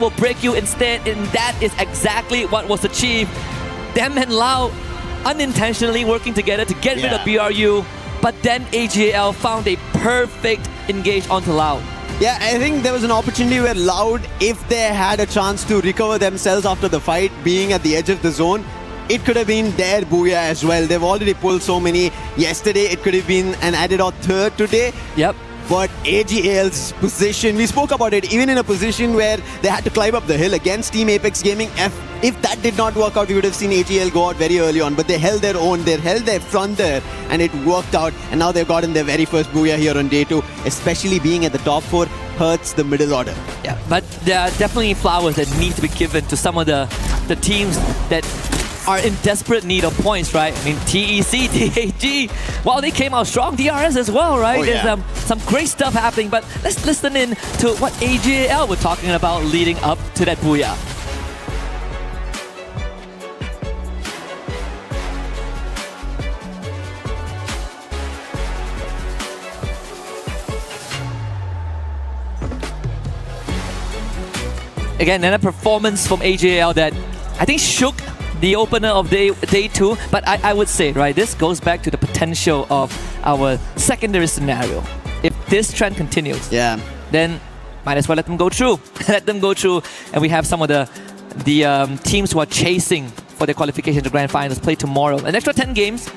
will break you instead, and that is exactly what was achieved. Them and Lau unintentionally working together to get rid of BRU, but then AGAL found a perfect engage onto Lau. Yeah, I think there was an opportunity where Loud, if they had a chance to recover themselves after the fight, being at the edge of the zone, it could have been their booyah as well. They've already pulled so many yesterday. It could have been an added or third today. Yep. But AGL's position, we spoke about it, even in a position where they had to climb up the hill against Team Apex Gaming. If that did not work out, we would have seen AGL go out very early on. But they held their own, they held their front there, and it worked out. And now they've gotten their very first booyah here on day 2, especially being at the top 4 hurts the middle order. Yeah, but there are definitely flowers that need to be given to some of the teams that are in desperate need of points, right? I mean, TEC, TAG, well, they came out strong. DRS as well, right? Oh, yeah. There's some great stuff happening, but let's listen in to what AGAL were talking about leading up to that booyah. Again, another performance from AGAL that I think shook the opener of day 2, but I would say, right, this goes back to the potential of our secondary scenario. If this trend continues, then might as well let them go through. Let them go through, and we have some of the teams who are chasing for their qualification to Grand Finals play tomorrow. An extra 10 games,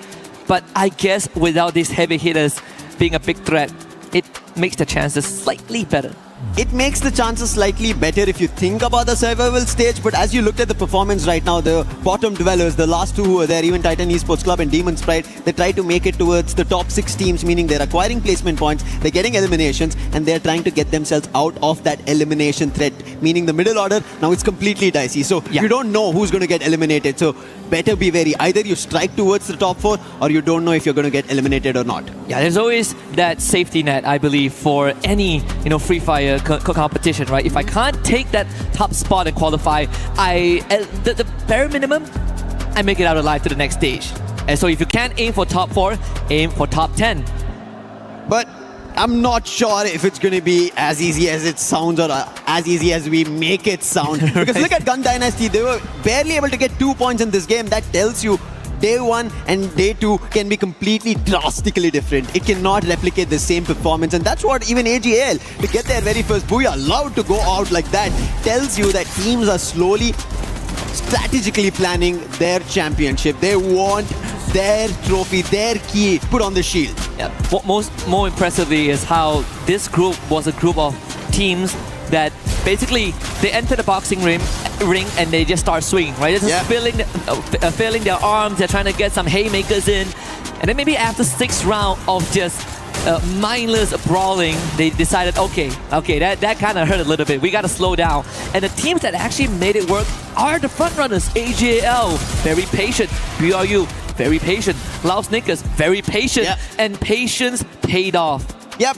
but I guess without these heavy hitters being a big threat, it makes the chances slightly better. It makes the chances slightly better if you think about the survival stage, but as you looked at the performance right now, the bottom dwellers, the last 2 who were there, even Titan Esports Club and Demon Sprite, they try to make it towards the top 6 teams, meaning they're acquiring placement points, they're getting eliminations, and they're trying to get themselves out of that elimination threat, meaning the middle order, now it's completely dicey. So you don't know who's going to get eliminated, so better be wary. Either you strike towards the top 4, or you don't know if you're going to get eliminated or not. Yeah, there's always that safety net, I believe, for any Free Fire competition, right? If I can't take that top spot and qualify, the bare minimum, I make it out alive to the next stage. And so if you can't aim for top 4, aim for top 10. But I'm not sure if it's going to be as easy as it sounds or as easy as we make it sound. Because look at Gun Dynasty, they were barely able to get 2 points in this game. That tells you day 1 and day 2 can be completely drastically different. It cannot replicate the same performance, and that's what even AGL, to get their very first booyah, allowed to go out like that, tells you that teams are slowly, strategically planning their championship. They want their trophy, their key put on the shield. Yeah. What more impressively is how this group was a group of teams that basically they enter the boxing ring and they just start swinging, right? They're just filling their arms, they're trying to get some haymakers in, and then maybe after 6th round of just mindless brawling, they decided, okay, that kind of hurt a little bit. We got to slow down. And the teams that actually made it work are the front runners. AGAL, very patient. BRU, very patient. Lao Snickers, very patient. And patience paid off. Yep.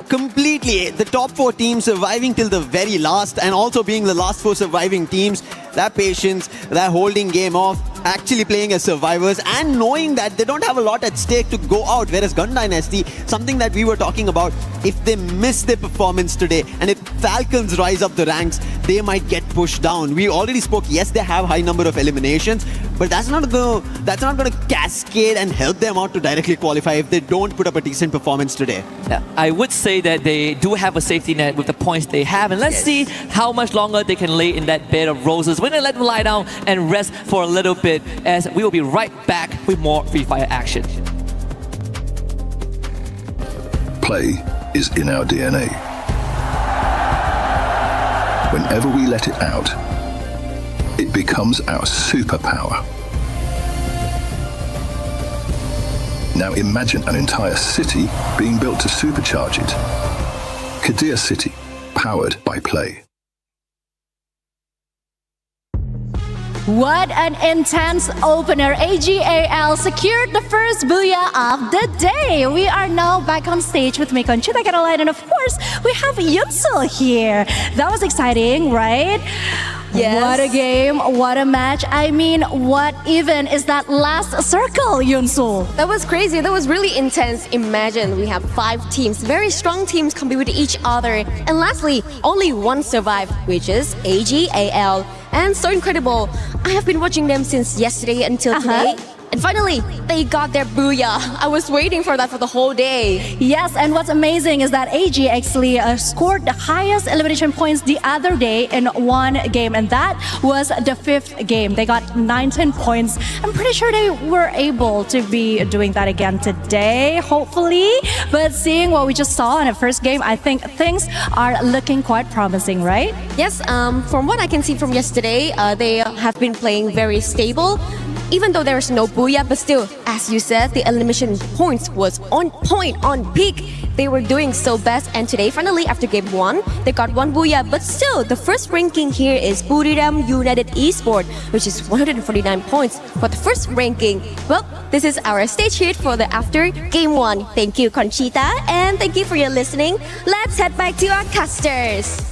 Completely. The top 4 teams surviving till the very last, and also being the last 4 surviving teams, that patience, that holding game off, actually playing as survivors and knowing that they don't have a lot at stake to go out. Whereas Gun Dynasty, something that we were talking about, if they miss their performance today and if Falcons rise up the ranks, they might get pushed down. We already spoke, yes, they have high number of eliminations, but that's not going to cascade and help them out to directly qualify if they don't put up a decent performance today. Yeah, I would say that they do have a safety net with the points they have, and let's see how much longer they can lay in that bed of roses. We're going to let them lie down and rest for a little bit, as we will be right back with more Free Fire action. Play is in our DNA. Whenever we let it out, it becomes our superpower. Now imagine an entire city being built to supercharge it. Kadir City, powered by Play. What an intense opener. AGAL secured the first booyah of the day. We are now back on stage with Mekon, Chita Caroline, and of course, we have Yunsel here. That was exciting, right? Yes. What a game, what a match. I mean, what even is that last circle, Yunsu? That was crazy. That was really intense. Imagine we have 5 teams, very strong teams compete with each other. And lastly, only one survived, which is AGAL. And so incredible. I have been watching them since yesterday until today. And finally, they got their booyah. I was waiting for that for the whole day. Yes, and what's amazing is that AG actually scored the highest elimination points the other day in one game, and that was the 5th game. They got 19 points. I'm pretty sure they were able to be doing that again today, hopefully. But seeing what we just saw in the first game, I think things are looking quite promising, right? Yes, from what I can see from yesterday, they have been playing very stable. Even though there is no booyah, but still, as you said, the elimination points was on point, on peak. They were doing so best, and today, finally, after game 1, they got 1 booyah. But still, the first ranking here is Buriram United Esports, which is 149 points for the first ranking. Well, this is our stage hit for the after game 1. Thank you, Conchita, and thank you for your listening. Let's head back to our casters.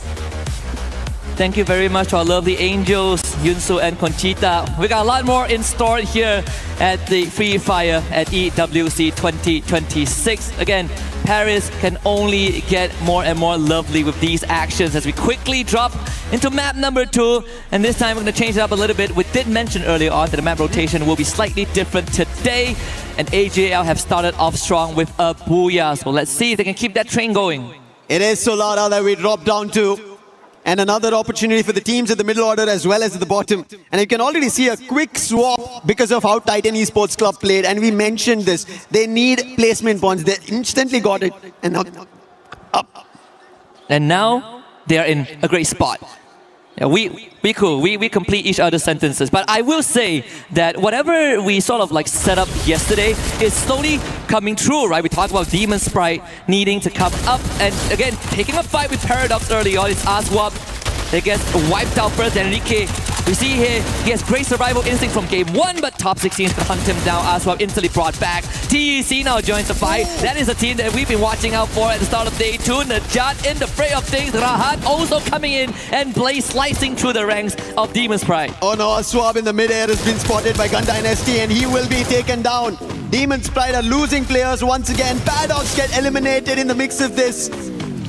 Thank you very much to our lovely angels, Yunsu and Conchita. We got a lot more in store here at the Free Fire at EWC 2026. Again, Paris can only get more and more lovely with these actions as we quickly drop into map number 2. And this time we're going to change it up a little bit. We did mention earlier on that the map rotation will be slightly different today. And AJL have started off strong with a booyah. So let's see if they can keep that train going. It is Solara that we drop down to. And another opportunity for the teams at the middle order as well as at the bottom. And you can already see a quick swap because of how Titan Esports Club played. And we mentioned this. They need placement points. They instantly got it. And now up. And now they are in a great spot. Yeah, we complete each other's sentences. But I will say that whatever we sort of like set up yesterday is slowly coming true, right? We talked about Demon Sprite needing to come up and again taking a fight with Paradox early on. It's Aswap that gets wiped out first. Enrique, we see here he has great survival instinct from game 1, but top 16 is gonna hunt him down. Aswap instantly brought back. TEC now joins the fight. That is a team that we've been watching out for at the start of day 2. Najat in the fray of things. Rahat also coming in and Blaze slicing through the ranks of Demon Sprite. Oh no, Aswab in the mid-air has been spotted by Gun Dynasty and he will be taken down. Demon Sprite are losing players once again. Paradox get eliminated in the mix of this.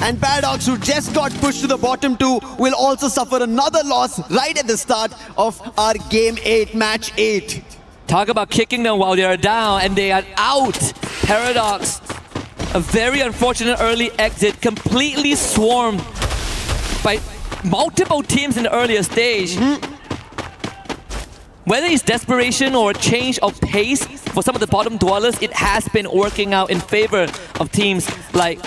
And Paradox, who just got pushed to the bottom 2, will also suffer another loss right at the start of our Game 8, Match 8. Talk about kicking them while they are down and they are out. Paradox, a very unfortunate early exit, completely swarmed by multiple teams in the earlier stage. Whether it's desperation or a change of pace for some of the bottom dwellers, it has been working out in favor of teams like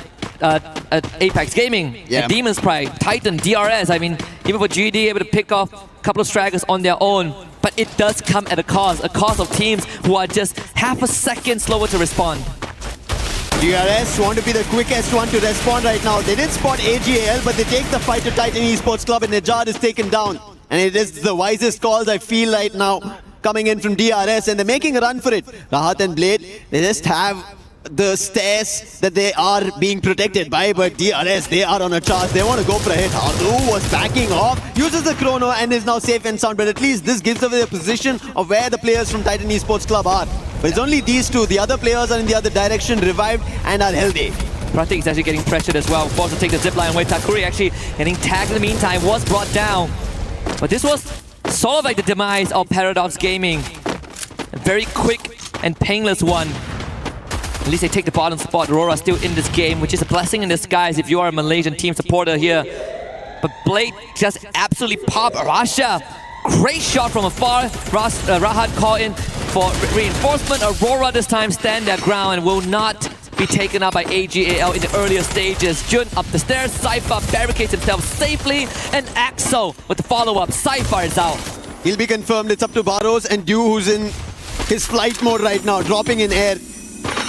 Apex Gaming, Demon Sprite, Titan, DRS. I mean, even for GD able to pick off a couple of stragglers on their own. But it does come at a cost of teams who are just half a second slower to respond. DRS want to be the quickest one to respond right now. They did spot AGAL, but they take the fight to Titan Esports Club and Najad is taken down. And it is the wisest calls I feel right now coming in from DRS, and they're making a run for it. Rahat and Blade, they just have the stairs that they are being protected by, but DRS, they are on a charge. They want to go for a hit. Hadu was backing off, uses the chrono and is now safe and sound, but at least this gives away the position of where the players from Titan Esports Club are. But it's only these two. The other players are in the other direction, revived and are healthy. Pratik is actually getting pressured as well, forced to take the zipline away. Takuri actually getting tagged in the meantime, was brought down. But this was sort of like the demise of Paradox Gaming. A very quick and painless one. At least they take the bottom spot. Aurora still in this game, which is a blessing in disguise if you are a Malaysian team supporter here. But Blade just absolutely popped Rasha. Great shot from afar. Rahat called in for reinforcement. Aurora this time stand their ground and will not be taken out by AGAL in the earlier stages. Jun up the stairs. Cypher barricades himself safely. And Axel with the follow-up. Cypher is out. He'll be confirmed. It's up to Barros and Dew, who's in his flight mode right now, dropping in air.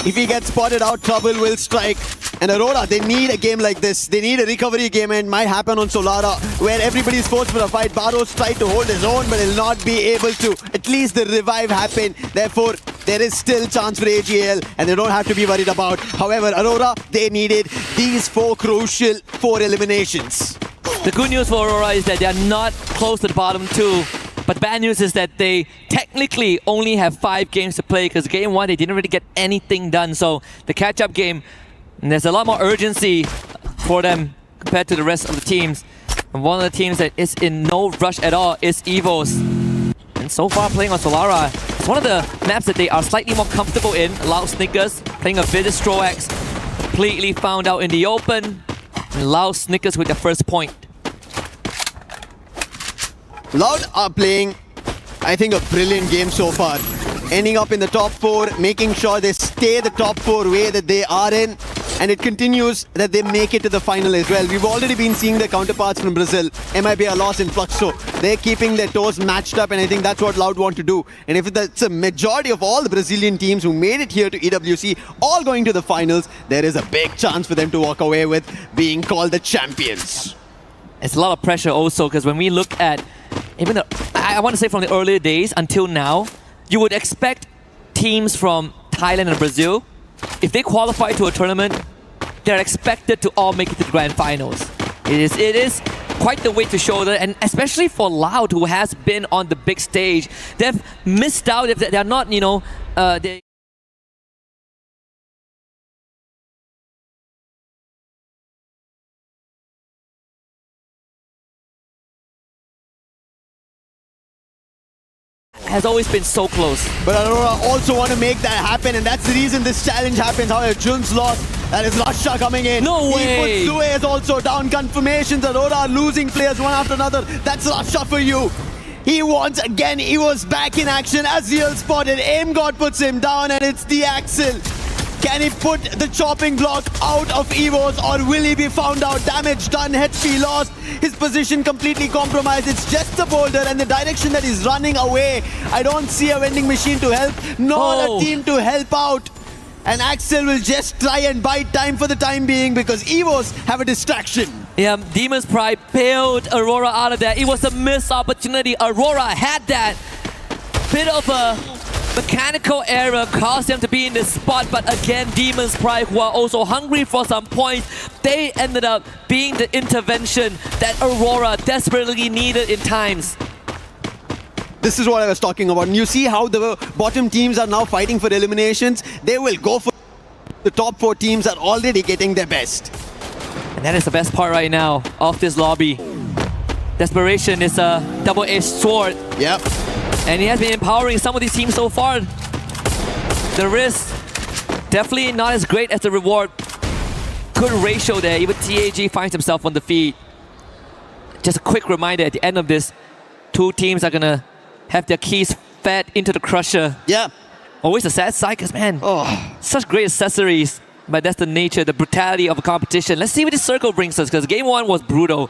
If he gets spotted out, trouble will strike. And Aurora, they need a game like this. They need a recovery game, and it might happen on Solara, where everybody's forced for a fight. Barros tried to hold his own, but he'll not be able to. At least the revive happened. Therefore, there is still chance for AGL, and they don't have to be worried about. However, Aurora, they needed these 4 crucial 4 eliminations. The good news for Aurora is that they are not close to the bottom two. But the bad news is that they technically only have 5 games to play because game 1 they didn't really get anything done. So the catch-up game, there's a lot more urgency for them compared to the rest of the teams. And one of the teams that is in no rush at all is EVOS. And so far playing on Solara, it's one of the maps that they are slightly more comfortable in. Loud Snickers playing a bit of Stroax, completely found out in the open. And Loud Snickers with the first point. Loud are playing, I think, a brilliant game so far. Ending up in the top 4, making sure they stay the top 4 way that they are in. And it continues that they make it to the final as well. We've already been seeing their counterparts from Brazil. MIB are lost in Fluxo. They're keeping their toes matched up, and I think that's what Loud want to do. And if that's a majority of all the Brazilian teams who made it here to EWC, all going to the finals, there is a big chance for them to walk away with being called the champions. It's a lot of pressure also because when we look at even I want to say from the earlier days until now, you would expect teams from Thailand and Brazil, if they qualify to a tournament, they're expected to all make it to the grand finals. It is quite the weight to shoulder, and especially for Loud, who has been on the big stage, they've missed out if they're not, they has always been so close. But Aurora also want to make that happen, and that's the reason this challenge happens. However, Jun's lost. That is Rasha coming in. No way! He puts Suez also down. Confirmations. Aurora are losing players one after another. That's Rasha for you. He once again, he was back in action. Aziel spotted. Aim God puts him down, and it's the Axel. Can he put the chopping block out of EVOS, or will he be found out? Damage done, HP lost, his position completely compromised. It's just a boulder, and the direction that he's running away, I don't see a vending machine to help, nor a team to help out. And Axel will just try and bide time for the time being because EVOS have a distraction. Yeah, Demon's Pride bailed Aurora out of that. It was a missed opportunity. Aurora had that bit of a mechanical error, caused them to be in this spot, but again, Demon's Pride, who are also hungry for some points, they ended up being the intervention that Aurora desperately needed in times. This is what I was talking about. And you see how the bottom teams are now fighting for eliminations. They will go for the top 4 teams are already getting their best. And that is the best part right now of this lobby. Desperation is a double-edged sword. Yep. And he has been empowering some of these teams so far. The risk, definitely not as great as the reward. Good ratio there. Even TAG finds himself on the feed. Just a quick reminder, at the end of this, 2 teams are going to have their keys fed into the crusher. Yeah. Always a sad sight, because man, such great accessories. But that's the nature, the brutality of a competition. Let's see what this circle brings us, because game 1 was brutal.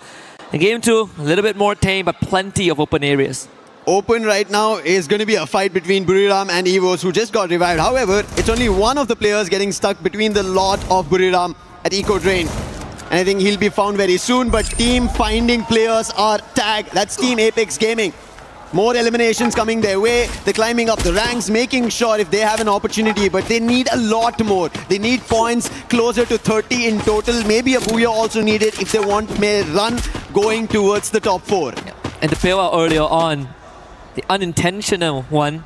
And game 2, a little bit more tame, but plenty of open areas. Open right now is going to be a fight between Buriram and EVOS, who just got revived. However, it's only one of the players getting stuck between the lot of Buriram at Eco Drain. And I think he'll be found very soon, but team finding players are tagged. That's Team Apex Gaming. More eliminations coming their way. They're climbing up the ranks, making sure if they have an opportunity, but they need a lot more. They need points closer to 30 in total. Maybe a Booyah also needed if they want a run going towards the top 4. And the bailout earlier on, the unintentional one,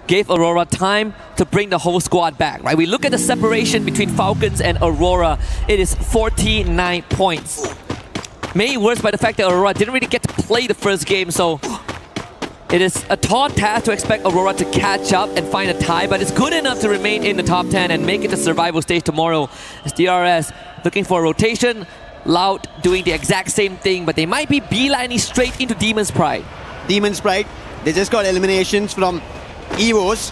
gave Aurora time to bring the whole squad back, right? We look at the separation between Falcons and Aurora. It is 49 points. Made worse by the fact that Aurora didn't really get to play the first game, so it is a tall task to expect Aurora to catch up and find a tie, but it's good enough to remain in the top 10 and make it to survival stage tomorrow. As DRS looking for a rotation, Loud doing the exact same thing, but they might be beelining straight into Demon's Pride. Demon's Pride, they just got eliminations from EVOS.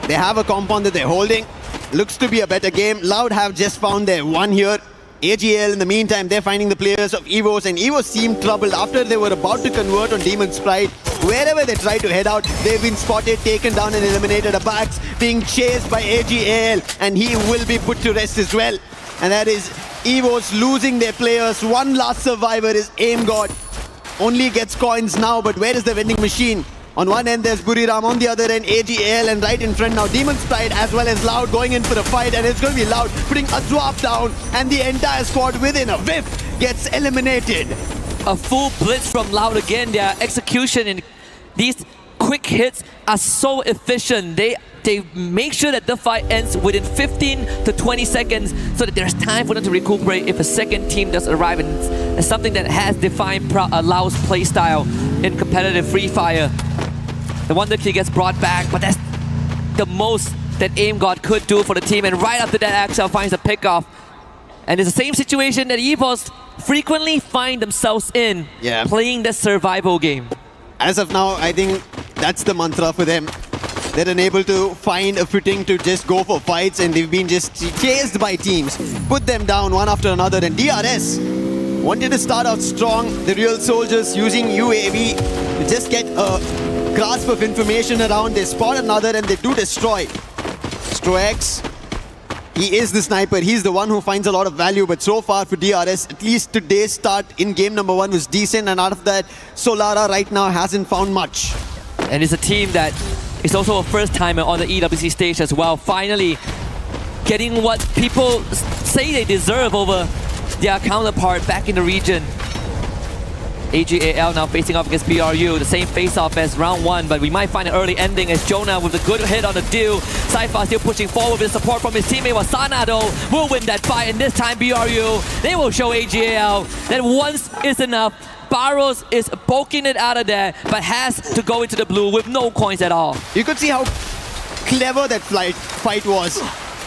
They have a compound that they're holding. Looks to be a better game. Loud have just found their one here. AGL, in the meantime, they're finding the players of EVOS, and EVOS seemed troubled after they were about to convert on Demon's Pride. Wherever they try to head out, they've been spotted, taken down, and eliminated. Abax being chased by AGL, and he will be put to rest as well. And that is EVOS losing their players. One last survivor is Aim God. Only gets coins now, but where is the vending machine? On one end, there's Buriram. On the other end, AGL. And right in front now, Demon's Pride as well as Loud going in for a fight. And it's going to be Loud putting a swap down. And the entire squad within a whiff gets eliminated. A full blitz from Loud again. Their execution and these quick hits are so efficient. They make sure that the fight ends within 15 to 20 seconds so that there's time for them to recuperate if a second team does arrive. And it's something that has defined Loud's playstyle in competitive Free Fire. The Wonder Key gets brought back, but that's the most that Aim God could do for the team. And right after that, Axel finds a pickoff. And it's the same situation that Esports frequently find themselves in, playing the survival game. As of now, I think that's the mantra for them. They're unable to find a footing to just go for fights, and they've been just chased by teams. Put them down one after another, and DRS wanted to start out strong. The real soldiers using UAV to just get a grasp of information around. They spot another and they do destroy. Strox, he is the sniper. He's the one who finds a lot of value, but so far for DRS, at least today's start in game number 1 was decent, and out of that, Solara right now hasn't found much. And it's a team that is also a first timer on the EWC stage as well. Finally getting what people say they deserve over their counterpart back in the region. AGAL now facing off against BRU, the same face-off as round 1, but we might find an early ending as Jonah with a good hit on the deal. Saifa still pushing forward with support from his teammate Wasana though will win that fight, and this time BRU, they will show AGAL that once is enough. Barros is poking it out of there, but has to go into the blue with no coins at all. You could see how clever that fight was.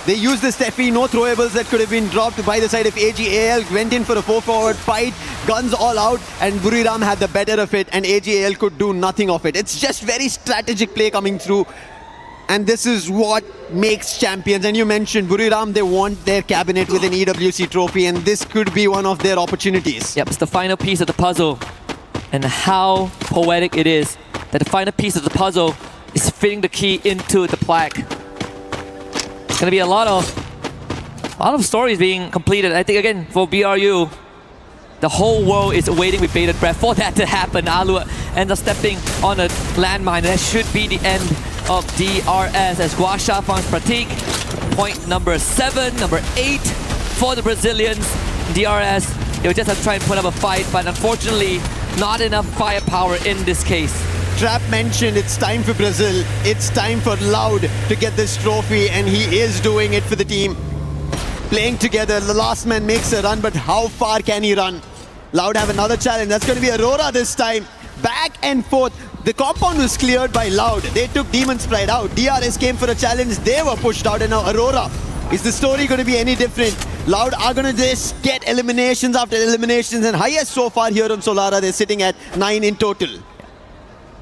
They used the Steffi, no throwables that could have been dropped by the side of AGAL, went in for a 4-forward fight, guns all out, and Buriram had the better of it, and AGAL could do nothing of it. It's just very strategic play coming through, and this is what makes champions. And you mentioned Buriram, they want their cabinet with an EWC trophy, and this could be one of their opportunities. Yep, it's the final piece of the puzzle, and how poetic it is that the final piece of the puzzle is fitting the key into the plaque. It's gonna be a lot of stories being completed. I think again for BRU, the whole world is waiting with bated breath for that to happen. Alu ends up stepping on a landmine. That should be the end of DRS as Guasha finds Pratik. Point number 7, number 8 for the Brazilians. DRS, they will just have to try and put up a fight, but unfortunately not enough firepower in this case. Trap mentioned it's time for Brazil. It's time for Loud to get this trophy, and he is doing it for the team. Playing together, the last man makes a run, but how far can he run? Loud have another challenge. That's going to be Aurora this time. Back and forth. The compound was cleared by Loud. They took Demon's Pride out. DRS came for a challenge. They were pushed out, and now Aurora. Is the story going to be any different? Loud are going to just get eliminations after eliminations, and highest so far here on Solara, they're sitting at 9 in total.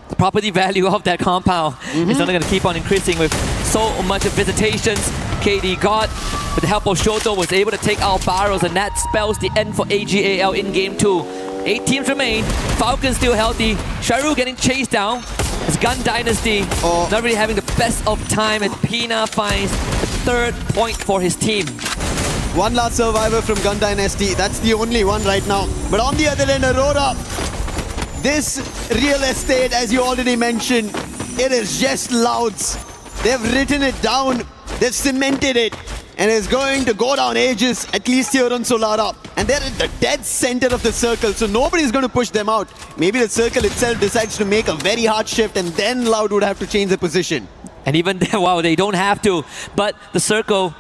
The property value of that compound is only going to keep on increasing with so much visitations. KD God, with the help of Shoto, was able to take out Barros, and that spells the end for AGAL in game 2. 8 teams remain. Falcon still healthy. Sharu getting chased down. It's Gun Dynasty not really having the best of time, and Pina finds the 3rd point for his team. One last survivor from Gun Dynasty. That's the only one right now. But on the other end, Aurora. This real estate, as you already mentioned, it is just Loud's. They've written it down, they've cemented it, and it's going to go down ages, at least here on Solara. And they're in the dead center of the circle, so nobody's going to push them out. Maybe the circle itself decides to make a very hard shift, and then Loud would have to change the position. And even then, wow, they don't have to. But the circle,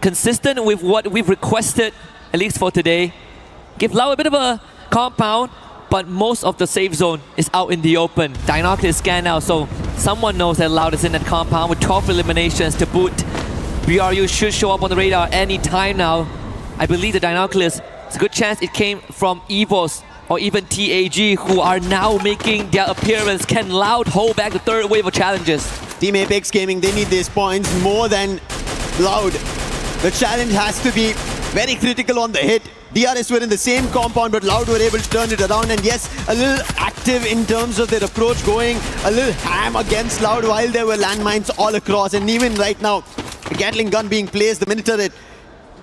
consistent with what we've requested, at least for today, give Loud a bit of a compound, but most of the safe zone is out in the open. Dinoculus is scanned out, so someone knows that Loud is in that compound with 12 eliminations to boot. BRU should show up on the radar any time now. I believe the Dinoculus, it's a good chance it came from EVOS or even TAG, who are now making their appearance. Can Loud hold back the 3rd wave of challenges? Team Apex Gaming, they need these points more than Loud. The challenge has to be very critical on the hit. DRS were in the same compound, but Loud were able to turn it around, and yes, a little active in terms of their approach, going a little ham against Loud while there were landmines all across. And even right now, a Gatling gun being placed, the minute turret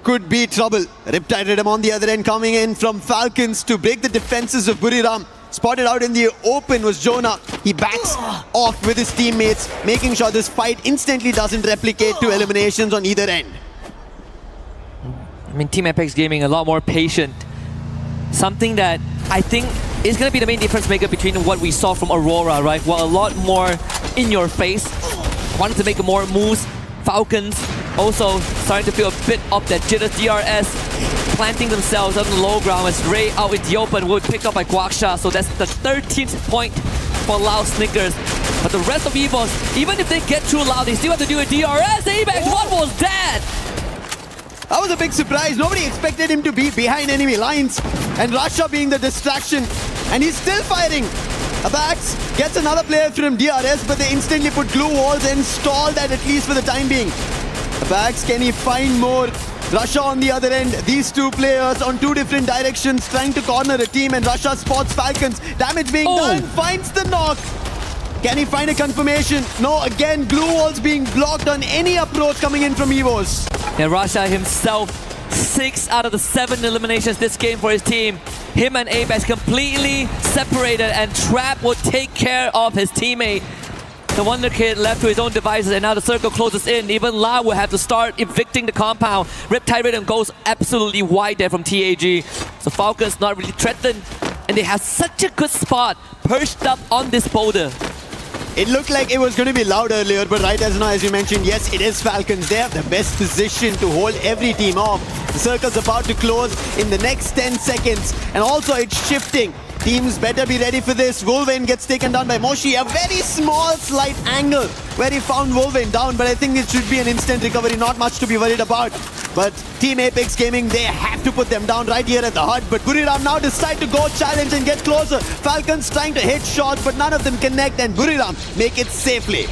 could be trouble. Riptide Rhythm on the other end coming in from Falcons to break the defenses of Buriram. Spotted out in the open was Jonah. He backs off with his teammates, making sure this fight instantly doesn't replicate to eliminations on either end. I mean, Team Apex Gaming a lot more patient. Something that I think it's going to be the main difference maker between what we saw from Aurora, right? Well, a lot more in your face. Wanted to make more moves. Falcons also starting to feel a bit of that jitters. DRS planting themselves on the low ground as Ray out in the open will be picked up by Guaksha. So that's the 13th point for Lao Snickers. But the rest of Evos, even if they get through Lao, they still have to do a DRS. Apex, what was that? That was a big surprise. Nobody expected him to be behind enemy lines. And Russia being the distraction. And he's still firing. Abax gets another player from DRS, but they instantly put glue walls and stall that at least for the time being. Abax, can he find more? Russia on the other end. These two players on two different directions trying to corner a team, and Russia spots Falcons. Damage being done, finds the knock. Can he find a confirmation? No, again, glue walls being blocked on any approach coming in from Evos. And Russia himself, 6 out of the 7 eliminations this game for his team. Him and Apex completely separated, and Trap will take care of his teammate. The Wonder Kid left to his own devices, and now the circle closes in. Even La will have to start evicting the compound. Riptide Rhythm goes absolutely wide there from TAG. So Falcons not really threatened, and they have such a good spot perched up on this boulder. It looked like it was going to be loud earlier, but right as now, as you mentioned, yes, it is Falcons. They have the best position to hold every team off. The circle's about to close in the next 10 seconds, and also it's shifting. Teams better be ready for this. Wolverine gets taken down by Moshi. A very small, slight angle where he found Wolverine down, but I think it should be an instant recovery. Not much to be worried about. But Team Apex Gaming, they have to put them down right here at the hut. But Buriram now decide to go challenge and get closer. Falcons trying to hit shots, but none of them connect, and Buriram make it safely.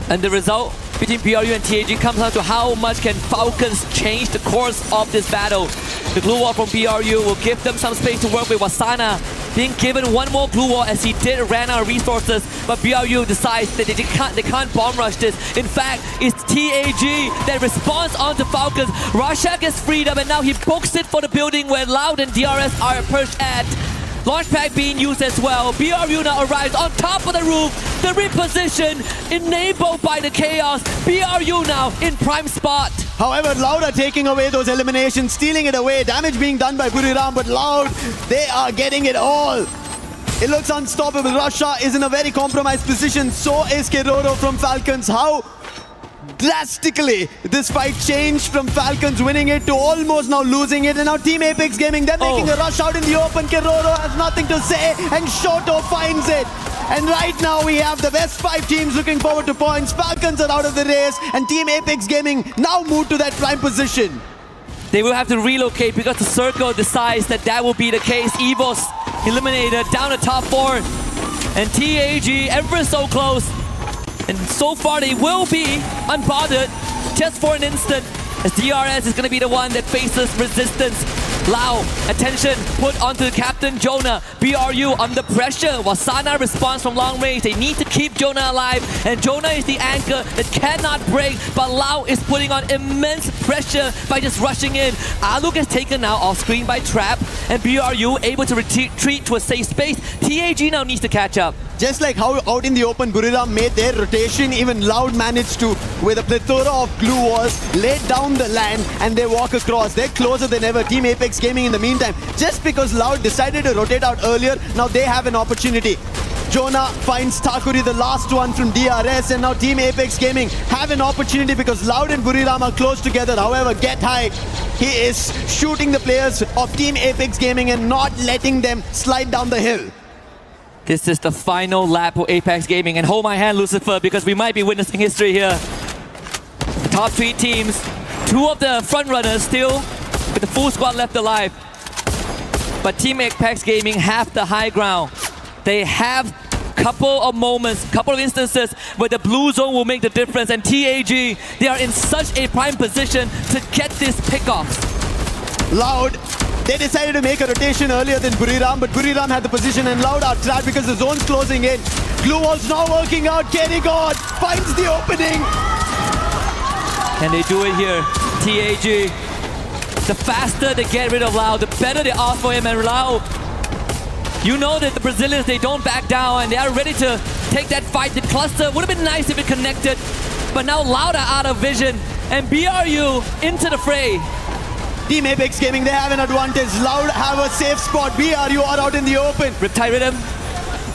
And the result between BRU and TAG comes down to how much can Falcons change the course of this battle. The glue wall from BRU will give them some space to work with. Wasana being given one more glue wall as he did ran out of resources, but BRU decides that they can't bomb rush this. In fact, it's TAG that responds onto Falcons. Russia gets freed up, and now he books it for the building where Loud and DRS are perched at. Launchpad being used as well. BRU now arrives on top of the roof. The reposition enabled by the chaos. BRU now in prime spot. However, Loud are taking away those eliminations, stealing it away. Damage being done by Buriram, but Loud, they are getting it all. It looks unstoppable. Russia is in a very compromised position. So is Keroro from Falcons. How drastically this fight changed from Falcons winning it to almost now losing it, and now Team Apex Gaming, they're making a rush out in the open. Keroro has nothing to say, and Shoto finds it. And right now we have the best 5 teams looking forward to points. Falcons are out of the race, and Team Apex Gaming now moved to that prime position. They will have to relocate because the circle decides that will be the case. Evos eliminated down to top 4, and TAG ever so close. And so far they will be unbothered just for an instant, as DRS is going to be the one that faces resistance. Lao, attention put onto Captain Jonah. BRU under pressure. Wasana responds from long range. They need to keep Jonah alive, and Jonah is the anchor that cannot break, but Lao is putting on immense pressure by just rushing in. Aluk is taken now off screen by Trap, and BRU able to retreat to a safe space. TAG now needs to catch up. Just like how out in the open Buriram made their rotation, even Loud managed to, with a plethora of glue walls, lay down the land and they walk across. They're closer than ever. Team Apex Gaming in the meantime, just because Loud decided to rotate out earlier, now they have an opportunity. Jonah finds Takuri, the last one from DRS, and now Team Apex Gaming have an opportunity because Loud and Buriram are close together. However, Get High, he is shooting the players of Team Apex Gaming and not letting them slide down the hill. This is the final lap for Apex Gaming, and hold my hand, Lucifer, because we might be witnessing history here. The top 3 teams, 2 of the front runners still with the full squad left alive. But Team Apex Gaming have the high ground. They have couple of moments, couple of instances where the blue zone will make the difference, and TAG, they are in such a prime position to get this pickoff. Loud, they decided to make a rotation earlier than Buriram, but Buriram had the position and Loud are trapped because the zone's closing in. Glue wall's not working out. Kenny God finds the opening. And they do it here. TAG, the faster they get rid of Loud, the better they ask for him, and Loud, you know that the Brazilians, they don't back down and they are ready to take that fight. The cluster would have been nice if it connected, but now Loud are out of vision, and BRU into the fray. Team Apex Gaming, they have an advantage. Loud have a safe spot. BR, you are out in the open. Riptide Rhythm.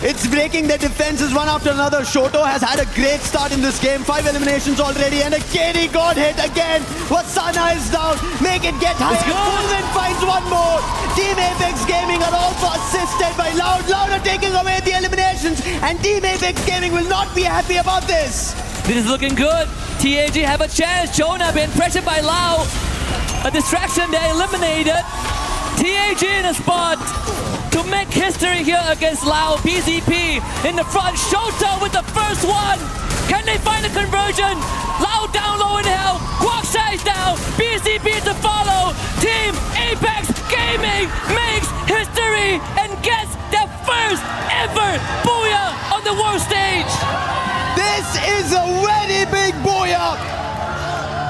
It's breaking their defenses one after another. Shoto has had a great start in this game. 5 eliminations already, and a KD got hit again. Wasana is down. Make it get higher. Fulvin finds one more. Team Apex Gaming are also assisted by Loud. Loud are taking away the eliminations, and Team Apex Gaming will not be happy about this. This is looking good. TAG have a chance. Jonah being pressured by Lau. A distraction, they're eliminated. TAG in a spot to make history here against Lau. PZP in the front. Shota with the first one. Can they find a conversion? Lau down low in hell. Guaksha is down. PZP to follow. Team Apex Gaming makes history and gets their first ever booyah on the world stage. This is a very big booyah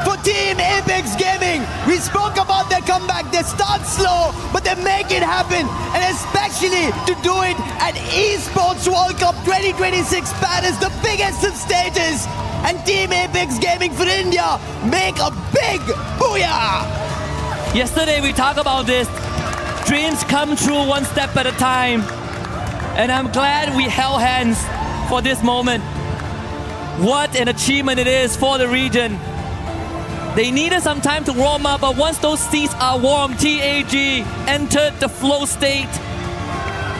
for Team Apex Gaming. We spoke about their comeback. They start slow, but they make it happen. And especially to do it at Esports World Cup 2026 Paris, the biggest of stages. And Team Apex Gaming for India make a big booyah. Yesterday we talked about this. Dreams come true one step at a time. And I'm glad we held hands for this moment. What an achievement it is for the region. They needed some time to warm up, but once those seats are warm, TAG entered the flow state.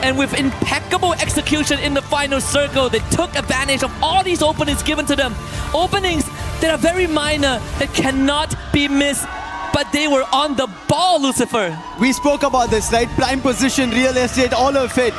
And with impeccable execution in the final circle, they took advantage of all these openings given to them. Openings that are very minor, that cannot be missed. But they were on the ball, Lucifer. We spoke about this, right? Prime position, real estate, all of it.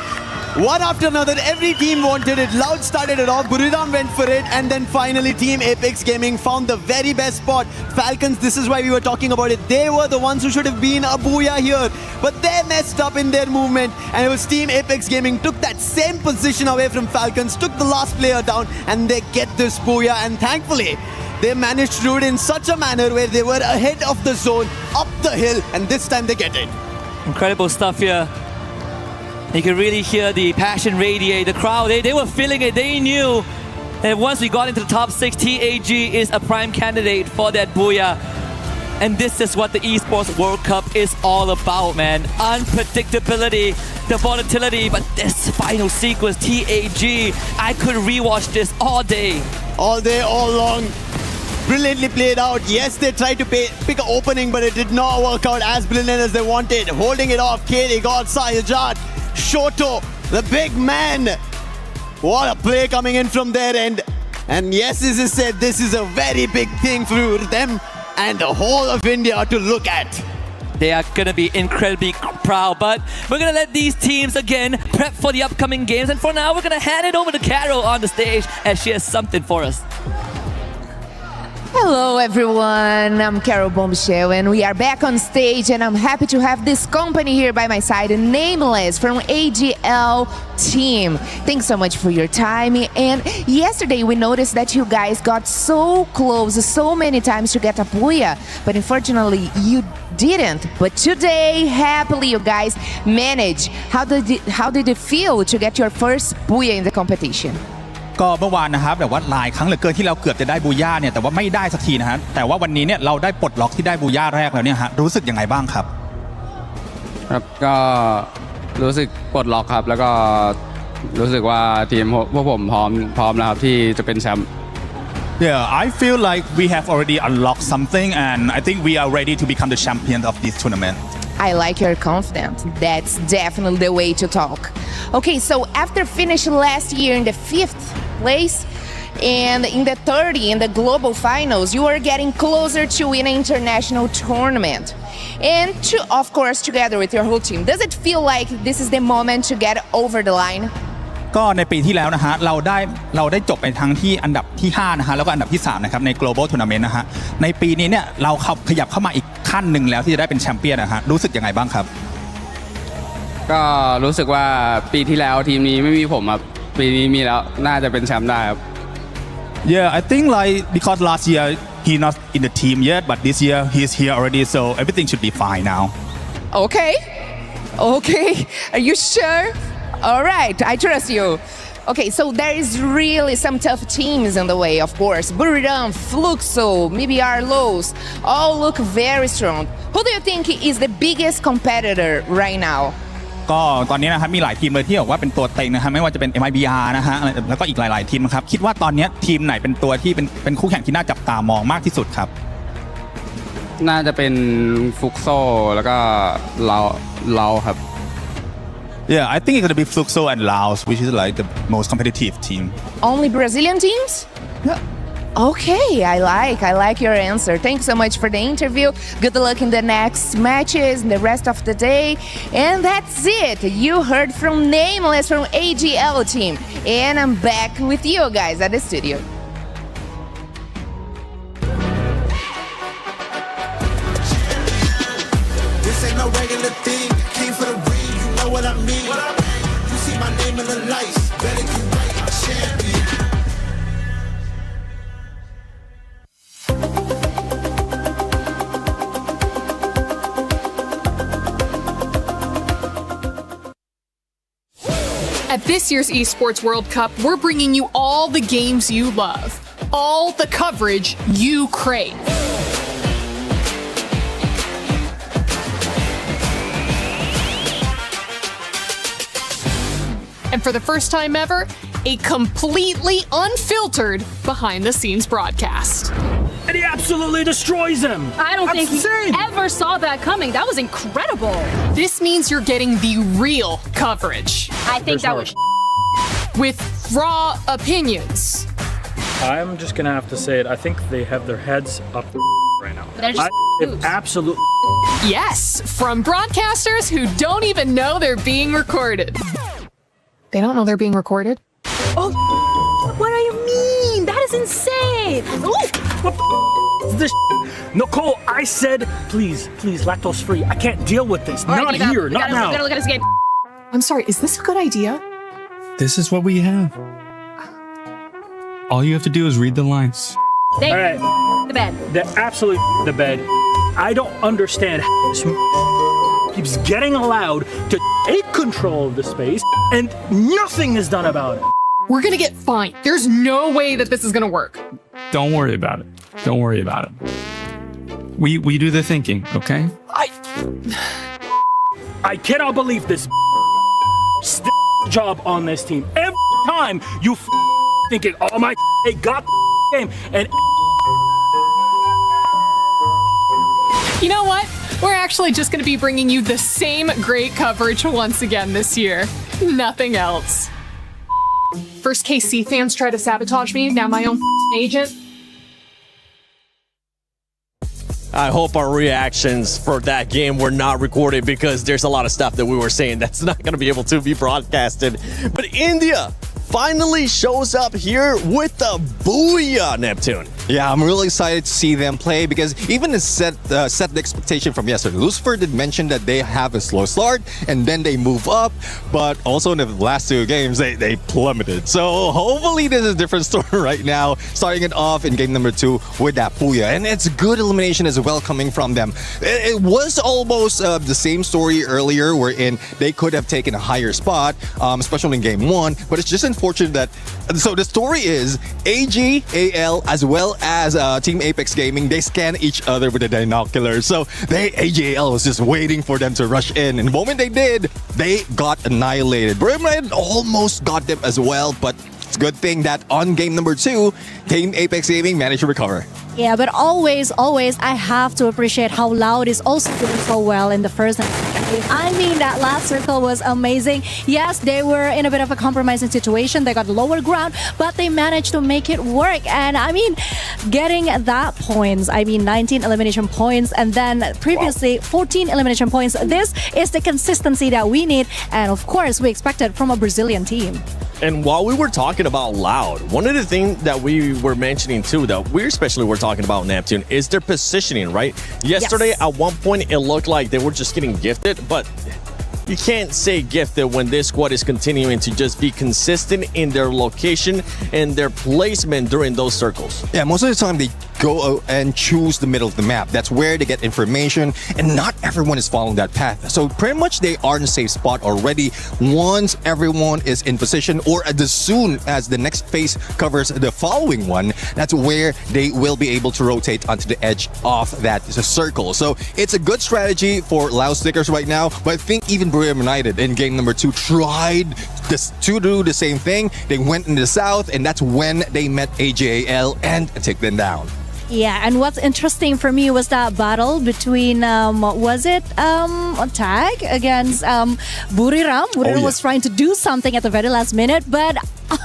One after another, every team wanted it. Loud started it off, Buriram went for it, and then finally Team Apex Gaming found the very best spot. Falcons, this is why we were talking about it. They were the ones who should have been a booyah here, but they messed up in their movement, and it was Team Apex Gaming took that same position away from Falcons, took the last player down, and they get this booyah, and thankfully, they managed to do it in such a manner where they were ahead of the zone, up the hill, and this time they get it. Incredible stuff here. You can really hear the passion radiate. The crowd, they were feeling it. They knew that once we got into the top 6, TAG is a prime candidate for that booyah. And this is what the Esports World Cup is all about, man. Unpredictability, the volatility, but this final sequence, TAG, I could rewatch this all day. All day, all long. Brilliantly played out. Yes, they tried to pick an opening, but it did not work out as brilliant as they wanted. Holding it off, KD got Sayajat. Shoto, the big man. What a play coming in from their end. And yes, as I said, this is a very big thing for them and the whole of India to look at. They are going to be incredibly proud, but we're going to let these teams again prep for the upcoming games. And for now, we're going to hand it over to Carol on the stage as she has something for us. Hello everyone, I'm Carol Bombshell and we are back on stage and I'm happy to have this company here by my side, Nameless from AGL team. Thanks so much for your time, and yesterday we noticed that you guys got so close so many times to get a booyah, but unfortunately you didn't. But today, happily you guys managed. How did it feel to get your first booyah in the competition? ก็เมื่อวานนะครับแบบว่าหลายครั้งเหลือเกินที่เราเกือบจะได้บูย่าเนี่ยแต่ว่าไม่ได้สักทีนะฮะแต่ว่าวันนี้เนี่ยเราได้ปลดล็อกที่ได้บูย่าแรกแล้วเนี่ยฮะรู้สึกยังไงบ้างครับครับก็รู้สึกปลดล็อกครับแล้วก็รู้สึกว่าทีมพวกผมพร้อมแล้วครับที่จะเป็นแชมป์ Yeah, I feel like we have already unlocked something and I think we are ready to become the champion of this tournament. I like your confidence. That's definitely the way to talk. Okay, so after finishing last year in the 5th place and in the 30 in the global finals, you are getting closer to win an international tournament. And to, of course, together with your whole team, does it feel like this is the moment to get over the line? ก็ในปีที่แล้วนะฮะเราได้จบไปทั้งที่อันดับที่5นะฮะแล้วก็อันดับที่3นะครับใน global tournament นะฮะในปีนี้เนี่ยเราขยับเข้ามาอีกขั้นหนึ่งแล้วที่จะได้เป็นแชมเปี้ยนนะฮะรู้สึกยังไงบ้างครับก็รู้สึกว่าปีที่แล้วทีมนี้ไม่มีผมครับปีนี้มีแล้วน่าจะเป็นแชมป์ได้ครับ Yeah, I think like because last year he not in the team yet, but this year he's here already, so everything should be fine now. Okay, are you sure? All right, I trust you. Okay, so there is really some tough teams in the way, of course. Buriram, Fluxo, MBR Lows, all look very strong. Who do you think is the biggest competitor right now? ก็ตอนนี้นะครับมีหลายทีมเลยที่บอกว่าเป็นตัวเต็งนะครับไม่ว่าจะเป็น MIBR นะฮะแล้วก็อีกหลายๆทีมครับคิดว่าตอนนี้ทีมไหนเป็นตัวที่เป็นคู่แข่งที่น่าจับตามองมากที่สุดครับน่าจะเป็นฟุกโซแล้วก็เราครับ Yeah, I think it's gonna be Fluxo and Laos, which is like the most competitive team. Only Brazilian teams? Okay, I like your answer. Thanks so much for the interview. Good luck in the next matches and the rest of the day. And that's it. You heard from Nameless from AGL team. And I'm back with you guys at the studio. This ain't no regular thing. Came for the ring, you know what I mean. You see my name in the lights. Better get right, I'm champion. At this year's Esports World Cup, we're bringing you all the games you love, all the coverage you crave. And for the first time ever, a completely unfiltered behind-the-scenes broadcast. And he absolutely destroys him. I don't think he ever saw that coming. That was incredible. This means you're getting the real coverage. I think that was with raw opinions. I'm just gonna have to say it. I think they have their heads up right now. They're just Absolutely. Yes, from broadcasters who don't even know they're being recorded. They don't know they're being recorded? Oh, what do you mean? That is insane. What is this? Nicole, I said, please, lactose free. I can't deal with this. All right, not here, not now. We gotta look at his game. I'm sorry, is this a good idea? This is what we have. All you have to do is read the lines. They All right. the bed. They're absolutely the bed. I don't understand how this keeps getting allowed to take control of the space and nothing is done about it. We're gonna get fined. There's no way that this is gonna work. Don't worry about it. Don't worry about it. We do the thinking, okay? I cannot believe this job on this team. Every time you thinking, oh my, they got the game, and You know what? We're actually just gonna be bringing you the same great coverage once again this year. Nothing else. First KC fans try to sabotage me, now my own agent. I hope our reactions for that game were not recorded because there's a lot of stuff that we were saying that's not going to be able to be broadcasted. But India finally shows up here with the Booyah, Neptune. Yeah, I'm really excited to see them play because even set the expectation from yesterday. Lucifer did mention that they have a slow start and then they move up, but also in the last two games they plummeted. So hopefully this is a different story right now, starting it off in game number 2 with that Booyah. And it's good elimination as well coming from them. It was almost the same story earlier wherein they could have taken a higher spot, especially in game 1, but it's just unfortunate that, so the story is AG, AL, as well as Team Apex Gaming, they scan each other with the binoculars. So AGL was just waiting for them to rush in. And the moment they did, they got annihilated. Brimred almost got them as well, but it's a good thing that on game number 2, Team Apex Gaming managed to recover. Yeah, but always, I have to appreciate how Loud is also doing so well in the first and second game. I mean, that last circle was amazing. Yes, they were in a bit of a compromising situation. They got lower ground, but they managed to make it work. And I mean, getting that points, 19 elimination points, and then previously 14 elimination points. This is the consistency that we need. And of course, we expected from a Brazilian team. And while we were talking about Loud, one of the things that we were mentioning too, that we especially were talking about Neptune, is their positioning, right? Yesterday, Yes. at one point, it looked like they were just getting gifted, but you can't say gifted when this squad is continuing to just be consistent in their location and their placement during those circles. Yeah, most of the time they go and choose the middle of the map. That's where they get information, and not everyone is following that path. So pretty much they are in a safe spot already. Once everyone is in position, or as soon as the next phase covers the following one, that's where they will be able to rotate onto the edge of that circle. So it's a good strategy for Lao Stickers right now, but I think even Buriram United in game number 2 tried to do the same thing. They went in the south, and that's when they met AJAL and take them down. Yeah, and what's interesting for me was that battle between Tag against Buriram. Buriram was trying to do something at the very last minute, but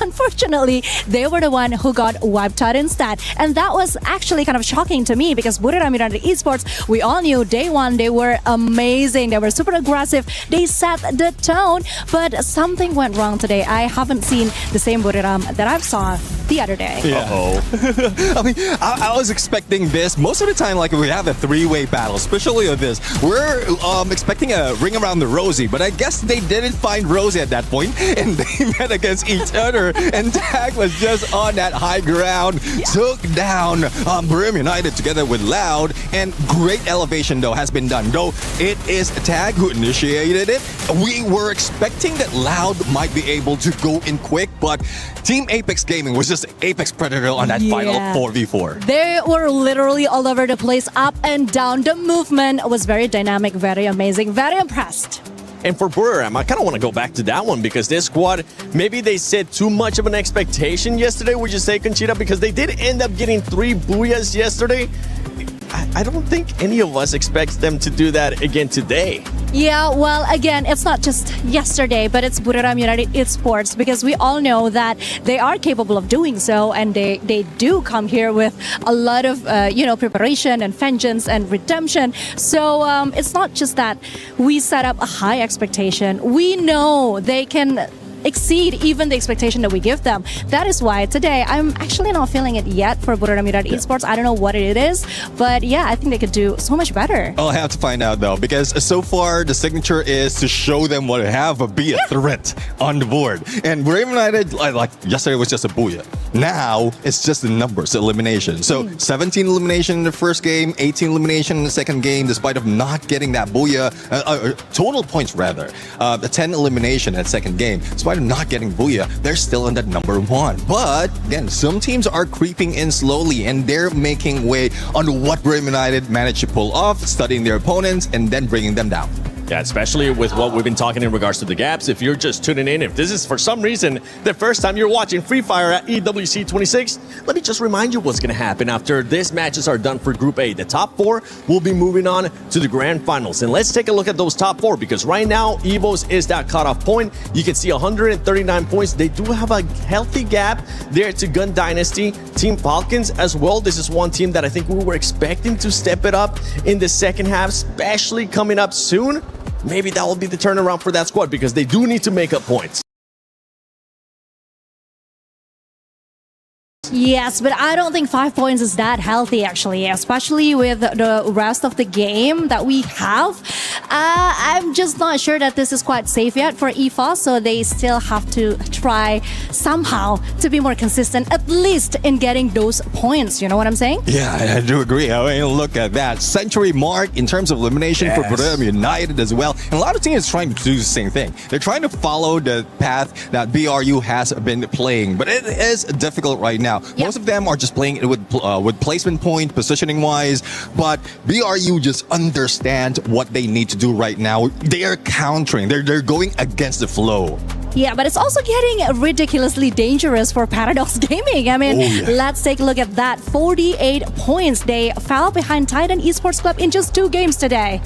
unfortunately, they were the one who got wiped out instead. And that was actually kind of shocking to me because Buriram United Esports, we all knew day one they were amazing. They were super aggressive. They set the tone, but something went wrong today. I haven't seen the same Buriram that I saw the other day. I mean, I was expecting this. Most of the time, like, we have a three-way battle, especially of this. We're expecting a ring around the Rosie, but I guess they didn't find Rosie at that point, and they met against each other, and Tag was just on that high ground, took down Buriram United together with Loud, and great elevation, though, has been done. Though it is Tag who initiated it, we were expecting that Loud might be able to go in quick, but Team Apex Gaming was just Apex Predator on that final 4v4. They were literally all over the place, up and down. The movement was very dynamic, very amazing, very impressed. And for Buriram, I kind of want to go back to that one because this squad, maybe they set too much of an expectation yesterday, would you say, Conchita? Because they did end up getting 3 booyahs yesterday. I don't think any of us expects them to do that again today. Yeah, well, again, it's not just yesterday, but it's Buriram United Esports because we all know that they are capable of doing so, and they do come here with a lot of, preparation and vengeance and redemption. So it's not just that we set up a high expectation. We know they can exceed even the expectation that we give them. That is why today I'm actually not feeling it yet for Buriram United Esports. I don't know what it is, but yeah, I think they could do so much better. I'll have to find out though, because so far the signature is to show them what they have, but be a threat on the board. And Buriram United, like yesterday was just a booyah. Now it's just the numbers, elimination. So 17 elimination in the first game, 18 elimination in the second game, despite of not getting that booyah, total points rather. The 10 elimination at second game. Despite of not getting booyah, they're still in that number 1. But again, some teams are creeping in slowly, and they're making way on what Buriram United managed to pull off, studying their opponents and then bringing them down. Yeah, especially with what we've been talking in regards to the gaps. If you're just tuning in, if this is for some reason the first time you're watching Free Fire at EWC 26, let me just remind you what's going to happen after these matches are done for Group A. The top 4 will be moving on to the grand finals. And let's take a look at those top 4, because right now Evo's is that cutoff point. You can see 139 points. They do have a healthy gap there to Gun Dynasty, Team Falcons as well. This is one team that I think we were expecting to step it up in the second half, especially coming up soon. Maybe that will be the turnaround for that squad, because they do need to make up points. Yes, but I don't think 5 points is that healthy, actually, especially with the rest of the game that we have. I'm just not sure that this is quite safe yet for EFA, so they still have to try somehow to be more consistent, at least in getting those points. You know what I'm saying? Yeah, I do agree. I mean, look at that. Century mark in terms of elimination for Buriram United as well. And a lot of teams are trying to do the same thing. They're trying to follow the path that BRU has been playing, but it is difficult right now. Most of them are just playing it with placement point, positioning wise, but BRU just understand what they need to do right now. They are countering. They're going against the flow. Yeah, but it's also getting ridiculously dangerous for Paradox Gaming. I mean, let's take a look at that. 48 points. They fell behind Titan Esports Club in just 2 games today.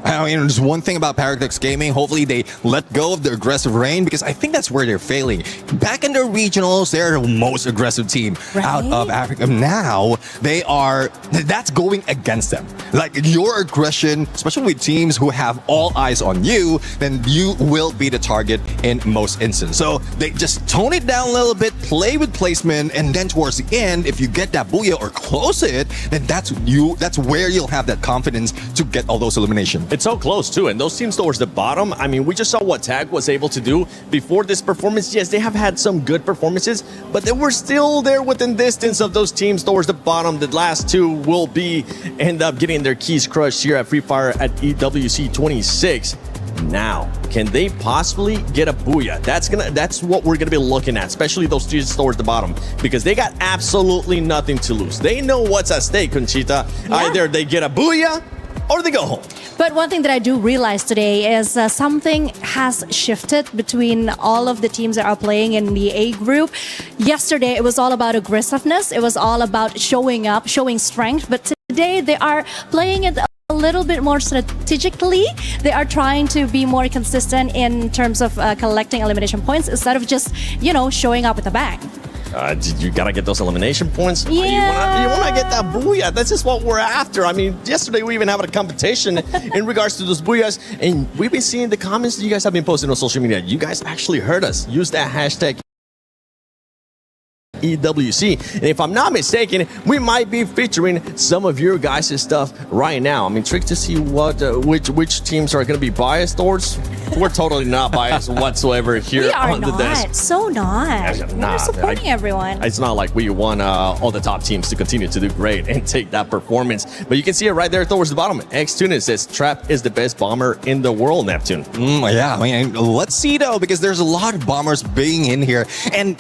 I mean, there's one thing about Paradox Gaming. Hopefully they let go of the aggressive reign, because I think that's where they're failing. Back in the regionals, they're the most aggressive team out of Africa. Now, that's going against them. Like, your aggression, especially with teams who have all eyes on you, then you will be the target in most instances. So they just tone it down a little bit, play with placement, and then towards the end, if you get that booyah or close it, then that's where you'll have that confidence to get all those eliminations. It's so close too, and those teams towards the bottom, I mean, we just saw what Tag was able to do before this performance. Yes, they have had some good performances, but they were still there within distance of those teams towards the bottom. The last two will end up getting their keys crushed here at Free Fire at EWC 26. Now, can they possibly get a booyah? That's what we're gonna be looking at, especially those teams towards the bottom, because they got absolutely nothing to lose. They know what's at stake, Conchita. Yeah. Either they get a booyah or they go home. But one thing that I do realize today is something has shifted between all of the teams that are playing in the A group. Yesterday, it was all about aggressiveness. It was all about showing up, showing strength. But today, they are playing it a little bit more strategically. They are trying to be more consistent in terms of collecting elimination points instead of just, showing up with a bang. You gotta get those elimination points. Yeah. You wanna get that booyah. That's just what we're after. I mean, yesterday we even had a competition in regards to those booyahs, and we've been seeing the comments that you guys have been posting on social media. You guys actually heard us use that hashtag EWC, and if I'm not mistaken, we might be featuring some of your guys' stuff right now. I mean, trick to see what which teams are going to be biased towards. We're totally not biased whatsoever here We are on the desk. We're supporting everyone. It's not like we want all the top teams to continue to do great and take that performance, but you can see it right there towards the bottom. X-Tunis says Trap is the best bomber in the world, Neptune. Yeah, I mean, let's see though, because there's a lot of bombers being in here, and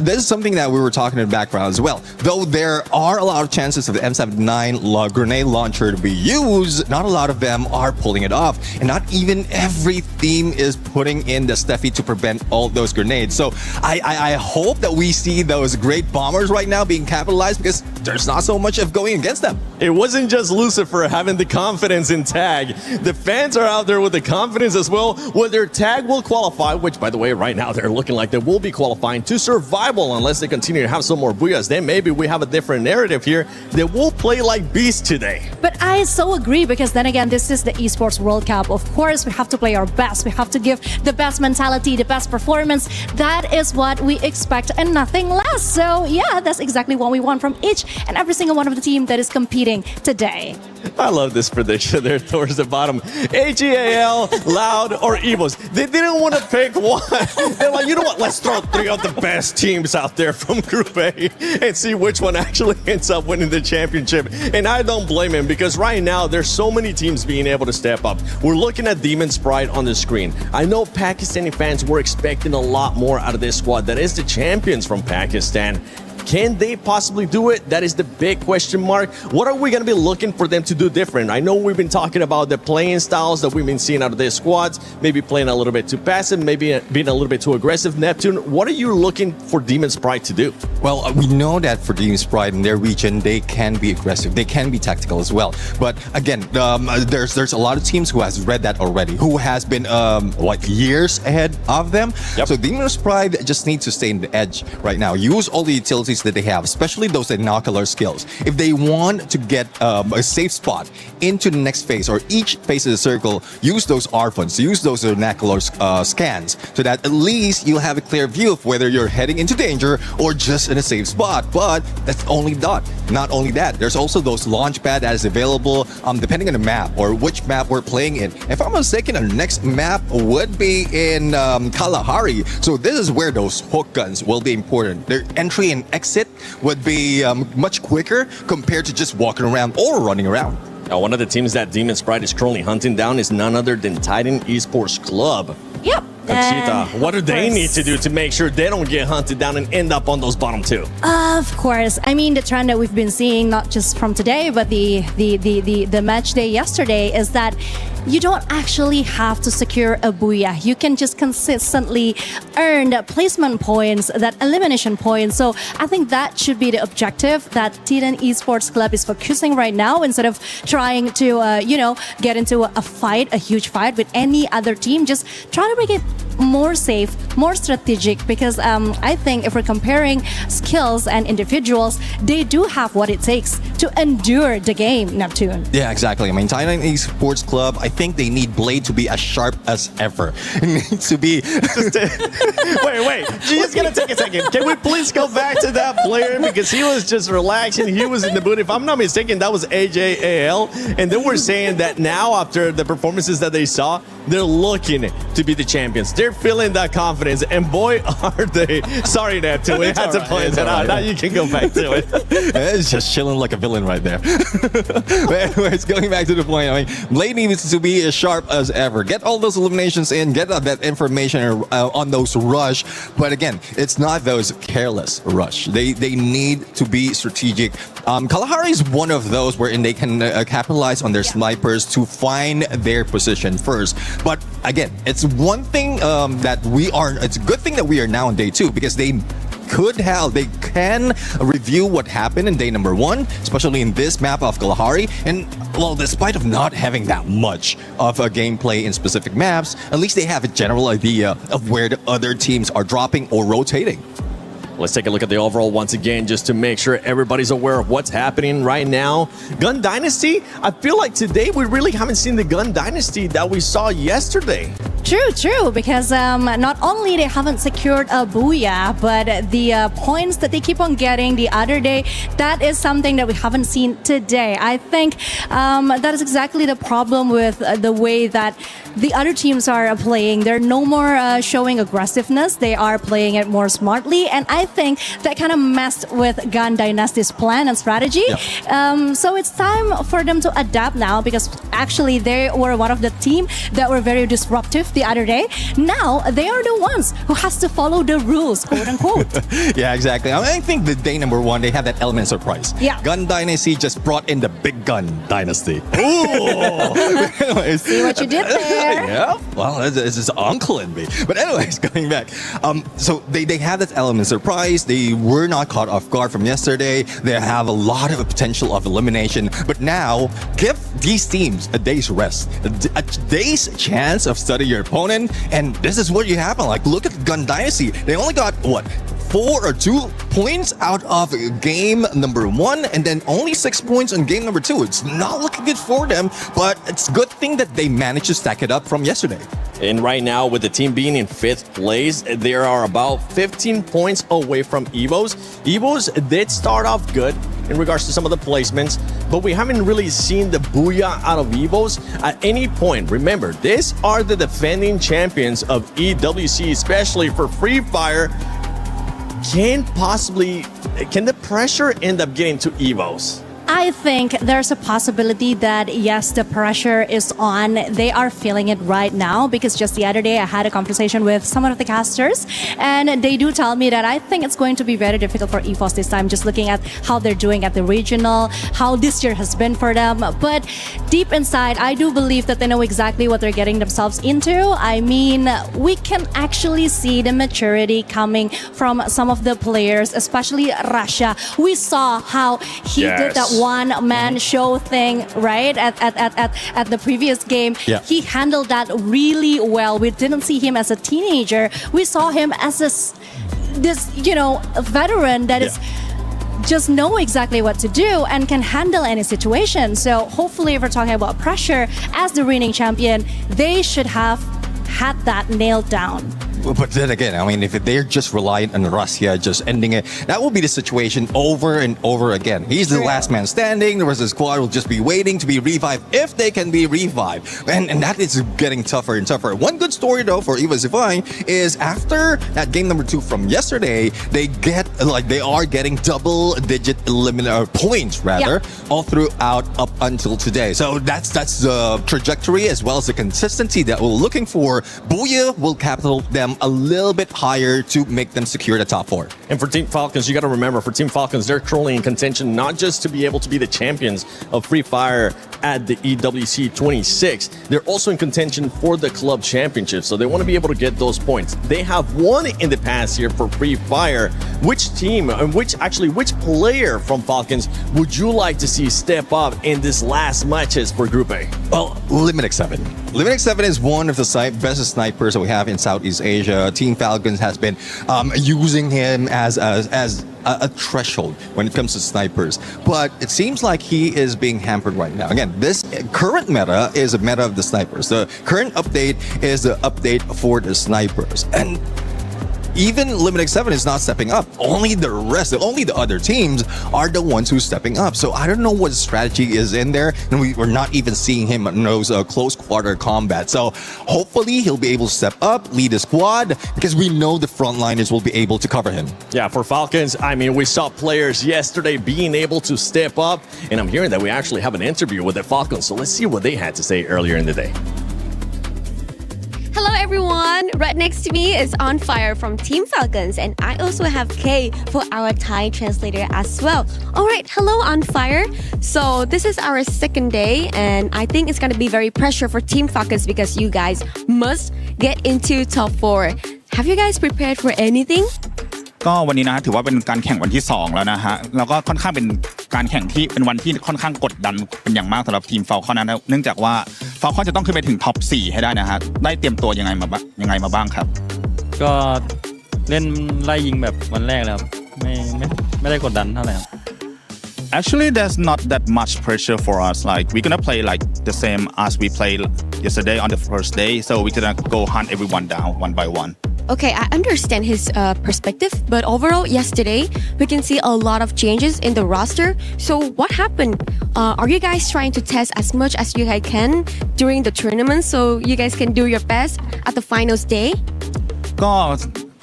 this is something that we were talking in the background as well. Though there are a lot of chances of the M79 grenade launcher to be used, not a lot of them are pulling it off, and not even every team is putting in the Steffi to prevent all those grenades. So I hope that we see those great bombers right now being capitalized, because there's not so much of going against them. It wasn't just Lucifer having the confidence in Tag. The fans are out there with the confidence as well. Whether Tag will qualify, which by the way, right now they're looking like they will be qualifying to survival unless they continue to have some more booyahs. Then maybe we have a different narrative here. They will play like beasts today. But I so agree, because then again, this is the Esports World Cup. Of course, we have to play our best. We have to give the best mentality, the best performance. That is what we expect and nothing less. So yeah, that's exactly what we want from each and every single one of the team that is competing today. I love this prediction there towards the bottom. AGAL, Loud, or Evos. They didn't want to pick one. They're like, you know what? Let's throw three of the best teams out there from Group A and see which one actually ends up winning the championship. And I don't blame him, because right now there's so many teams being able to step up. We're looking at Demon's Pride on the screen. I know Pakistani fans were expecting a lot more out of this squad that is the champions from Pakistan. Can they possibly do it? That is the big question mark. What are we going to be looking for them to do different? I know we've been talking about the playing styles that we've been seeing out of their squads, maybe playing a little bit too passive, maybe being a little bit too aggressive. Neptune, what are you looking for Demon's Pride to do? Well, we know that for Demon's Pride in their region, they can be aggressive, they can be tactical as well. But again, there's a lot of teams who has read that already, who has been years ahead of them. Yep. So Demon's Pride just needs to stay in the edge right now. Use all the utilities that they have, especially those binocular skills. If they want to get a safe spot into the next phase or each phase of the circle, use those R-funds, use those binocular scans, so that at least you'll have a clear view of whether you're heading into danger or just in a safe spot. But that's only not only that, there's also those launch pad that is available depending on the map or which map we're playing in. If I'm not mistaken, the next map would be in Kalahari. So this is where those hook guns will be important. Their entry and exit would be much quicker compared to just walking around or running around. One of the teams that Demon's Pride is currently hunting down is none other than Titan Esports Club. Yep. Conchita, what do they need to do to make sure they don't get hunted down and end up on those bottom two? Of course. I mean, the trend that we've been seeing, not just from today, but the match day yesterday, is that you don't actually have to secure a booyah. You can just consistently earn the placement points, that elimination points. So I think that should be the objective that Titan Esports Club is focusing right now, instead of trying to, get into a fight, a huge fight with any other team. Just try to make it more safe, more strategic, because I think if we're comparing skills and individuals, they do have what it takes to endure the game, Neptune. Yeah, exactly. I mean, Thailand Esports Club, I think they need Blade to be as sharp as ever. It needs to be... Wait. Just gonna take a second. Can we please go back to that player? Because he was just relaxing. He was in the mood. If I'm not mistaken, that was AJAL. And they were saying that now, after the performances that they saw, they're looking to be the champions. They're feeling that confidence. And boy, are they. Sorry, Neptune. We had to point that out. Now you can go back to it. It's just chilling like a villain right there. But anyways, going back to the point, I mean, Blade needs to be as sharp as ever. Get all those eliminations in, get that information on those rush. But again, it's not those careless rush. They need to be strategic. Kalahari is one of those wherein they can capitalize on their snipers to find their position first. But again, it's one thing it's a good thing that we are now on day 2 because they can review what happened in day number 1, especially in this map of Kalahari. And well, despite of not having that much of a gameplay in specific maps, at least they have a general idea of where the other teams are dropping or rotating. Let's take a look at the overall once again, just to make sure everybody's aware of what's happening right now. Gun Dynasty, I feel like today we really haven't seen the Gun Dynasty that we saw yesterday. True, because not only they haven't secured a booyah, but the points that they keep on getting the other day, that is something that we haven't seen today. I think that is exactly the problem with the way that the other teams are playing. They're no more showing aggressiveness. They are playing it more smartly, and I think that kind of messed with Gun Dynasty's plan and strategy. Yeah. So it's time for them to adapt now, because actually they were one of the team that were very disruptive the other day. Now they are the ones who has to follow the rules, quote unquote. Yeah, exactly. I think the day number 1, they have that element of surprise. Yeah. Gun Dynasty just brought in the big gun dynasty. Ooh! Anyways, see what you did there? Yeah. Well, it's his uncle in me. But anyways, going back. So they have that element of surprise. They were not caught off guard from yesterday. They have a lot of potential of elimination. But now, give these teams a day's rest, a day's chance of studying your opponent, and this is what you happen. Like, look at Gun Dynasty. They only got 4 or 2 points out of game number 1, and then only 6 points on game number 2. It's not looking good for them, but it's a good thing that they managed to stack it up from yesterday. And right now, with the team being in 5th place, they are about 15 points away from Evos. Evos did start off good in regards to some of the placements, but we haven't really seen the booyah out of Evos at any point. Remember, these are the defending champions of EWC, especially for Free Fire. Can the pressure end up getting to Evos? I think there's a possibility that, yes, the pressure is on. They are feeling it right now, because just the other day I had a conversation with some of the casters, and they do tell me that I think it's going to be very difficult for EVOS this time, just looking at how they're doing at the regional, how this year has been for them. But deep inside, I do believe that they know exactly what they're getting themselves into. I mean, we can actually see the maturity coming from some of the players, especially Russia. We saw how he did that one-man show thing, right? At the previous game, he handled that really well. We didn't see him as a teenager. We saw him as this veteran that is just know exactly what to do and can handle any situation. So hopefully, if we're talking about pressure as the reigning champion, they should have had that nailed down. But then again, I mean, if they're just reliant on Russia just ending it, that will be the situation over and over again. He's the last man standing. The rest of the squad will just be waiting to be revived if they can be revived. And that is getting tougher and tougher. One good story, though, for Eva Zivine is after that game number 2 from yesterday, they are getting double-digit points, all throughout up until today. So that's the trajectory as well as the consistency that we're looking for. Booyah will capital them a little bit higher to make them secure the top 4. And for Team Falcons, you got to remember, for Team Falcons, they're truly in contention not just to be able to be the champions of Free Fire at the EWC 26, they're also in contention for the club championship. So they want to be able to get those points. They have won in the past year for Free Fire. Which team and which player from Falcons would you like to see step up in this last matches for Group A? Well, Limited 7. Limited 7 is one of the best snipers that we have in Southeast Asia. Team Falcons has been using him as a threshold when it comes to snipers. But it seems like he is being hampered right now. Again, this current meta is a meta of the snipers. The current update is the update for the snipers. And even Limited 7 is not stepping up. Only the other teams are the ones who's stepping up. So I don't know what strategy is in there, and we're not even seeing him in those close quarter combat. So hopefully he'll be able to step up, lead the squad, because we know the frontliners will be able to cover him. Yeah, for Falcons, I mean, we saw players yesterday being able to step up, and I'm hearing that we actually have an interview with the Falcons. So let's see what they had to say earlier in the day. Hello everyone, right next to me is On Fire from Team Falcons, and I also have Kay for our Thai translator as well. Alright, hello On Fire. So this is our second day, and I think it's gonna be very pressure for Team Falcons because you guys must get into top 4. Have you guys prepared for anything? ก็วันนี้นะถือว่าเป็นการแข่งวันที่2แล้วนะฮะแล้วก็ค่อนข้างเป็นการแข่งที่เป็นวันที่ค่อนข้างกดดันเป็นอย่างมากสำหรับทีม Falcon นะเนื่องจากว่า Falcon จะต้องขึ้นไปถึงท็อป 4ให้ได้นะฮะได้เตรียมตัวยังไงมาบ้างครับก็เล่นไล่ยิงแบบวันแรกแล้วไม่ได้กดดันเท่าไหร่ครับ Actually, there's not that much pressure for us. Like we're gonna play like the same as we played yesterday on the first day, so we're gonna go hunt everyone down one by one. Okay, I understand his perspective, but overall, yesterday, we can see a lot of changes in the roster. So what happened? Are you guys trying to test as much as you guys can during the tournament so you guys can do your best at the finals day? ก็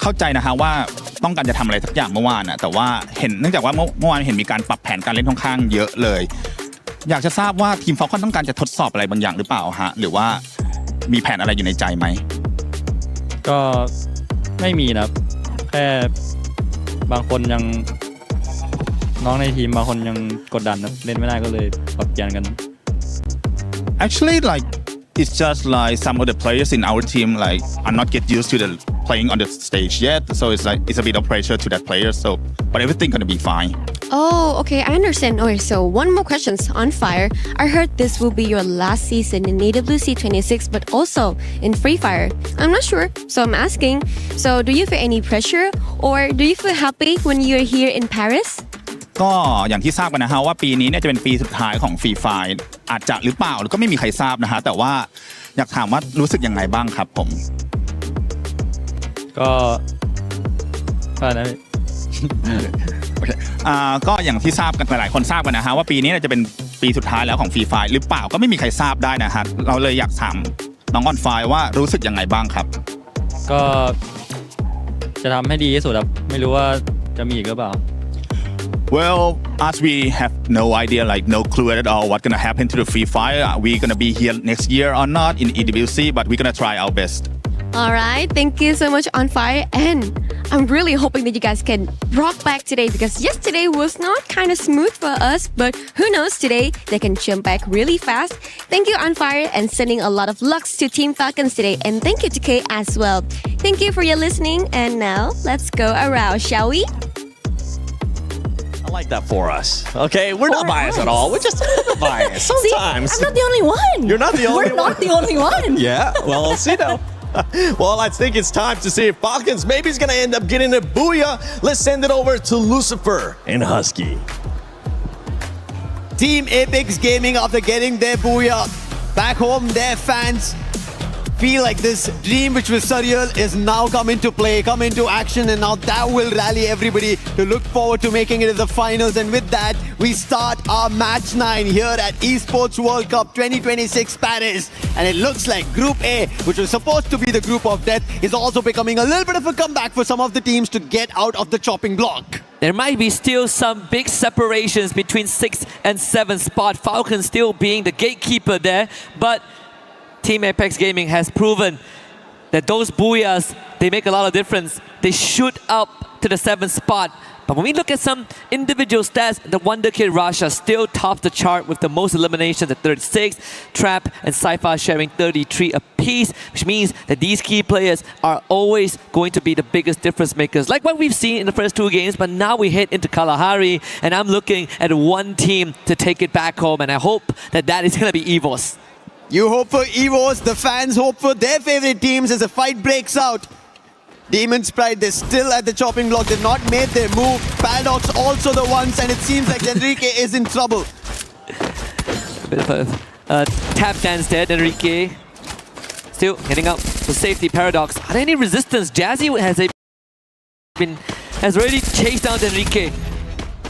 เข้าใจนะฮะว่าต้องการจะทำอะไรสักอย่างเมื่อวานนะแต่ว่าเนื่องจากว่าเมื่อวานเห็นมีการปรับแผนการเล่นค่อนข้างเยอะเลยอยากจะทราบว่าทีม Falcon ต้องการจะทดสอบอะไรบางอย่างหรือเปล่าฮะหรือว่ามีแผนอะไรอยู่ในใจไหมก็ไม่มีนะแค่บางคนยังน้องในทีมบางคนยังกดดันนะเล่นไม่ได้ก็เลยปรับเปลี่ยนกัน Actually like it's just like some of the players in our team like are not get used to the playing on the stage yet so it's like it's a bit of pressure to that player so but everything gonna be fine. Oh, okay, I understand. Okay, so one more question On Fire. I heard this will be your last season in AWC 26, but also in Free Fire. I'm not sure, so I'm asking. So, do you feel any pressure, or do you feel happy when you're here in Paris? ก็อย่างที่ทราบกันนะฮะว่าปีนี้เนี่ยจะเป็นปีสุดท้ายของ Free Fire อาจจะหรือเปล่าก็ไม่มีใครทราบนะฮะแต่ว่าอยากถามว่ารู้สึกยังไงบ้างครับผมก็นะก็อย่างที่ทราบกันหลายคนทราบกันนะฮะว่าปีนี้จะเป็นปีสุดท้ายแล้วของ Free Fire หรือเปล่าก็ไม่มีใครทราบได้นะฮะเราเลยอยากถามน้องออนไฟว่ารู้สึกยังไงบ้างครับก็จะทำให้ดีที่สุดครับไม่รู้ว่าจะมีอีกหรือเปล่า Well, as we have no idea, like no clue at all what's gonna happen to the Free Fire, are we gonna be here next year or not in EWC, but we're gonna try our best. Alright, thank you so much On Fire, and I'm really hoping that you guys can rock back today because yesterday was not kind of smooth for us, but who knows, today they can jump back really fast. Thank you On Fire and sending a lot of lucks to Team Falcons today, and thank you to Kay as well. Thank you for your listening, and now let's go around, shall we? I like that for us. Okay, we're not biased at all. We're just a little bit biased sometimes. See, I'm not the only one. You're not the only one. We're not the only one. Yeah, well, let's see now. Well, I think it's time to see if Falcons maybe is going to end up getting a booyah. Let's send it over to Lucifer and Husky. Team Apex Gaming, after getting their booyah back home, their fans feel like this dream which was surreal is now come into play, come into action, and now that will rally everybody to look forward to making it to the finals. And with that, we start our match 9 here at Esports World Cup 2026 Paris. And it looks like Group A, which was supposed to be the group of death, is also becoming a little bit of a comeback for some of the teams to get out of the chopping block. There might be still some big separations between 6th and 7th spot. Falcons still being the gatekeeper there, but Team Apex Gaming has proven that those booyahs, they make a lot of difference. They shoot up to the 7th spot. But when we look at some individual stats, the Wonder Kid Rasha still tops the chart with the most eliminations at 36, Trap and Cypher sharing 33 apiece, which means that these key players are always going to be the biggest difference makers, like what we've seen in the first 2 games. But now we head into Kalahari, and I'm looking at one team to take it back home, and I hope that that is going to be EVOS. You hope for EVOS, the fans hope for their favorite teams as the fight breaks out. Demon's Pride, they're still at the chopping block. They've not made their move. Paradox also the ones, and it seems like Enrique is in trouble. Bit of a tap dance there, Enrique. Still getting up for safety. Paradox. Are there any resistance? Jazzy has already chased down Enrique.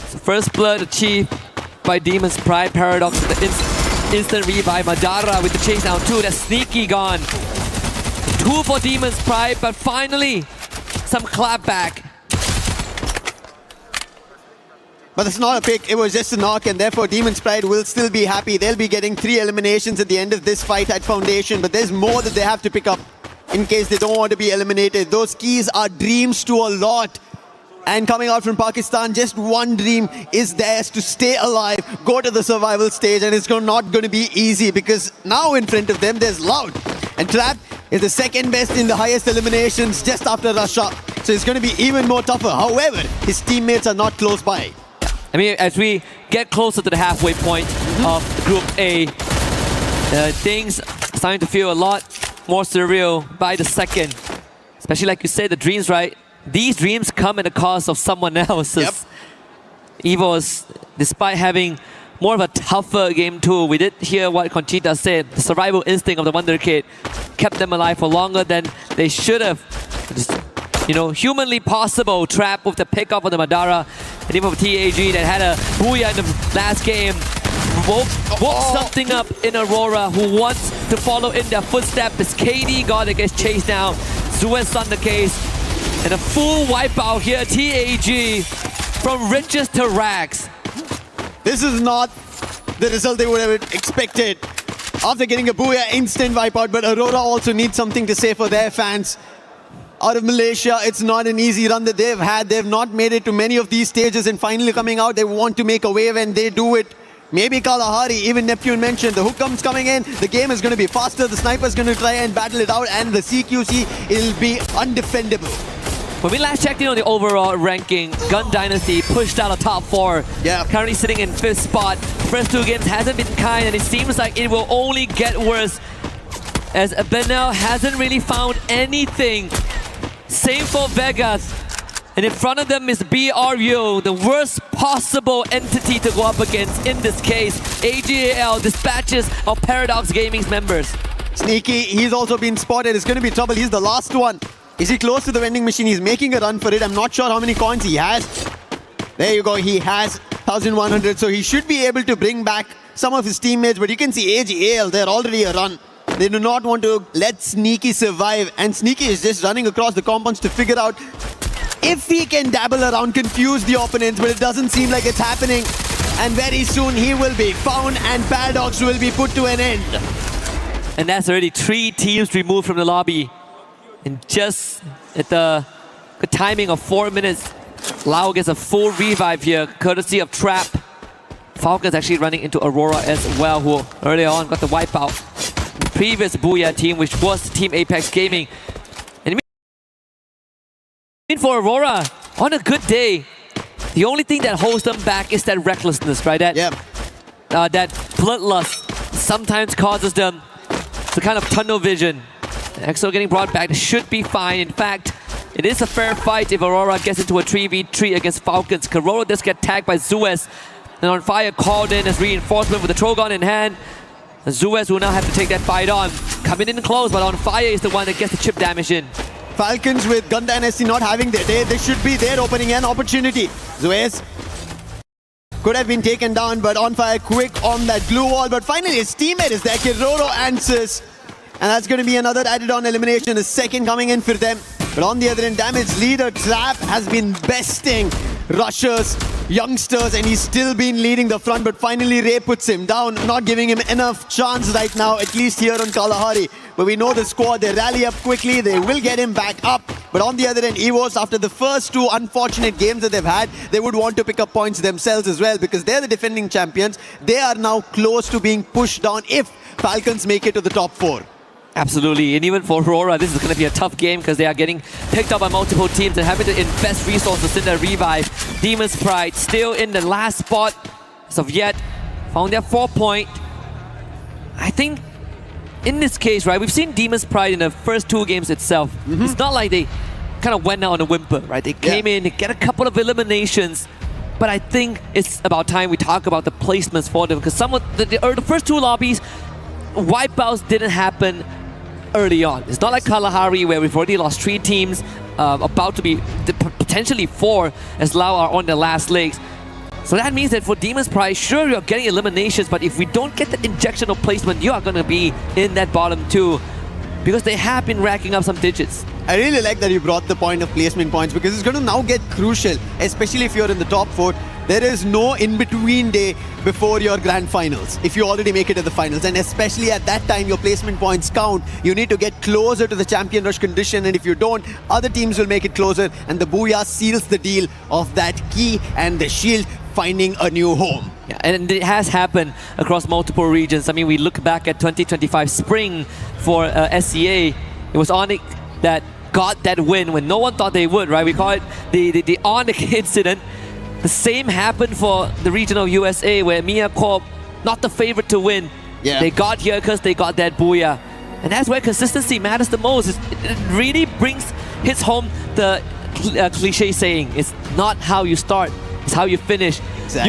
So first blood achieved by Demon's Pride. Paradox with the instant revive. Madara with the chase down too. That's sneaky gone. 2 for Demon's Pride, but finally some clapback. But it's not a pick, it was just a knock, and therefore Demon's Pride will still be happy. They'll be getting 3 eliminations at the end of this fight at Foundation, but there's more that they have to pick up in case they don't want to be eliminated. Those keys are dreams to a lot. And coming out from Pakistan, just one dream is theirs: to stay alive, go to the survival stage, and it's not going to be easy because now in front of them there's Loud. And Trap is the second best in the highest eliminations just after Russia. So it's going to be even more tougher. However, his teammates are not close by. I mean, as we get closer to the halfway point of Group A, things starting to feel a lot more surreal by the second. Especially like you said, the dreams, right? These dreams come at the cost of someone else's. Yep. EVOS, despite having more of a tougher game too, we did hear what Conchita said. The survival instinct of the Wonder Kid kept them alive for longer than they should have. Just, you know, humanly possible trap with the pickup on the Madara. And even for TAG that had a booyah in the last game. Woke something up in Aurora, who wants to follow in their footsteps. As KD God that gets chased down. Suez on the case. And a full wipeout here, TAG, from riches to rags. This is not the result they would have expected after getting a booyah instant wipeout, but Aurora also needs something to say for their fans. Out of Malaysia, it's not an easy run that they've had. They've not made it to many of these stages, and finally coming out, they want to make a wave, and they do it. Maybe Kalahari, even Neptune mentioned, the hook comes coming in, the game is going to be faster, the sniper's going to try and battle it out, and the CQC, it'll be undefendable. When we last checked in on the overall ranking, Gun Dynasty pushed out a top 4. Yeah. Currently sitting in 5th spot. First 2 games hasn't been kind, and it seems like it will only get worse as Benel hasn't really found anything. Same for Vegas. And in front of them is BRU, the worst possible entity to go up against in this case. AGAL dispatches of Paradox Gaming's members. Sneaky, he's also been spotted. It's going to be trouble. He's the last one. Is he close to the vending machine? He's making a run for it. I'm not sure how many coins he has. There you go. He has 1,100. So he should be able to bring back some of his teammates. But you can see AGAL, they're already a run. They do not want to let Sneaky survive. And Sneaky is just running across the compounds to figure out if he can dabble around, confuse the opponents. But it doesn't seem like it's happening. And very soon he will be found and Paradox will be put to an end. And that's already 3 teams removed from the lobby. And just at the timing of 4 minutes, Lau gets a full revive here, courtesy of Trap. Falcons actually running into Aurora as well, who earlier on got the wipeout. The previous Booyah team, which was Team Apex Gaming. And for Aurora, on a good day, the only thing that holds them back is that recklessness, right? That bloodlust sometimes causes them to kind of tunnel vision. EXO getting brought back, should be fine. In fact, it is a fair fight if Aurora gets into a 3v3 against Falcons. Karoro does get tagged by Zuez. And On Fire called in as reinforcement with the Trogon in hand. Zuez will now have to take that fight on. Coming in close, but On Fire is the one that gets the chip damage in. Falcons with Gun Dynasty not having their day, they should be there opening an opportunity. Zuez could have been taken down, but On Fire quick on that glue wall. But finally his teammate is there, Karoro answers. And that's going to be another added-on elimination, the second coming in for them. But on the other end, Damage leader Trap has been besting rushers, youngsters, and he's still been leading the front. But finally, Ray puts him down, not giving him enough chance right now, at least here on Kalahari. But we know the squad, they rally up quickly, they will get him back up. But on the other end, EVOS, after the first 2 unfortunate games that they've had, they would want to pick up points themselves as well because they're the defending champions. They are now close to being pushed down if Falcons make it to the top 4. Absolutely, and even for Aurora, this is going to be a tough game because they are getting picked up by multiple teams and having to invest resources in their revive. Demon's Pride still in the last spot as of yet, found their 4-point. I think in this case, right, we've seen Demon's Pride in the first 2 games itself. It's not like they kind of went out on a whimper, right? They came in, they get a couple of eliminations, but I think it's about time we talk about the placements for them, because some of the first two lobbies, wipeouts didn't happen early on. It's not like Kalahari where we've already lost 3 teams, about to be potentially 4 as Lao are on their last legs. So that means that for Demon's Pride, sure, you're getting eliminations, but if we don't get that injection of placement, you are going to be in that bottom 2, because they have been racking up some digits. I really like that you brought the point of placement points, because it's going to now get crucial, especially if you're in the top 4. There is no in-between day before your grand finals, if you already make it to the finals. And especially at that time, your placement points count. You need to get closer to the champion rush condition, and if you don't, other teams will make it closer, and the Booyah seals the deal of that key and the shield finding a new home. Yeah, and it has happened across multiple regions. I mean, we look back at 2025 spring for SCA. It was Onyx that got that win when no one thought they would, right? We call it the Onyx incident. The same happened for the regional USA, where Mia Corp, not the favorite to win. Yeah. They got here because they got that Booyah. And that's where consistency matters the most. It really hits home the cliche saying, it's not how you start, it's how you finish. Exactly.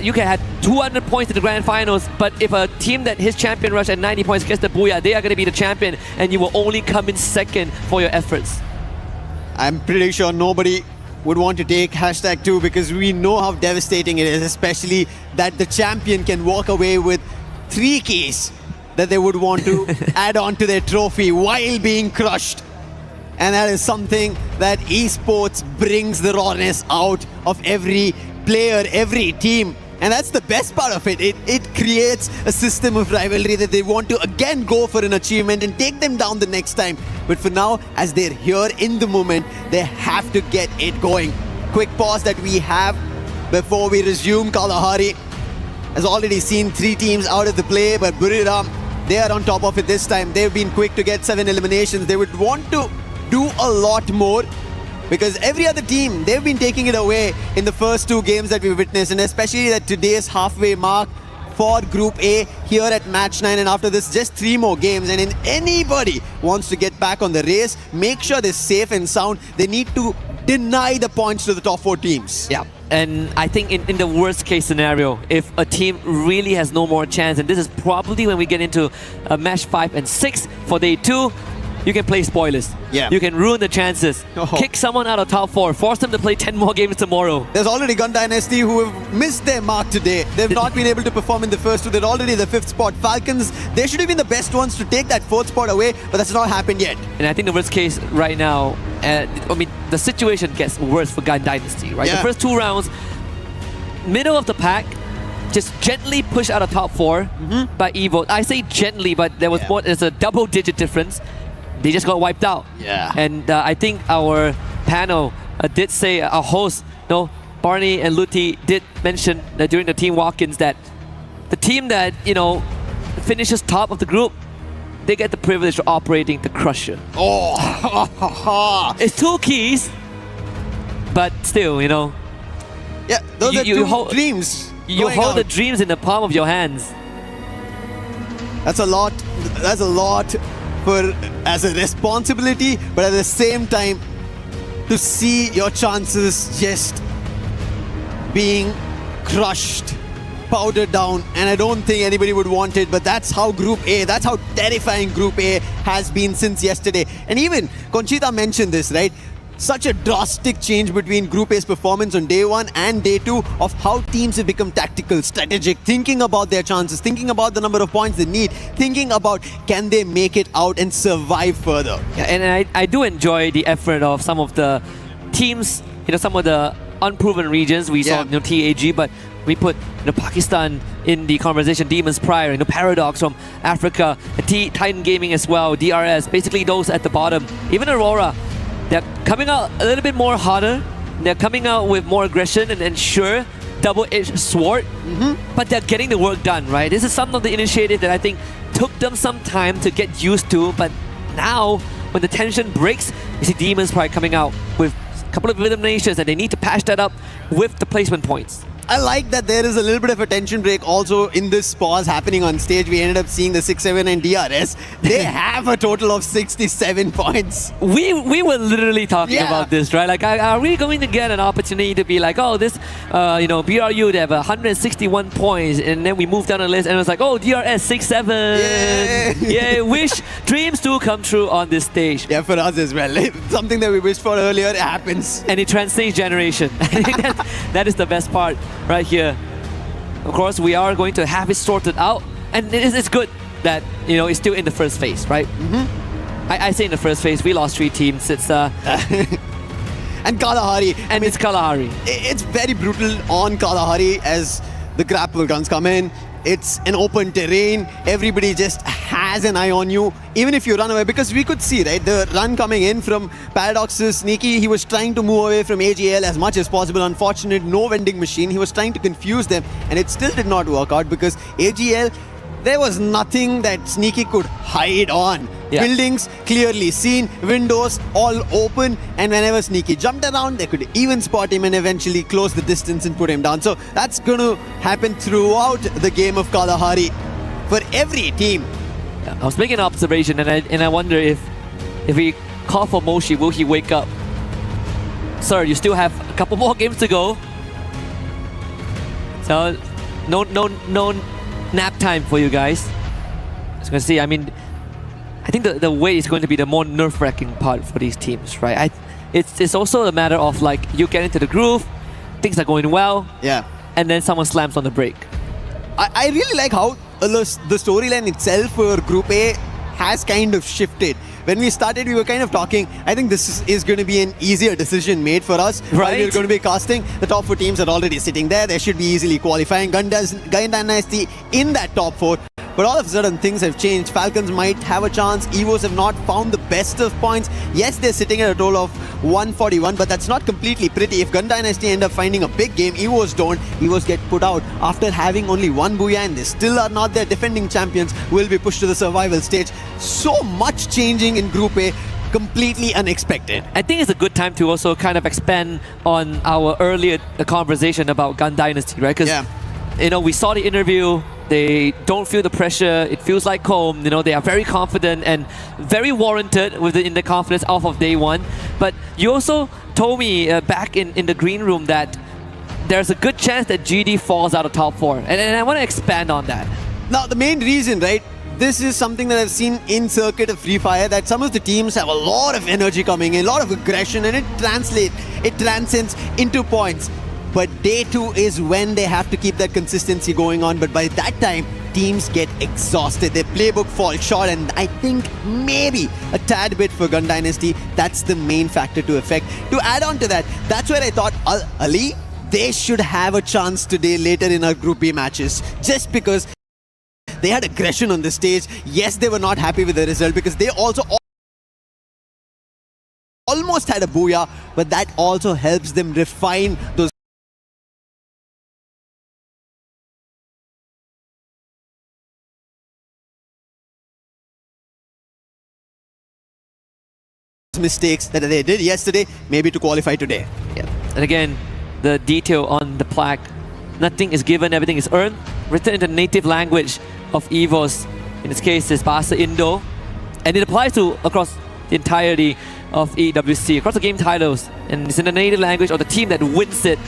You could have 200 points in the grand finals, but if a team that hits champion rush at 90 points gets the Booyah, they are going to be the champion, and you will only come in second for your efforts. I'm pretty sure nobody would want to take #2, because we know how devastating it is, especially that the champion can walk away with 3 keys that they would want to add on to their trophy while being crushed. And that is something that esports brings the rawness out of every player, every team. And that's the best part of it. It creates a system of rivalry that they want to again go for an achievement and take them down the next time. But for now, as they're here in the moment, they have to get it going. Quick pause that we have before we resume. Kalahari has already seen 3 teams out of the play, but Buriram, they are on top of it this time. They've been quick to get 7 eliminations. They would want to do a lot more, because every other team, they've been taking it away in the first 2 games that we witnessed, and especially at today's halfway mark for Group A here at Match 9, and after this, just 3 more games. And if anybody wants to get back on the race, make sure they're safe and sound. They need to deny the points to the top 4 teams. Yeah, and I think in the worst case scenario, if a team really has no more chance, and this is probably when we get into match 5 and 6 for day 2, you can play spoilers. Yeah. You can ruin the chances. Kick someone out of top 4. Force them to play 10 more games tomorrow. There's already Gun Dynasty who have missed their mark today. They've not been able to perform in the first 2. They're already the 5th spot. Falcons, they should have been the best ones to take that 4th spot away, but that's not happened yet. And I think the worst case right now, I mean, the situation gets worse for Gun Dynasty, right? Yeah. The first 2 rounds, middle of the pack, just gently pushed out of top 4 by Evo. I say gently, but there was more. There's a double-digit difference. They just got wiped out. Yeah. And I think our panel did say, our host, Barney and Luti did mention that during the team walk-ins that the team that, finishes top of the group, they get the privilege of operating the Crusher. Oh! It's 2 keys, but still, Yeah, those are 2 dreams. You hold the dreams in the palm of your hands. That's a lot. That's a lot as a responsibility, but at the same time, to see your chances just being crushed, powdered down, and I don't think anybody would want it, but that's how Group A, that's how terrifying Group A has been since yesterday. And even Conchita mentioned this, right? Such a drastic change between Group A's performance on day 1 and day 2 of how teams have become tactical, strategic, thinking about their chances, thinking about the number of points they need, thinking about can they make it out and survive further. Yeah, and I do enjoy the effort of some of the teams, some of the unproven regions. We saw TAG, but we put Pakistan in the conversation, Demons prior, Paradox from Africa, Titan Gaming as well, DRS, basically those at the bottom. Even Aurora, they're coming out a little bit more harder. They're coming out with more aggression and sure, double-edged sword. But they're getting the work done, right? This is some of the initiative that I think took them some time to get used to. But now, when the tension breaks, you see Demons Pride coming out with a couple of eliminations, and they need to patch that up with the placement points. I like that there is a little bit of a tension break also in this pause happening on stage. We ended up seeing the 6-7 and DRS. They have a total of 67 points. We were literally talking about this, right? Like, are we going to get an opportunity to be like, oh, this, BRU, they have 161 points, and then we move down the list, and it was like, oh, DRS 6-7. Yeah, wish dreams do come true on this stage. Yeah, for us as well. Something that we wished for earlier, it happens. And it transcends generation. I think that is the best part right here. Of course, we are going to have it sorted out, and it's good that it's still in the first phase, right? I say in the first phase, we lost 3 teams. It's and Kalahari. And it's Kalahari. It's very brutal on Kalahari as the grapple guns come in. It's an open terrain. Everybody just has an eye on you, even if you run away. Because we could see, right, the run coming in from Paradox's Sneaky. He was trying to move away from AGL as much as possible. Unfortunate, no vending machine. He was trying to confuse them, and it still did not work out because AGL, there was nothing that Sneaky could hide on. Yeah. Buildings clearly seen, windows all open, and whenever Sneaky jumped around, they could even spot him and eventually close the distance and put him down. So that's going to happen throughout the game of Kalahari for every team. I was making an observation, and I wonder if we call for Moshi, will he wake up? Sir, you still have a couple more games to go. So no nap time for you guys. As you can see, I mean, I think the wait is going to be the more nerve-wracking part for these teams, right? It's also a matter of like you get into the groove, things are going well, and then someone slams on the brake. I really like how the storyline itself for Group A has kind of shifted. When we started, we were kind of talking, I think this is going to be an easier decision made for us. Right. We're going to be casting. The top 4 teams are already sitting there. They should be easily qualifying. Gun Dynasty in that top 4. But all of a sudden, things have changed. Falcons might have a chance. Evos have not found the best of points. Yes, they're sitting at a total of 141, but that's not completely pretty. If Gun Dynasty end up finding a big game, Evos don't. Evos get put out. After having only 1 Booyah, and they still are not their defending champions, will be pushed to the survival stage. So much changing in Group A. Completely unexpected. I think it's a good time to also kind of expand on our earlier conversation about Gun Dynasty, right? Because, we saw the interview. They don't feel the pressure. It feels like home. They are very confident and very warranted in the confidence off of day one. But you also told me back in the green room that there's a good chance that GD falls out of top 4. And I want to expand on that. Now, the main reason, right? This is something that I've seen in circuit of Free Fire, that some of the teams have a lot of energy coming in, a lot of aggression, and it transcends into points. But day 2 is when they have to keep that consistency going on. But by that time, teams get exhausted. Their playbook falls short, and I think maybe a tad bit for Gun Dynasty, that's the main factor to affect. To add on to that, that's where I thought Ali, they should have a chance today later in our Group B matches. Just because they had aggression on the stage. Yes, they were not happy with the result because they also almost had a booyah, but that also helps them refine those mistakes that they did yesterday, maybe to qualify today. Yeah. And again, the detail on the plaque, nothing is given, everything is earned, written in the native language of EVOS. In this case, it's Bahasa Indo, and it applies to across the entirety of EWC, across the game titles, and it's in the native language of the team that wins it.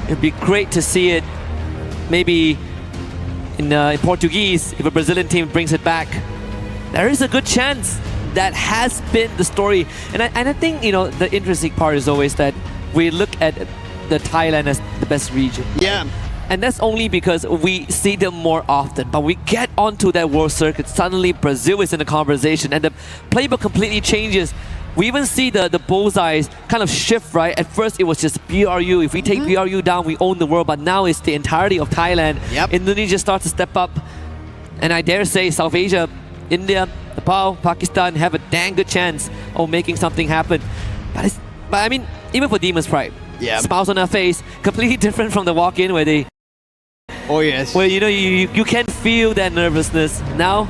It'd be great to see it maybe in Portuguese if a Brazilian team brings it back. There is a good chance. That has been the story. And I think, the interesting part is always that we look at the Thailand as the best region. Yeah. And that's only because we see them more often. But we get onto that world circuit, suddenly Brazil is in the conversation and the playbook completely changes. We even see the bullseyes kind of shift, right? At first it was just BRU. If we take BRU down, we own the world. But now it's the entirety of Thailand. Yep. Indonesia starts to step up. And I dare say South Asia, India, Nepal, Pakistan have a dang good chance of making something happen. But I mean, even for Demon's Pride, smiles on their face, completely different from the walk-in where oh yes, where you can feel that nervousness. Now,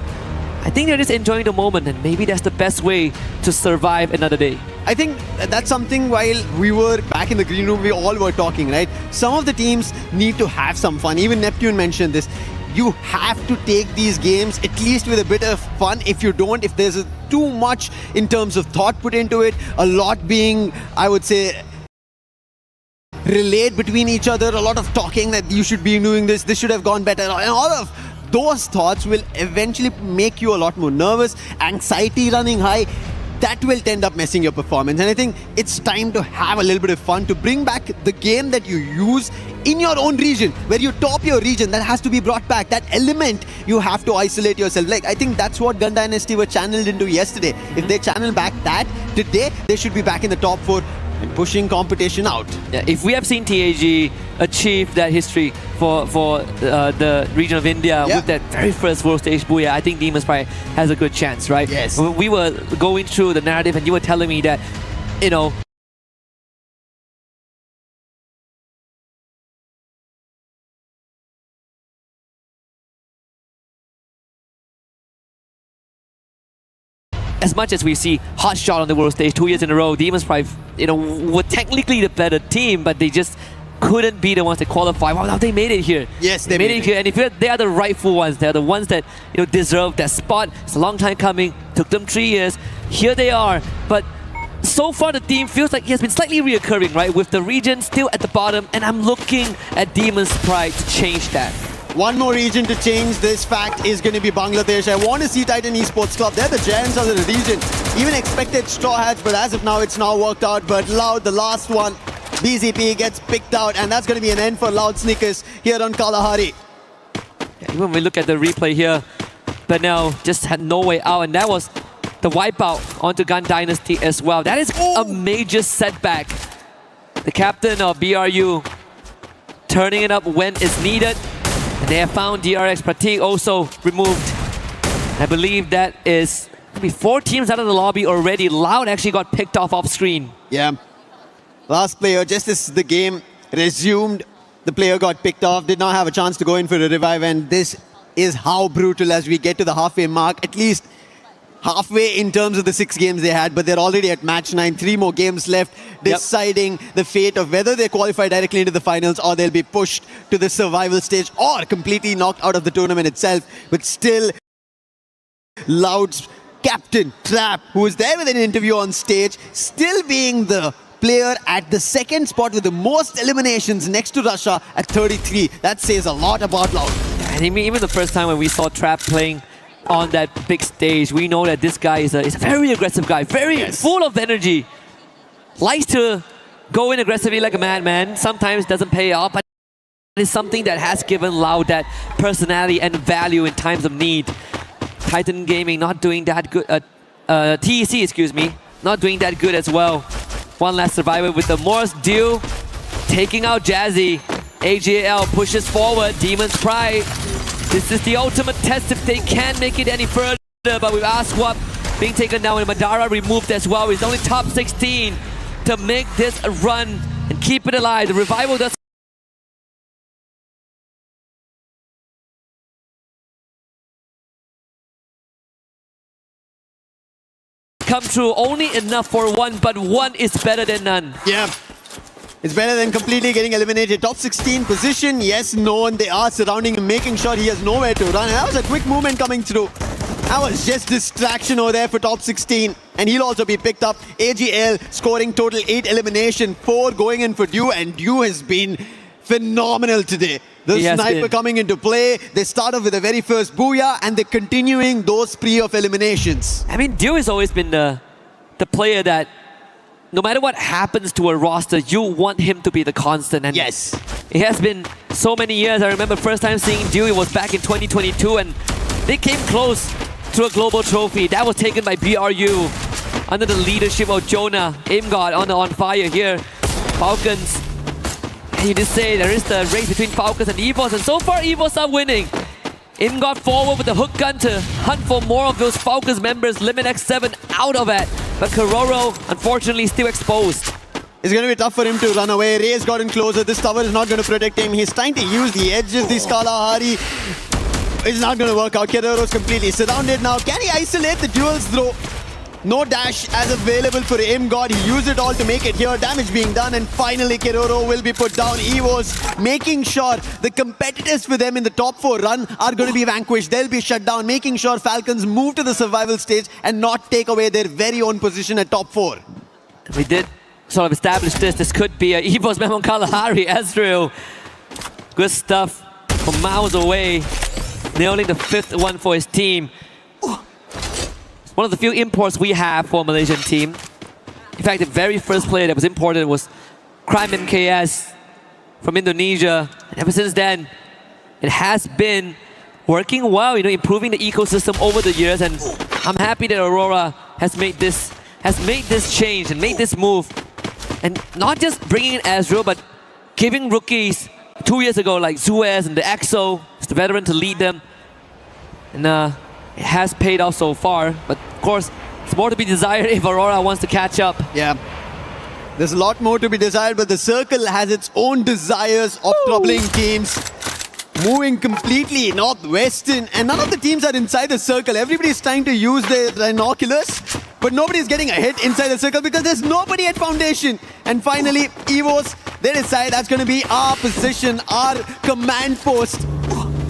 I think they're just enjoying the moment, and maybe that's the best way to survive another day. I think that's something while we were back in the green room, we all were talking, right? Some of the teams need to have some fun. Even Neptune mentioned this. You have to take these games at least with a bit of fun. If you don't, if there's too much in terms of thought put into it, a lot being, I would say, relayed between each other, a lot of talking that you should be doing this should have gone better, and all of those thoughts will eventually make you a lot more nervous, anxiety running high. That will end up messing your performance. And I think it's time to have a little bit of fun, to bring back the game that you use in your own region, where you top your region. That has to be brought back. That element, you have to isolate yourself. Like, I think that's what Gun Dynasty were channeled into yesterday. If they channel back that today, they should be back in the top 4 and pushing competition out. Yeah, if we have seen TAG achieve that history for the region of India with that very first world stage booyah, I think Demon's Pride has a good chance, right? Yes. We were going through the narrative and you were telling me that, you know, as much as we see hot shot on the world stage 2 years in a row, Demon's Pride, you know, were technically the better team, but they just couldn't be the ones that qualify. Well, now they made it here. Yes, they made it here, and if they are the rightful ones, they're the ones that, you know, deserve that spot. It's a long time coming. Took them 3 years. Here they are, but so far the team feels like it has been slightly reoccurring, right? With the region still at the bottom, and I'm looking at Demon's Pride to change that. One more region to change this fact is going to be Bangladesh. I want to see Titan Esports Club. They're the giants of the region. Even expected Straw Hats, but as of now, it's now worked out. But Loud, the last one, BZP gets picked out, and that's going to be an end for Loud Sneakers here on Kalahari. Yeah, when we look at the replay here, Benel just had no way out, and that was the wipeout onto Gun Dynasty as well. That is a major setback. The captain of BRU turning it up when it's needed. And they have found DRX Pratik also removed. I believe that is maybe 4 teams out of the lobby already. Loud actually got picked off screen. Yeah. Last player, just as the game resumed, the player got picked off, did not have a chance to go in for a revive, and this is how brutal as we get to the halfway mark. At least halfway in terms of the 6 games they had, but they're already at match 9. 3 more games left, deciding the fate of whether they qualify directly into the finals or they'll be pushed to the survival stage or completely knocked out of the tournament itself. But still, Loud's captain, Trap, who was there with an interview on stage, still being the player at the 2nd spot with the most eliminations next to Russia at 33. That says a lot about Loud. And even the first time when we saw Trap playing on that big stage, we know that this guy is a very aggressive guy, very full of energy. Likes to go in aggressively like a madman. Sometimes doesn't pay off, but it's something that has given Loud that personality and value in times of need. Titan Gaming not doing that good. TEC, excuse me, not doing that good as well. One last survivor with the Morse Dew taking out Jazzy. AJL pushes forward. Demon's Pride. This is the ultimate test if they can make it any further, but with Aswap being taken down and Madara removed as well. He's only top 16 to make this a run and keep it alive. The revival does come true. Only enough for one, but one is better than none. Yeah. It's better than completely getting eliminated. Top 16 position, yes, no, and they are surrounding him, making sure he has nowhere to run. And that was a quick movement coming through. That was just distraction over there for top 16. And he'll also be picked up. AGL scoring total 8 elimination, 4 going in for Dew, and Dew has been phenomenal today. The sniper coming into play. They start off with the very first booyah, and they're continuing those spree of eliminations. I mean, Dew has always been the player that no matter what happens to a roster, you want him to be the constant. And yes, it has been so many years. I remember first time seeing Dew, it was back in 2022, and they came close to a global trophy. That was taken by BRU under the leadership of Jonah. Imgod on fire here. Falcons, you just say there is the race between Falcons and EVOS, and so far EVOS are winning. Imgod forward with the hook gun to hunt for more of those Falcons members. Limit X7 out of it. But Kororo, unfortunately, still exposed. It's going to be tough for him to run away. Ray's gotten closer. This tower is not going to protect him. He's trying to use the edge of this Kalahari. It's not going to work out. Keroro's completely surrounded now. Can he isolate the duels through? No dash as available for him. God, he used it all to make it here. Damage being done, and finally Keroro will be put down. EVOS making sure the competitors for them in the top 4 run are going to be vanquished. They'll be shut down, making sure Falcons move to the survival stage and not take away their very own position at top 4. We did sort of establish this. This could be a EVOS Memon Kalahari. Ezreal. Good stuff from miles away. Nailing the 5th one for his team. It's one of the few imports we have for a Malaysian team. In fact, the very first player that was imported was Crime MKS from Indonesia. And ever since then, it has been working well, improving the ecosystem over the years. And I'm happy that Aurora has made this change and made this move. And not just bringing in Ezreal, but giving rookies 2 years ago like Zuez and the EXO, the veteran, to lead them. And it has paid off so far. But of course, it's more to be desired if Aurora wants to catch up. Yeah. There's a lot more to be desired, but the circle has its own desires of troubling teams. Moving completely northwestern, and none of the teams are inside the circle. Everybody's trying to use their binoculars, but nobody's getting a hit inside the circle because there's nobody at Foundation. And finally, EVOS, they decide that's going to be our position, our command post,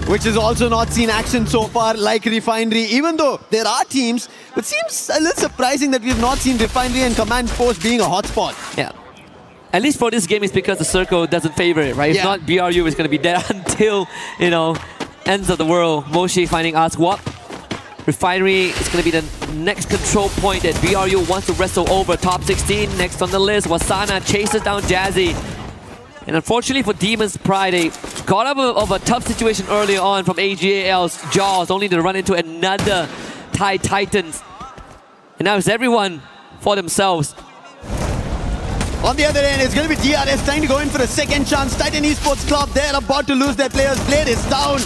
which has also not seen action so far like Refinery. Even though there are teams, it seems a little surprising that we've not seen Refinery and command post being a hotspot. Yeah. At least for this game, it's because the circle doesn't favor it, right? If not, BRU is going to be there until, ends of the world. Moshi finding Aswap. Refinery is going to be the next control point that BRU wants to wrestle over. Top 16 next on the list. Wasana chases down Jazzy. And unfortunately for Demon's Pride, they got out of a tough situation early on from AGAL's jaws, only to run into another Thai Titans. And now it's everyone for themselves. On the other end, it's going to be DRS trying to go in for a second chance. Titan Esports Club, they're about to lose their players. Blade is down.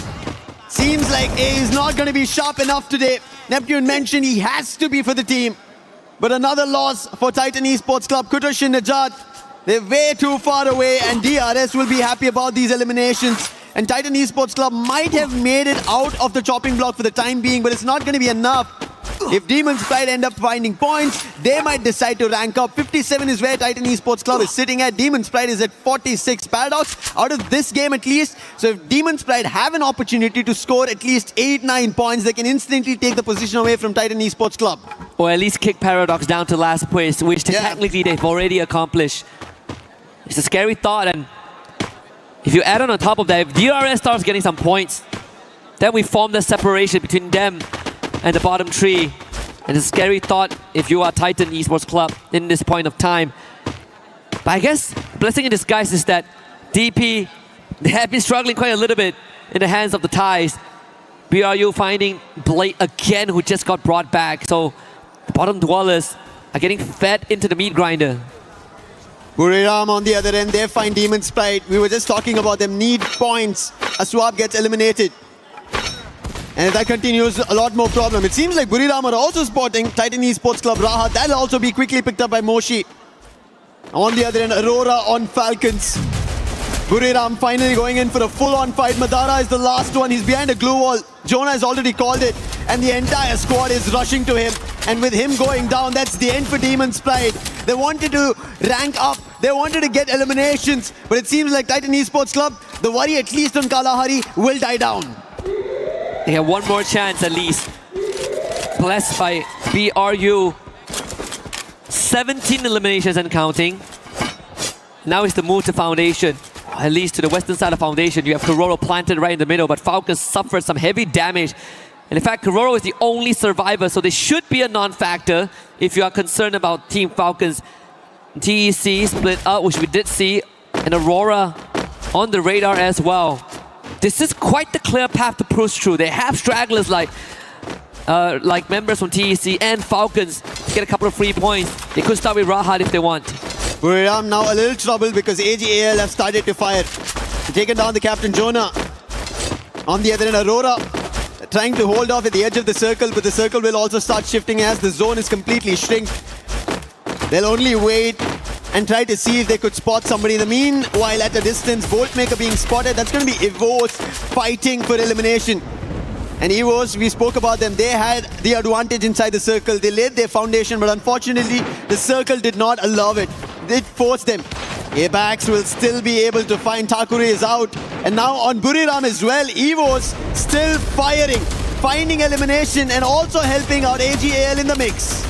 Seems like A is not going to be sharp enough today. Neptune mentioned he has to be for the team. But another loss for Titan Esports Club. Kutosh and Najat, they're way too far away, and DRS will be happy about these eliminations. And Titan Esports Club might have made it out of the chopping block for the time being, but it's not going to be enough. If Demon's Pride end up finding points, they might decide to rank up. 57 is where Titan Esports Club is sitting at. Demon's Pride is at 46. Paradox out of this game at least. So if Demon's Pride have an opportunity to score at least 8-9 points, they can instantly take the position away from Titan Esports Club. Or at least kick Paradox down to last place, which technically they've already accomplished. It's a scary thought, and if you add on top of that, if DRS starts getting some points, then we form the separation between them and the bottom three. And it's a scary thought if you are Titan Esports Club in this point of time. But I guess blessing in disguise is that DP, they have been struggling quite a little bit in the hands of the Thais. BRU finding Blade again, who just got brought back. So the bottom dwellers are getting fed into the meat grinder. Buriram on the other end, they find Demon's Pride. We were just talking about them need points. Aswab gets eliminated. And if that continues, a lot more problem. It seems like Buriram are also spotting Titan Esports Club Rahat. That'll also be quickly picked up by Moshi. On the other end, Aurora on Falcons. Buriram finally going in for a full-on fight. Madara is the last one. He's behind a glue wall. Jonah has already called it. And the entire squad is rushing to him. And with him going down, that's the end for Demon's Pride. They wanted to rank up. They wanted to get eliminations. But it seems like Titan Esports Club, the worry at least on Kalahari, will die down. They have one more chance at least. Blessed by BRU. 17 eliminations and counting. Now it's the move to Foundation. At least to the western side of Foundation. You have Kororo planted right in the middle, but Falcons suffered some heavy damage. And in fact, Kororo is the only survivor, so they should be a non-factor if you are concerned about Team Falcons. TEC split up, which we did see, and Aurora on the radar as well. This is quite the clear path to push through. They have stragglers like members from TEC and Falcons to get a couple of free points. They could start with Rahat if they want. Buriram now a little trouble because AGAL have started to fire. Taken down the captain Jonah. On the other end, Aurora trying to hold off at the edge of the circle, but the circle will also start shifting as the zone is completely shrink. They'll only wait and try to see if they could spot somebody. In the meanwhile, at a distance, Voltmaker being spotted. That's going to be EVOS fighting for elimination. And EVOS, we spoke about them. They had the advantage inside the circle. They laid their foundation, but unfortunately, the circle did not allow it. It forced them. Apex will still be able to find Takure is out. And now on Buriram as well, EVOS still firing, finding elimination and also helping out AGAL in the mix.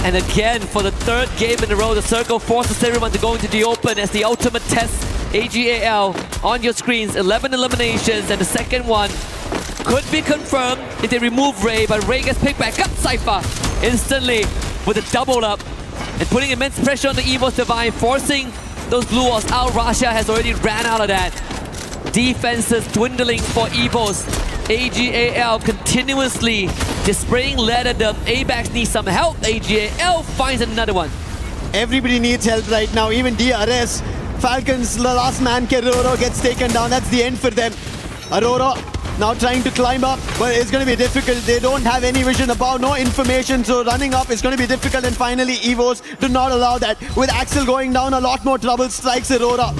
And again, for the third game in a row, the circle forces everyone to go into the open as the ultimate test. AGAL on your screens, 11 eliminations, and the second one could be confirmed if they remove Ray, but Ray gets picked back up. Cypher instantly with a double up and putting immense pressure on the EVOS Divine, forcing those blue walls out. Rasha has already ran out of that. Defenses dwindling for EVOS. AGAL continuously displaying lead at them. ABAX needs some help. AGAL finds another one. Everybody needs help right now, even DRS. Falcons, the last man, Keroro, gets taken down. That's the end for them. Aurora now trying to climb up, but it's going to be difficult. They don't have any vision about, no information, so running up is going to be difficult. And finally, EVOS do not allow that. With Axel going down, a lot more trouble strikes Aurora.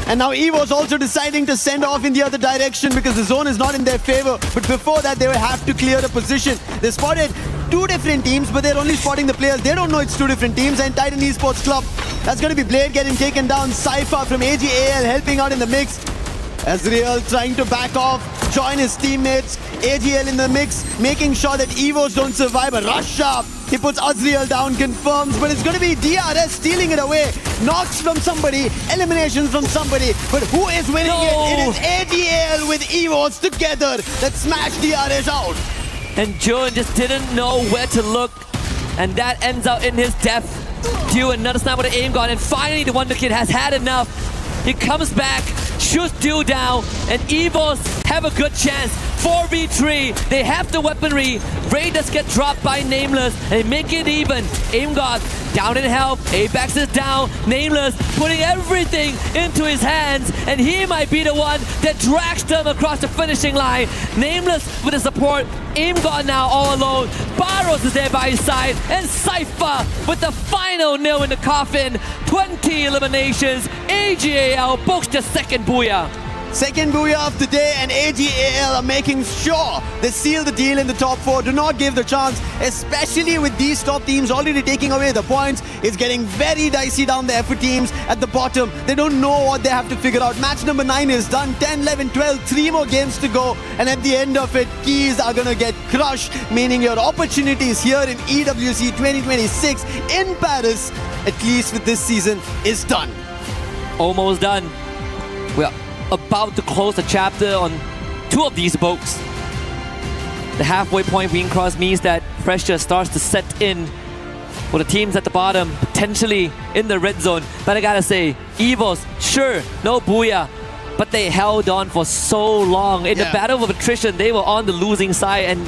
And now EVOS also deciding to send off in the other direction because the zone is not in their favor. But before that, they will have to clear the position. They spotted two different teams, but they're only spotting the players. They don't know it's two different teams. And Titan Esports Club, that's going to be Blade getting taken down. Cypher from AGAL helping out in the mix. Azriel trying to back off, join his teammates. AGL in the mix, making sure that EVOS don't survive. A rush up. He puts Azriel down, confirms, but it's going to be DRS stealing it away. Knocks from somebody, eliminations from somebody. But who is winning it? It is AGL with EVOS together that smash DRS out. And Jun just didn't know where to look. And that ends out in his death. Due another sniper with an aim gun. And finally, the Wonder Kid has had enough. He comes back, shoots Dew down, and EVOS have a good chance. 4v3, they have the weaponry. Raiders get dropped by Nameless, and they make it even. Aim God down in health, Apex is down. Nameless putting everything into his hands, and he might be the one that drags them across the finishing line. Nameless with the support, Aim God now all alone. Barros is there by his side, and Cypher with the final nail in the coffin. 20 eliminations. AGAL books the second booyah. Second booyah of the day, and AGAL are making sure they seal the deal in the top 4. Do not give the chance, especially with these top teams already taking away the points. It's getting very dicey down there for teams at the bottom. They don't know what they have to figure out. Match number 9 is done. 10, 11, 12, 3 more games to go. And at the end of it, keys are going to get crushed, meaning your opportunities here in EWC 2026 in Paris, at least with this season, is done. Almost done. We're about to close the chapter on 2 of these boats. The halfway point being crossed means that pressure starts to set in for the teams at the bottom, potentially in the red zone. But I gotta say, EVOS, sure, no booyah, but they held on for so long. In the battle of attrition, they were on the losing side, and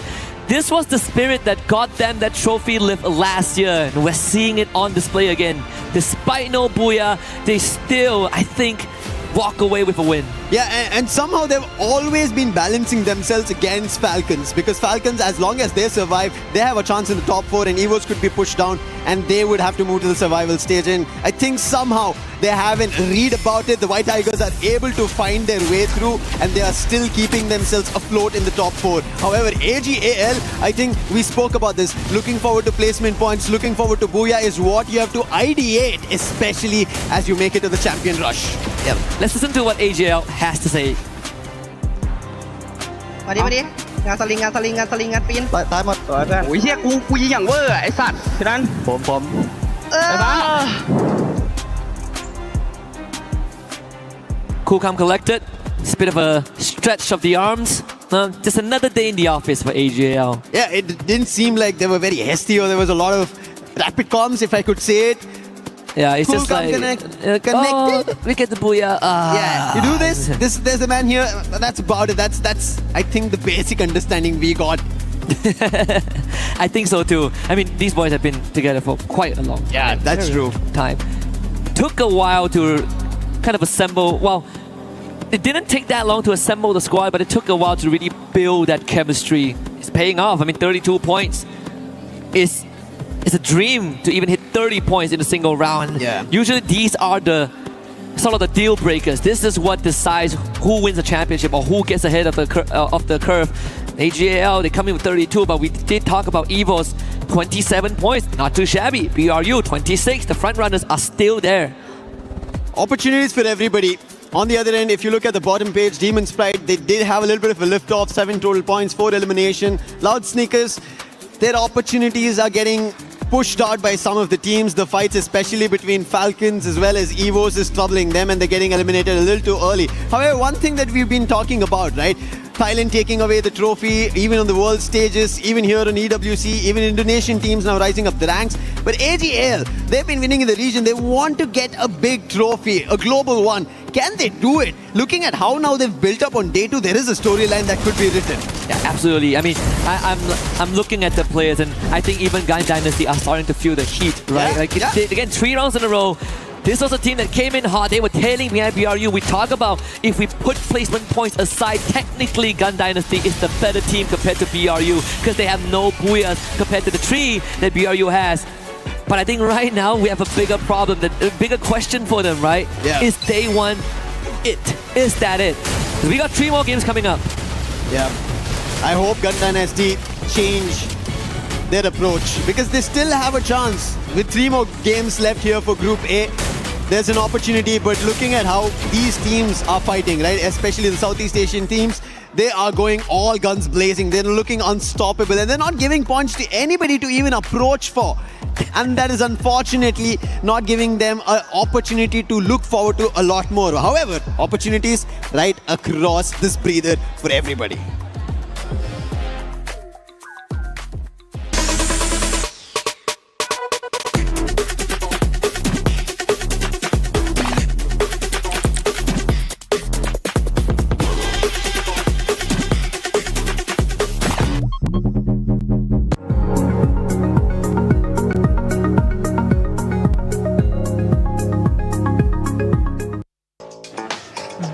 this was the spirit that got them that trophy lift last year, and we're seeing it on display again. Despite no booyah, they still, I think, walk away with a win. Yeah, and somehow they've always been balancing themselves against Falcons, because Falcons, as long as they survive, they have a chance in the top 4, and EVOS could be pushed down and they would have to move to the survival stage. And I think somehow they haven't read about it. The White Tigers are able to find their way through, and they are still keeping themselves afloat in the top 4. However, AGAL, I think we spoke about this, looking forward to placement points, looking forward to booyah is what you have to ideate, especially as you make it to the champion rush. Yeah. Let's listen to what AGL has to say. มาดิงานสลิงปีนตายหมดเพื่อนโอ้ยเฮียกูยิงอย่างเวอร์ไอ้สัตว์ฉะนั้นผมไปบ้า Cool, calm, collected. It's a bit of a stretch of the arms. Just another day in the office for AGL. Yeah, it didn't seem like they were very hasty, or there was a lot of rapid comms, if I could say it. Yeah, it's cool, just like connected. Oh, we get the booyah. Yeah, you do this. There's a man here. That's about it. That's I think the basic understanding we got. I think so too. I mean, these boys have been together for quite a long time. Yeah, that's true. Time. Took a while to kind of assemble. Well, it didn't take that long to assemble the squad, but it took a while to really build that chemistry. It's paying off. I mean, 32 points is a dream to even hit 30 points in a single round. Yeah. Usually these are the sort of the deal breakers. This is what decides who wins the championship or who gets ahead of the curve. AGL, they come in with 32, but we did talk about Evo's 27 points. Not too shabby. BRU, 26. The front runners are still there. Opportunities for everybody. On the other end, if you look at the bottom page, Demon's Pride, they did have a little bit of a lift-off, 7 total points, 4 elimination. Loud Sneakers, their opportunities are getting pushed out by some of the teams. The fights, especially between Falcons as well as Evos, is troubling them and they're getting eliminated a little too early. However, one thing that we've been talking about, right? Thailand taking away the trophy, even on the world stages, even here on EWC, even Indonesian teams now rising up the ranks. But AGL, they've been winning in the region. They want to get a big trophy, a global one. Can they do it? Looking at how now they've built up on day 2, there is a storyline that could be written. Yeah, absolutely. I mean, I'm looking at the players, and I think even Gun Dynasty are starting to feel the heat, right? Yeah, like yeah. Again, 3 rounds in a row. This was a team that came in hot. They were tailing behind BRU. We talk about if we put placement points aside, technically Gun Dynasty is the better team compared to BRU because they have no Booyahs compared to the 3 that BRU has. But I think right now we have a bigger problem, a bigger question for them, right? Yeah. Is day 1 it? Is that it? We got 3 more games coming up. Yeah. I hope Gun Dynasty change their approach because they still have a chance. With 3 more games left here for Group A, there's an opportunity, but looking at how these teams are fighting, right, especially the Southeast Asian teams, they are going all guns blazing. They're looking unstoppable and they're not giving points to anybody to even approach for. And that is unfortunately not giving them an opportunity to look forward to a lot more. However, opportunities right across this breather for everybody.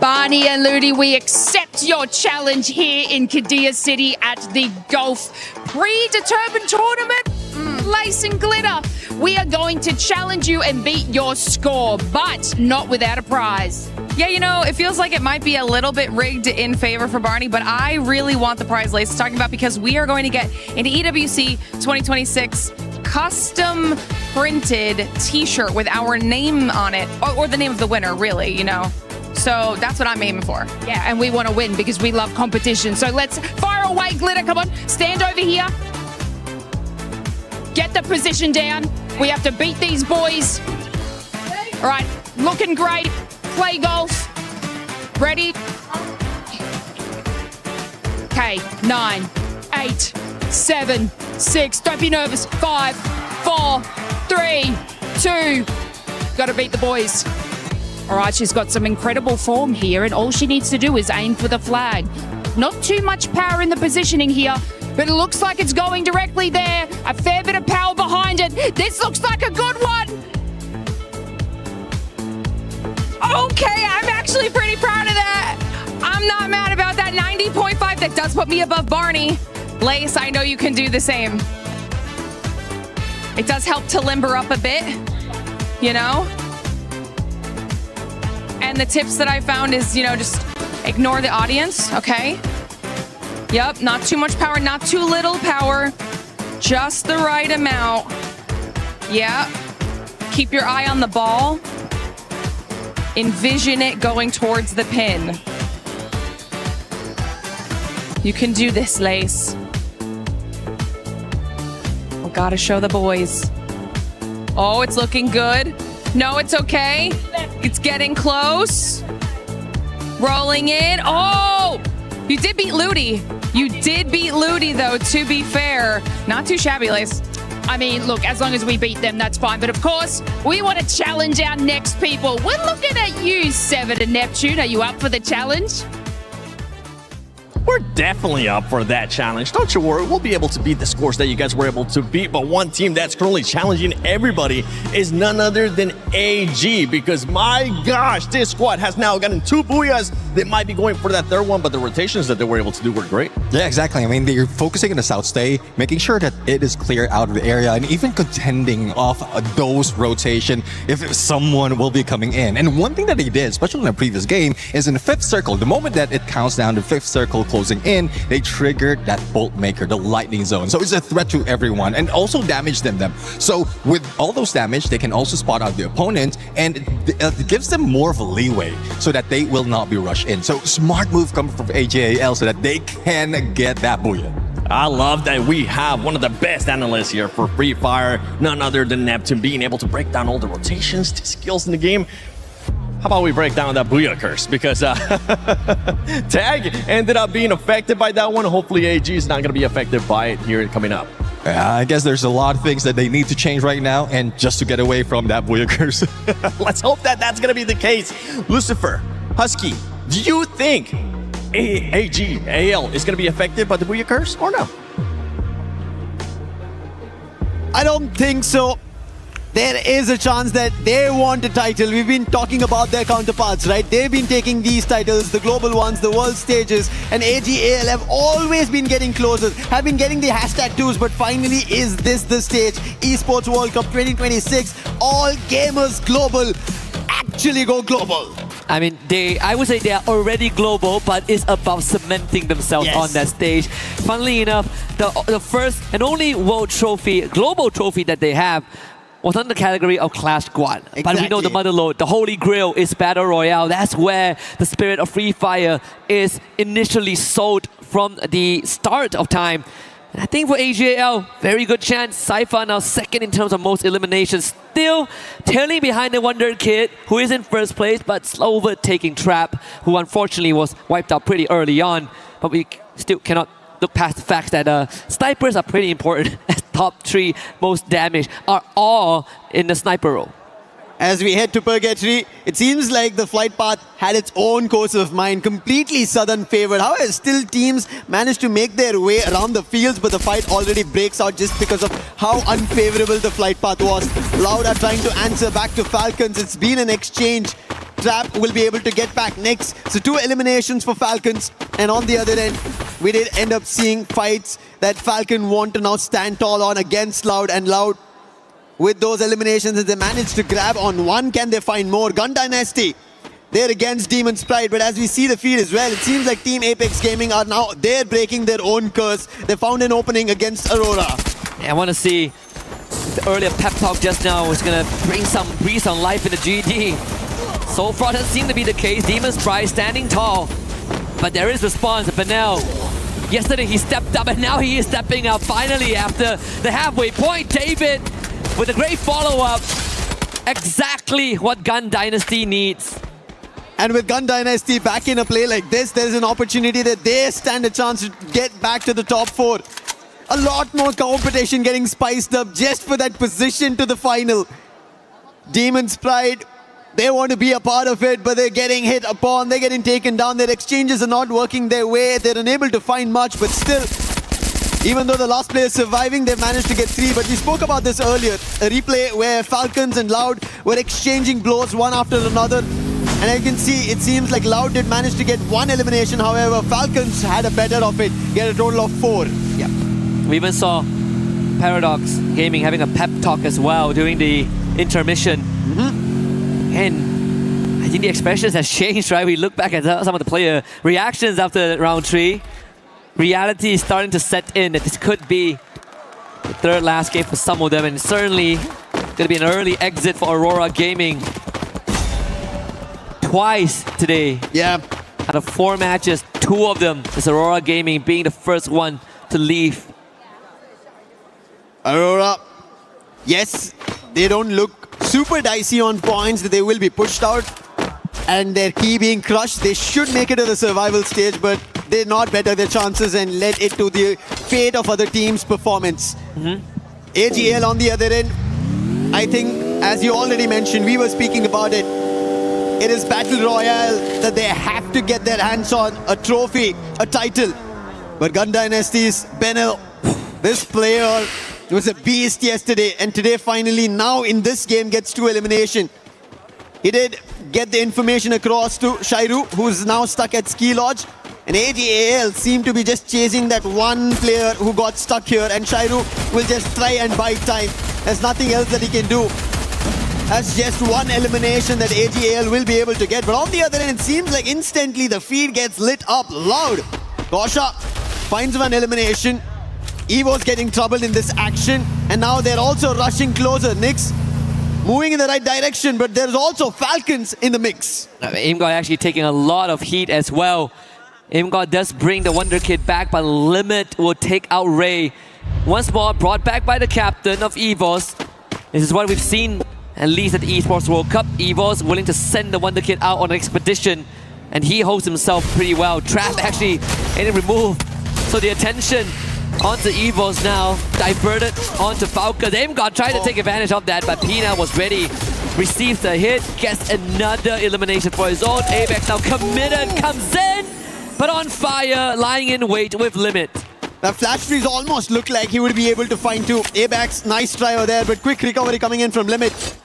Barney and Ludi, we accept your challenge here in Kadia City at the Golf Predetermined Tournament. Lace and Glitter, we are going to challenge you and beat your score, but not without a prize. Yeah, you know, it feels like it might be a little bit rigged in favor for Barney, but I really want the prize Lace is talking about because we are going to get into EWC 2026 custom printed t-shirt with our name on it, or the name of the winner, really, you know. So that's what I'm aiming for. Yeah, and we want to win because we love competition. So let's fire away, Glitter. Come on, stand over here. Get the position down. We have to beat these boys. All right, looking great. Play golf. Ready? Okay, 9, 8, 7, 6. Don't be nervous. 5, 4, 3, 2. Got to beat the boys. All right, she's got some incredible form here, and all she needs to do is aim for the flag. Not too much power in the positioning here, but it looks like it's going directly there. A fair bit of power behind it. This looks like a good one. Okay, I'm actually pretty proud of that. I'm not mad about that 90.5. That does put me above Barney. Lace, I know you can do the same. It does help to limber up a bit, you know? And the tips that I found is, you know, just ignore the audience, okay? Yep, not too much power, not too little power. Just the right amount. Yeah. Keep your eye on the ball. Envision it going towards the pin. You can do this, Lace. We gotta show the boys. Oh, it's looking good. No, it's okay. It's getting close. Rolling in. Oh, you did beat Ludi. You did beat Ludi, though, to be fair. Not too shabby, Lace. I mean, look, as long as we beat them, that's fine. But of course, we want to challenge our next people. We're looking at you, Seven and Neptune. Are you up for the challenge? We're definitely up for that challenge. Don't you worry, we'll be able to beat the scores that you guys were able to beat. But one team that's currently challenging everybody is none other than AG. Because my gosh, this squad has now gotten 2 Booyahs. They might be going for that 3rd one, but the rotations that they were able to do were great. Yeah, exactly. I mean, they're focusing on the South Stay, making sure that it is clear out of the area, and even contending off those rotation if someone will be coming in. And one thing that they did, especially in the previous game, is in the 5th circle, the moment that it counts down the 5th circle closing in, they triggered that bolt maker, the lightning zone. So it's a threat to everyone and also damage them. So with all those damage, they can also spot out the opponent, and it gives them more of a leeway so that they will not be rushed in. So smart move coming from AJAL so that they can get that booyah. I love that we have one of the best analysts here for Free Fire, none other than Neptune, being able to break down all the rotations, the skills in the game. How about we break down that Booyah curse? Because Tag ended up being affected by that one. Hopefully AG is not going to be affected by it here coming up. I guess there's a lot of things that they need to change right now, and just to get away from that Booyah curse. Let's hope that that's going to be the case. Lucifer, Husky, do you think AL is going to be affected by the Booyah curse or no? I don't think so. There is a chance that they want a title. We've been talking about their counterparts, right? They've been taking these titles, the global ones, the world stages, and AGAL have always been getting closer, have been getting the #2s, but finally, is this the stage? Esports World Cup 2026, all gamers global, actually go global. I mean, I would say they are already global, but it's about cementing themselves on that stage. Funnily enough, the first and only world trophy, global trophy that they have was under the category of Clash Squad. But we know the motherlode, the holy grail is Battle Royale. That's where the spirit of Free Fire is initially sold from the start of time. And I think for AGAL, very good chance. Cypher now second in terms of most eliminations. Still tailing behind the Wonder Kid, who is in first place, but slow overtaking Trap, who unfortunately was wiped out pretty early on. But we still cannot look past the fact that snipers are pretty important, as top 3 most damage are all in the sniper role. As we head to Purgatory, it seems like the flight path had its own course of mind, completely southern favored. However, still teams managed to make their way around the fields, but the fight already breaks out just because of how unfavorable the flight path was. Loud are trying to answer back to Falcons. It's been an exchange. Trap will be able to get back next. So 2 eliminations for Falcons. And on the other end, we did end up seeing fights that Falcon want to now stand tall on against Loud, and Loud, with those eliminations, as they managed to grab on one, can they find more? Gun Dynasty, they're against Demon's Pride, but as we see the feed as well, it seems like Team Apex Gaming are now, they're breaking their own curse. They found an opening against Aurora. Yeah, I want to see the earlier pep talk just now is going to bring some breeze on life in the GD. So far, doesn't seem to be the case. Demon's Pride standing tall, but there is response. Benel, yesterday he stepped up, and now he is stepping up finally after the halfway point. David with a great follow-up. Exactly what Gun Dynasty needs. And with Gun Dynasty back in a play like this, there's an opportunity that they stand a chance to get back to the top 4. A lot more competition getting spiced up just for that position to the final. Demon's Pride, they want to be a part of it, but they're getting hit upon, they're getting taken down, their exchanges are not working their way, they're unable to find much, but still, even though the last player is surviving, they've managed to get 3. But we spoke about this earlier, a replay where Falcons and Loud were exchanging blows one after another. And as you can see, it seems like Loud did manage to get 1 elimination. However, Falcons had a better of it, get a total of 4. Yeah. We even saw Paradox Gaming having a pep talk as well during the intermission. And I think the expressions has changed, right? We look back at some of the player reactions after round 3. Reality is starting to set in that this could be the 3rd last game for some of them, and certainly going to be an early exit for Aurora Gaming. Twice today. Yeah. Out of 4 matches, 2 of them is Aurora Gaming being the first one to leave. Aurora, yes, they don't look super dicey on points, that they will be pushed out and their key being crushed. They should make it to the survival stage, but they not better their chances and led it to the fate of other teams' performance. AGL on the other end, I think, as you already mentioned, we were speaking about it. It is Battle Royale that they have to get their hands on, a trophy, a title. But Gun Dynasty's Benel, this player was a beast yesterday, and today finally now in this game gets 2 elimination. He did get the information across to Shairu, who's now stuck at Ski Lodge. And AGAL seem to be just chasing that one player who got stuck here, and Shairu will just try and buy time. There's nothing else that he can do. That's just 1 elimination that AGAL will be able to get. But on the other end, it seems like instantly the feed gets lit up. Loud Gosha finds one elimination. Evo's getting troubled in this action, and now they're also rushing closer. Nyx moving in the right direction, but there's also Falcons in the mix. Aimgod actually taking a lot of heat as well. Aimgod does bring the Wonder Kid back, but Limit will take out Ray. Once more, brought back by the captain of EVOS. This is what we've seen, at least at the Esports World Cup. EVOS willing to send the Wonder Kid out on an expedition, and he holds himself pretty well. Trap actually getting removed, so the attention onto EVOS now, diverted onto Falcons. Aimgod tried to take advantage of that, but Pina was ready. Receives the hit, gets another elimination for his own. Apex now committed, comes in, but on fire, lying in wait with Limit. That flash freeze almost looked like he would be able to find two. Apex, nice try over there, but quick recovery coming in from Limit.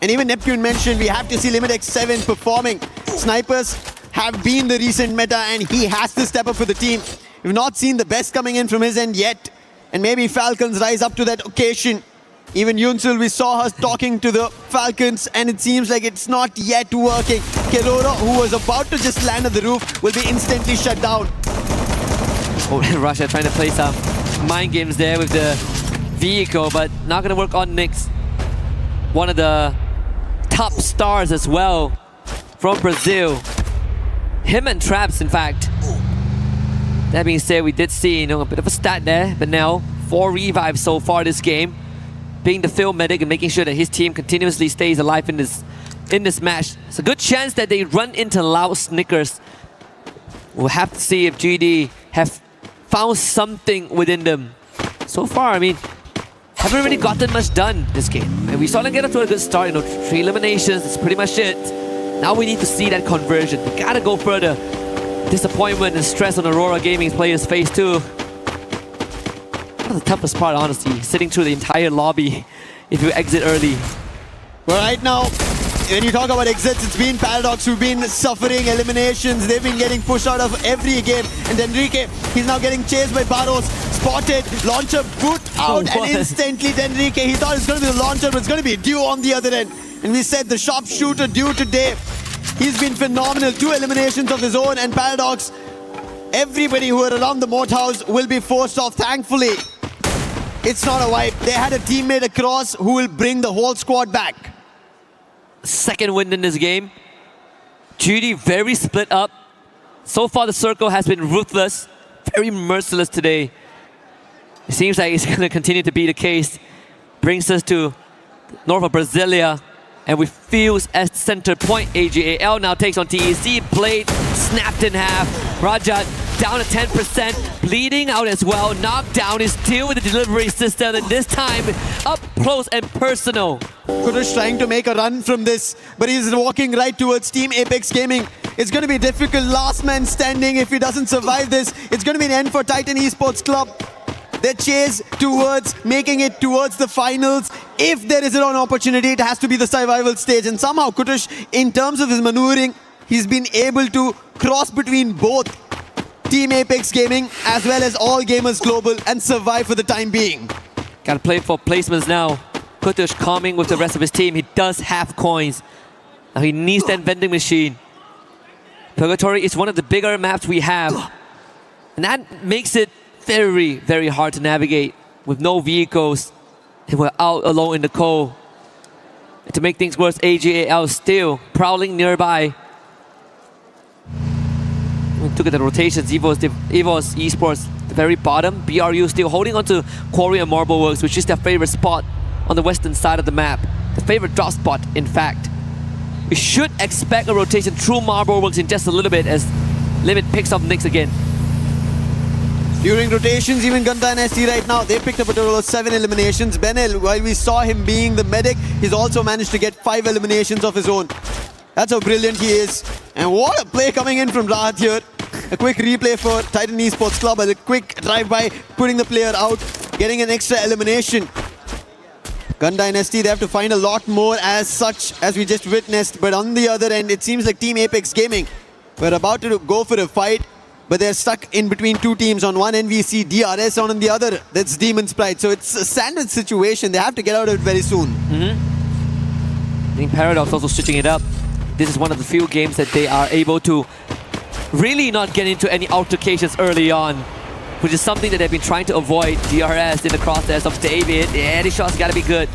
And even Neptune mentioned we have to see Limit X7 performing. Snipers have been the recent meta, and he has to step up for the team. We've not seen the best coming in from his end yet. And maybe Falcons rise up to that occasion. Even Yunsul, we saw her talking to the Falcons, and it seems like it's not yet working. Kerora, who was about to just land at the roof, will be instantly shut down. Oh, Russia trying to play some mind games there with the vehicle, but not going to work on Nyx. One of the top stars as well from Brazil. Him and Traps, in fact. That being said, we did see a bit of a stat there, but now 4 revives so far this game. Being the field medic and making sure that his team continuously stays alive in this match. It's a good chance that they run into Loud Snickers. We'll have to see if GD have found something within them. So far, I mean, haven't really gotten much done this game. And we saw them get off to a good start, 3 eliminations, that's pretty much it. Now we need to see that conversion. We gotta go further. Disappointment and stress on Aurora Gaming's players' face too. That's the toughest part, honestly, sitting through the entire lobby if you exit early. Well, right now, when you talk about exits, it's been Paradox who've been suffering eliminations. They've been getting pushed out of every game. And Denrique, he's now getting chased by Barros. Spotted, launcher boot out, and instantly Denrique, he thought it's going to be the launcher, but it's going to be Dew on the other end. And we said the sharpshooter Dew today. He's been phenomenal. 2 eliminations of his own, and Paradox, everybody who are around the moat house will be forced off. Thankfully, it's not a wipe. They had a teammate across who will bring the whole squad back. Second win in this game. GD very split up. So far the circle has been ruthless, very merciless today. It seems like it's going to continue to be the case. Brings us to north of Brasilia. And with Fields as center point, AGAL now takes on TEC. Blade snapped in half. Rajat down to 10%, bleeding out as well. Knockdown is still with the delivery system, and this time up close and personal. Kudush trying to make a run from this, but he's walking right towards Team Apex Gaming. It's going to be difficult. Last man standing. If he doesn't survive this, it's going to be an end for Titan Esports Club. Their chase towards making it towards the finals. If there is an opportunity, it has to be the survival stage. And somehow Kutush, in terms of his maneuvering, he's been able to cross between both Team Apex Gaming as well as All Gamers Global and survive for the time being. Gotta play for placements now. Kutush calming with the rest of his team. He does have coins. Now he needs that vending machine. Purgatory is one of the bigger maps we have. And that makes it very, very hard to navigate with no vehicles. And we're out alone in the cold. And to make things worse, AGAL still prowling nearby. We took at the rotations. EVOS Esports, the very bottom. BRU still holding on to Quarry and Marble Works, which is their favorite spot on the western side of the map. The favorite drop spot, in fact. We should expect a rotation through Marble Works in just a little bit as Limit picks up Nyx again. During rotations, even Ganda and ST right now, they picked up a total of 7 eliminations. Benel, while we saw him being the medic, he's also managed to get 5 eliminations of his own. That's how brilliant he is. And what a play coming in from Rahat here. A quick replay for Titan Esports Club, a quick drive-by, putting the player out, getting an extra elimination. Ganda and ST, they have to find a lot more as such, as we just witnessed. But on the other end, it seems like Team Apex Gaming were about to go for a fight, but they're stuck in between 2 teams. On one NVC, DRS, on the other, that's Demon's Pride. So it's a standard situation. They have to get out of it very soon. I think Paradox also switching it up. This is one of the few games that they are able to really not get into any altercations early on, which is something that they've been trying to avoid. DRS in the crosshairs of David. Yeah, the shots gotta be good.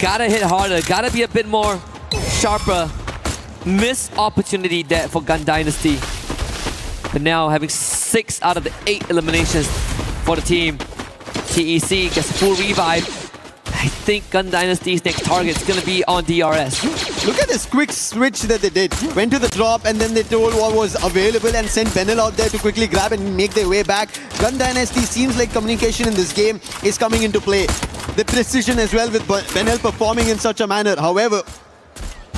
Gotta hit harder, gotta be a bit more sharper. Missed opportunity there for Gun Dynasty. But now having 6 out of the 8 eliminations for the team. TEC gets full revive. I think Gun Dynasty's next target is gonna be on DRS. Look at this quick switch that they did. Went to the drop and then they told what was available and sent Benel out there to quickly grab and make their way back. Gun Dynasty seems like communication in this game is coming into play. The precision as well with Benel performing in such a manner. However,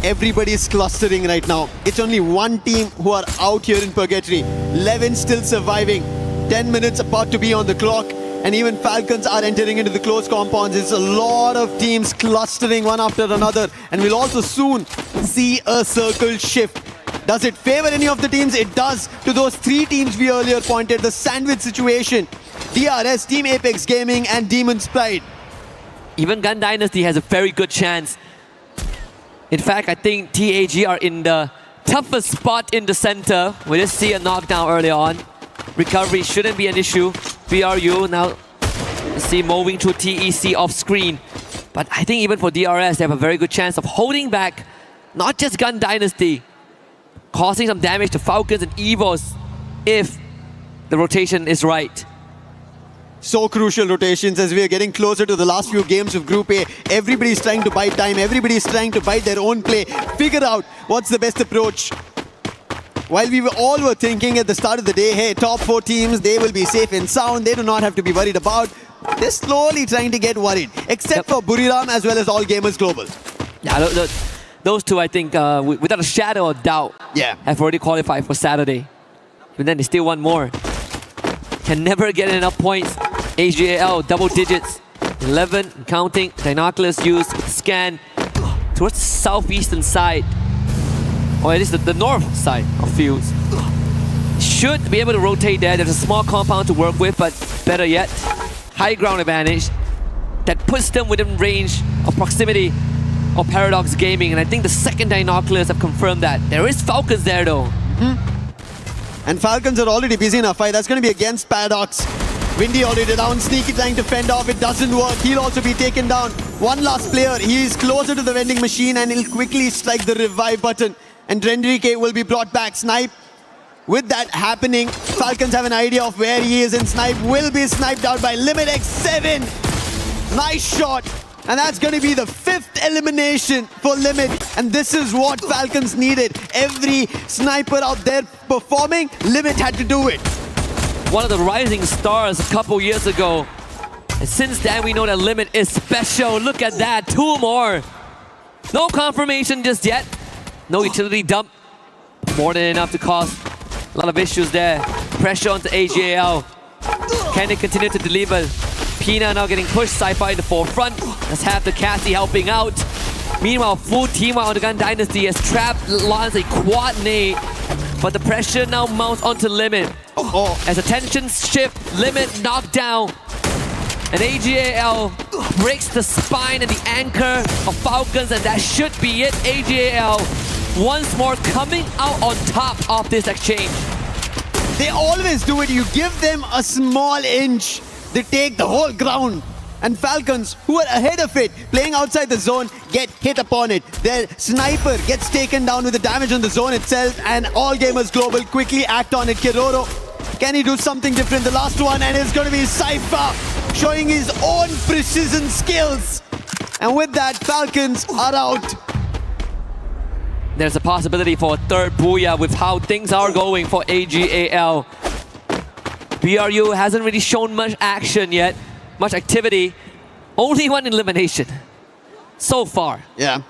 everybody is clustering right now. It's only one team who are out here in Purgatory. 11 still surviving. 10 minutes apart to be on the clock. And even Falcons are entering into the close compounds. It's a lot of teams clustering one after another. And we'll also soon see a circle shift. Does it favor any of the teams? It does to those 3 teams we earlier pointed. The sandwich situation. DRS, Team Apex Gaming and Demon's Pride. Even Gun Dynasty has a very good chance. In fact, I think TAG are in the toughest spot in the center. We just see a knockdown early on. Recovery shouldn't be an issue. BRU now see moving to TEC off screen. But I think even for DRS, they have a very good chance of holding back not just Gun Dynasty, causing some damage to Falcons and Evos if the rotation is right. So crucial rotations as we are getting closer to the last few games of Group A. Everybody's trying to bite time. Everybody's trying to bite their own play. Figure out what's the best approach. While we all were thinking at the start of the day, hey, top 4 teams, they will be safe and sound. They do not have to be worried about. They're slowly trying to get worried. Except for Buriram as well as All Gamers Global. Yeah, those two, I think, without a shadow of doubt, have already qualified for Saturday. But then they still want more. Can never get enough points. AGAL, double digits. 11 and counting. Dinoculus used with the scan towards the southeastern side. Or at least the north side of fields. Should be able to rotate there. There's a small compound to work with, but better yet, high ground advantage that puts them within range of proximity of Paradox Gaming. And I think the second Dinoculus have confirmed that. There is Falcons there though. And Falcons are already busy in a fight. That's going to be against Paradox. Windy already down. Sneaky trying to fend off. It doesn't work. He'll also be taken down. One last player. He is closer to the vending machine and he'll quickly strike the revive button. And Drendrike will be brought back. Snipe. With that happening, Falcons have an idea of where he is, and Snipe will be sniped out by Limit X7. Nice shot. And that's going to be the 5th elimination for Limit. And this is what Falcons needed. Every sniper out there performing, Limit had to do it. One of the rising stars a couple years ago. And since then, we know that Limit is special. Look at that. 2 more. No confirmation just yet. No utility dump. More than enough to cause a lot of issues there. Pressure onto AGAL. Can they continue to deliver? Pina now getting pushed. Sci-Fi in the forefront. Let's have the Cassie helping out. Meanwhile, full team on the Gun Dynasty as Trap launches a quad nade. But the pressure now mounts onto Limit. As attention shift, Limit knocked down. And AGAL breaks the spine and the anchor of Falcons, and that should be it. AGAL once more coming out on top of this exchange. They always do it. You give them a small inch, they take the whole ground. And Falcons, who are ahead of it, playing outside the zone, get hit upon it. Their sniper gets taken down with the damage on the zone itself, and All Gamers Global quickly act on it. Kiroro, can he do something different? The last one, and it's going to be Cypher showing his own precision skills. And with that, Falcons are out. There's a possibility for a 3rd Booyah with how things are going for AGAL. BRU hasn't really shown much action yet, much activity. Only 1 elimination so far. Yeah.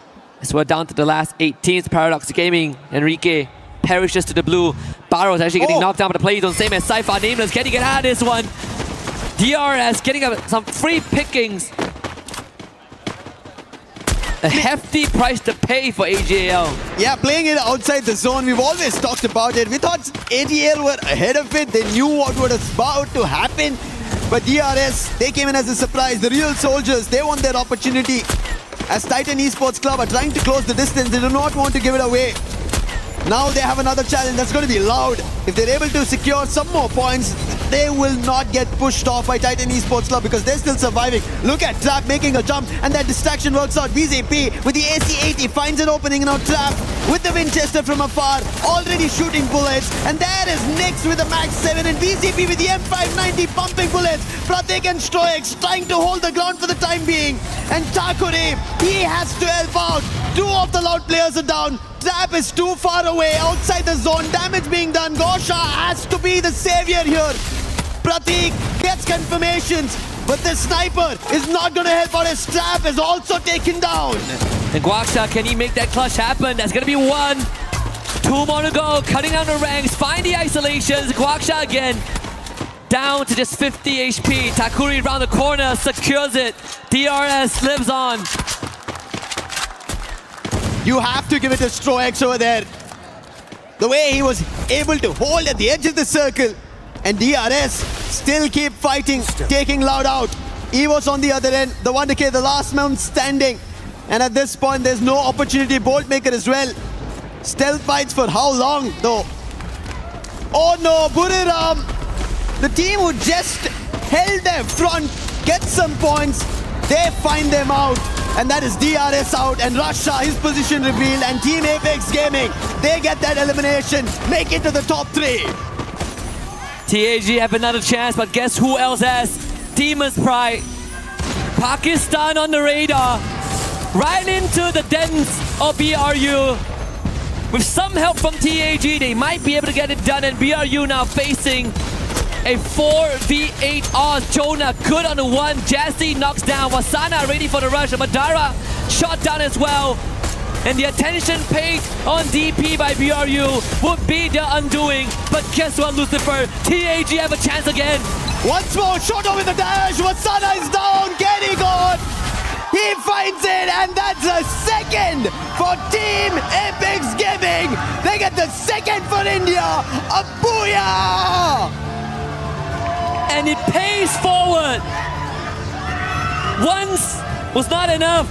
As we're down to the last 8 teams. Paradox Gaming, Enrique perishes to the blue. Barrow's actually getting knocked down by the play zone, same as Sci-Fi. Nameless, can he get out of this one? DRS getting some free pickings. A hefty price to pay for AGAL. Yeah, playing it outside the zone, we've always talked about it. We thought AGL were ahead of it. They knew what was about to happen. But DRS, they came in as a surprise. The real soldiers, they want their opportunity. As Titan Esports Club are trying to close the distance, they do not want to give it away. Now they have another challenge that's going to be loud. If they're able to secure some more points, they will not get pushed off by Titan Esports Club because they're still surviving. Look at Trap making a jump and that distraction works out. VZP with the AC-80 finds an opening now. Trap with the Winchester from afar, already shooting bullets. And there is Nyx with the Max 7 and VZP with the M590 pumping bullets. Pratik and Stroix trying to hold the ground for the time being. And Takure, he has to help out. Two of the loud players are down. Trap is too far away, outside the zone, damage being done. Gosha has to be the savior here. Pratik gets confirmations, but the sniper is not going to help out. His Trap is also taken down. And Guaksha, can he make that clutch happen? That's going to be one. Two more to go, cutting down the ranks, find the isolations. Guaksha again, down to just 50 HP. Takuri around the corner, secures it. DRS lives on. You have to give it to Stroix over there. The way he was able to hold at the edge of the circle. And DRS still keep fighting, taking Loud out. Evo's on the other end, the 1K, the last man standing. And at this point, there's no opportunity. Boltmaker as well. Stealth fights for how long, though? Oh no, Buriram. The team who just held their front, get some points. They find them out. And that is DRS out and Russia, his position revealed. And Team Apex Gaming, they get that elimination, make it to the top 3. TAG have another chance, but guess who else has? Demon's Pride. Pakistan on the radar. Right into the dens of BRU. With some help from TAG, they might be able to get it done. And BRU now facing a 4v8 odds. Jonah good on the one. Jazzy knocks down. Wasana ready for the rush. Madara shot down as well. And the attention paid on DP by BRU would be the undoing. But guess what, Lucifer? TAG have a chance again. Once more, Shoto with the dash. Wasana is down. Kenny gone. He finds it, and that's a second for Team Apex Gaming. They get the second for India. A booyah! And it pays forward. Once was not enough.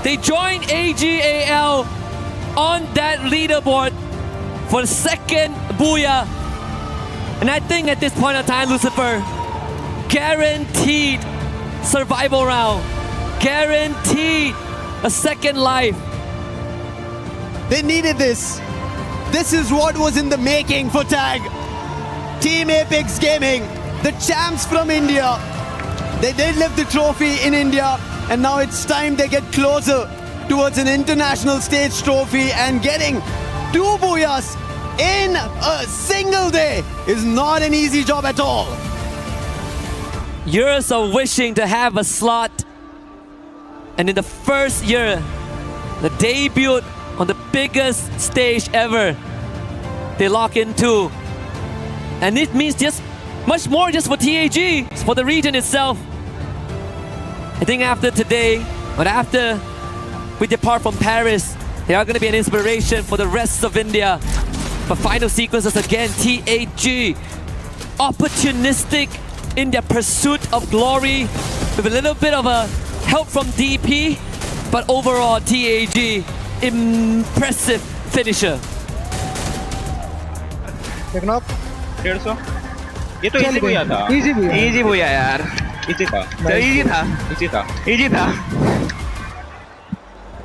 They joined AGAL on that leaderboard for the second booyah. And I think at this point in time, Lucifer, guaranteed survival round. Guaranteed a second life. They needed this. This is what was in the making for TAG. Team Apex Gaming, the champs from India. They did lift the trophy in India, and now it's time they get closer towards an international stage trophy, and getting 2 booyahs in a single day is not an easy job at all. Years of wishing to have a slot. And in the first year, the debut on the biggest stage ever, they lock in 2. And it means just much more just for TAG, for the region itself. I think after today, or after we depart from Paris, they are going to be an inspiration for the rest of India. But final sequences again, TAG, opportunistic in their pursuit of glory, with a little bit of a help from DP, but overall TAG, impressive finisher. एक knock 150 ये तो easy बुया था easy बुया यार easy था easy था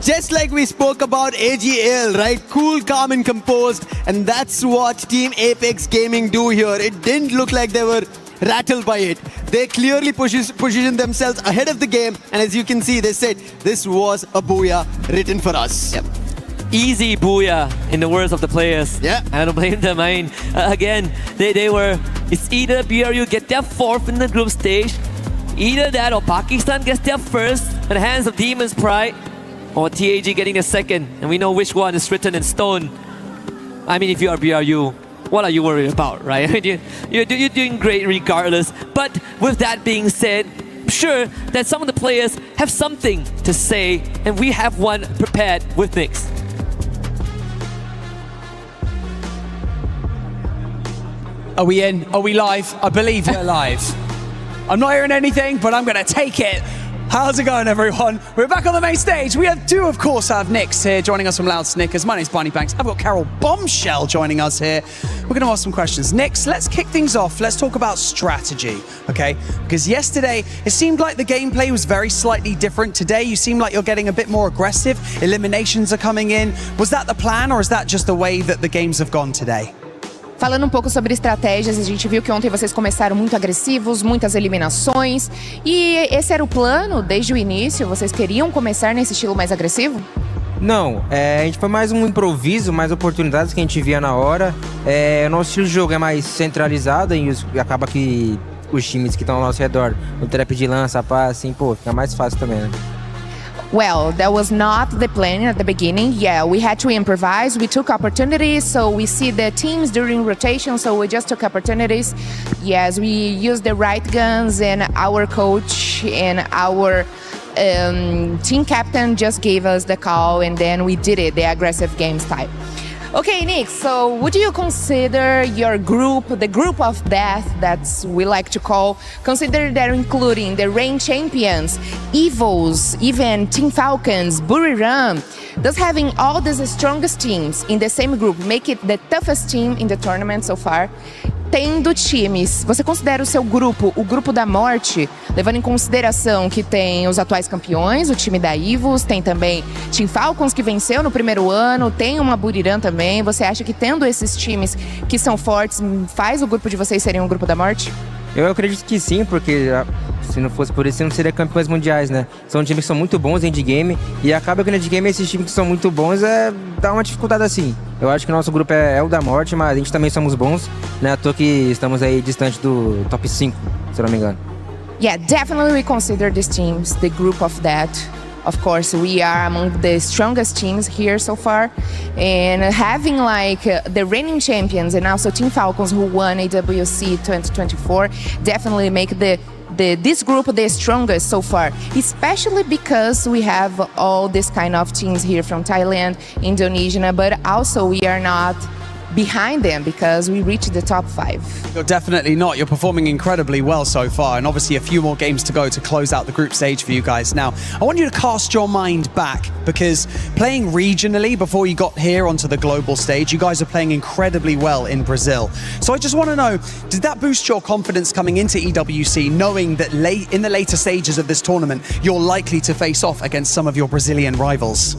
Just like we spoke about AGL, right? Cool, calm and composed. And that's what Team Apex Gaming do here. It didn't look like they were rattled by it. They clearly positioned themselves ahead of the game. And as you can see, they said, this was a booyah written for us. Yep. Easy booyah, in the words of the players. Yeah. I don't blame them. I mean, again, they were, it's either BRU get their 4th in the group stage, either that or Pakistan gets their 1st at the hands of Demon's Pride, or TAG getting the 2nd. And we know which one is written in stone. I mean, if you are BRU, what are you worried about, right? You're doing great regardless. But with that being said, I'm sure that some of the players have something to say, and we have one prepared with Nyx. Are we in? Are we live? I believe we're live. I'm not hearing anything, but I'm going to take it How's it going, everyone? We're back on the main stage. We of course, have Nix here joining us from Loud Snickers. My name's Barney Banks. I've got Carol Bombshell joining us here. We're going to ask some questions. Nix, let's kick things off. Let's talk about strategy, okay? Because yesterday, it seemed like the gameplay was very slightly different. Today, you seem like you're getting a bit more aggressive. Eliminations are coming in. Was that the plan, or is that just the way that the games have gone today? Falando um pouco sobre estratégias, a gente viu que ontem vocês começaram muito agressivos, muitas eliminações. E esse era o plano desde o início? Vocês queriam começar nesse estilo mais agressivo? Não, a gente foi mais um improviso, mais oportunidades que a gente via na hora. O nosso estilo de jogo é mais centralizado e acaba que os times que estão ao nosso redor, o trap de lança, pá, assim, pô, fica mais fácil também, né? Well, that was not the plan at the beginning. Yeah, we had to improvise. We took opportunities, so we see the teams during rotation, so we just took opportunities. Yes, we used the right guns, and our coach and our team captain just gave us the call, and then we did it, the aggressive games type. Okay, Nick, so would you consider your group, the group of death that's we like to call, consider that including the reign champions, Evils, even Team Falcons, Buriram, does having all these strongest teams in the same group make it the toughest team in the tournament so far? Tendo times, você considera o seu grupo, o grupo da morte, levando em consideração que tem os atuais campeões, o time da Evils, tem também Team Falcons que venceu no primeiro ano, tem uma Buriram também. Você acha que tendo esses times que são fortes, faz o grupo de vocês serem um grupo da morte? Eu acredito que sim, porque se não fosse por isso, não seria campeões mundiais, né? São times que são muito bons em endgame e acaba que no endgame esses times que são muito bons dá uma dificuldade assim. Eu acho que o nosso grupo é o da morte, mas a gente também somos bons, né? À toa que estamos aí distante do top 5, se eu não me engano. Yeah, definitely we consider these teams the group of that. Of course, we are among the strongest teams here so far. And having like the reigning champions and also Team Falcons who won AWC 2024 definitely make this group the strongest so far, especially because we have all this kind of teams here from Thailand, Indonesia, but also we are not behind them because we reached the top 5. You're definitely not. You're performing incredibly well so far, and obviously a few more games to go to close out the group stage for you guys. Now, I want you to cast your mind back, because playing regionally before you got here onto the global stage, you guys are playing incredibly well in Brazil. So I just want to know, did that boost your confidence coming into EWC, knowing that in the later stages of this tournament, you're likely to face off against some of your Brazilian rivals?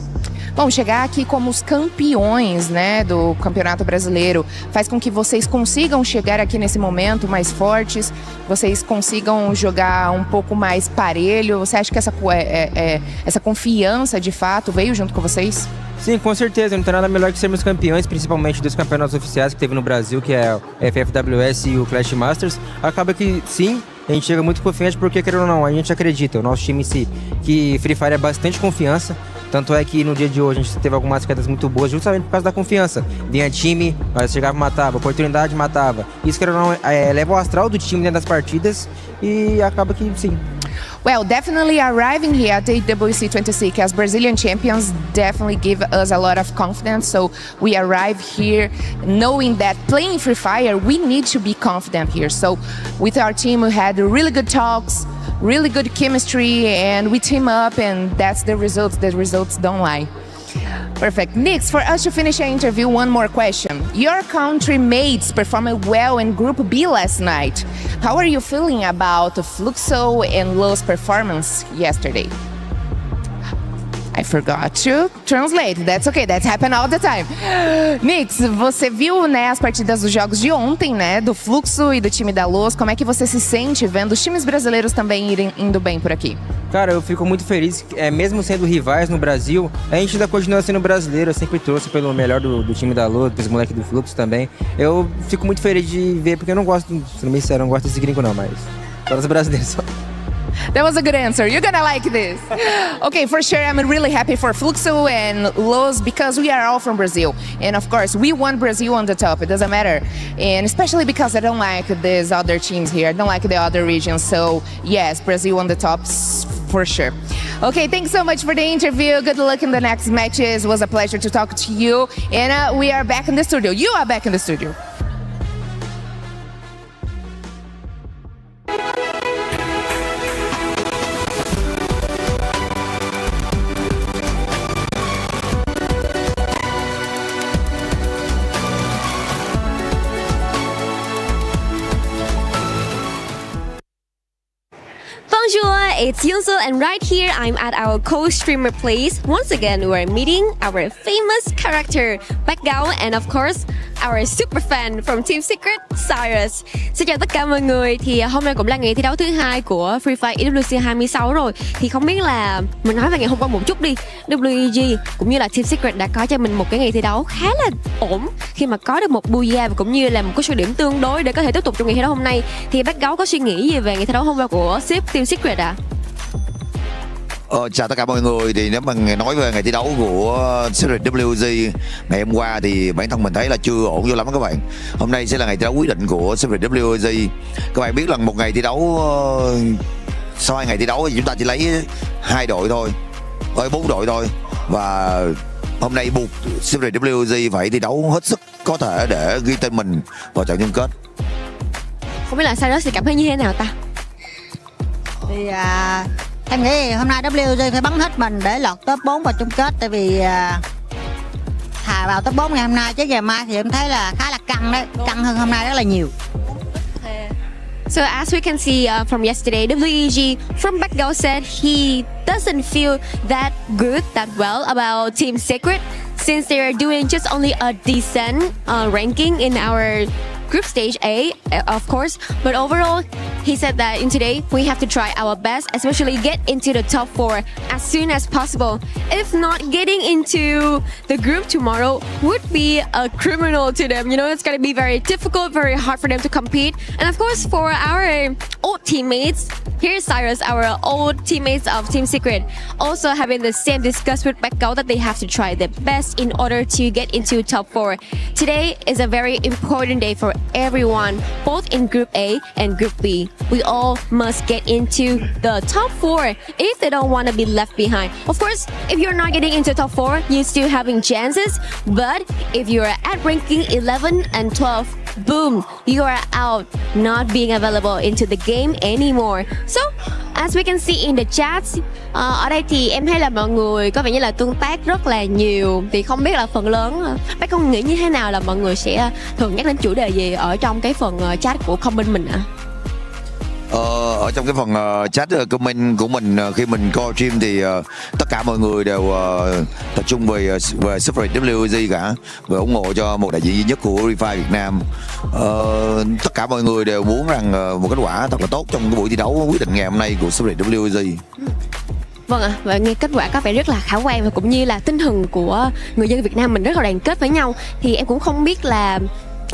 Bom, chegar aqui como os campeões, né, do Campeonato Brasileiro faz com que vocês consigam chegar aqui nesse momento mais fortes, vocês consigam jogar um pouco mais parelho. Você acha que essa confiança de fato veio junto com vocês? Sim, com certeza. Não tem nada melhor que sermos campeões, principalmente dos campeonatos oficiais que teve no Brasil, que é o FFWS e o Clash Masters. Acaba que sim, a gente chega muito confiante porque, querendo ou não, a gente acredita, o nosso time em si, que Free Fire é bastante confiança. Tanto é que no dia de hoje a gente teve algumas quedas muito boas justamente por causa da confiança. Vinha time, nós chegava e matava, oportunidade matava. Isso, querendo ou não, leva o astral do time dentro das partidas e acaba que sim. Well, definitely arriving here at the AWC 26 as Brazilian champions definitely give us a lot of confidence. So we arrive here knowing that playing Free Fire, we need to be confident here. So with our team, we had really good talks, really good chemistry, and we team up, and that's the results. The results don't lie. Perfect. Nix, for us to finish our interview, one more question. Your country mates performed well in Group B last night. How are you feeling about Fluxo and Lo's performance yesterday? I forgot to translate. That's okay, that happens all the time. Nix, você viu, né, as partidas dos jogos de ontem, né, do Fluxo e do time da Luz. Como é que você se sente vendo os times brasileiros também indo bem por aqui? Cara, eu fico muito feliz, mesmo sendo rivais no Brasil, a gente ainda continua sendo brasileiro. Eu sempre trouxe pelo melhor do time da Luz, dos moleques do Fluxo também. Eu fico muito feliz de ver, porque eu não gosto, sendo bem sincero, eu não gosto desse gringo não, mas só dos brasileiros só. That was a good answer. You're gonna like this. Okay, for sure, I'm really happy for Fluxo and Los because we are all from Brazil. And of course, we want Brazil on the top. It doesn't matter. And especially because I don't like these other teams here. I don't like the other regions. So yes, Brazil on the top for sure. Okay, thanks so much for the interview. Good luck in the next matches. It was a pleasure to talk to you. And we are back in the studio. You are back in the studio. it's Yunsu, and right here I'm at our co-streamer place. Once again, we're meeting our famous character Background, and of course our super fan from Team Secret, Cyrus. Xin chào tất cả mọi người. Thì hôm nay cũng là ngày thi đấu thứ hai của Free Fire EWC 26 rồi. Thì không biết là mình nói về ngày hôm qua một chút đi. WEG cũng như là Team Secret đã có cho mình một cái ngày thi đấu khá là ổn khi mà có được một booyah và cũng như là một cái số điểm tương đối để có thể tiếp tục trong ngày thi đấu hôm nay. Thì bác Gấu có suy nghĩ gì về ngày thi đấu hôm qua của Team Secret ạ? Chào tất cả mọi người. Thì nếu mà nói về ngày thi đấu của Secret WG ngày hôm qua thì bản thân mình thấy là chưa ổn vô lắm các bạn. Hôm nay sẽ là ngày thi đấu quyết định của Secret WG. Các bạn biết là một ngày thi đấu, sau 2 ngày thi đấu thì chúng ta chỉ lấy 2 đội thôi, 4 đội thôi. Và hôm nay buộc Secret WG phải thi đấu hết sức có thể để ghi tên mình vào trận chung kết. Không biết là Cyrus thì cảm thấy như thế nào ta? Thì em nghĩ hôm nay WG phải bắn hết mình để lọt top 4 vào chung kết. Tại vì thà vào top 4 ngày hôm nay chứ ngày mai thì em thấy là khá là căng đấy. Căng hơn hôm nay rất là nhiều. So as we can see from yesterday, WEG from Background said he doesn't feel that good, that well about Team Secret since they are doing just only a decent ranking in our group stage A, of course. But overall, he said that in today we have to try our best, especially get into the top 4 as soon as possible. If not, getting into the group tomorrow would be a criminal to them. You know, it's gonna be very difficult, very hard for them to compete. And of course, for our old teammates, here's Cyrus, our old teammates of Team Secret, also having the same discuss with Background that they have to try their best in order to get into top 4. Today is a very important day for everyone, both in Group A and Group B. We all must get into the top 4 if they don't want to be left behind. Of course, if you're not getting into top 4, you're still having chances. But if you're at ranking 11 and 12, boom, you are out, not being available into the game anymore. So, as we can see in the chats, ở đây thì em thấy là mọi người có vẻ như là tương tác rất là nhiều. Thì không biết là phần lớn, bác con nghĩ như thế nào là mọi người sẽ thường nhắc đến chủ đề gì ở trong cái phần chat của comment mình ạ? Ở trong cái phần chat comment của mình khi mình coi stream thì tất cả mọi người đều tập trung về Secret WG cả, và ủng hộ cho một đại diện duy nhất của Free Fire Việt Nam. Tất cả mọi người đều muốn rằng một kết quả thật là tốt trong cái buổi thi đấu quyết định ngày hôm nay của Secret WG. Vâng ạ, và nghe kết quả có vẻ rất là khả quan và cũng như là tinh thần của người dân Việt Nam mình rất là đoàn kết với nhau. Thì em cũng không biết là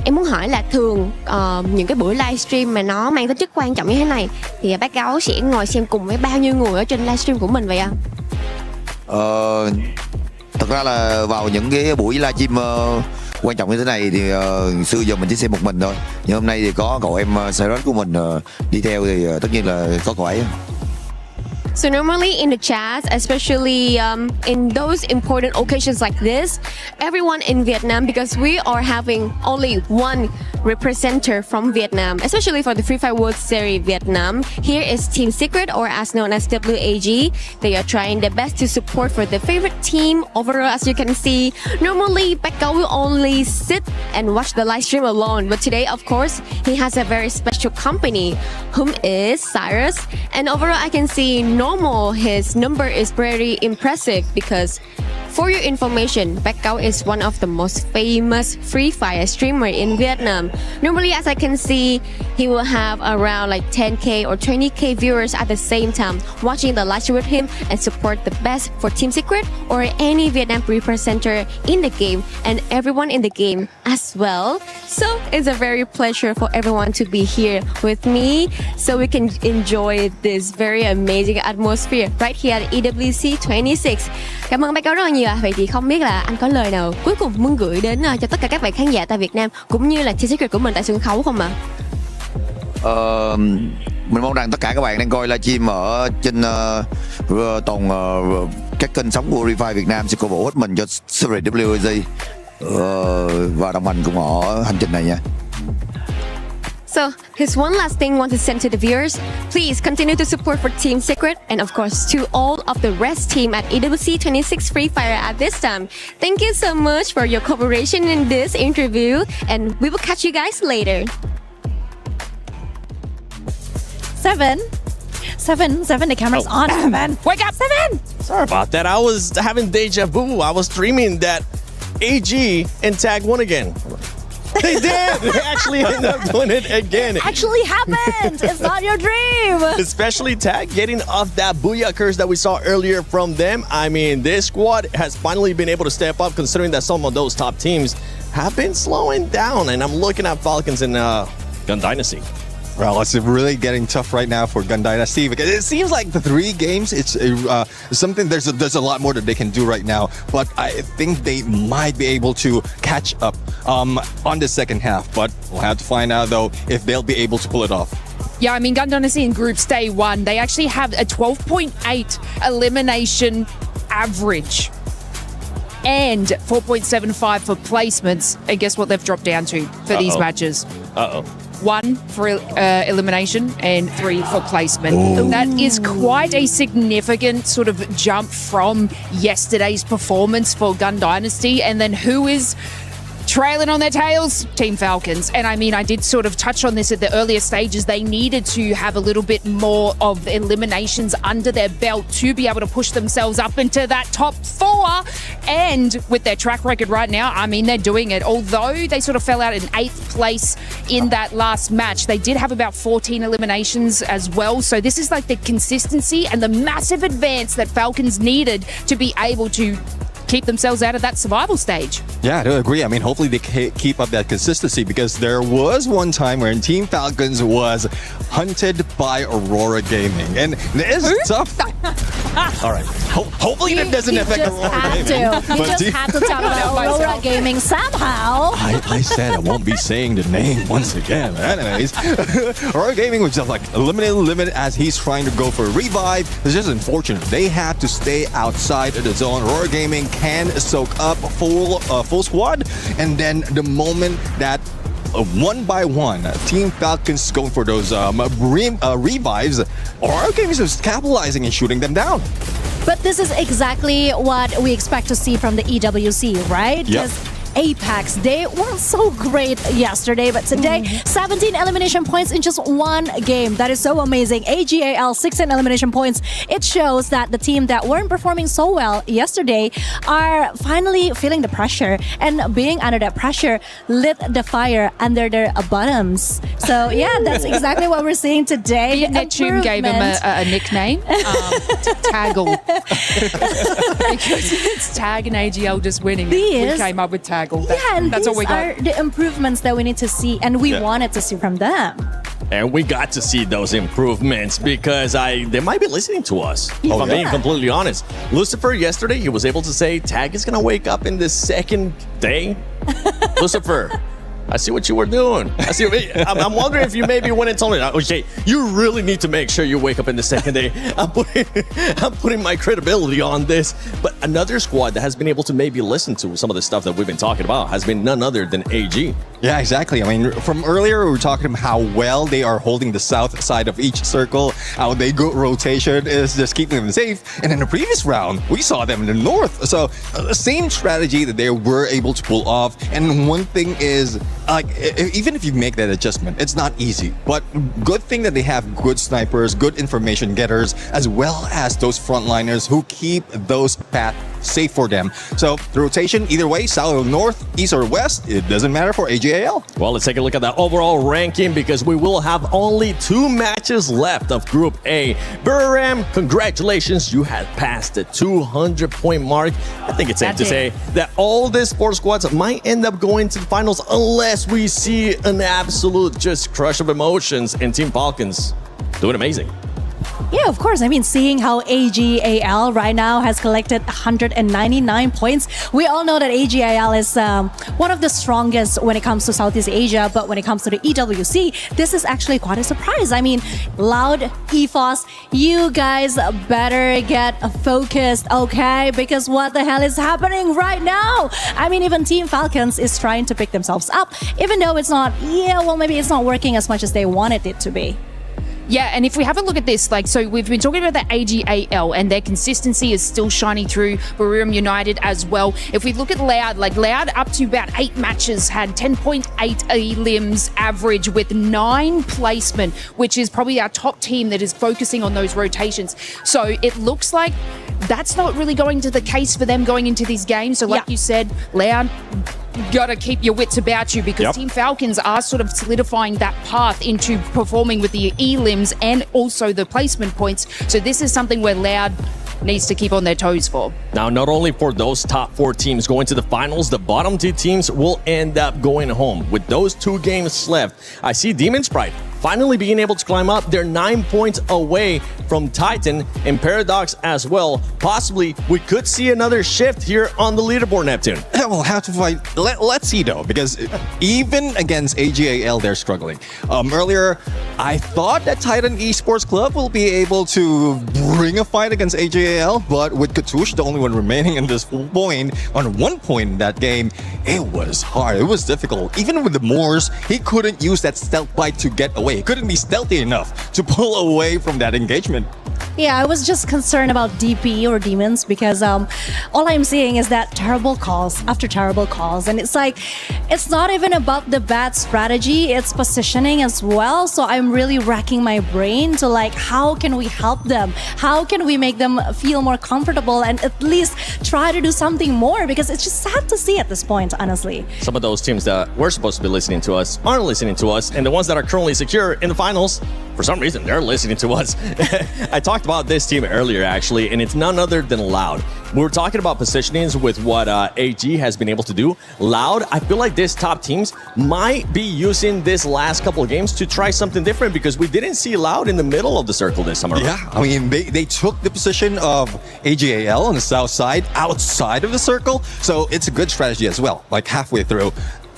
em muốn hỏi là thường những cái buổi livestream mà nó mang tính chất quan trọng như thế này thì bác Gấu sẽ ngồi xem cùng với bao nhiêu người ở trên livestream của mình vậy ạ? Thật ra là vào những cái buổi livestream quan trọng như thế này thì xưa giờ mình chỉ xem một mình thôi, nhưng hôm nay thì có cậu em Cyrus của mình đi theo thì tất nhiên là có cậu ấy. So normally in the chats, especially in those important occasions like this, everyone in Vietnam, because we are having only one representative from Vietnam, especially for the Free Fire World Series Vietnam. Here is Team Secret, or as known as WAG. They are trying their best to support for their favorite team. Overall, as you can see, normally Background will only sit and watch the live stream alone. But today, of course, he has a very special company, whom is Cyrus. And overall, I can see normal, his number is very impressive because for your information, Background is one of the most famous Free Fire streamer in Vietnam. Normally, as I can see, he will have around like 10k or 20k viewers at the same time watching the live stream with him and support the best for Team Secret or any Vietnam representative in the game and everyone in the game as well. So it's a very pleasure for everyone to be here with me so we can enjoy this very amazing atmosphere right here at EWC 26. Cảm ơn Background rất là nhiều ạ. Vậy thì không biết là anh có lời nào cuối cùng muốn gửi đến cho tất cả các bạn khán giả tại Việt Nam cũng như là Team Secret của mình tại sân khấu không ạ? Mình mong rằng tất cả các bạn đang coi livestream ở trên toàn các kênh sóng của Free Fire Việt Nam sẽ cổ vũ hết mình cho Secret WG và đồng hành cùng họ hành trình này nha. So, here's one last thing I want to send to the viewers. Please continue to support for Team Secret and of course to all of the rest team at EWC 26 Free Fire at this time. Thank you so much for your cooperation in this interview and we will catch you guys later. 7. Seven, the camera's on. Seven. Wake up, Seven. Sorry about that. I was having deja vu. I was dreaming that AG and Tag won again. They did. They actually ended up doing it again. It actually happened. It's not your dream. Especially Tag getting off that booyah curse that we saw earlier from them. I mean, this squad has finally been able to step up, considering that some of those top teams have been slowing down. And I'm looking at Falcons and Gun Dynasty. Well, it's really getting tough right now for Gun Dynasty because it seems like the 3 games, it's something, there's a lot more that they can do right now, but I think they might be able to catch up on the second half, but we'll have to find out though if they'll be able to pull it off. Yeah, I mean, Gun Dynasty in Groups Day 1, they actually have a 12.8 elimination average and 4.75 for placements. And guess what they've dropped down to for these matches? 1 for elimination and 3 for placement. Ooh. That is quite a significant sort of jump from yesterday's performance for Gun Dynasty. And then who is trailing on their tails? Team Falcons. And I mean, I did sort of touch on this at the earlier stages. They needed to have a little bit more of eliminations under their belt to be able to push themselves up into that top 4. And with their track record right now, I mean, they're doing it. Although they sort of fell out in 8th place in that last match, they did have about 14 eliminations as well. So this is like the consistency and the massive advance that Falcons needed to be able to keep themselves out of that survival stage. Yeah, I do agree. I mean, hopefully they keep up that consistency because there was one time when Team Falcons was hunted by Aurora Gaming. And it's tough. All right. Hopefully that doesn't affect Aurora Gaming. You just had to talk about Aurora Gaming somehow. I said I won't be saying the name once again. Anyways, Aurora Gaming was just like eliminated as he's trying to go for a revive. It's just unfortunate. They have to stay outside of the zone. Aurora Gaming can soak up full squad, and then the moment that one by one Team Falcons going for those revives, Aurora Gaming is just capitalizing and shooting them down. But this is exactly what we expect to see from the EWC, right? Yep. Apex, they weren't so great yesterday, but today, 17 elimination points in just 1 game. That is so amazing. AGAL, 16 elimination points. It shows that the team that weren't performing so well yesterday are finally feeling the pressure, and being under that pressure lit the fire under their bottoms. So yeah, that's exactly what we're seeing today. Neptune gave him a nickname, Taggle. Because it's Tag and AGL just winning. We came up with Tag. Yeah, and that's these all we got. are the improvements that we need to see, and we wanted to see from them. And we got to see those improvements because they might be listening to us. If I'm being completely honest. Lucifer, yesterday, he was able to say Tag is going to wake up in the second day. Lucifer, I see what you were doing. I'm wondering if you maybe went and told me, okay, you really need to make sure you wake up in the second day. I'm putting my credibility on this. But another squad that has been able to maybe listen to some of the stuff that we've been talking about has been none other than AG. Yeah, exactly. I mean, from earlier, we were talking about how well they are holding the south side of each circle, how they go rotation is just keeping them safe. And in the previous round, we saw them in the north. So the same strategy that they were able to pull off. And one thing is, like, even if you make that adjustment, it's not easy. But good thing that they have good snipers, good information getters, as well as those frontliners who keep those paths safe for them. So the rotation, either way, south or north, east or west, it doesn't matter for AGAL. Well, let's take a look at that overall ranking because we will have only 2 matches left of Group A. Buram, congratulations, you had passed the 200-point mark. I think it's safe to say that all the sports squads might end up going to the finals unless we see an absolute just crush of emotions, and Team Falcons doing amazing. Yeah, of course. I mean, seeing how AGAL right now has collected 199 points. We all know that AGAL is one of the strongest when it comes to Southeast Asia, but when it comes to the EWC, this is actually quite a surprise. I mean, Loud, EFOS, you guys better get focused, okay? Because what the hell is happening right now? I mean, even Team Falcons is trying to pick themselves up, even though it's not, maybe it's not working as much as they wanted it to be. Yeah, and if we have a look at this, like, so we've been talking about the AGAL and their consistency is still shining through Buriram United as well. If we look at Loud, like Loud up to about 8 matches had 10.8 elims average with 9 placement, which is probably our top team that is focusing on those rotations. So it looks like that's not really going to the case for them going into these games. So like you said, Loud, got to keep your wits about you because Team Falcons are sort of solidifying that path into performing with the elims and also the placement points. So this is something where Loud needs to keep on their toes for. Now, not only for those top 4 teams going to the finals, the bottom 2 teams will end up going home. With those 2 games left, I see Demon Sprite finally being able to climb up. They're 9 points away from Titan and Paradox as well. Possibly, we could see another shift here on the leaderboard, Neptune. We'll have to fight. Let's see, though, because even against AGAL, they're struggling. Earlier, I thought that Titan Esports Club will be able to bring a fight against AGAL, but with Katush, the only one remaining in this point, on 1 point in that game, it was hard. It was difficult. Even with the Moors, he couldn't use that stealth bite to get away. He couldn't be stealthy enough to pull away from that engagement. Yeah, I was just concerned about DP or demons because all I'm seeing is that terrible calls after terrible calls. And it's like, it's not even about the bad strategy, it's positioning as well. So I'm really racking my brain to like, how can we help them? How can we make them feel more comfortable and at least try to do something more? Because it's just sad to see at this point, honestly. Some of those teams that were supposed to be listening to us aren't listening to us, and the ones that are currently secure in the finals, for some reason, they're listening to us. I talked about this team earlier, actually, and it's none other than Loud. We were talking about positionings with what AG has been able to do. Loud, I feel like this top teams might be using this last couple of games to try something different because we didn't see Loud in the middle of the circle this summer. Yeah, I mean, they took the position of AGAL on the south side, outside of the circle, so it's a good strategy as well, like halfway through.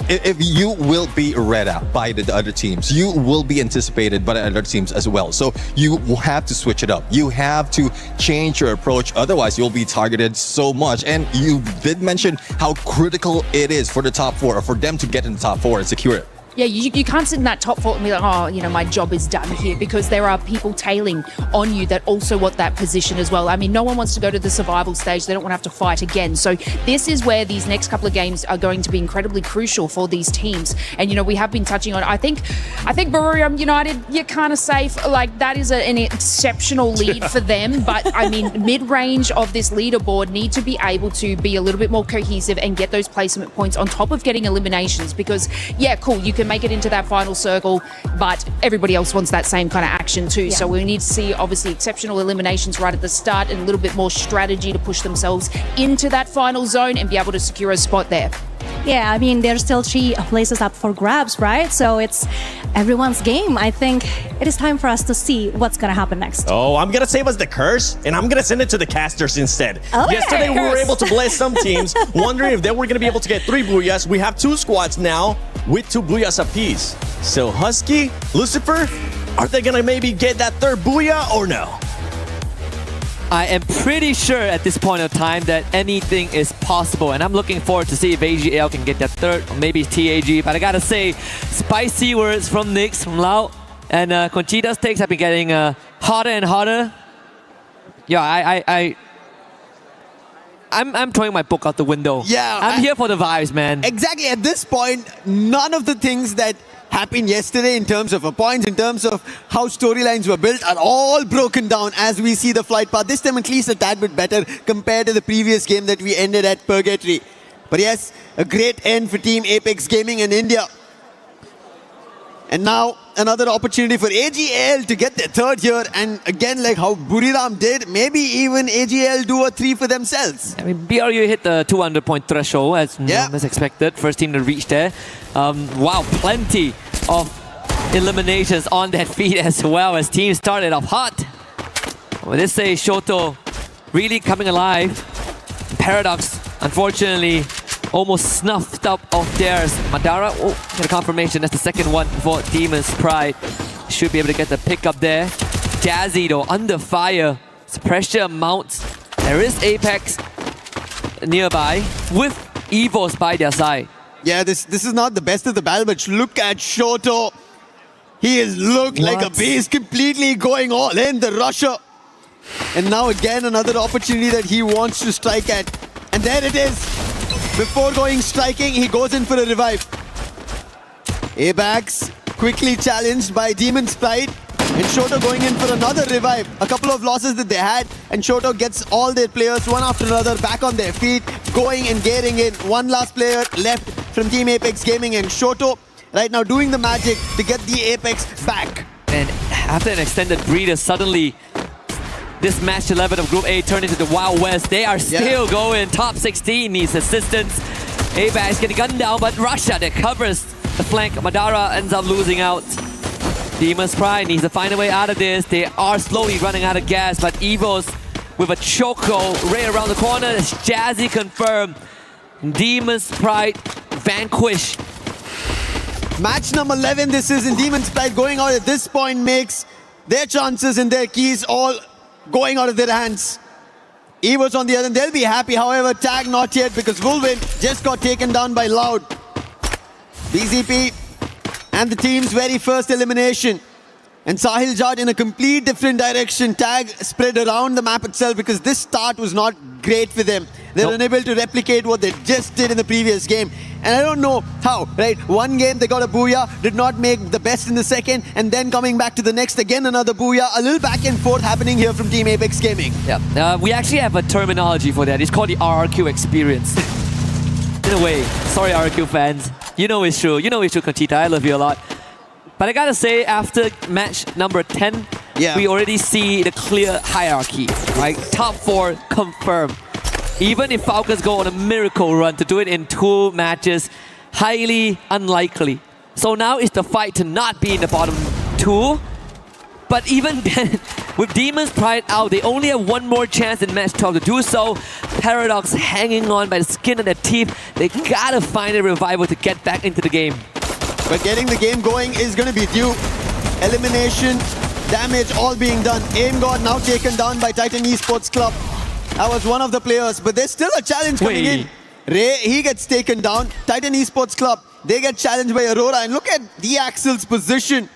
If you will be read out by the other teams, you will be anticipated by the other teams as well. So you will have to switch it up. You have to change your approach. Otherwise, you'll be targeted so much. And you did mention how critical it is for the top 4 or for them to get in the top 4 and secure it. Yeah, you can't sit in that top 4 and be like, oh, you know, my job is done here, because there are people tailing on you that also want that position as well. I mean, no one wants to go to the survival stage. They don't want to have to fight again. So this is where these next couple of games are going to be incredibly crucial for these teams. And, you know, we have been touching on, I think Buriram United, you're kind of safe. Like, that is an exceptional lead for them. But, I mean, mid-range of this leaderboard need to be able to be a little bit more cohesive and get those placement points on top of getting eliminations. Because, yeah, cool, you can make it into that final circle, but everybody else wants that same kind of action too. So we need to see obviously exceptional eliminations right at the start and a little bit more strategy to push themselves into that final zone and be able to secure a spot there. Yeah, I mean, there's still 3 places up for grabs, right? So it's everyone's game. I think it is time for us to see what's going to happen next. Oh, I'm going to save us the curse, and I'm going to send it to the casters instead. Okay. Yesterday, we were able to bless some teams, wondering if they were going to be able to get 3 booyahs. We have 2 squads now with 2 booyahs apiece. So Husky, Lucifer, are they going to maybe get that 3rd booyah or no? I am pretty sure at this point of time that anything is possible, and I'm looking forward to see if AGL can get that 3rd, or maybe TAG. But I gotta say, spicy words from Nix, from Lau, and Conchita's takes have been getting hotter and hotter. Yeah, I'm throwing my book out the window. Yeah, I'm here for the vibes, man. Exactly. At this point, none of the things that happened yesterday in terms of points, in terms of how storylines were built, are all broken down as we see the flight path. This time at least a tad bit better compared to the previous game that we ended at Purgatory. But yes, a great end for Team Apex Gaming in India. And now another opportunity for AGL to get their 3rd here, and again, like how Buriram did, maybe even AGL do a 3 for themselves. I mean, BRU hit the 200 point threshold as expected. First team to reach there. Wow, plenty of eliminations on that feed as well, as teams started off hot. Well, let's say Shoto really coming alive. Paradox, unfortunately, almost snuffed up of theirs. Madara, get a confirmation. That's the 2nd one for Demon's Pride. Should be able to get the pick up there. Jazzy though, under fire. As pressure mounts. There is Apex nearby with Evos by their side. Yeah, this is not the best of the battle, but look at Shoto. He has looked like a beast, completely going all in, the rusher. And now again, another opportunity that he wants to strike at. And there it is. Before going striking, he goes in for a revive. Abax quickly challenged by Demon Sprite. And Shoto going in for another revive. A couple of losses that they had. And Shoto gets all their players, one after another, back on their feet. Going and getting in. One last player left from Team Apex Gaming. And Shoto right now doing the magic to get the Apex back. And after an extended breather, suddenly this match 11 of Group A turned into the Wild West. They are still going. Top 16 needs assistance. Apex getting gunned down, but Russia that covers the flank. Madara ends up losing out. Demon's Pride needs to find a way out of this. They are slowly running out of gas, but Evos with a choco right around the corner. It's Jazzy confirmed. Demon's Pride vanquish. Match number 11 this is, and Demon's Pride going out at this point makes their chances and their keys all going out of their hands. Evos on the other end, they'll be happy. However, tag not yet because Wolvin just got taken down by Loud. BZP and the team's very first elimination. And Sahil Jad in a complete different direction. Tag spread around the map itself because this start was not great for them. They're unable to replicate what they just did in the previous game. And I don't know how, right? One game they got a booyah, did not make the best in the second, and then coming back to the next, again another booyah. A little back and forth happening here from Team Apex Gaming. Yeah, we actually have a terminology for that. It's called the RRQ experience. In a way, sorry RRQ fans. You know it's true. You know it's true, Conchita. I love you a lot. But I gotta say, after match number 10, we already see the clear hierarchy, right? Top 4 confirmed. Even if Falcons go on a miracle run, to do it in 2 matches, highly unlikely. So now it's the fight to not be in the bottom 2. But even then, with Demon's Pride out, they only have one more chance in match 12 to do so. Paradox hanging on by the skin of their teeth. They gotta find a revival to get back into the game. But getting the game going is going to be due. Elimination, damage all being done. Aim God now taken down by Titan Esports Club. That was one of the players, but there's still a challenge coming in. Ray, he gets taken down. Titan Esports Club, they get challenged by Aurora. And look at the Axel's position.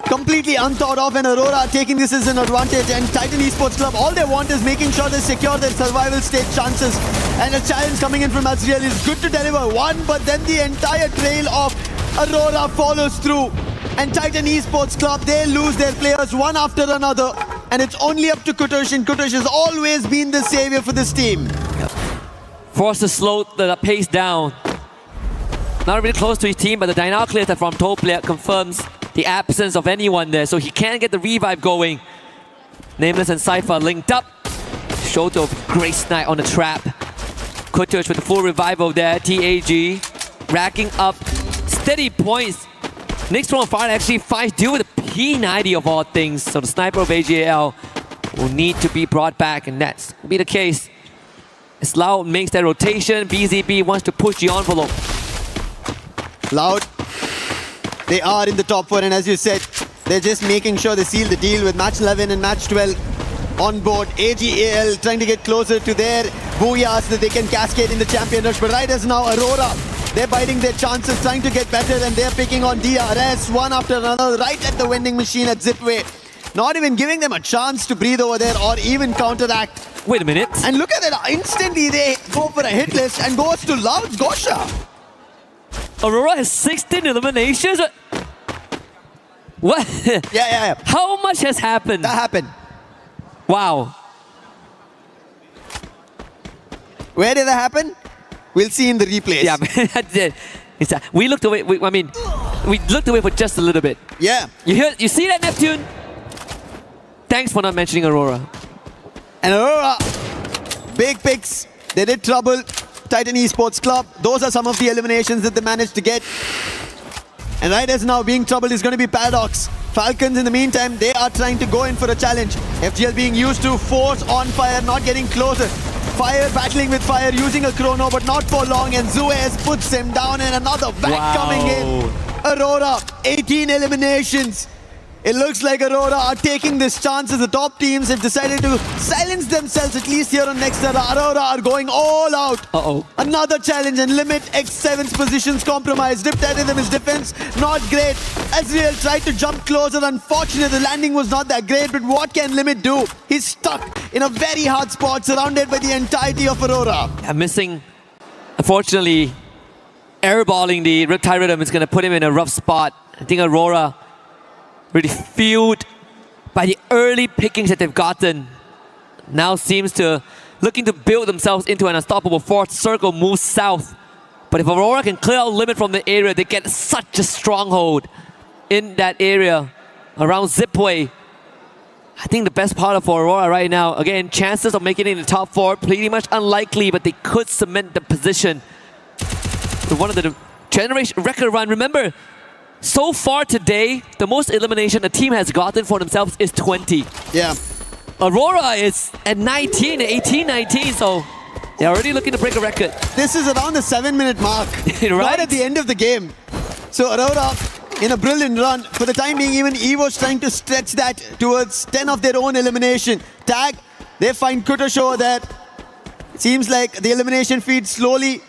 Completely unthought of, and Aurora taking this as an advantage. And Titan Esports Club, all they want is making sure they secure their survival stage chances. And a challenge coming in from Azriel is good to deliver one, but then the entire trail of Aurora follows through. And Titan Esports Club, they lose their players one after another. And it's only up to Kutush, and Kutush has always been the savior for this team. Forced to slow the pace down. Not really close to his team, but the Dynal clear from Toe player confirms the absence of anyone there, so he can't get the revive going. Nameless and Cypher linked up. Shoto great snipe on the trap. Kutush with the full revival there. TAG racking up steady points. Next one fire actually fights due with a P90 of all things, so the sniper of AGL will need to be brought back, and that's will be the case. As Loud makes that rotation, BZB wants to push the envelope. Loud, they are in the top 4, and as you said, they're just making sure they seal the deal with match 11 and match 12 on board. AGAL trying to get closer to their booyahs that they can cascade in the champion rush, but right as now, Aurora, they're biting their chances, trying to get better, and they're picking on DRS one after another right at the vending machine at Zipway. Not even giving them a chance to breathe over there or even counteract. Wait a minute. And look at that, instantly they go for a hit list and goes to Loud's Gosha. Aurora has 16 eliminations. What? Yeah. How much has happened? That happened. Wow. Where did that happen? We'll see in the replays. Yeah, we looked away. We looked away for just a little bit. Yeah. You see that, Neptune? Thanks for not mentioning Aurora. And Aurora, big picks. They did trouble. Titan Esports Club. Those are some of the eliminations that they managed to get. And right as now, being troubled is going to be Paradox. Falcons, in the meantime, they are trying to go in for a challenge. FGL being used to force on fire, not getting closer. Fire battling with fire, using a chrono, but not for long. And Zuez puts him down, and another back coming in. Aurora, 18 eliminations. It looks like Aurora are taking this chance as the top teams have decided to silence themselves, at least here on Nextera. Aurora are going all out. Another challenge and Limit X7's positions compromised. Riptide his defense, not great. Azriel tried to jump closer. Unfortunately, the landing was not that great, but what can Limit do? He's stuck in a very hard spot, surrounded by the entirety of Aurora. Yeah, missing, unfortunately, airballing the Riptide Rhythm is going to put him in a rough spot. I think Aurora really fueled by the early pickings that they've gotten, now seems to looking to build themselves into an unstoppable fourth circle, move south. But if Aurora can clear out Limit from the area, they get such a stronghold in that area around Zipway. I think the best part of Aurora right now, again, chances of making it in the top 4, pretty much unlikely, but they could cement the position to one of the generation record run. Remember, so far today, the most elimination a team has gotten for themselves is 20. Yeah. Aurora is at 19, 18, 19, so they're already looking to break a record. This is around the 7-minute mark, right? Not at the end of the game. So Aurora, in a brilliant run, for the time being, even Evo's trying to stretch that towards 10 of their own elimination. Tag, they find Kutosho there. It seems like the elimination feed slowly,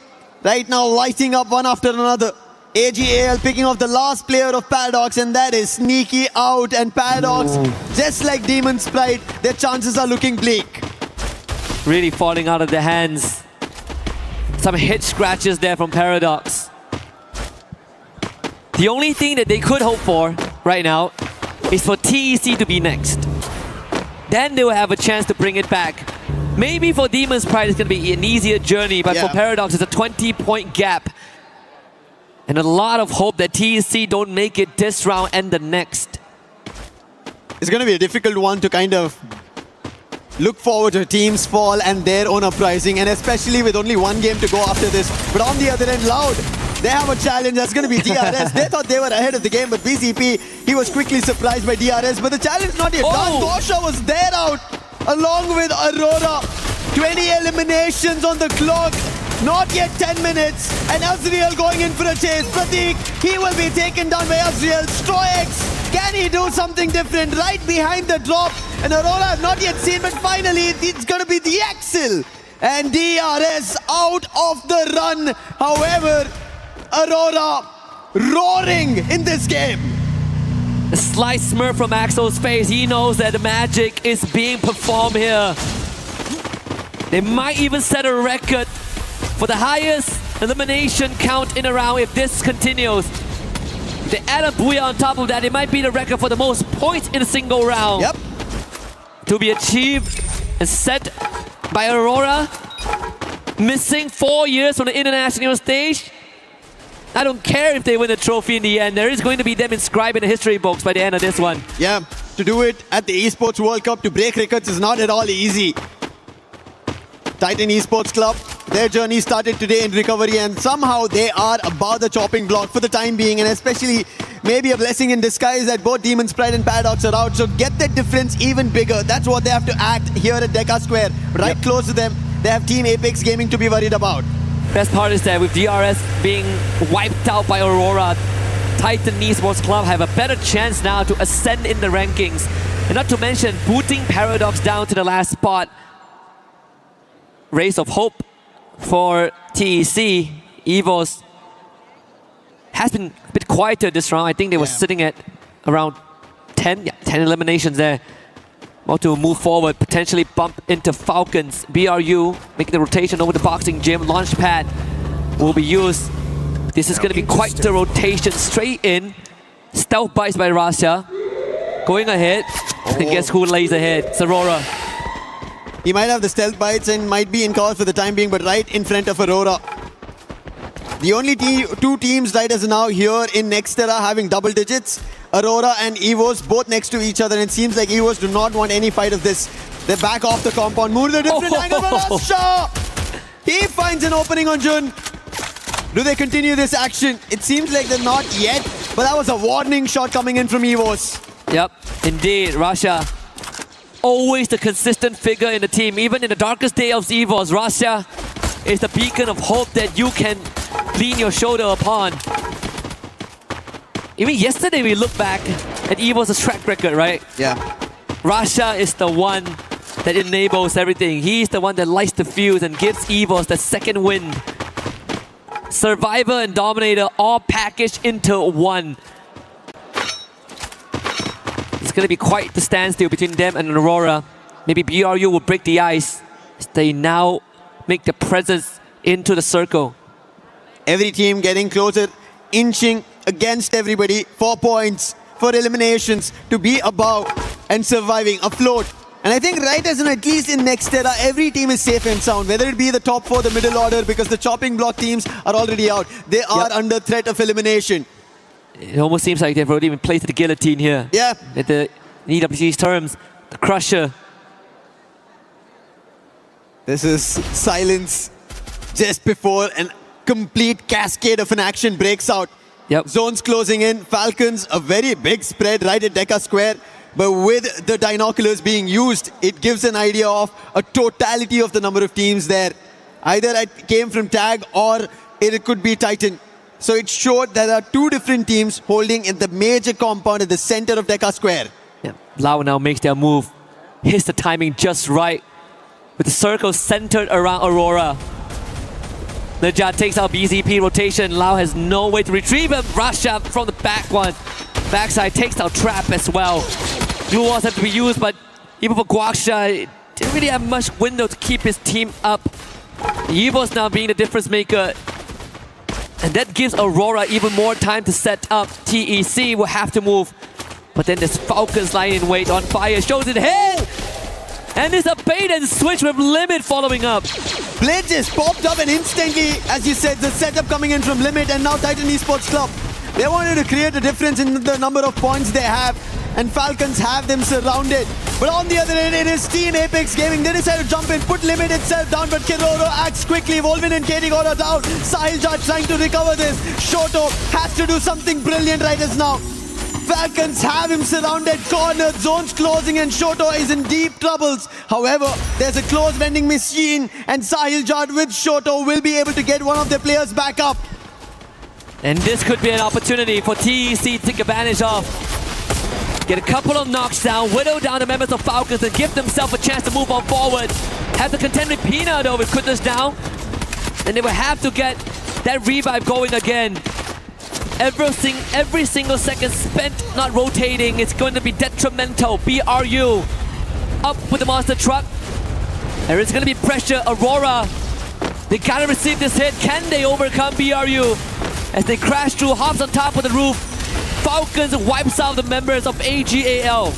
right now, lighting up one after another. AGAL picking off the last player of Paradox, and that is Sneaky out. And Paradox, just like Demon's Pride, their chances are looking bleak. Really falling out of their hands. Some hit scratches there from Paradox. The only thing that they could hope for right now is for TEC to be next. Then they will have a chance to bring it back. Maybe for Demon's Pride it's going to be an easier journey, but for Paradox it's a 20-point gap. And a lot of hope that TEC don't make it this round and the next. It's going to be a difficult one to kind of look forward to teams fall and their own uprising, and especially with only one game to go after this. But on the other end, Loud, they have a challenge. That's going to be DRS. They thought they were ahead of the game, but BCP, he was quickly surprised by DRS. But the challenge not yet done. Gosha was there out along with Aurora. 20 eliminations on the clock. Not yet 10 minutes, and Azriel going in for a chase. Pratik, he will be taken down by Azriel. Stroix, can he do something different? Right behind the drop, and Aurora have not yet seen, but finally it's going to be the Axel. And DRS out of the run. However, Aurora roaring in this game. A slight smirk from Axel's face. He knows that the magic is being performed here. They might even set a record for the highest elimination count in a round if this continues. If they add a Booyah on top of that, it might be the record for the most points in a single round. Yep. To be achieved and set by Aurora, missing 4 years from the international stage. I don't care if they win the trophy in the end. There is going to be them inscribed in the history books by the end of this one. Yeah, to do it at the Esports World Cup, to break records is not at all easy. Titan Esports Club, their journey started today in recovery, and somehow they are above the chopping block for the time being, and especially maybe a blessing in disguise that both Demon's Pride and Paradox are out. So get that difference even bigger. That's what they have to act here at Deca Square. Right close to them, they have Team Apex Gaming to be worried about. Best part is that with DRS being wiped out by Aurora, Titan Esports Club have a better chance now to ascend in the rankings. And not to mention booting Paradox down to the last spot. Race of hope for TEC. Evos has been a bit quieter this round. I think they were sitting at around 10 eliminations there. About to move forward, potentially bump into Falcons. BRU making the rotation over the boxing gym. Launchpad will be used. This is going to be quite the rotation straight in. Stealth bites by Rasha. Going ahead. And guess who lays ahead? It's Aurora. He might have the stealth bites and might be in call for the time being, but right in front of Aurora. The only two teams right as now here in Nextera having double digits. Aurora and Evos both next to each other, and it seems like Evos do not want any fight of this. They're back off the compound. Move to a different angle for Rasha. He finds an opening on Jun. Do they continue this action? It seems like they're not yet, but that was a warning shot coming in from Evos. Yep, indeed. Rasha, always the consistent figure in the team. Even in the darkest day of Evos, Rasha is the beacon of hope that you can lean your shoulder upon. Even yesterday we look back at Evo's track record, right? Yeah. Russia is the one that enables everything. He's the one that lights the fuse and gives Evos the second wind. Survivor and Dominator all packaged into one. It's going to be quite the standstill between them and Aurora. Maybe BRU will break the ice. They now make the presence into the circle. Every team getting closer, inching against everybody. 4 points for eliminations to be above and surviving, afloat. And I think right as in at least in next era, every team is safe and sound. Whether it be the top 4, the middle order, because the chopping block teams are already out. They are under threat of elimination. It almost seems like they've already been placed to the guillotine here. Yeah. At the EWC's terms, the Crusher. This is silence just before an complete cascade of an action breaks out. Yep. Zones closing in. Falcons, a very big spread right at Deca Square. But with the binoculars being used, it gives an idea of a totality of the number of teams there. Either it came from Tag or it could be Titan. So it showed that there are 2 different teams holding in the major compound at the center of Deca Square. Yeah. Lau now makes their move. Hits the timing just right. With the circle centered around Aurora. Najat takes out BZP rotation. Lau has no way to retrieve him. Russia from the back one. Backside takes out Trap as well. Blue walls have to be used, but even for Guaksha, didn't really have much window to keep his team up. Evo's now being the difference maker. And that gives Aurora even more time to set up. TEC will have to move. But then this Falcons lying in wait on fire. Shows it head! And there's a bait and switch with Limit following up. Blade just popped up and instantly, as you said, the setup coming in from Limit and now Titan Esports Club. They wanted to create a difference in the number of points they have, and Falcons have them surrounded. But on the other end, it is Team Apex Gaming. They decide to jump in, put Limit itself down, but Kiroro acts quickly. Volvin and Katie got her down. Sahil Jha trying to recover this. Shoto has to do something brilliant right as now. Falcons have him surrounded, cornered, zones closing, and Shoto is in deep troubles. However, there's a close vending machine, and Sahil Jha with Shoto will be able to get one of their players back up. And this could be an opportunity for TEC to take advantage of. Get a couple of knocks down, whittle down the members of Falcons and give themselves a chance to move on forward. Have to contend with Pina though with Quitters down. And they will have to get that revive going again. Every single second spent not rotating is going to be detrimental. BRU up with the monster truck. There is going to be pressure. Aurora, they gotta receive this hit. Can they overcome BRU? As they crash through, hops on top of the roof. Falcons wipes out the members of AGAL.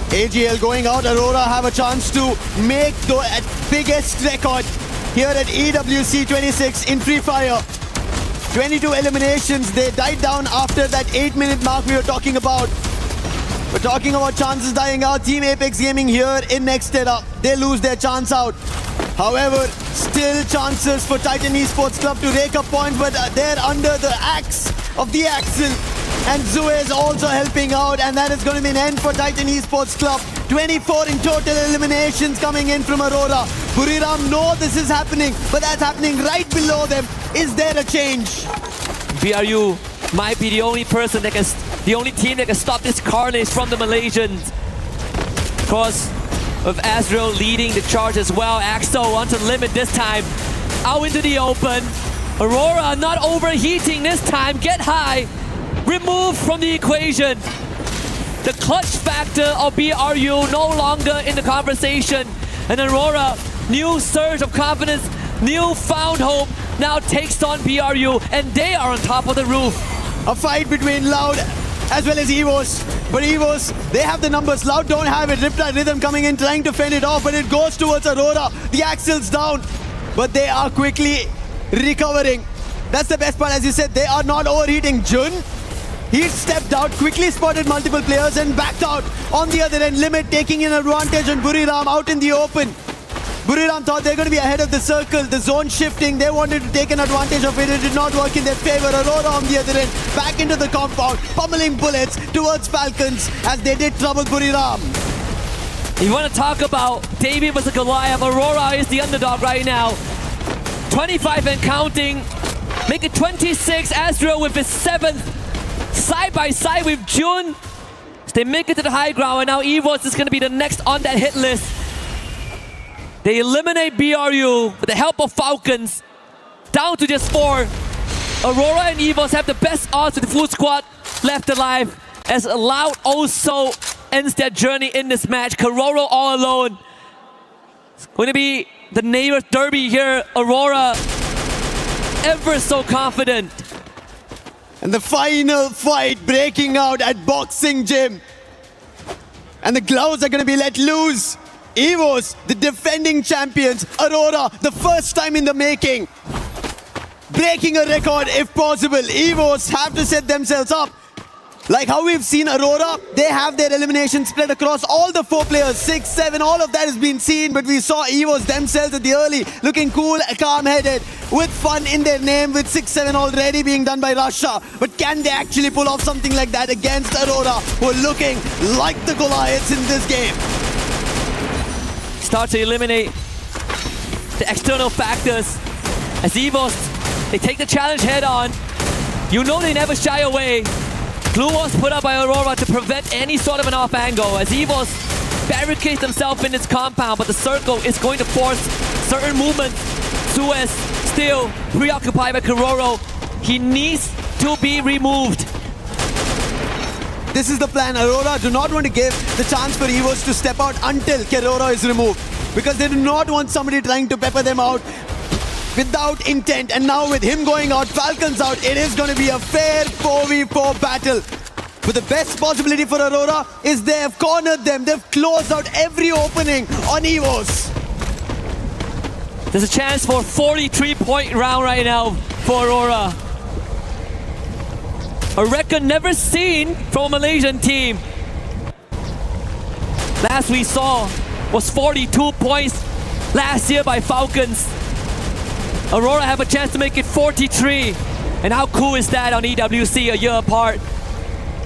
AGL going out. Aurora have a chance to make the biggest record here at EWC 26 in Free Fire. 22 eliminations. They died down after that 8-minute mark we were talking about. We're talking about chances dying out. Team Apex Gaming here in next era. They lose their chance out. However, still chances for Titan Esports Club to rake up points, but they're under the axe of the Axel. And Zue is also helping out, and that is going to be an end for Titan Esports Club. 24 in total eliminations coming in from Aurora. Buriram know this is happening, but that's happening right below them. Is there a change? BRU might be the only person that can, the only team that can stop this carnage from the Malaysians. Of course, with Azrael leading the charge as well. Axel onto Limit this time. Out into the open. Aurora not overheating this time. Get high. Removed from the equation. The clutch factor of BRU no longer in the conversation. And Aurora, new surge of confidence, newfound hope, now takes on BRU, and they are on top of the roof. A fight between Loud as well as Evos. But Evos, they have the numbers. Loud don't have it. Riptide Rhythm coming in, trying to fend it off, but it goes towards Aurora. The Axel's down, but they are quickly recovering. That's the best part, as you said, they are not overheating. Jun, he stepped out, quickly spotted multiple players and backed out. On the other end, Limit taking an advantage on Buriram out in the open. Buriram thought they're going to be ahead of the circle. The zone shifting, they wanted to take an advantage of it. It did not work in their favor. Aurora on the other end, back into the compound, pummeling bullets towards Falcons as they did trouble Buriram. You want to talk about David versus Goliath, Aurora is the underdog right now. 25 and counting, make it 26. Azrael with his 7th side by side with Jun. They make it to the high ground, and now Evos is going to be the next on that hit list. They eliminate BRU with the help of Falcons, down to just 4. Aurora and Evos have the best odds with the full squad left alive, as Loud also ends their journey in this match. Kororo all alone. It's going to be the neighbor derby here. Aurora ever so confident. And the final fight breaking out at Boxing Gym. And the gloves are going to be let loose. Evos, the defending champions. Aurora, the first time in the making. Breaking a record if possible. Evos have to set themselves up. Like how we've seen Aurora, they have their elimination spread across all the 4 players, 6, 7, all of that has been seen, but we saw Evos themselves at the early, looking cool, calm-headed, with fun in their name, with 6, 7 already being done by Russia. But can they actually pull off something like that against Aurora, who are looking like the Goliaths in this game? Start to eliminate the external factors. As Evos, they take the challenge head on. You know they never shy away. Glue was put up by Aurora to prevent any sort of an off angle, as Evos barricades themselves in its compound, but the circle is going to force certain movements. Suez still preoccupied by Kororo. He needs to be removed. This is the plan. Aurora do not want to give the chance for Evos to step out until Kororo is removed, because they do not want somebody trying to pepper them out without intent. And now with him going out, Falcons out, it is going to be a fair 4v4 battle. But the best possibility for Aurora is they have cornered them. They've closed out every opening on Evos. There's a chance for a 43-point round right now for Aurora. A record never seen from a Malaysian team. Last we saw was 42 points last year by Falcons. Aurora have a chance to make it 43. And how cool is that on EWC a year apart?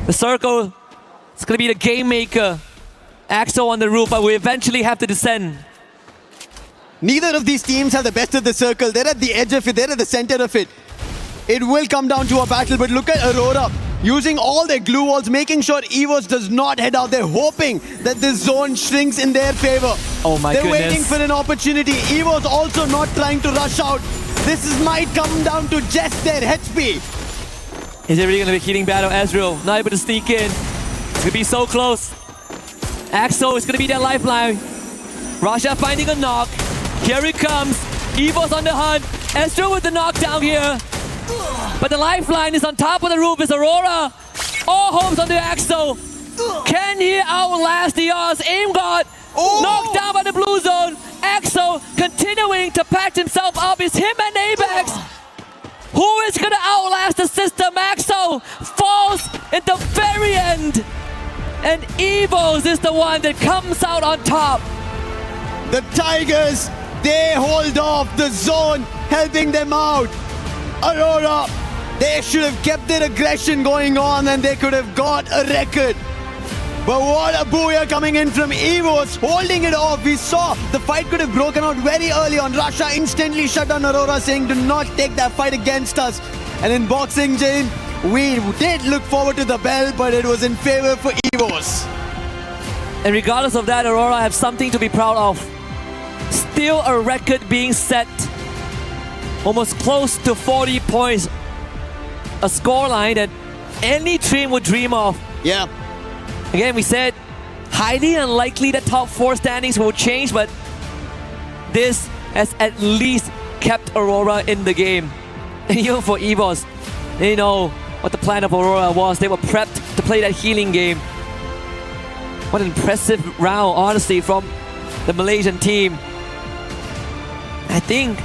The circle, it's going to be the game maker. Axel on the roof, but we eventually have to descend. Neither of these teams have the best of the circle. They're at the edge of it. They're at the center of it. It will come down to a battle, but look at Aurora using all their glue walls, making sure Evos does not head out. They're hoping that this zone shrinks in their favor. Oh my They're goodness. waiting for an opportunity. Evos also not trying to rush out. This might come down to just their HP. Is it really going to be a heating battle? Ezreal not able to sneak in. It's going to be so close. Axel is going to be their lifeline. Rasha finding a knock. Here he comes. Evos on the hunt. Ezreal with the knockdown here. But the lifeline is on top of the roof. Is Aurora. All hopes on the Axel. Can he outlast the odds? Aim God knocked down by the blue zone. Axel continuing to patch himself up. It's him and Apex. Who is going to outlast the system? Axel falls at the very end. And Evos is the one that comes out on top. The Tigers, they hold off the zone, helping them out. Aurora, they should have kept their aggression going on and they could have got a record. But what a booyah coming in from Evos, holding it off. We saw the fight could have broken out very early on. Russia instantly shut down Aurora, saying do not take that fight against us. And in Boxing Gym, we did look forward to the bell, but it was in favor for Evos. And regardless of that, Aurora have something to be proud of. Still a record being set. Almost close to 40 points. A scoreline that any team would dream of. Yeah. Again, we said highly unlikely that top 4 standings will change, but this has at least kept Aurora in the game. And even for Evos, they know what the plan of Aurora was. They were prepped to play that healing game. What an impressive round, honestly, from the Malaysian team. I think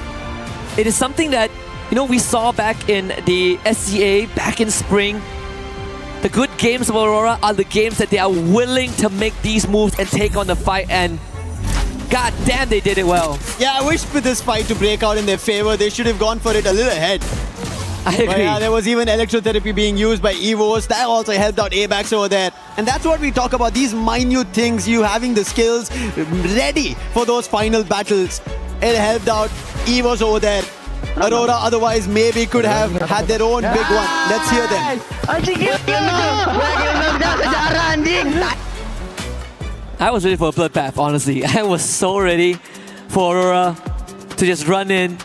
it is something that, you know, we saw back in the SCA, back in spring. The good games of Aurora are the games that they are willing to make these moves and take on the fight, and god damn, they did it well. Yeah, I wish for this fight to break out in their favor. They should have gone for it a little ahead. I agree. But yeah, there was even electrotherapy being used by Evos. That also helped out Abax over there. And that's what we talk about, these minute things, you having the skills ready for those final battles. It helped out Evos over there. Aurora otherwise maybe could have had their own big one. Let's hear them. I was ready for a bloodbath, honestly. I was so ready for Aurora to just run in,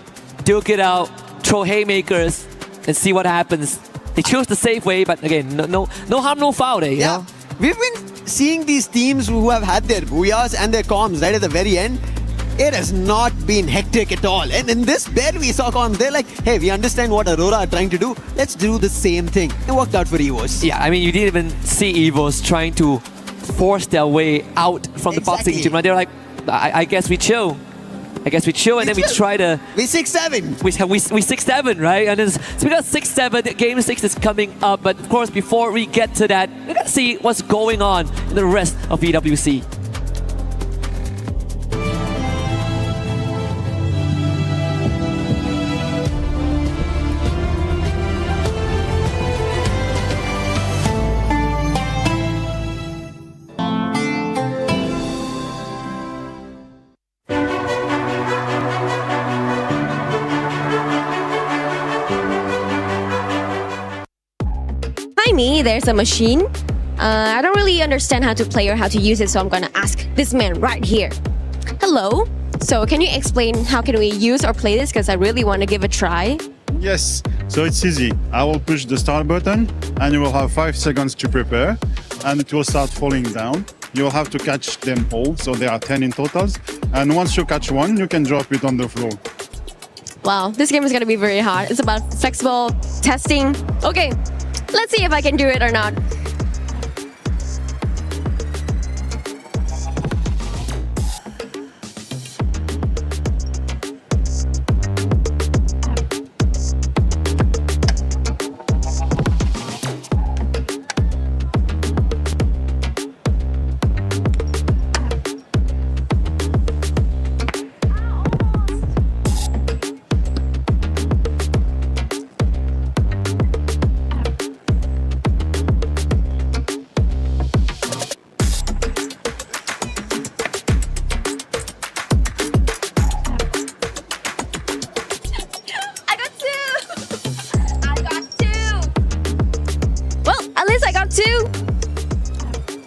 duke it out, throw haymakers, and see what happens. They chose the safe way, but again, no harm, no foul. You know? We've been seeing these teams who have had their booyahs and their comms right at the very end. It has not been hectic at all. And in this bed we saw comms, they're like, hey, we understand what Aurora are trying to do. Let's do the same thing. It worked out for EVOS. Yeah, I mean, you didn't even see EVOS trying to force their way out from the boxing gym. Right? They're like, I guess we chill. And then we try to... We 6-7. We 6-7, right? And then, so we got 6-7. Game 6 is coming up. But of course, before we get to that, we got to see what's going on in the rest of EWC. Me, there's a machine. I don't really understand how to play or how to use it, so I'm gonna ask this man right here. Hello. So can you explain how can we use or play this? Because I really want to give a try. Yes. So it's easy. I will push the start button, and you will have 5 seconds to prepare, and it will start falling down. You will have to catch them all. So there are 10 in totals. And once you catch one, you can drop it on the floor. Wow, this game is gonna be very hard. It's about flexible testing. Okay. Let's see if I can do it or not.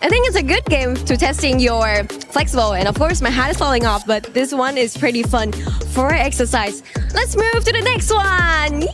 I think it's a good game to testing your flexible, and of course my hat is falling off, but this one is pretty fun for exercise. Let's move to the next one.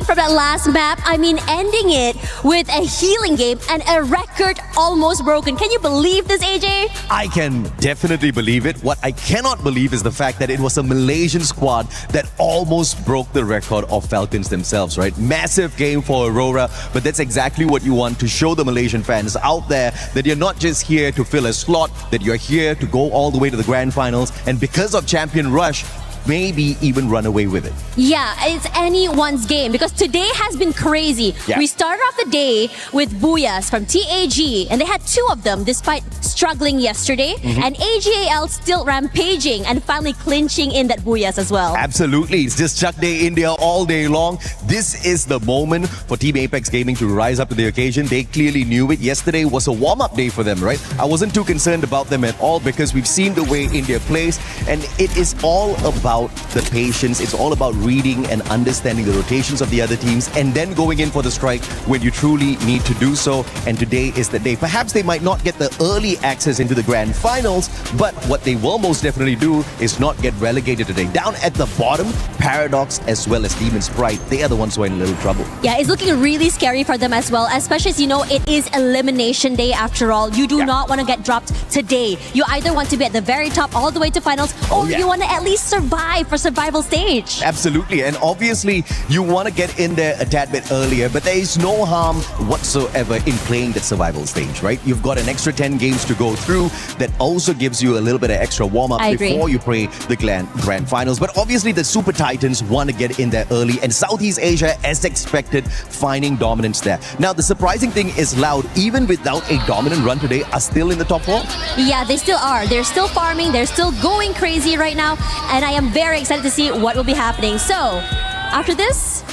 From that last map, I mean ending it with a healing game and a record almost broken. Can you believe this, AJ? I can definitely believe it. What I cannot believe is the fact that it was a Malaysian squad that almost broke the record of Falcons themselves, right? Massive game for Aurora, but that's exactly what you want to show the Malaysian fans out there, that you're not just here to fill a slot, that you're here to go all the way to the grand finals, and because of Champion Rush, maybe even run away with it. Yeah, it's anyone's game because today has been crazy. Yeah. We started off the day with booyahs from TAG, and they had 2 of them despite struggling yesterday. And AGAL still rampaging and finally clinching in that booyahs as well. Absolutely. It's just Chuck Day India all day long. This is the moment for Team Apex Gaming to rise up to the occasion. They clearly knew it. Yesterday was a warm-up day for them, right? I wasn't too concerned about them at all because we've seen the way India plays, and it is all about the patience. It's all about reading and understanding the rotations of the other teams and then going in for the strike when you truly need to do so. And today is the day. Perhaps they might not get the early access into the grand finals, but what they will most definitely do is not get relegated today. Down at the bottom, Paradox as well as Demon Sprite, they are the ones who are in a little trouble. Yeah, it's looking really scary for them as well, especially as you know it is elimination day after all. You do not want to get dropped today. You either want to be at the very top all the way to finals, or you want to at least survive for survival stage. Absolutely, and obviously you want to get in there a tad bit earlier, but there is no harm whatsoever in playing that survival stage, right? You've got an extra 10 games to go through that also gives you a little bit of extra warm-up before you play the grand finals. But obviously the Super Titans want to get in there early, and Southeast Asia, as expected, finding dominance there. Now the surprising thing is Loud, even without a dominant run today, are still in the top 4. Yeah, they still are. They're still farming. They're still going crazy right now, and I am very excited to see what will be happening. So, after this,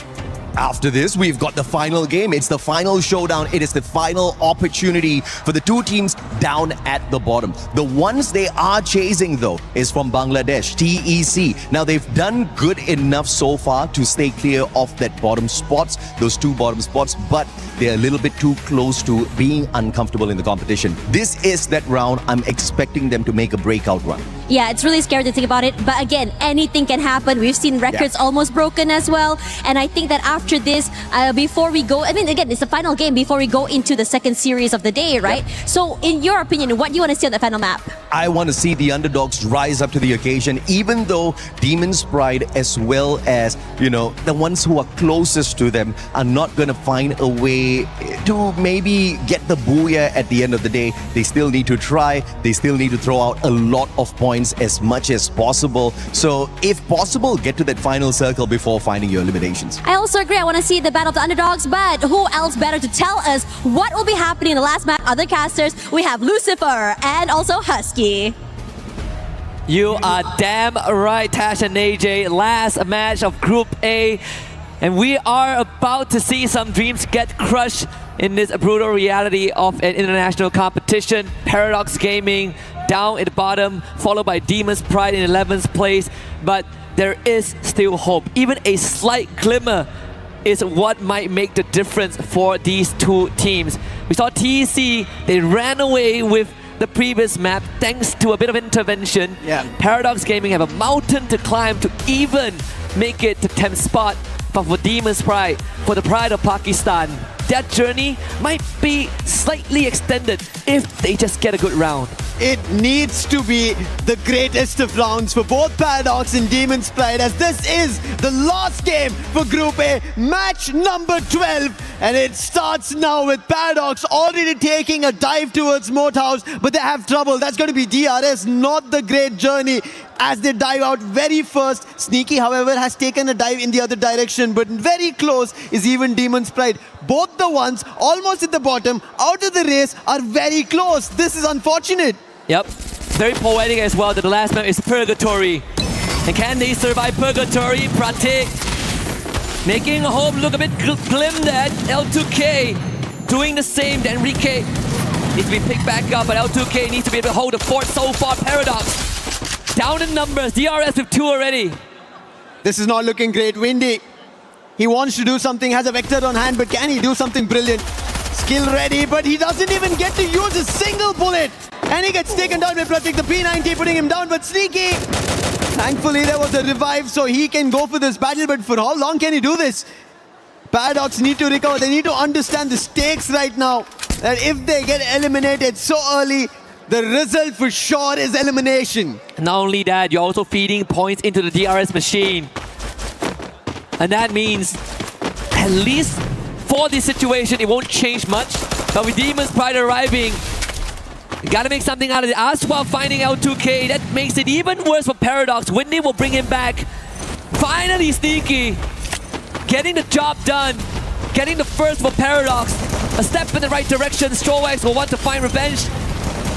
After this, we've got the final game. It's the final showdown. It is the final opportunity for the two teams down at the bottom. The ones they are chasing, though, is from Bangladesh, TEC. Now, they've done good enough so far to stay clear of that bottom spots, those two bottom spots, but they're a little bit too close to being uncomfortable in the competition. This is that round. I'm expecting them to make a breakout run. Yeah, it's really scary to think about it. But again, anything can happen. We've seen records almost broken as well. And I think that after this, before we go, I mean, again, it's the final game before we go into the second series of the day, right? So in your opinion, what do you want to see on the final map? I want to see the underdogs rise up to the occasion, even though Demon's Pride, as well as, the ones who are closest to them, are not going to find a way to maybe get the booyah at the end of the day. They still need to try. They still need to throw out a lot of points as much as possible. So if possible, get to that final circle before finding your eliminations. I also agree. I want to see the battle of the underdogs, but who else better to tell us what will be happening in the last match? Other casters, we have Lucifer and also Husky. You are damn right, Tash and AJ. Last match of Group A. And we are about to see some dreams get crushed in this brutal reality of an international competition. Paradox Gaming down at the bottom, followed by Demon's Pride in 11th place. But there is still hope. Even a slight glimmer is what might make the difference for these two teams. We saw TEC, they ran away with the previous map thanks to a bit of intervention. Paradox Gaming have a mountain to climb to even make it to 10th spot. But for Demon's Pride, for the pride of Pakistan, that journey might be slightly extended if they just get a good round. It needs to be the greatest of rounds for both Paradox and Demon's Pride, as this is the last game for Group A, match number 12. And it starts now with Paradox already taking a dive towards Moat House, but they have trouble. That's going to be DRS, not the great journey as they dive out very first. Sneaky, however, has taken a dive in the other direction, but very close is even Demon's Pride. Both the ones almost at the bottom, out of the race, are very close. This is unfortunate. Yep, very poetic as well that the last map is Purgatory. And can they survive Purgatory? Pratik making a home look a bit glim there. L2K doing the same. The Enrique needs to be picked back up, but L2K needs to be able to hold the fort so far. Paradox down in numbers. DRS with 2 already. This is not looking great. Windy, he wants to do something, has a vector on hand, but can he do something brilliant? Skill ready, but he doesn't even get to use a single bullet. And he gets taken down by Pratik, the P90 putting him down, but Sneaky. Thankfully, there was a revive, so he can go for this battle, but for how long can he do this? Paradox need to recover. They need to understand the stakes right now. That if they get eliminated so early, the result for sure is elimination. Not only that, you're also feeding points into the DRS machine. And that means, at least for this situation, it won't change much. But with Demon's Pride arriving, you gotta make something out of it. As while finding L2K, that makes it even worse for Paradox. Windy will bring him back. Finally, Sneaky getting the job done. Getting the first for Paradox. A step in the right direction. Strowax will want to find revenge.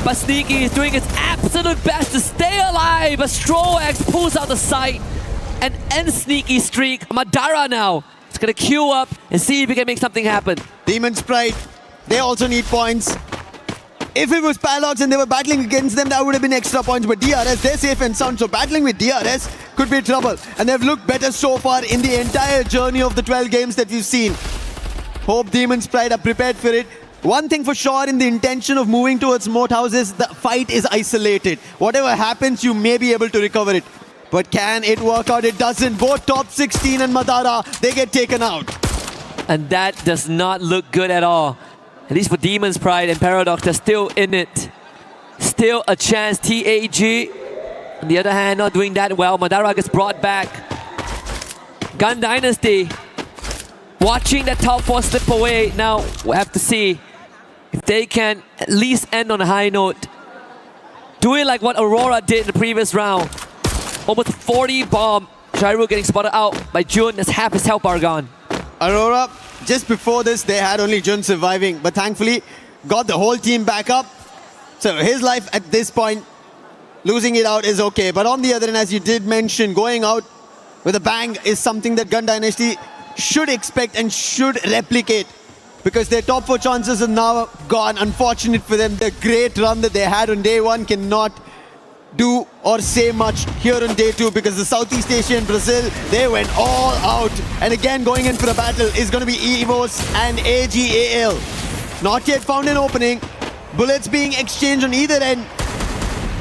But Sneaky is doing his absolute best to stay alive. But Strowax pulls out the sight and ends Sneaky's streak. Madara now is gonna queue up and see if he can make something happen. Demon's Pride, they also need points. If it was Paradox and they were battling against them, that would have been extra points. But DRS, they're safe and sound. So battling with DRS could be trouble. And they've looked better so far in the entire journey of the 12 games that we've seen. Hope Demon's Pride are prepared for it. One thing for sure in the intention of moving towards Moat House is the fight is isolated. Whatever happens, you may be able to recover it. But can it work out? It doesn't. Both top 16 and Madara, they get taken out. And that does not look good at all. At least for Demon's Pride and Paradox, they're still in it. Still a chance. TAG, on the other hand, not doing that well. Madara gets brought back. Gun Dynasty watching that top 4 slip away. Now we'll have to see if they can at least end on a high note. Do it like what Aurora did in the previous round. Almost 40 bomb. Shairu getting spotted out by Jun as half his health bar gone. Aurora, just before this, they had only Jun surviving, but thankfully got the whole team back up. So his life at this point, losing it out is okay. But on the other hand, as you did mention, going out with a bang is something that Gun Dynasty should expect and should replicate, because their top 4 chances are now gone. Unfortunate for them. The great run that they had on day 1 cannot do or say much here on day 2, because the Southeast Asia and Brazil, they went all out. And again, going in for a battle is going to be EVOS and AGAL. Not yet found an opening. Bullets being exchanged on either end.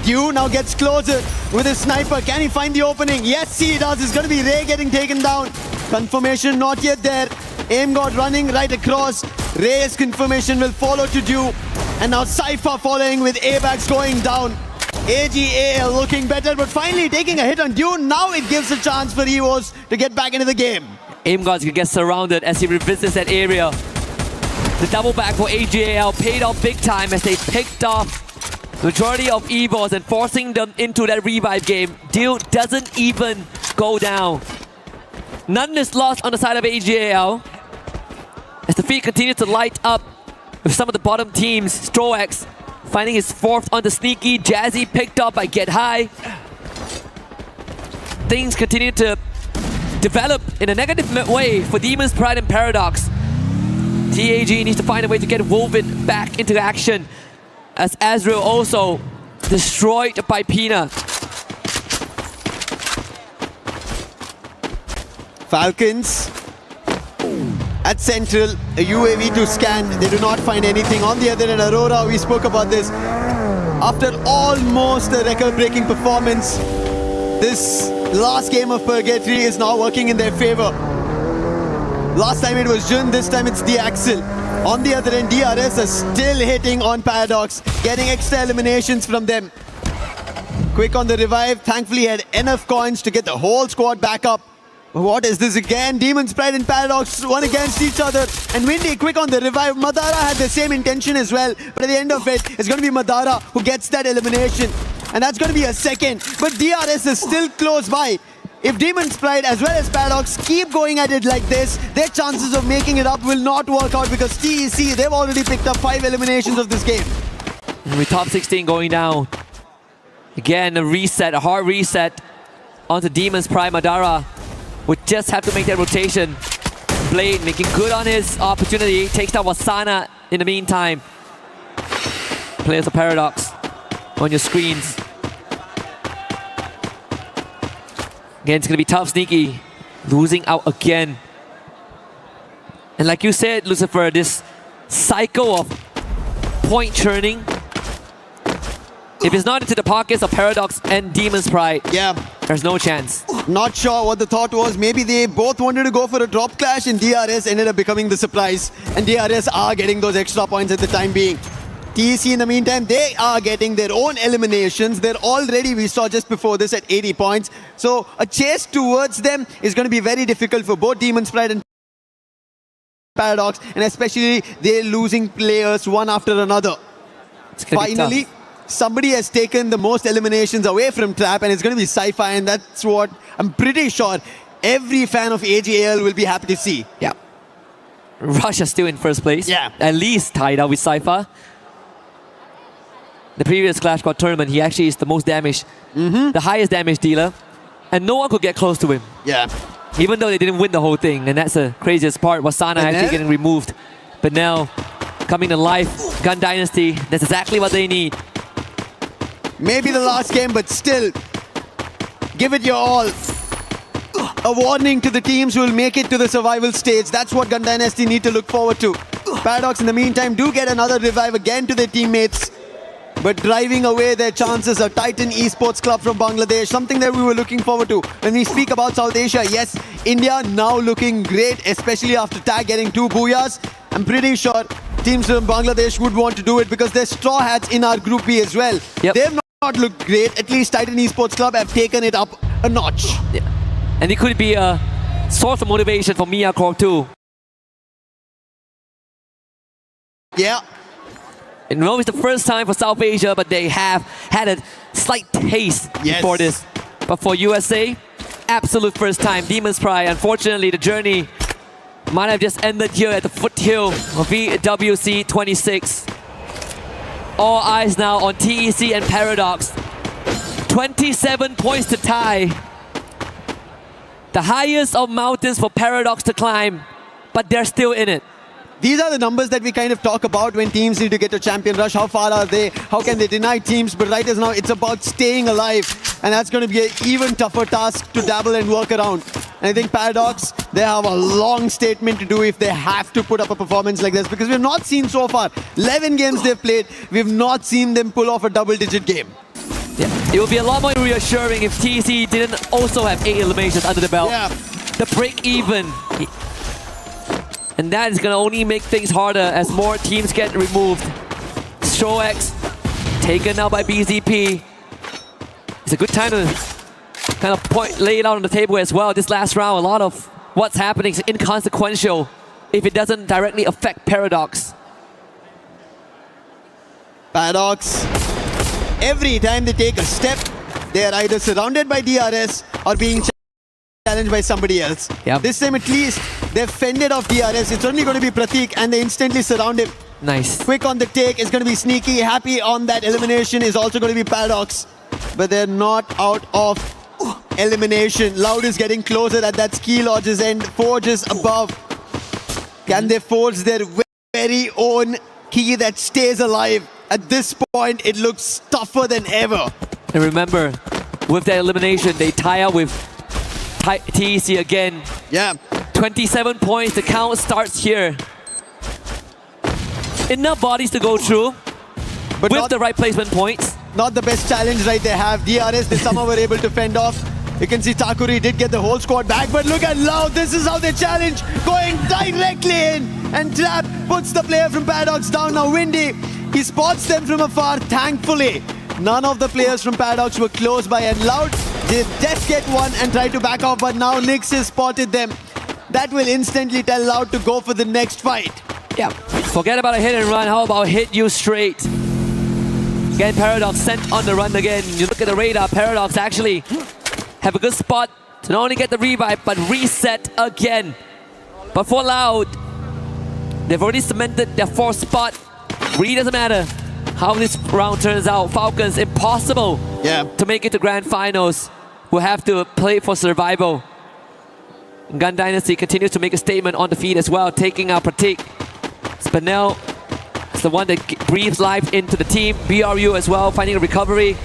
Q now gets closer with his sniper. Can he find the opening? Yes, he does. It's going to be Ray getting taken down. Confirmation not yet there. Aim God running right across. Ray's confirmation will follow to Dew. And now Cypher following with A-Bags going down. AGAL looking better, but finally taking a hit on Dew. Now it gives a chance for EVOS to get back into the game. Aim God's gonna get surrounded as he revisits that area. The double back for AGAL paid off big time as they picked off the majority of EVOS and forcing them into that revive game. Dew doesn't even go down. None is lost on the side of AGAL as the feed continues to light up with some of the bottom teams. Stroax finding his 4th on the sneaky. Jazzy picked up by Get High. Things continue to develop in a negative way for Demon's Pride and Paradox. TAG needs to find a way to get Woven back into action as Azrael also destroyed by Pina. Falcons at Central, a UAV to scan. They do not find anything. On the other end, Aurora, we spoke about this. After almost a record-breaking performance, this last game of Purgatory is now working in their favor. Last time it was Jun, this time it's the Axel. On the other end, DRS are still hitting on Paradox, getting extra eliminations from them. Quick on the revive, thankfully had enough coins to get the whole squad back up. What is this again? Demon's Pride and Paradox one against each other. And Windy quick on the revive. Madara had the same intention as well. But at the end of it, it's going to be Madara who gets that elimination. And that's going to be a second. But DRS is still close by. If Demon's Pride as well as Paradox keep going at it like this, their chances of making it up will not work out, because TEC, they've already picked up 5 eliminations of this game. With top 16 going down. Again, a reset, a hard reset onto Demon's Pride. Madara would just have to make that rotation. Blade making good on his opportunity. Takes down Wasana in the meantime. Players of Paradox on your screens. Again, it's going to be tough. Sneaky losing out again. And like you said, Lucifer, this cycle of point churning, if it's not into the pockets of Paradox and Demon's Pride, there's no chance. Not sure what the thought was. Maybe they both wanted to go for a drop clash and DRS ended up becoming the surprise. And DRS are getting those extra points at the time being. TEC in the meantime, they are getting their own eliminations. They're already, we saw just before this, at 80 points. So a chase towards them is going to be very difficult for both Demon's Pride and Paradox. And especially they're losing players one after another. Finally, somebody has taken the most eliminations away from Trap, and it's going to be Sci-Fi, and that's what I'm pretty sure every fan of AGAL will be happy to see. Yeah. Russia still in first place. Yeah. At least tied up with Sci-Fi. The previous Clash Squad tournament, he actually is the most damaged, the highest damage dealer, and no one could get close to him. Yeah. Even though they didn't win the whole thing, and that's the craziest part. Wasana actually getting removed. But now, coming to life, Gun Dynasty, that's exactly what they need. Maybe the last game, but still, give it your all. A warning to the teams who will make it to the survival stage. That's what Gun Dynasty need to look forward to. Paradox, in the meantime, do get another revive again to their teammates, but driving away their chances. A Titan Esports club from Bangladesh, something that we were looking forward to. When we speak about South Asia, yes, India now looking great, especially after Tag getting 2 booyahs. I'm pretty sure teams from Bangladesh would want to do it because they're Straw Hats in our Group B as well. They've not looked great. At least Titan Esports Club have taken it up a notch. Yeah. And it could be a source of motivation for Mia Corp too. Yeah. And no, it's the first time for South Asia, but they have had a slight taste before this. But for USA, absolute first time. Demon's Pride, unfortunately, the journey might have just ended here at the foothill of VWC 26. All eyes now on TEC and Paradox. 27 points to tie. The highest of mountains for Paradox to climb, but they're still in it. These are the numbers that we kind of talk about when teams need to get to champion rush. How far are they? How can they deny teams? But right as now, it's about staying alive. And that's going to be an even tougher task to dabble and work around. And I think Paradox, they have a long statement to do if they have to put up a performance like this. Because we've not seen so far, 11 games they've played, we've not seen them pull off a double-digit game. Yeah, it would be a lot more reassuring if TC didn't also have 8 eliminations under the belt. Yeah. The break even. And that is going to only make things harder as more teams get removed. Shox taken out by BZP. It's a good time to kind of lay it out on the table as well. This last round, a lot of what's happening is inconsequential if it doesn't directly affect Paradox. Paradox, every time they take a step, they are either surrounded by DRS or being challenged by somebody else. Yep. This time at least, they've fended off DRS. It's only going to be Pratik and they instantly surround him. Nice. Quick on the take is going to be Sneaky. Happy on that elimination is also going to be Paradox. But they're not out of elimination. Loud is getting closer at that ski lodge's end. Forge is above. Can they forge their very own key that stays alive? At this point, it looks tougher than ever. And remember, with their elimination, they tie up with TEC again. Yeah. 27 points. The count starts here. Enough bodies to go through, but with the right placement points. Not the best challenge right they have. DRS, they somehow were able to fend off. You can see Takuri did get the whole squad back, but look at Loud. This is how they challenge, going directly in. And Trap puts the player from Paradox down. Now Windy, he spots them from afar. Thankfully, none of the players from Paradox were close by, and Loud did just get one and try to back off, but now Nyx has spotted them. That will instantly tell Loud to go for the next fight. Yeah, forget about a hit and run. How about hit you straight? Again, Paradox sent on the run again. You look at the radar, Paradox actually have a good spot to not only get the revive, but reset again. But for Loud, they've already cemented their 4th spot. Really doesn't matter how this round turns out. Falcons, impossible to make it to grand finals. We'll have to play for survival. Gun Dynasty continues to make a statement on the feed as well, taking out Pratik. Spinel is the one that breathes life into the team. BRU as well, finding a recovery.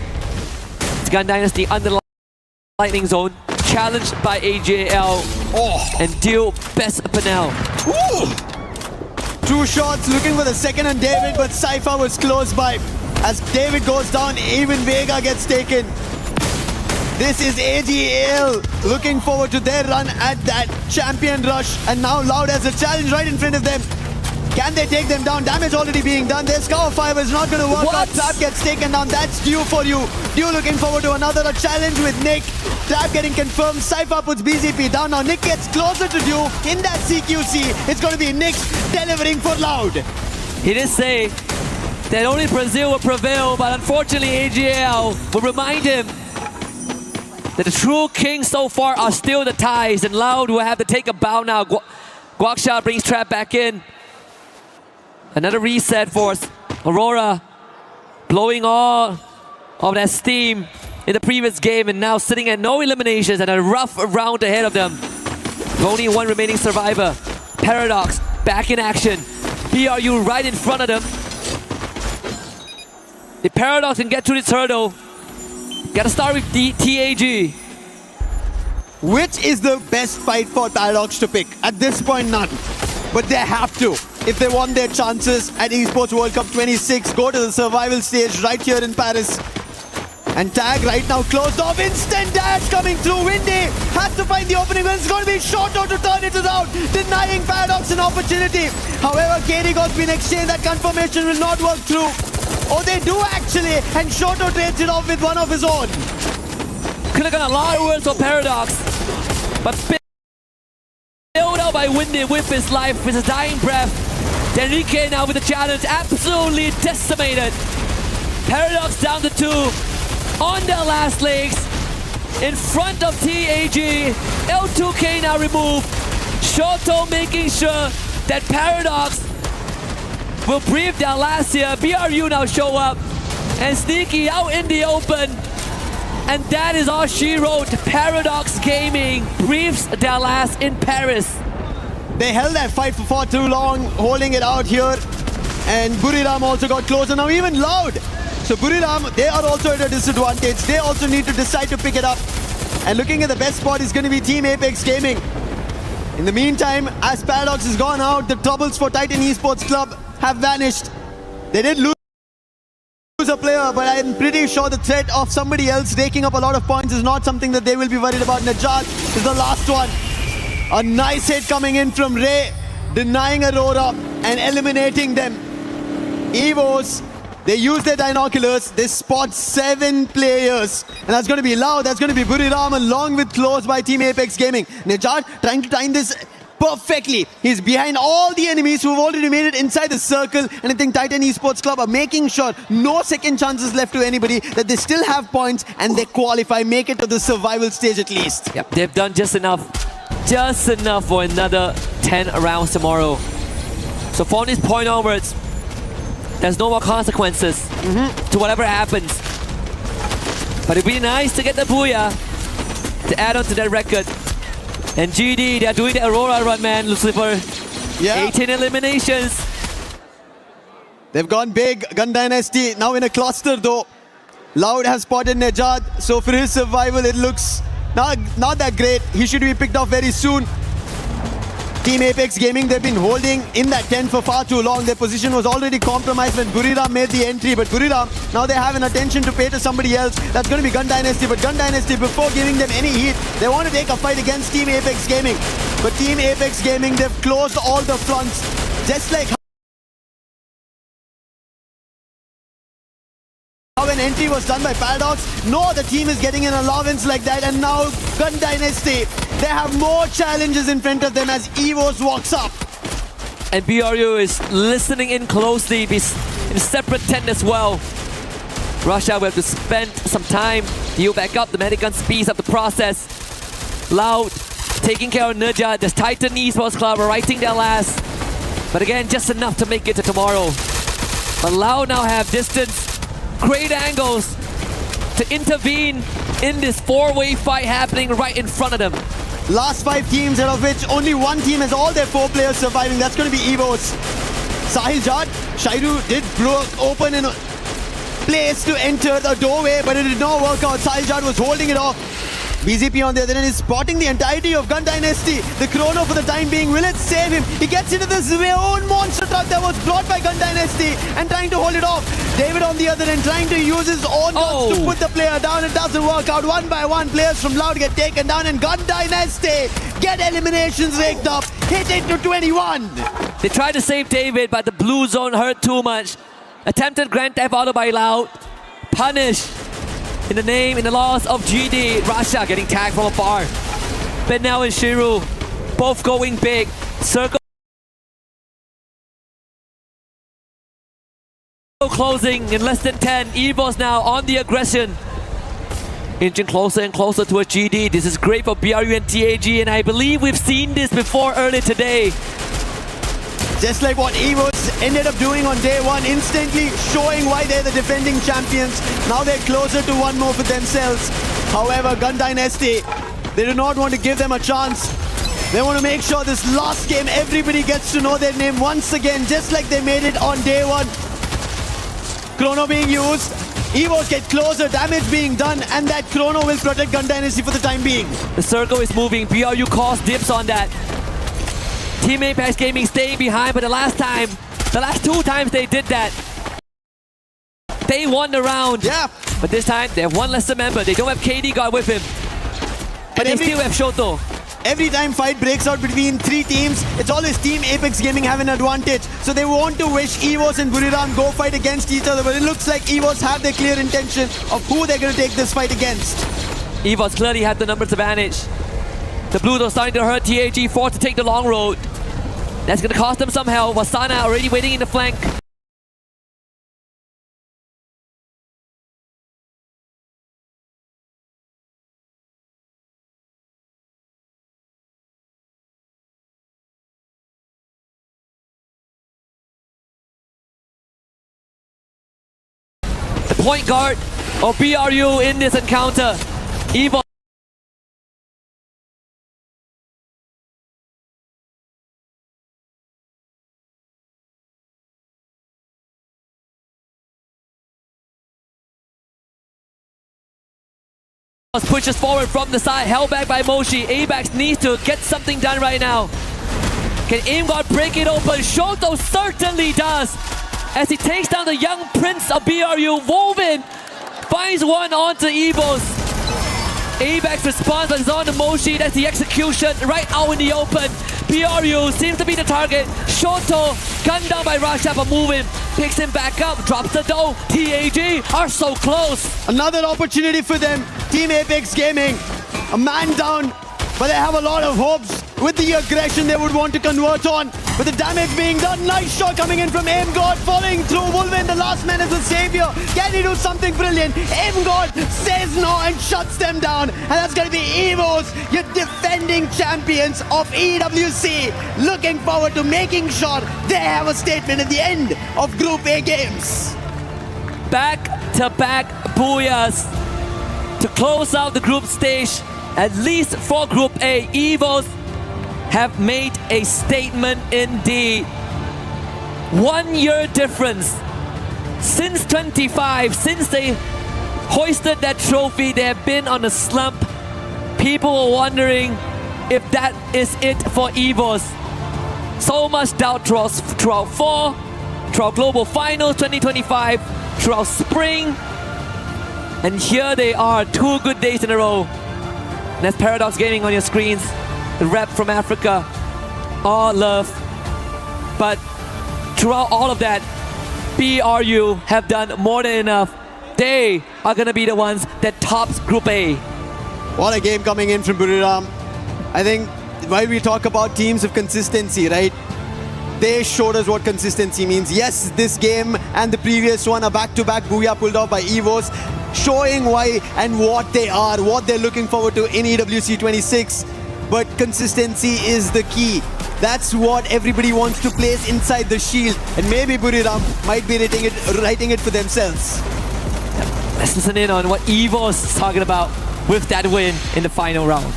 It's Gun Dynasty under the lightning zone, challenged by AJL and deal best Spinel. 2 shots looking for the second on David, but Cypher was close by. As David goes down, even Vega gets taken. This is AGL looking forward to their run at that champion rush. And now Loud has a challenge right in front of them. Can they take them down? Damage already being done. Their Scour Fiber is not going to work out. Trap gets taken down. That's due for you. Due looking forward to another challenge with Nick. Trap getting confirmed. Cypher puts BZP down. Now Nick gets closer to Due in that CQC. It's going to be Nick delivering for Loud. He did say that only Brazil will prevail, but unfortunately AGL will remind him that the true kings so far are still the ties, and Loud will have to take a bow now. Guaksha brings Trap back in. Another reset for Aurora, blowing all of that steam in the previous game and now sitting at no eliminations and a rough round ahead of them. With only 1 remaining survivor. Paradox back in action. BRU right in front of them. If Paradox can get through this hurdle, gotta start with the TAG. Which is the best fight for Paradox to pick? At this point, none. But they have to. If they want their chances at Esports World Cup 26, go to the survival stage right here in Paris. And Tag right now closed off. Instant dash coming through. Windy has to find the opening, but it's going to be Shoto to turn it around, denying Paradox an opportunity. However, KD got been exchanged. That confirmation will not work through. Oh, they do actually. And Shoto trades it off with one of his own. Could have got a lot of words for Paradox, but bailed out by Windy with his life, with his dying breath. Enrique now with the challenge, absolutely decimated. Paradox down to 2 on their last legs in front of TAG. L2K now removed. Shoto making sure that Paradox will breathe their last here. BRU now show up and Sneaky out in the open And that is all she wrote. Paradox Gaming briefs their last in Paris. They held that fight for far too long, holding it out here. And Buriram also got closer. Now even Loud. So Buriram, they are also at a disadvantage. They also need to decide to pick it up. And looking at the best spot is going to be Team Apex Gaming. In the meantime, as Paradox has gone out, the troubles for Titan Esports Club have vanished. They did lose a player, but I'm pretty sure the threat of somebody else raking up a lot of points is not something that they will be worried about. Najat is the last one. A nice hit coming in from Ray, denying Aurora and eliminating them. Evos, they use their binoculars, they spot 7 players. And that's going to be Loud, that's going to be Buriram along with close by Team Apex Gaming. Najat trying to time this perfectly. He's behind all the enemies who've already made it inside the circle. And I think Titan Esports Club are making sure no second chances left to anybody, that they still have points and they qualify, make it to the survival stage at least. Yep, they've done just enough for another 10 rounds tomorrow. So from this point onwards, there's no more consequences to whatever happens. But it'd be nice to get the booyah to add on to that record. And GD, they're doing the Aurora run, man, Lucifer. Yeah. 18 eliminations. They've gone big. Gun Dynasty now in a cluster though. Loud has spotted Najat. So for his survival, it looks not that great. He should be picked off very soon. Team Apex Gaming, they've been holding in that tent for far too long. Their position was already compromised when Buriram made the entry. But Buriram, now they have an attention to pay to somebody else. That's going to be Gun Dynasty. But Gun Dynasty, before giving them any heat, they want to take a fight against Team Apex Gaming. But Team Apex Gaming, they've closed all the fronts. Just like how an entry was done by Paradox. No other team is getting an allowance like that. And now Gun Dynasty, they have more challenges in front of them as Evos walks up. And BRU is listening in closely, in a separate tent as well. Russia will have to spend some time to heal back up. The medic gun speeds up the process. Loud taking care of Najat. The Titan Esports Club are writing their last. But again, just enough to make it to tomorrow. But Loud now have distance, great angles to intervene in this 4-way fight happening right in front of them. Last 5 teams, out of which only one team has all their 4 players surviving. That's going to be Evos. Sahil Jad, Shairu did blow open in a place to enter the doorway, but it did not work out. Sahil Jad was holding it off. BZP on the other end is spotting the entirety of Gun Dynasty. The chrono for the time being, will it save him? He gets into this own monster truck that was brought by Gun Dynasty and trying to hold it off. David on the other end trying to use his own guns to put the player down. It doesn't work out. One by one, players from Loud get taken down and Gun Dynasty get eliminations raked up. Hit it to 21. They tried to save David, but the blue zone hurt too much. Attempted Grand Theft Auto by Loud. Punish. In the loss of GD, Russia getting tagged from afar. Benel and Shiru, both going big. Circle closing in less than 10. Evos now on the aggression. Inching closer and closer to a GD. This is great for BRU and TAG, and I believe we've seen this before earlier today. Just like what Evos ended up doing on day 1, instantly showing why they're the defending champions. Now they're closer to one more for themselves. However, Gun Dynasty, they do not want to give them a chance. They want to make sure this last game, everybody gets to know their name once again, just like they made it on day 1. Chrono being used, Evos get closer, damage being done, and that chrono will protect Gun Dynasty for the time being. The circle is moving, BRU calls dibs on that. Team Apex Gaming staying behind, but the last 2 times they did that, they won the round. Yeah. But this time, they have one lesser member. They don't have KD God with him. But they still have Shoto. Every time fight breaks out between 3 teams, it's always Team Apex Gaming have an advantage. So they want to wish Evos and Buriram go fight against each other. But it looks like Evos have their clear intention of who they're going to take this fight against. Evos clearly had the numbers advantage. The Blues are starting to hurt TAG, forced to take the long road. That's going to cost them some help. Wasana already waiting in the flank. The point guard of BRU in this encounter. Evo pushes forward from the side, held back by Moshi. Abax needs to get something done right now. Can Imgod break it open? Shoto certainly does, as he takes down the young prince of BRU. Woven finds one onto Evos. Abax responds, but it's on to Moshi. That's the execution right out in the open. BRU seems to be the target. Shoto gunned down by Rasha, but moving, picks him back up, drops the dough. TAG are so close. Another opportunity for them. Team Apex Gaming, a man down, but they have a lot of hopes with the aggression they would want to convert on. But the damage being done, nice shot coming in from Aimgod, falling through. Wolven, the last man, is the savior. Can he do something brilliant? Aimgod says no and shuts them down. And that's going to be Evos, your defending champions of EWC, looking forward to making sure they have a statement at the end of Group A games. Back-to-back booyahs to close out the group stage, at least for Group A. Evos have made a statement indeed. 1 year difference. Since 25, since they hoisted that trophy, they have been on a slump. People were wondering if that is it for Evos. So much doubt throughout fall, throughout Global Finals 2025, throughout spring. And here they are, 2 good days in a row. And that's Paradox Gaming on your screens. The rep from Africa, all love. But throughout all of that, BRU have done more than enough. They are gonna be the ones that tops Group A. What a game coming in from Buriram. I think while we talk about teams of consistency, right? They showed us what consistency means. Yes, this game and the previous one, a back-to-back booyah pulled off by Evos, showing why and what they are, what they're looking forward to in EWC 26. But consistency is the key. That's what everybody wants to place inside the shield. And maybe Buriram might be writing it for themselves. Let's listen in on what Evos is talking about with that win in the final round.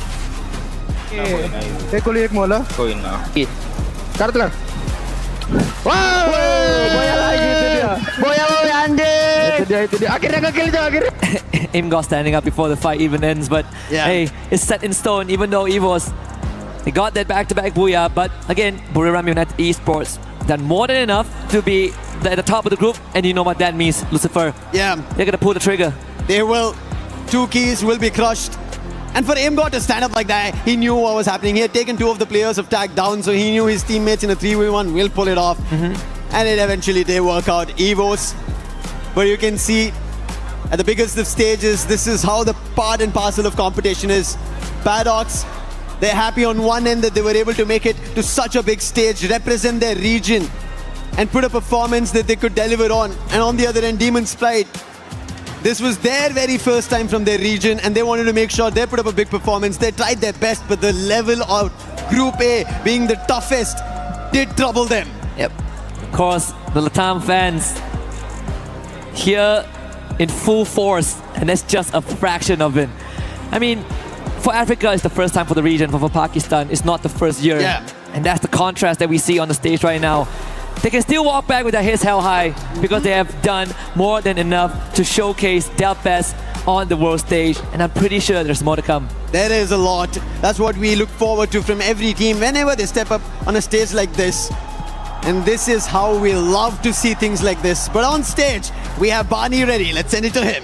Wow, boya lagi itu dia. Boya anjing. Itu dia. Akhirnya nge-kill itu akhirnya. Imgod standing up before the fight even ends, but hey, it's set in stone. Even though Evos, they got that back-to-back booyah, but again, Buriram United Esports done more than enough to be at the top of the group, and you know what that means, Lucifer. Yeah, they're gonna pull the trigger. They will. 2 keys will be crushed. And for Imgod to stand up like that, he knew what was happening. He had taken 2 of the players of tag down, so he knew his teammates in a 3v1 will pull it off. And it eventually did work out. Evos, but you can see at the biggest of stages, this is how the part and parcel of competition is. Paradox, they're happy on one end that they were able to make it to such a big stage, represent their region, and put a performance that they could deliver on. And on the other end, Demon's Pride, this was their very first time from their region, and they wanted to make sure they put up a big performance. They tried their best, but the level of Group A being the toughest did trouble them. Yep. Of course, the Latam fans here in full force, and that's just a fraction of it. I mean, for Africa, it's the first time for the region. For Pakistan, it's not the first year. Yeah. And that's the contrast that we see on the stage right now. They can still walk back with their heads held high because they have done more than enough to showcase their best on the world stage. And I'm pretty sure there's more to come. There is a lot. That's what we look forward to from every team whenever they step up on a stage like this. And this is how we love to see things like this. But on stage, we have Barney ready. Let's send it to him.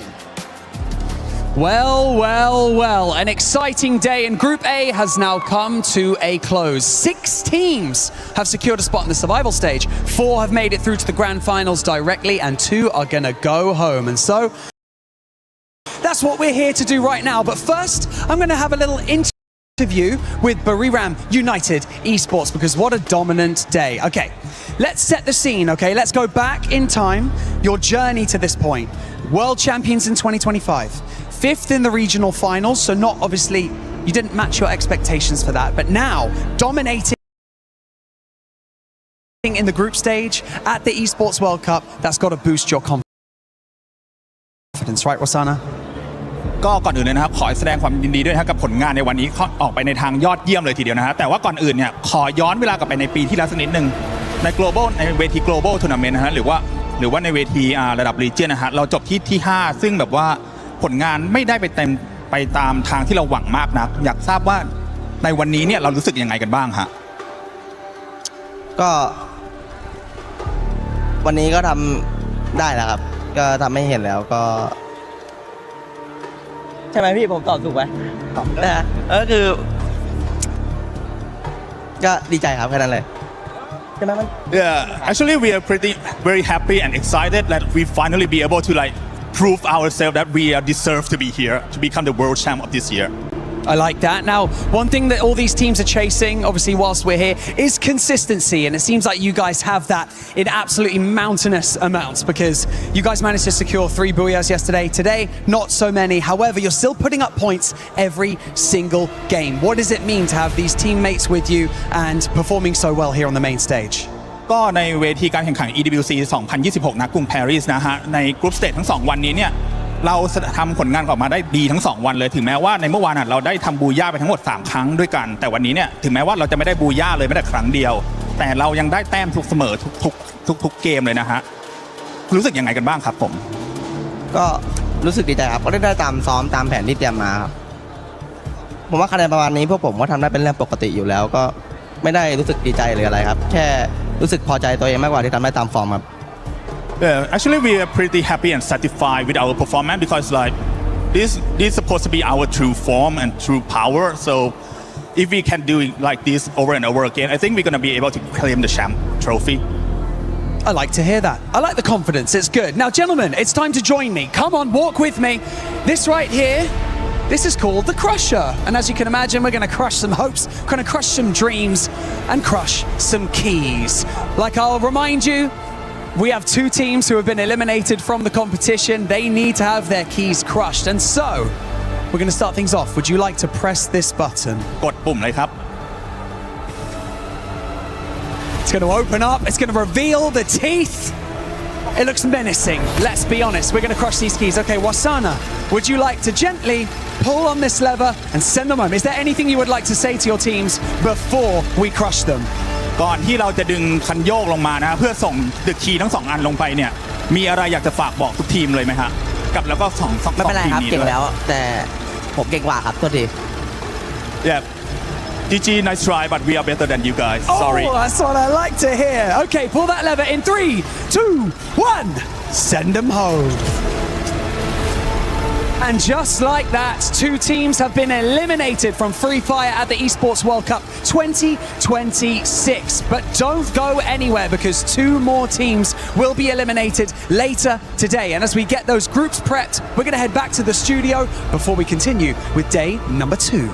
Well, well, well, an exciting day, and Group A has now come to a close. 6 teams have secured a spot in the survival stage. 4 have made it through to the grand finals directly, and 2 are gonna go home. And so that's what we're here to do right now. But first, I'm gonna have a little interview with Buriram United Esports, because what a dominant day. Okay, let's set the scene, okay? Let's go back in time, your journey to this point. World champions in 2025. 5th in the regional finals, so not obviously, you didn't match your expectations for that, but now dominating in the group stage at the Esports World Cup, that's got to boost your confidence. confidence, right, Wasana? ก็ก่อนอื่นเลยนะครับขอแสดงความยินดีด้วยนะครับกับผลงานในวันนี้ออกไปในทางยอดเยี่ยมเลยทีเดียวนะฮะแต่ว่าก่อนอื่นเนี่ยขอย้อนเวลากลับไปในปีที่แล้วสักนิดนึงใน global ในเวที global tournament นะฮะหรือว่าในเวทีระดับ region นะฮะเราจบที่5ซึ่งแบบว่าผลงานไม่ได้ไปตามทางที่เราหวังมากนักอยากทราบว่าในวันนี้เนี่ยเรารู้สึกยังไงกันบ้างฮะก็วันนี้ก็ทำได้แล้วครับก็ทำให้เห็นแล้วก็ใช่ไหมพี่ผมตอบถูกไหมตอบนะฮะก็คือก็ดีใจครับแค่นั้นเลยใช่ไหมมัน Yeah, actually we are very happy and excited that we finally be able to like prove ourselves that we are deserve to be here to become the world champ of this year. I like that. Now, one thing that all these teams are chasing, obviously, whilst we're here, is consistency. And it seems like you guys have that in absolutely mountainous amounts because you guys managed to secure 3 booyahs yesterday. Today, not so many. However, you're still putting up points every single game. What does it mean to have these teammates with you and performing so well here on the main stage? ก็ในเวทีการแข่งขัน EWC 2026 ณ กรุงปารีสนะฮะในกรุ๊ปสเตจทั้ง2วันนี้เนี่ยเราทำผลงานออกมาได้ดีทั้ง2วันเลยถึงแม้ว่าในเมื่อวานเราได้ทำบูย่าไปทั้งหมด3ครั้งด้วยกันแต่วันนี้เนี่ยถึงแม้ว่าเราจะไม่ได้บูย่าเลยแม้แต่ครั้งเดียวแต่เรายังได้แต้มทุกเสมอทุกเกมเลยนะฮะรู้สึกยังไงกันบ้างครับผมก็รู้สึกดีใจครับก็ได้ตามซ้อมตามแผนที่เตรียมมาครับผมว่าคะแนนประมาณนี้พวกผมก็ทำได้เป็นเรื่องปกติอยู่แล้วก็ไม่ได้รู้สึกดีใจหรืออะไรครับแค่รู้สึกพอใจตัวเองมากกว่าที่ทำได้ตามฟอร์มครับYeah, actually we are pretty happy and satisfied with our performance because like this is supposed to be our true form and true power. So if we can do it like this over and over again, I think we're going to be able to claim the champ trophy. I like to hear that. I like the confidence. It's good. Now, gentlemen, it's time to join me. Come on, walk with me. This right here, this is called the Crusher. And as you can imagine, we're going to crush some hopes, going to crush some dreams, and crush some keys. Like I'll remind you, we have 2 teams who have been eliminated from the competition. They need to have their keys crushed. And so, we're going to start things off. Would you like to press this button? กดปุ่มเลยครับ It's going to open up. It's going to reveal the teeth. It looks menacing. Let's be honest. We're going to crush these keys. Okay, Wasana, would you like to gently pull on this lever and send them home? Is there anything you would like to say to your teams before we crush them? ก่อนที่เราจะดึงคันโยกลงมานะเพื่อส่งดึกคีย์ทั้ง2อันลงไปเนี่ยมีอะไรอยากจะฝากบอกทุกทีมเลยไหมฮะกับแล้วก็2ไม่เป็นไรครับเก่งแล้วแต่ผมเก่งกว่าครับตัวที Yeah GG nice try but we are better than you guys sorry Oh, that's what I like to hear. Okay, pull that lever in 3, 2, 1. Send them home. And just like that, 2 teams have been eliminated from Free Fire at the Esports World Cup 2026. But don't go anywhere because 2 more teams will be eliminated later today. And as we get those groups prepped, we're going to head back to the studio before we continue with day number 2.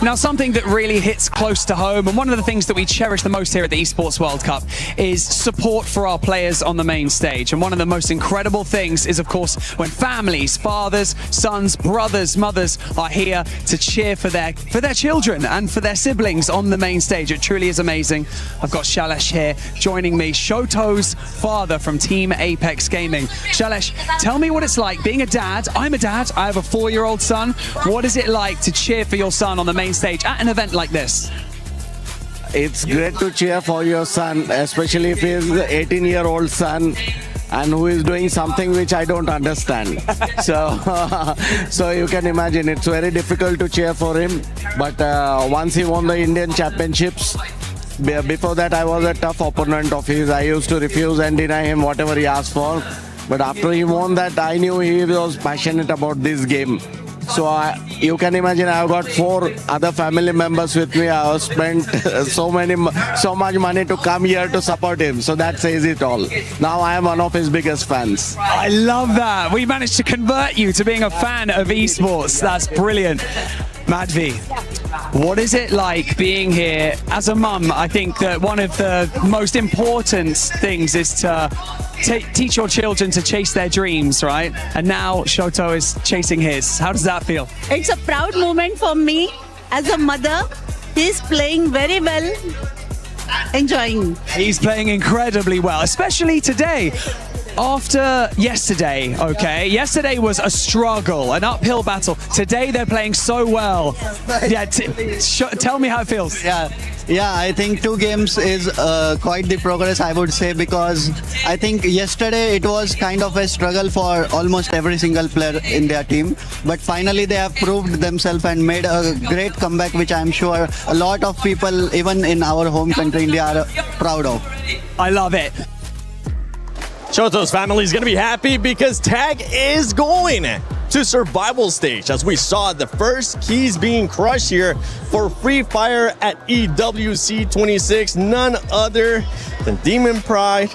Now, something that really hits close to home, and one of the things that we cherish the most here at the Esports World Cup is support for our players on the main stage. And one of the most incredible things is, of course, when families, fathers, sons, brothers, mothers are here to cheer for their children and for their siblings on the main stage. It truly is amazing. I've got Shailesh here joining me, Shoto's father from Team Apex Gaming. Shailesh, tell me what it's like being a dad. I'm a dad. I have a 4-year-old son. What is it like to cheer for your son on the main stage at an event like this? It's great to cheer for your son, especially if he's the 18-year-old son and who is doing something which I don't understand. So you can imagine it's very difficult to cheer for him. But once he won the Indian Championships, before that I was a tough opponent of his. I used to refuse and deny him whatever he asked for. But after he won that, I knew he was passionate about this game. So you can imagine I've got 4 other family members with me. I have spent so much money to come here to support him. So that says it all. Now I am one of his biggest fans. I love that. We managed to convert you to being a fan of esports. That's brilliant. Madhvi, what is it like being here as a mum? I think that one of the most important things is to teach your children to chase their dreams, right? And now Shoto is chasing his. How does that feel? It's a proud moment for me as a mother. He's playing very well, enjoying. He's playing incredibly well, especially today. After yesterday, okay? Yesterday was a struggle, an uphill battle. Today they're playing so well. Yeah, tell me how it feels. Yeah, I think 2 games is quite the progress, I would say, because I think yesterday it was kind of a struggle for almost every single player in their team. But finally they have proved themselves and made a great comeback, which I'm sure a lot of people, even in our home country, India, are proud of. I love it. Shoto's family is going to be happy because Tag is going to survival stage, as we saw the first keys being crushed here for Free Fire at EWC 26, none other than Demon Pride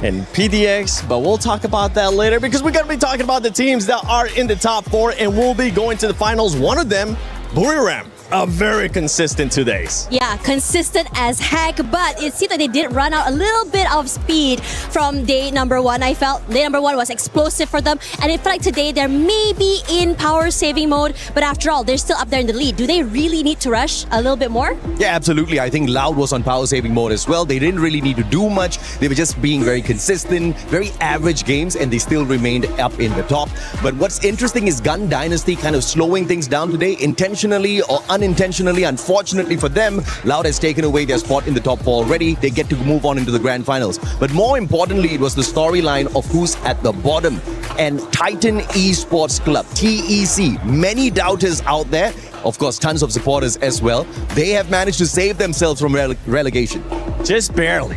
and PDX, but we'll talk about that later because we're going to be talking about the teams that are in the top 4 and will be going to the finals. One of them, Buriram, are very consistent 2 days. Yeah, consistent as heck, but it seemed like they did run out a little bit of speed from day number 1. I felt day number 1 was explosive for them, and it felt like today they're maybe in power saving mode, but after all, they're still up there in the lead. Do they really need to rush a little bit more? Yeah, absolutely. I think Loud was on power saving mode as well. They didn't really need to do much. They were just being very consistent, very average games, and they still remained up in the top. But what's interesting is Gun Dynasty kind of slowing things down today, intentionally or unintentionally. Unfortunately for them, Loud has taken away their spot in the top 4 already. They get to move on into the grand finals. But more importantly, it was the storyline of who's at the bottom. And Titan Esports Club, TEC, many doubters out there. Of course, tons of supporters as well. They have managed to save themselves from relegation. Just barely.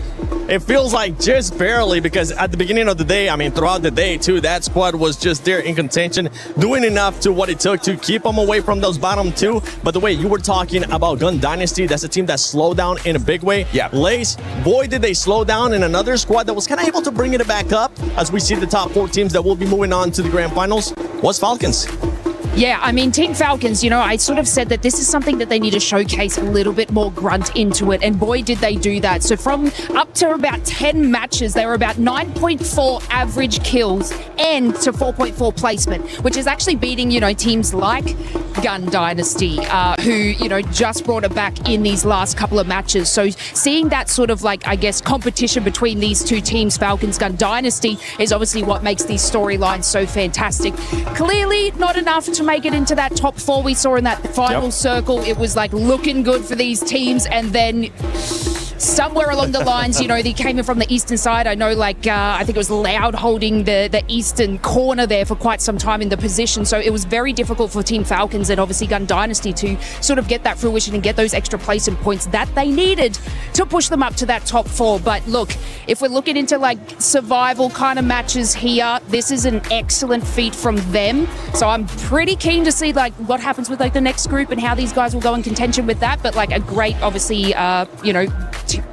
It feels like just barely, because at the beginning of the day, I mean, throughout the day too, that squad was just there in contention, doing enough to what it took to keep them away from those bottom 2. But the way you were talking about Gun Dynasty, that's a team that slowed down in a big way. Yeah. Lace, boy, did they slow down in another squad that was kind of able to bring it back up as we see the top 4 teams that will be moving on to the grand finals was Falcons. Yeah, I mean, Team Falcons, you know, I sort of said that this is something that they need to showcase a little bit more grunt into it, and boy, did they do that. So from up to about 10 matches, they were about 9.4 average kills and to 4.4 placement, which is actually beating, you know, teams like Gun Dynasty, who, you know, just brought it back in these last couple of matches. So seeing that sort of, like, I guess, competition between these 2 teams, Falcons, Gun Dynasty, is obviously what makes these storylines so fantastic. Clearly not enough to make it into that top 4 we saw in that final circle. It was like looking good for these teams, and then somewhere along the lines, you know, they came in from the eastern side. I know, like, I think it was Loud holding the eastern corner there for quite some time in the position. So it was very difficult for Team Falcons and obviously Gun Dynasty to sort of get that fruition and get those extra placement points that they needed to push them up to that top 4. But look, if we're looking into like survival kind of matches here, this is an excellent feat from them. So I'm pretty keen to see like what happens with like the next group and how these guys will go in contention with that. But like a great, obviously, you know,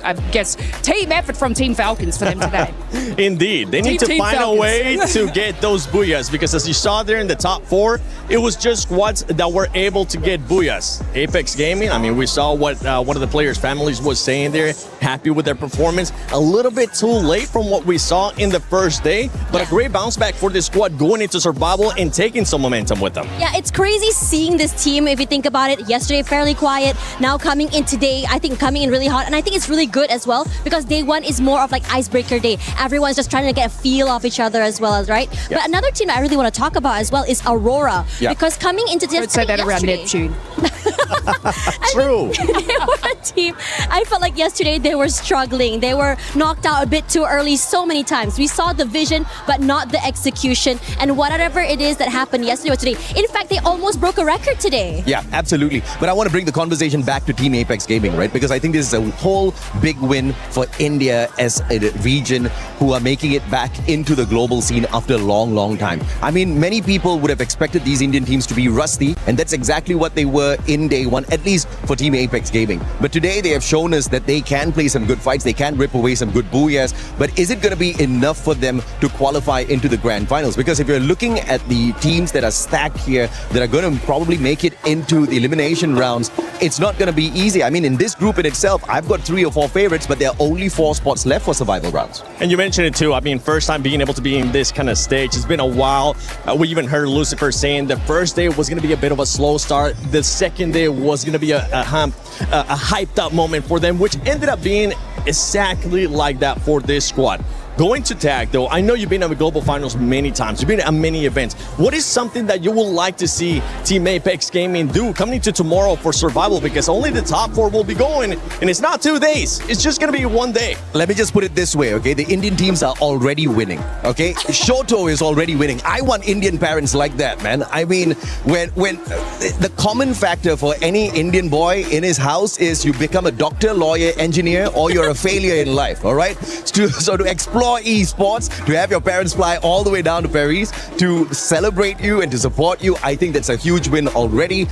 I guess team effort from Team Falcons for them today. Indeed. They need to find a way to get those booyahs, because as you saw there in the top 4, it was just squads that were able to get booyahs. Apex Gaming, I mean, we saw what one of the players' families was saying there, happy with their performance. A little bit too late from what we saw in the first day, but a great bounce back for this squad going into survival and taking some momentum with them. Yeah, it's crazy seeing this team, if you think about it. Yesterday, fairly quiet. Now coming in today, I think coming in really hot. And I think it's really good as well, because day 1 is more of like icebreaker day. Everyone's just trying to get a feel of each other as well, as right? Yeah. But another team that I really want to talk about as well is Aurora. Yeah. Because coming into this, don't say that around Neptune. True. They were a team. I felt like yesterday they were struggling. They were knocked out a bit too early so many times. We saw the vision, but not the execution. And whatever it is that happened yesterday or today, in fact, they almost broke a record today. Yeah, absolutely. But I want to bring the conversation back to Team Apex Gaming, right? Because I think this is a whole big win for India as a region who are making it back into the global scene after a long, long time. I mean, many people would have expected these Indian teams to be rusty, and that's exactly what they were in day one, at least for Team Apex Gaming. But today they have shown us that they can play some good fights, they can rip away some good booyahs, but is it going to be enough for them to qualify into the grand finals? Because if you're looking at the teams that are stacked here, that are going to probably make it into the elimination rounds, it's not going to be easy. I mean, in this group in itself, I've got 3 or 4 favorites, but there are only 4 spots left for survival rounds. And you mentioned it too. I mean, first time being able to be in this kind of stage. It's been a while. We even heard Lucifer saying the first day was going to be a bit of a slow start. The second day was going to be a hyped up moment for them, which ended up being exactly like that for this squad. Going to tag, though, I know you've been at the global finals many times. You've been at many events. What is something that you would like to see Team Apex Gaming do coming to tomorrow for survival? Because only the top 4 will be going, and it's not 2 days. It's just going to be 1 day. Let me just put it this way, okay? The Indian teams are already winning, okay? Shoto is already winning. I want Indian parents like that, man. I mean, when the common factor for any Indian boy in his house is you become a doctor, lawyer, engineer, or you're a failure in life, all right? So to explore esports, to have your parents fly all the way down to Paris to celebrate you and to support you, I think that's a huge win already.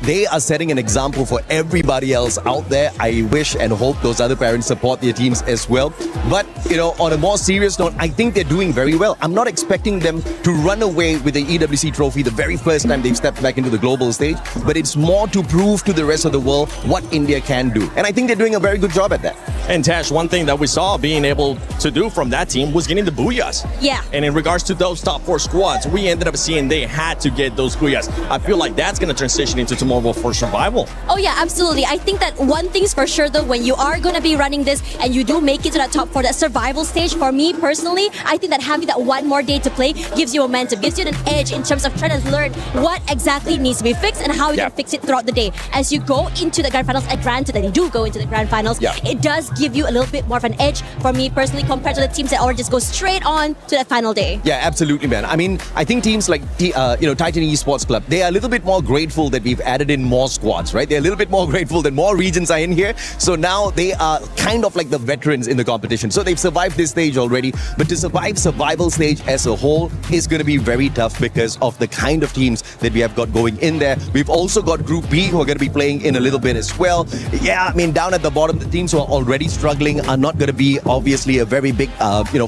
They are setting an example for everybody else out there. I wish and hope those other parents support their teams as well. But, you know, on a more serious note, I think they're doing very well. I'm not expecting them to run away with the EWC trophy the very first time they've stepped back into the global stage, but it's more to prove to the rest of the world what India can do. And I think they're doing a very good job at that. And Tash, one thing that we saw being able to do from that team was getting the booyahs. Yeah. And in regards to those top 4 squads, we ended up seeing they had to get those booyahs. I feel like that's going to transition into tomorrow for survival. Oh yeah, absolutely. I think that one thing's for sure though, when you are going to be running this and you do make it to that top 4, that survival stage, for me personally, I think that having that 1 more day to play gives you momentum, gives you an edge in terms of trying to learn what exactly needs to be fixed and how you can fix it throughout the day. As you go into the grand finals, and granted that you do go into the grand finals, it does give you a little bit more of an edge for me personally compared to the teams that already just go straight on to that final day. Yeah, absolutely, man. I mean, I think teams like Titan Esports Club, they are a little bit more grateful that we've added in more squads, right? They're a little bit more grateful that more regions are in here. So now they are kind of like the veterans in the competition. So they've survived this stage already, but to survive survival stage as a whole is going to be very tough because of the kind of teams that we have got going in there. We've also got Group B who are going to be playing in a little bit as well. Yeah, I mean, down at the bottom, the teams who are already struggling are not going to be obviously a very big,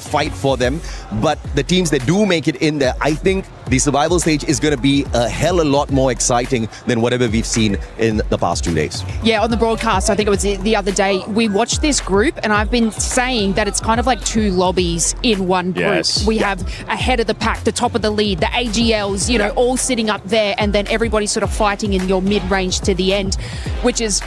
fight for them. But the teams that do make it in there, I think the survival stage is going to be a hell of a lot more exciting than whatever we've seen in the past 2 days. Yeah, on the broadcast, I think it was the other day, we watched this group and I've been saying that it's kind of like 2 lobbies in one group. Yes. We have ahead of the pack, the top of the lead, the AGLs, you know, all sitting up there, and then everybody sort of fighting in your mid-range to the end, which is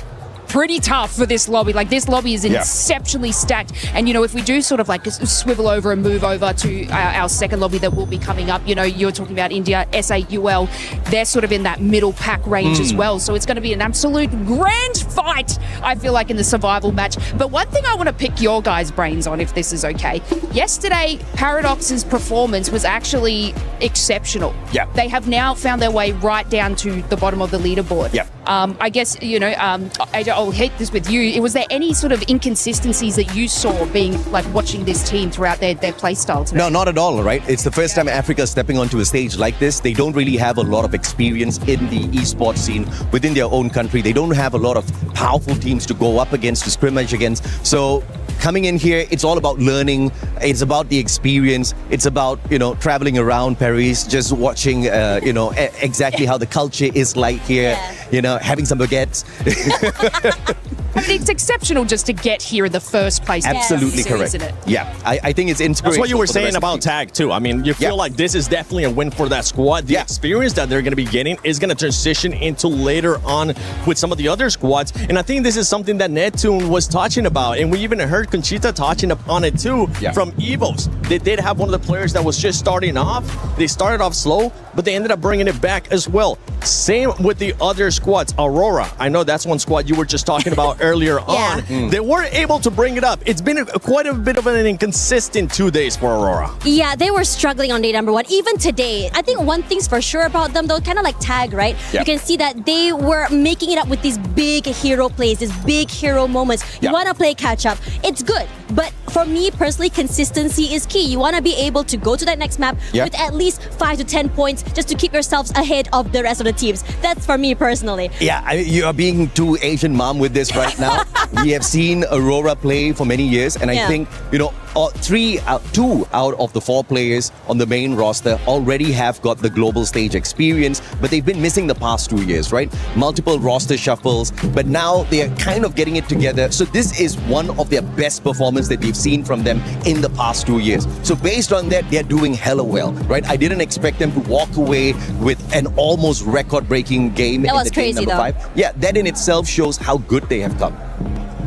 pretty tough for this lobby. Like, this lobby is exceptionally stacked. And, you know, if we do sort of like swivel over and move over to our second lobby that will be coming up, you know, you're talking about India, SAUL, they're sort of in that middle pack range as well. So it's going to be an absolute grand fight, I feel like, in the survival match. But one thing I want to pick your guys' brains on, if this is okay. Yesterday, Paradox's performance was actually exceptional. Yeah. They have now found their way right down to the bottom of the leaderboard. Yeah. I guess, you know, I'll hit this with you. Was there any sort of inconsistencies that you saw being like watching this team throughout their play style today? No, not at all, right? It's the first time Africa is stepping onto a stage like this. They don't really have a lot of experience in the esports scene within their own country. They don't have a lot of powerful teams to go up against, to scrimmage against. So coming in here, it's all about learning. It's about the experience. It's about, you know, traveling around Paris, just watching, exactly how the culture is like here, you know, having some baguettes. I mean, it's exceptional just to get here in the first place. Absolutely correct. Isn't it? Yeah, I think it's inspirational. That's what you were for the saying rest of the about team. tag too. I mean, you feel like this is definitely a win for that squad. The experience that they're going to be getting is going to transition into later on with some of the other squads. And I think this is something that Neptune was touching about. And we even heard Conchita touching upon it too from Evos. They did have one of the players that was just starting off. They started off slow, but they ended up bringing it back as well. Same with the other squads. Aurora, I know that's one squad you were just talking about earlier on. They weren't able to bring it up. It's been quite a bit of an inconsistent 2 days for Aurora. Yeah, they were struggling on day number 1. Even today, I think one thing's for sure about them, though, kind of like Tag, right? Yeah. You can see that they were making it up with these big hero plays, these big hero moments. You want to play catch up. It's good. But for me personally, consistency is key. You want to be able to go to that next map with at least 5 to 10 points just to keep yourselves ahead of the rest of the teams. That's for me personally. Yeah, you are being too Asian mom with this right now. We have seen Aurora play for many years, and I think, you know, 2 out of the 4 players on the main roster already have got the global stage experience, but they've been missing the past 2 years, right? Multiple roster shuffles, but now they are kind of getting it together. So this is one of their best performances that we've seen from them in the past 2 years. So based on that, they're doing hella well, right? I didn't expect them to walk away with an almost record-breaking game That in was the game crazy, number though. 5. Yeah, that in itself shows how good they have come.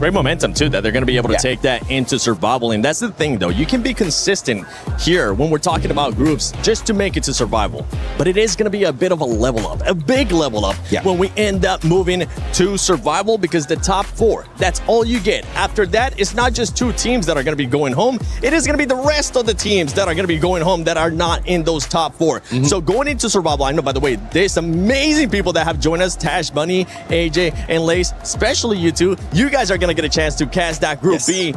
Great momentum too that they're going to be able to take that into survival. And that's the thing though, you can be consistent here when we're talking about groups just to make it to survival, but it is going to be a bit of a level up, a big level up when we end up moving to survival, because the top 4, that's all you get. After that, it's not just 2 teams that are going to be going home, it is going to be the rest of the teams that are going to be going home that are not in those top 4. So going into survival, I know, by the way, there's amazing people that have joined us, Tash, Bunny, AJ, and Lace, especially you two. You guys are going to get a chance to cast that Group B.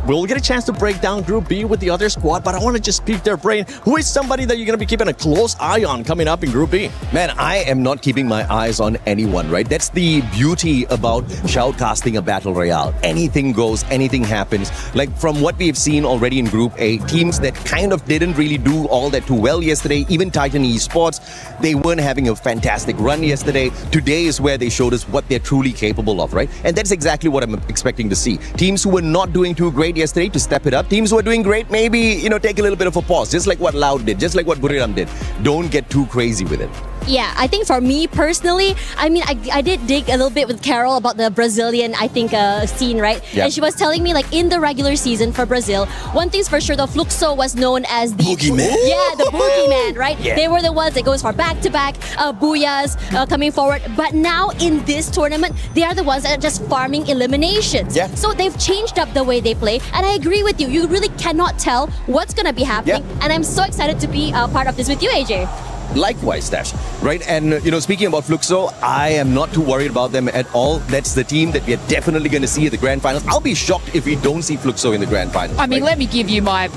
We'll get a chance to break down Group B with the other squad, but I want to just pique their brain. Who is somebody that you're going to be keeping a close eye on coming up in Group B? Man, I am not keeping my eyes on anyone, right? That's the beauty about shoutcasting a battle royale. Anything goes, anything happens. Like from what we've seen already in Group A, teams that kind of didn't really do all that too well yesterday, even Titan Esports, they weren't having a fantastic run yesterday. Today is where they showed us what they're truly capable of, right? And that's exactly what I'm expecting to see. Teams who were not doing too great yesterday to step it up. Teams who are doing great, maybe, you know, take a little bit of a pause, just like what Loud did, just like what Buriram did. Don't get too crazy with it. Yeah, I think for me personally, I mean, I did dig a little bit with Carol about the Brazilian, I think, scene, right? Yeah. And she was telling me, like, in the regular season for Brazil, one thing's for sure, the Fluxo was known as the Boogeyman. Yeah, the boogeyman, right? Yeah. They were the ones that goes for back-to-back booyahs coming forward. But now in this tournament, they are the ones that are just farming eliminations. Yeah. So they've changed up the way they play, and I agree with you. You really cannot tell what's gonna be happening, and I'm so excited to be part of this with you, AJ. Likewise, Dash, right? And, you know, speaking about Fluxo, I am not too worried about them at all. That's the team that we are definitely going to see at the Grand Finals. I'll be shocked if we don't see Fluxo in the Grand Finals. I mean, let me give you my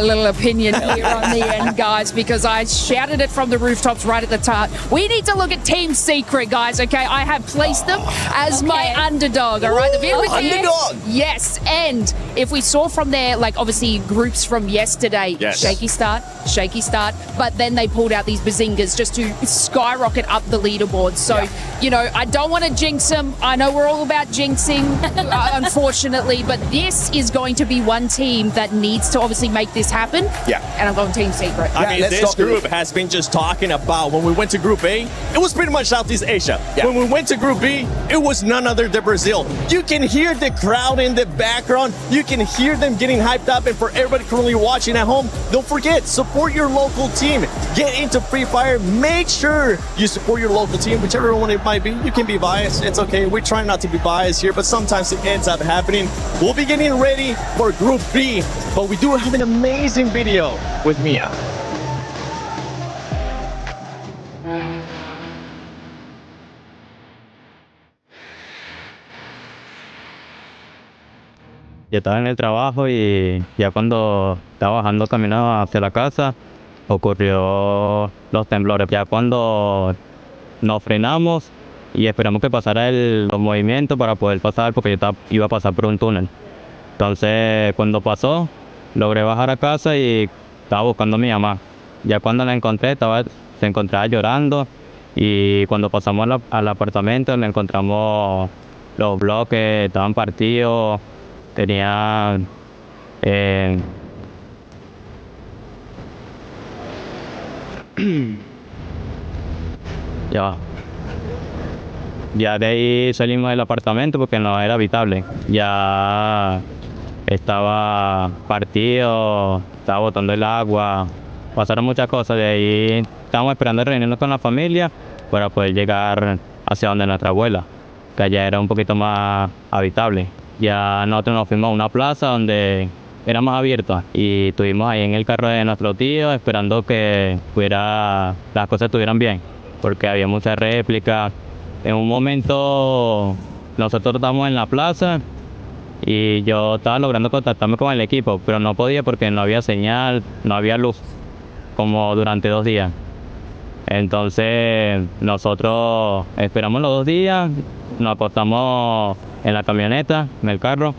little opinion here on the end, guys, because I shouted it from the rooftops right at the top. We need to look at Team Secret, guys, okay? I have placed them as my underdog, all right? The very underdog! Yes, and if we saw from there, like, obviously, groups from yesterday, shaky start, but then they pulled out these bazingers just to skyrocket up the leaderboard. So, you know, I don't want to jinx them. I know we're all about jinxing, unfortunately, but this is going to be one team that needs to obviously make this happen. Yeah. And I'm going Team Secret. I mean, this group has been just talking about when we went to Group A, it was pretty much Southeast Asia. When we went to Group B, it was none other than Brazil. You can hear the crowd in the background. You can hear them getting hyped up. And for everybody currently watching at home, don't forget, support your local team. Get into Free Fire. Make sure you support your local team, whichever one it might be. You can be biased. It's okay. We try not to be biased here, but sometimes it ends up happening. We'll be getting ready for Group B, but we do have an amazing video with Mia. Yo estaba en el trabajo y ya cuando estaba bajando camino hacia la casa ocurrió los temblores. Ya cuando nos frenamos y esperamos que pasara los movimientos para poder pasar, porque yo iba a pasar por un túnel. Entonces cuando pasó logré bajar a casa y estaba buscando a mi mamá. Ya cuando la encontré se encontraba llorando, y cuando pasamos al apartamento le encontramos los bloques, estaban partidos. Tenían ya de ahí salimos del apartamento porque no era habitable. Ya estaba partido, estaba botando el agua, pasaron muchas cosas. De ahí estábamos esperando reunirnos con la familia para poder llegar hacia donde nuestra abuela, que allá era un poquito más habitable. Ya nosotros nos fuimos a una plaza donde era más abierta y estuvimos ahí en el carro de nuestro tío esperando que las cosas estuvieran bien, porque había muchas réplicas. En un momento nosotros estábamos en la plaza y yo estaba logrando contactarme con el equipo, pero no podía porque no había señal, no había luz, como durante 2 días. Entonces nosotros esperamos los 2 días, nos acostamos en la camioneta, en el carro,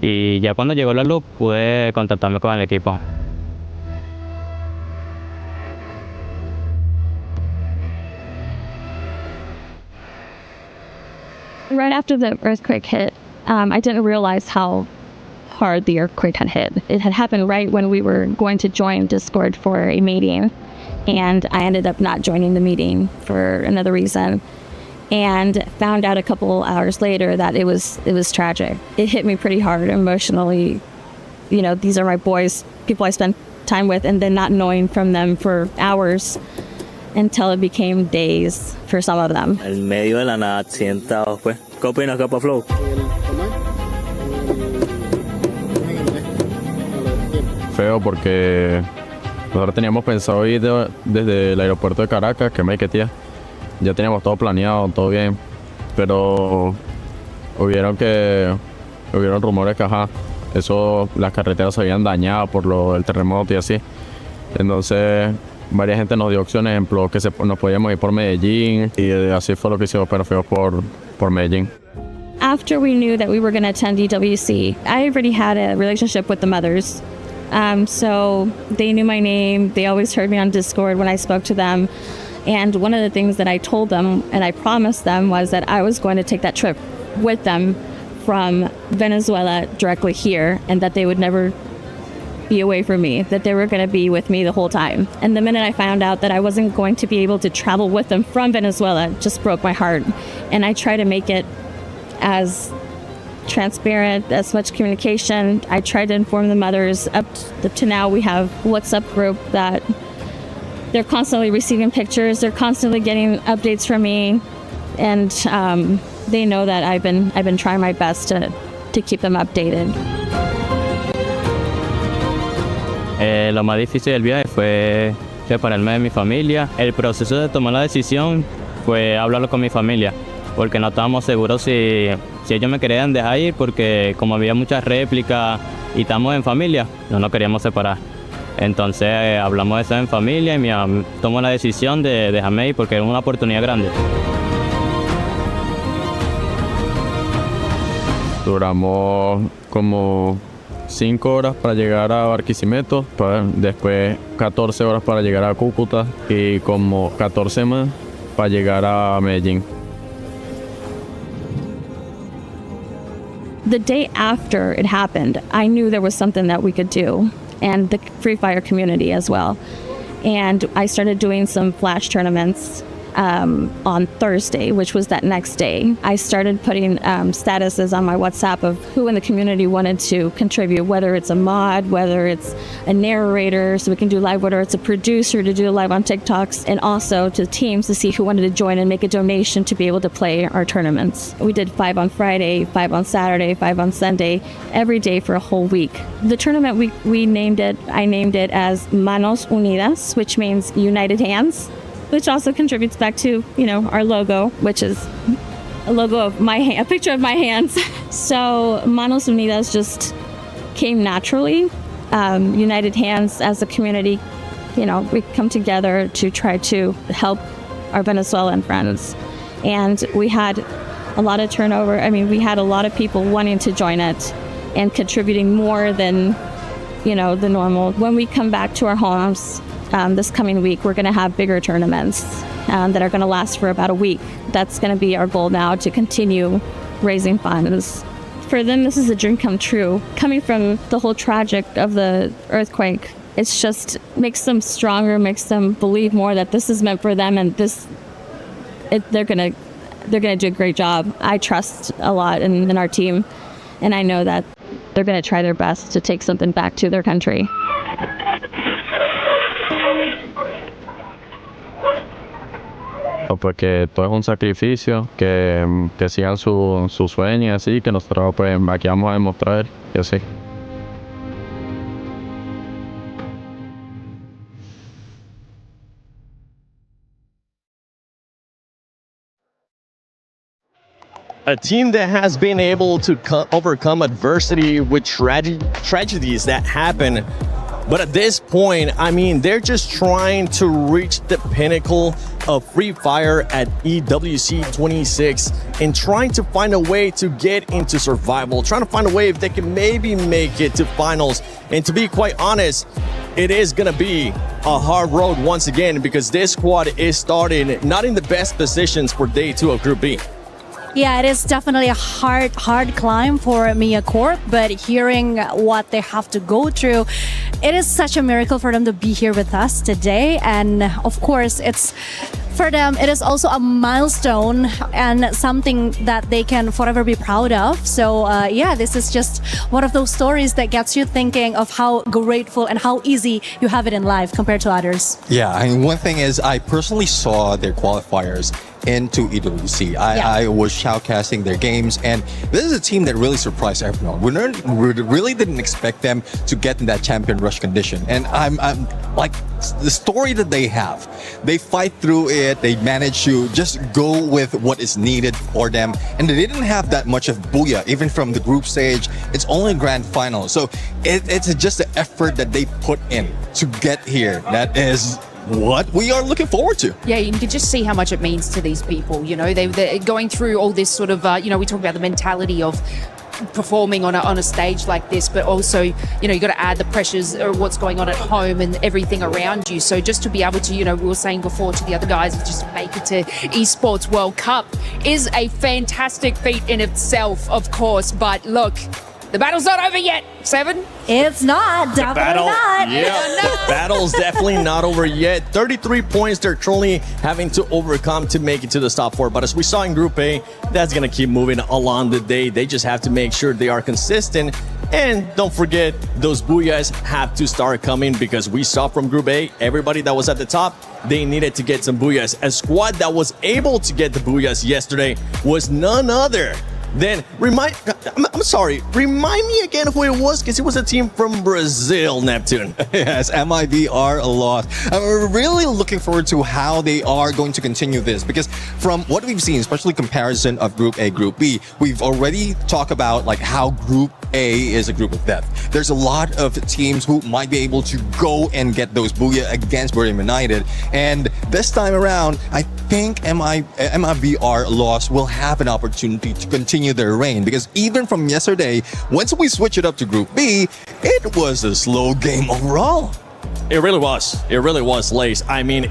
y ya cuando llegó la luz pude contactarme con el equipo. Right after the earthquake hit, I didn't realize how hard the earthquake had hit. It had happened right when we were going to join Discord for a meeting, and I ended up not joining the meeting for another reason, and found out a couple hours later that it was tragic. It hit me pretty hard emotionally. You know, these are my boys, people I spent time with, and then not knowing from them for hours until it became days for some of them. El medio de la nada accidentado, pues. ¿Qué opinas, Capa Flow? Feo porque nosotros teníamos pensado ir desde el aeropuerto de Caracas, que me tía. Ya teníamos todo planeado, todo bien, pero hubieron rumores que las carreteras se habían dañado por lo del terremoto y así. Entonces varias gente nos dio opciones, ejemplo, que nos podíamos ir por Medellín, y así fue lo que hicimos, pero fue por Medellín. After we knew that we were going to attend EWC, I already had a relationship with the mothers. So they knew my name. They always heard me on Discord when I spoke to them. And one of the things that I told them and I promised them was that I was going to take that trip with them from Venezuela directly here, and that they would never be away from me, that they were going to be with me the whole time. And the minute I found out that I wasn't going to be able to travel with them from Venezuela, it just broke my heart. And I try to make it as transparent, as much communication. I tried to inform the mothers. Up to now, we have a WhatsApp group that they're constantly receiving pictures. They're constantly getting updates from me, and they know that I've been trying my best to keep them updated. Lo más difícil del viaje fue separarme de mi familia. El proceso de tomar la decisión fue hablarlo con mi familia, porque no estábamos seguros si ellos me querían dejar ir, porque como había muchas réplicas y estamos en familia, no nos queríamos separar. Entonces hablamos de eso en familia y mi mamá tomó la decisión de dejarme ir porque era una oportunidad grande. Duramos como 5 horas para llegar a Barquisimeto, después 14 horas para llegar a Cúcuta y como 14 más para llegar a Medellín. The day after it happened, I knew there was something that we could do, and the Free Fire community as well. And I started doing some flash tournaments on Thursday, which was that next day. I started putting statuses on my WhatsApp of who in the community wanted to contribute, whether it's a mod, whether it's a narrator, so we can do live, whether it's a producer to do live on TikToks, and also to teams to see who wanted to join and make a donation to be able to play our tournaments. We did 5 on Friday, 5 on Saturday, 5 on Sunday, every day for a whole week. The tournament, I named it as Manos Unidas, which means United Hands, which also contributes back to, our logo, which is a logo of a picture of my hands. So Manos Unidas just came naturally. United Hands as a community, we come together to try to help our Venezuelan friends. And we had a lot of turnover. I mean, we had a lot of people wanting to join it and contributing more than, the normal. When we come back to our homes, this coming week, we're going to have bigger tournaments that are going to last for about a week. That's going to be our goal now, to continue raising funds. For them, this is a dream come true. Coming from the whole tragic of the earthquake, it's just makes them stronger, makes them believe more that this is meant for them, and they're gonna do a great job. I trust a lot in our team, and I know that they're going to try their best to take something back to their country. pero pues que todo es un sacrificio, que sigan su sueño y así, que nosotros pues aquí vamos a demostrar y así. A team that has been able to overcome adversity with tragedies that happen. But at this point, I mean, they're just trying to reach the pinnacle of Free Fire at EWC 26 and trying to find a way to get into survival, trying to find a way if they can maybe make it to finals. And to be quite honest, it is going to be a hard road once again because this squad is starting not in the best positions for day 2 of Group B. Yeah, it is definitely a hard climb for Mia Corp, but hearing what they have to go through, it is such a miracle for them to be here with us today. And of course, it's for them, it is also a milestone and something that they can forever be proud of. So yeah, this is just one of those stories that gets you thinking of how grateful and how easy you have it in life compared to others. Yeah, I mean, one thing is I personally saw their qualifiers into EWC. I was shoutcasting their games, and this is a team that really surprised everyone. We really didn't expect them to get in that champion rush condition, and I'm like the story that they have. They fight through it. They manage to just go with what is needed for them, and they didn't have that much of booyah even from the group stage. It's only grand final, so it's just the effort that they put in to get here that is what we are looking forward to. Yeah, you can just see how much it means to these people. You know, they're going through all this sort of, you know, we talk about the mentality of performing on a stage like this, but also, you know, you got to add the pressures or what's going on at home and everything around you. So just to be able to, you know, we were saying before to the other guys, just make it to Esports World Cup is a fantastic feat in itself, of course. But look, the battle's not over yet, Seven. It's not. Definitely not. Yeah, the battle's definitely not over yet. 33 points they're truly having to overcome to make it to the top 4. But as we saw in Group A, that's going to keep moving along the day. They just have to make sure they are consistent. And don't forget, those booyahs have to start coming because we saw from Group A, everybody that was at the top, they needed to get some booyahs. A squad that was able to get the booyahs yesterday was none other than, remind me again of who it was, because it was a team from Brazil, Neptune. Yes, MIVR lost. We're really looking forward to how they are going to continue this, because from what we've seen, especially comparison of Group A, Group B, we've already talked about like how Group A is a group of death. There's a lot of teams who might be able to go and get those booyah against Birmingham United, and this time around, I think MIVR loss will have an opportunity to continue their reign, because even from yesterday, once we switch it up to Group B, it was a slow game overall. It really was. It really was, Lace. I mean,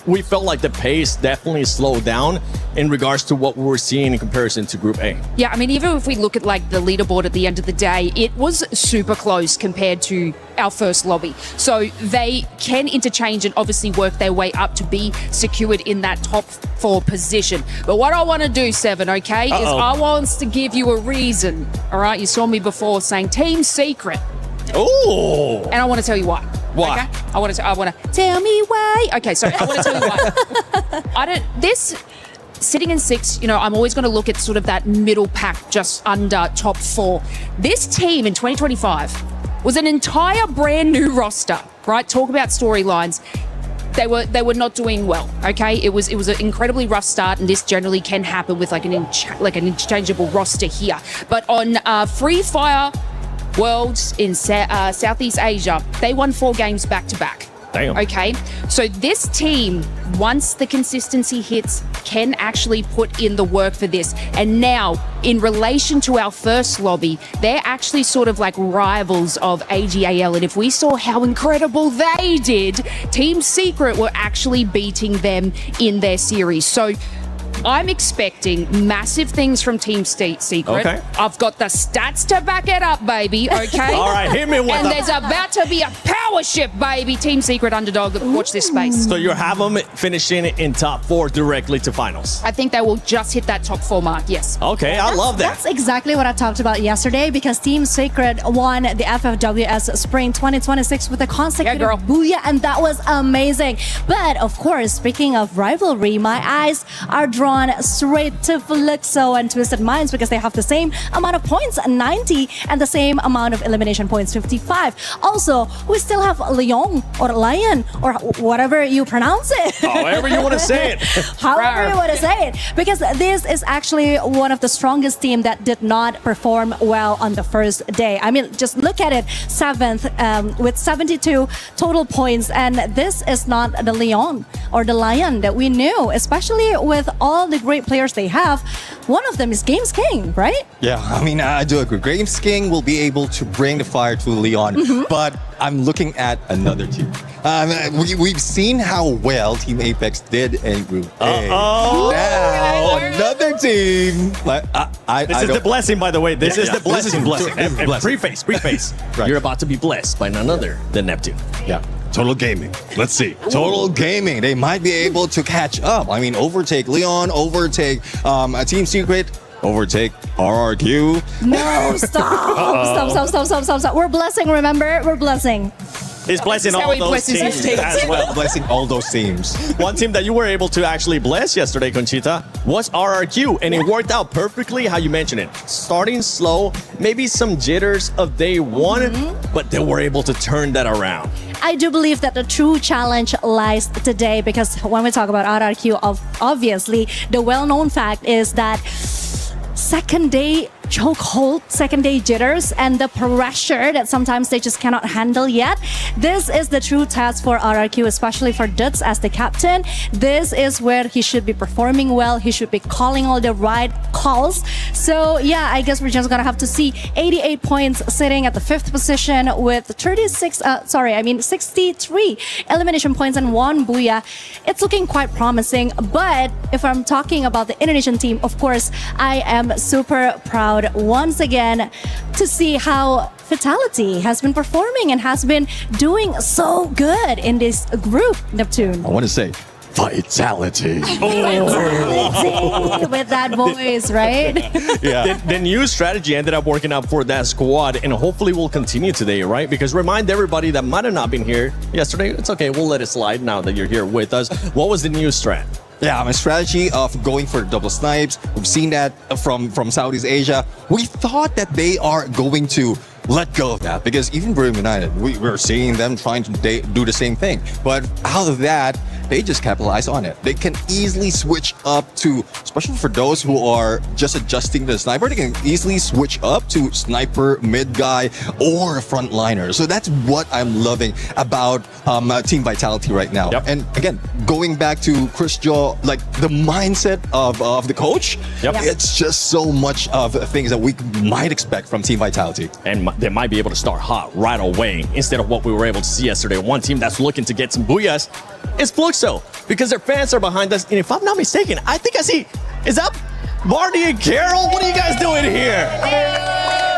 we felt like the pace definitely slowed down in regards to what we were seeing in comparison to Group A. Yeah, I mean, even if we look at like the leaderboard at the end of the day, it was super close compared to our first lobby. So they can interchange and obviously work their way up to be secured in that top 4 position. But what I want to do, Seven, okay, is I want to give you a reason. All right, you saw me before saying Team Secret. Oh! And I want to tell you why. Why? Okay? I want to tell me why. Okay, so I want to tell you why. Sitting in 6, you know, I'm always going to look at sort of that middle pack just under top 4. This team in 2025 was an entire brand new roster, right? Talk about storylines. They were not doing well, okay? It was an incredibly rough start, and this generally can happen with like an interchangeable roster here. But on Free Fire Worlds in Southeast Asia, they won 4 games back to back. Damn. Okay, so this team, once the consistency hits, can actually put in the work for this. And now, in relation to our first lobby, they're actually sort of like rivals of AGAL. And if we saw how incredible they did, Team Secret were actually beating them in their series. So I'm expecting massive things from Team Secret. Okay. I've got the stats to back it up, baby. Okay. All right, hit me with And them. there's about to be a power shift, baby. Team Secret underdog. Watch this space. So you have them finishing in top 4 directly to finals. I think they will just hit that top 4 mark. Yes. Okay, I love that. That's exactly what I talked about yesterday because Team Secret won the FFWS Spring 2026 with a consecutive booyah, and that was amazing. But of course, speaking of rivalry, my eyes are drawn straight to Fluxo and Twisted Minds because they have the same amount of points, 90, and the same amount of elimination points, 55. Also, we still have Lion or Lion or whatever you pronounce it. However you want to say it. However you want to say it. Because this is actually one of the strongest team that did not perform well on the first day. I mean, just look at it. 7th with 72 total points. And this is not the Lion or the Lion that we knew, especially with all the great players they have. One of them is Games King, right? Yeah, I mean, I do agree. Games King will be able to bring the fire to Leon, but I'm looking at another team. We've seen how well Team Apex did in Group A. Now, another team. This is the blessing, by the way. This is the blessing. Blessing. Preface. Right. You're about to be blessed by none other than Neptune. Yeah. Total Gaming. Let's see. Total Gaming. They might be able to catch up. I mean, overtake Leon, overtake Team Secret, overtake RRQ. No, stop. We're blessing, remember? We're blessing. He's blessing That's how all he those blesses his teams teams. as well. Blessing all those teams. One team that you were able to actually bless yesterday, Conchita, was RRQ, and it worked out perfectly how you mentioned it. Starting slow, maybe some jitters of day one, but they were able to turn that around. I do believe that the true challenge lies today because when we talk about RRQ, obviously the well-known fact is that second day chokehold, second day jitters, and the pressure that sometimes they just cannot handle yet. This is the true test for RRQ, especially for Duts as the captain. This is where he should be performing well. He should be calling all the right calls. So yeah, I guess we're just gonna have to see 88 points sitting at the 5th position with 63 elimination points and 1 booyah. It's looking quite promising. But if I'm talking about the Indonesian team, of course, I am super proud once again to see how Vitality has been performing and has been doing so good in this group, Neptune. I want to say Vitality. With that voice, right? Yeah. The new strategy ended up working out for that squad, and hopefully will continue today, right? Because remind everybody that might have not been here yesterday, it's okay, we'll let it slide now that you're here with us. What was the new strat? Yeah, my strategy of going for double snipes. We've seen that from Southeast Asia. We thought that they are going to let go of that because even Brim United, we're seeing them trying to do the same thing. But out of that, they just capitalize on it. They can easily switch up to, especially for those who are just adjusting the sniper, they can easily switch up to sniper, mid guy, or frontliner. So that's what I'm loving about Team Vitality right now. Yep. And again, going back to Chris Joe, like the mindset of the coach, it's just so much of things that we might expect from Team Vitality. And they might be able to start hot right away instead of what we were able to see yesterday. One team that's looking to get some booyahs is Fluxo because their fans are behind us. And if I'm not mistaken, I think I see, is that Barney and Carol? What are you guys doing here?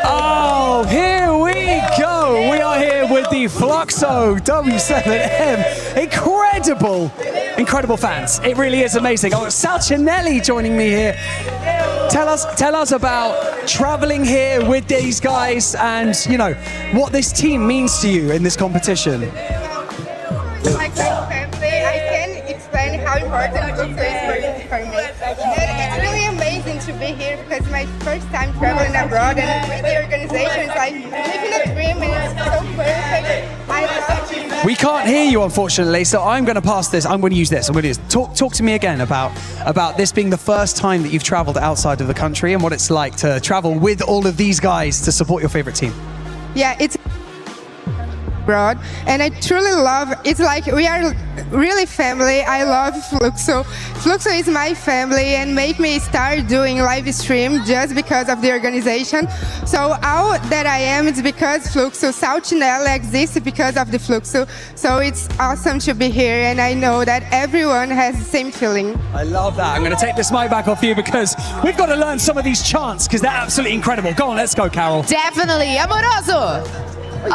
Oh, here we go. We are here with the Fluxo W7M. Incredible fans. It really is amazing. Oh, Sal Cinelli joining me here. Tell us about traveling here with these guys and, you know, what this team means to you in this competition. My family, I can explain how important group is for me. It's really amazing to be here because it's my first time traveling abroad and with the organization, it's like living a dream and it's so perfect. I love you. We can't hear you, unfortunately, so I'm going to pass this. I'm going to use this. Talk to me again about this being the first time that you've traveled outside of the country and what it's like to travel with all of these guys to support your favorite team. Yeah, it's abroad, and I truly love. It's like we are really family. I love Fluxo. Fluxo is my family, and make me start doing live stream just because of the organization. So all that I am is because Fluxo. Saltinella exists because of the Fluxo. So it's awesome to be here, and I know that everyone has the same feeling. I love that. I'm going to take this mic back off you because we've got to learn some of these chants because they're absolutely incredible. Go on, let's go, Carol. Definitely. Amoroso.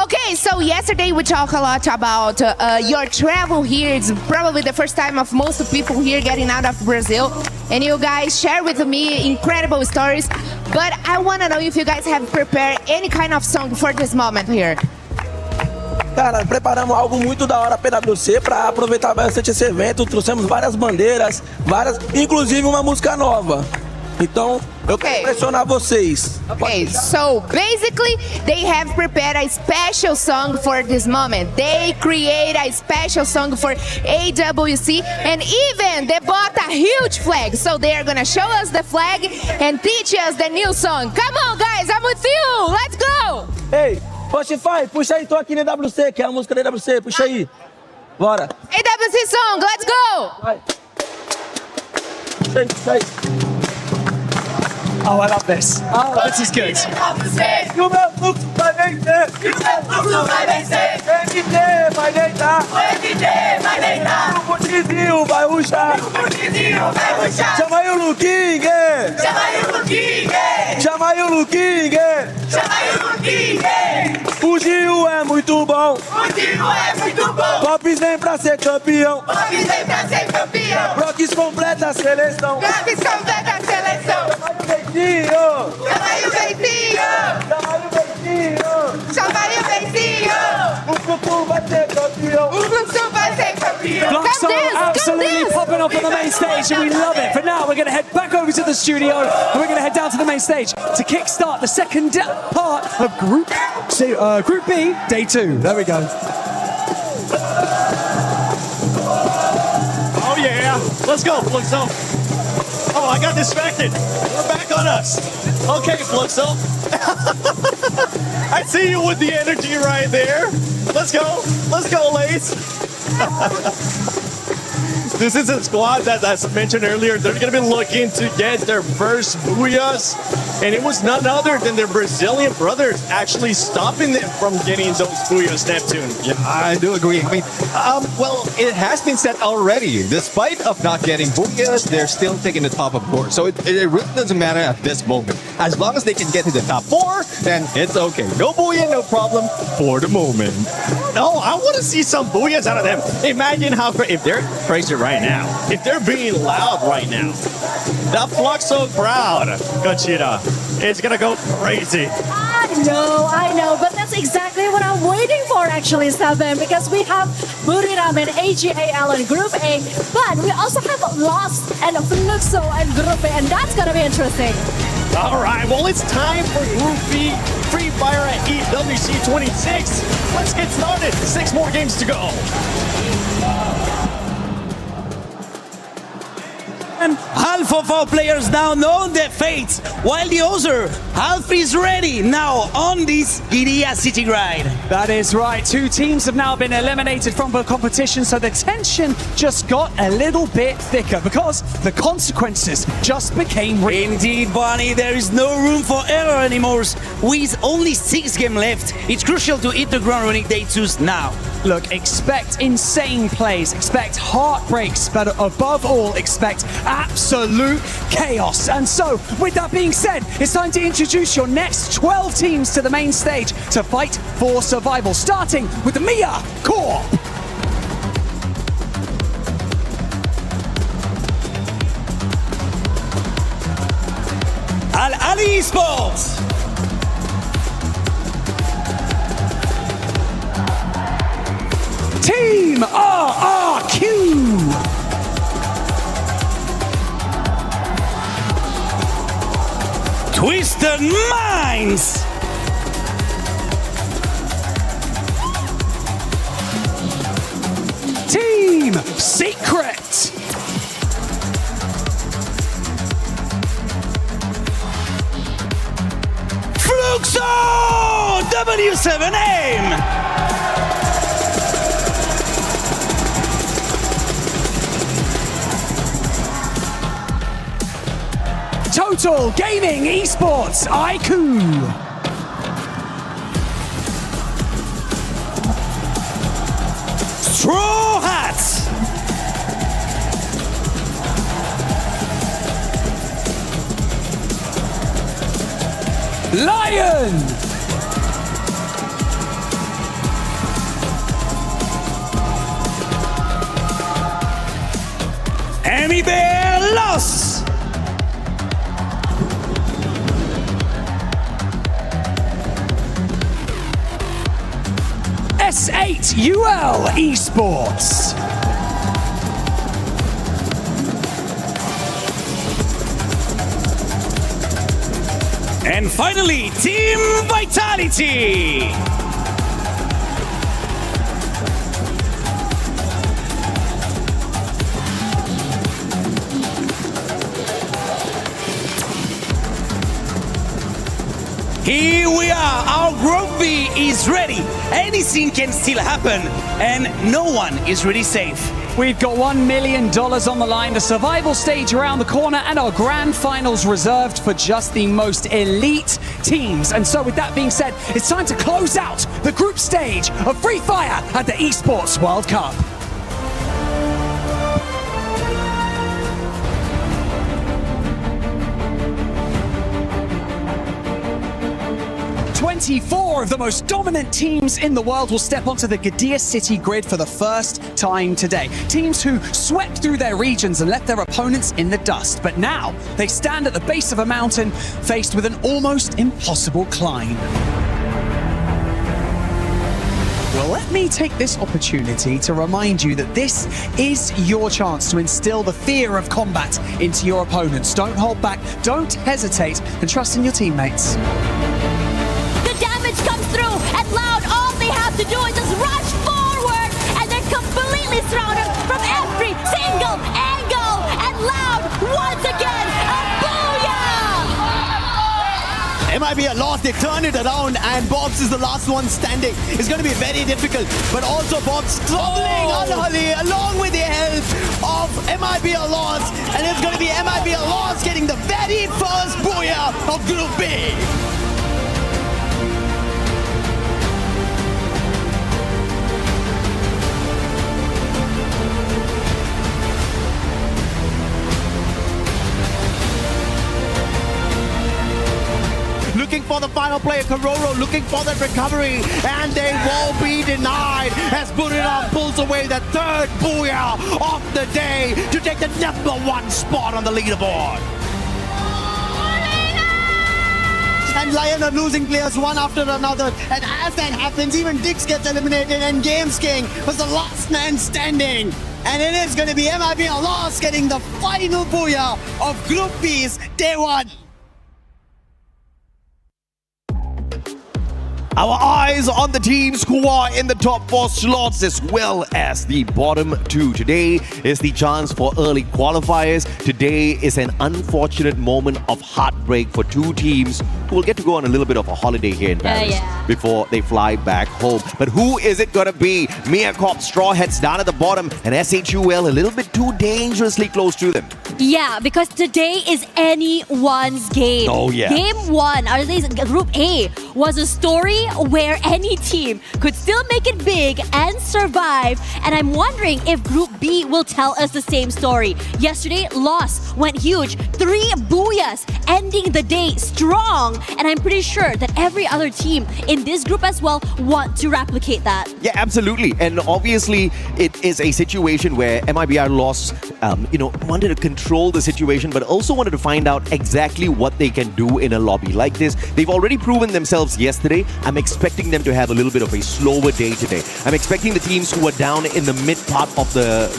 Okay, so yesterday we talked a lot about your travel here. It's probably the first time of most people here getting out of Brazil. And you guys share with me incredible stories. But I want to know if you guys have prepared any kind of song for this moment here. Cara, preparamos algo muito da hora PwC para aproveitar bastante esse evento. Trouxemos várias bandeiras, inclusive uma música nova. Então, eu quero impressionar vocês. Okay, so basically they have prepared a special song for this moment. They create a special song for AWC, and even they bought a huge flag. So they are gonna show us the flag and teach us the new song. Come on, guys, I'm with you. Let's go. Ei, Spotify, puxa aí, tô aqui na AWC, que é a música da AWC, puxa aí. Bora. AWC song, let's go. Vai. Puxa aí. Oh, I love this. Oh, this is good. E o meu fluxo vai vencer. E o meu fluxo vai vencer. MT vai deitar. O MT vai deitar. O Curtizinho vai ruxar. O Curtizinho vai ruxar. Chama aí o Luking. Chama aí o Luking. Chama aí o Luking. Chama aí o Luking. O Gil é muito bom. O Gil é muito bom. Pops vem pra ser campeão. Pops vem pra ser campeão. Brox completa a seleção. Brox completa a seleção. Chama aí o Bentinho! Chama aí o Bentinho! Chama aí o Bentinho! O Fluxo vai ser campeão! O Fluxo vai ser campeão! Fluxo absolutely popping off on the main stage, and we love it. For now, we're going to head back over to the studio, and we're going to head down to the main stage to kickstart the second part of Group B, Day 2. There we go. Oh yeah, let's go, Fluxo. Oh, I got distracted. We're back on us. Okay, Fluxo. I see you with the energy right there. Let's go. Let's go, Lace. This is a squad that, as mentioned earlier, they're going to be looking to get their first booyahs. And it was none other than their Brazilian brothers actually stopping them from getting those booyahs, Neptune. Yeah, I do agree. I mean, well, it has been said already. Despite of not getting booyahs, they're still taking the top of board. So it really doesn't matter at this moment. As long as they can get to the top 4, then it's okay. No booyah, no problem for the moment. No, I want to see some booyahs out of them. Imagine how if they're crazy right now, if they're being loud right now, the Fluxo crowd, Gachita, it's gonna go crazy. I know, but that's exactly what I'm waiting for, actually, Seven, because we have Buriram and AGAL in Group A, but we also have Lost and Fluxo in Group A, and that's gonna be interesting. All right, well, it's time for Group B, Free Fire at EWC 26. Let's get started. 6 more games to go. And half of our players now know their fate, while the other half is ready now on this Guiria City Ride. That is right. 2 teams have now been eliminated from the competition, so the tension just got a little bit thicker because the consequences just became real. Indeed, Barney, there is no room for error anymore. With only 6 games left, it's crucial to hit the ground running Day 2s now. Look, expect insane plays, expect heartbreaks, but above all, expect absolute chaos. And so, with that being said, it's time to introduce your next 12 teams to the main stage to fight for survival, starting with the Mia Corp. Al-Ali Esports. Team RRQ. Twisted Minds. Team Secret. Fluxo W7M. Total Gaming Esports IQ. Straw Hats. Lion. Emmy Bear Loss. S8UL Esports. And finally, Team Vitality. Here we are, our Group B is ready. Anything can still happen, and no one is really safe. We've got $1 million on the line, the survival stage around the corner, and our grand finals reserved for just the most elite teams. And so with that being said, it's time to close out the group stage of Free Fire at the Esports World Cup. Four of the most dominant teams in the world will step onto the Gadir City grid for the first time today. Teams who swept through their regions and left their opponents in the dust. But now they stand at the base of a mountain faced with an almost impossible climb. Well, let me take this opportunity to remind you that this is your chance to instill the fear of combat into your opponents. Don't hold back, don't hesitate, and trust in your teammates. Comes through, and Loud, all they have to do is just rush forward, and they're completely surrounded from every single angle. And Loud, once again, a booyah! MIB lost, they turned it around, and Bobs is the last one standing. It's going to be very difficult, but also Bobs struggling unholy along with the help of MIB lost, and it's going to be MIB lost getting the very first booyah of Group B. Looking for the final player, Kororo, looking for that recovery, and they will be denied as Buriram pulls away the third booyah of the day to take the #1 spot on the leaderboard. And Lion are losing players one after another, and as that happens, even Dix gets eliminated, and Games King was the last man standing. And it is going to be MIB lost getting the final booyah of Group B's Day 1. Our eyes on the teams who are in the top 4 slots as well as the bottom 2. Today is the chance for early qualifiers. Today is an unfortunate moment of heartbreak for 2 teams who will get to go on a little bit of a holiday here in Paris before they fly back home. But who is it going to be? Mia Corp, Straw Hats down at the bottom, and SHUL a little bit too dangerously close to them. Yeah, because today is anyone's game. Oh, yeah. Game 1, or at least Group A, was a story where any team could still make it big and survive. And I'm wondering if Group B will tell us the same story. Yesterday, loss went huge. 3 booyahs, ending the day strong. And I'm pretty sure that every other team in this group as well want to replicate that. Yeah, absolutely. And obviously, it is a situation where MIBR lost, wanted to control the situation, but also wanted to find out exactly what they can do in a lobby like this. They've already proven themselves yesterday. I'm expecting them to have a little bit of a slower day today. I'm expecting the teams who are down in the mid part of the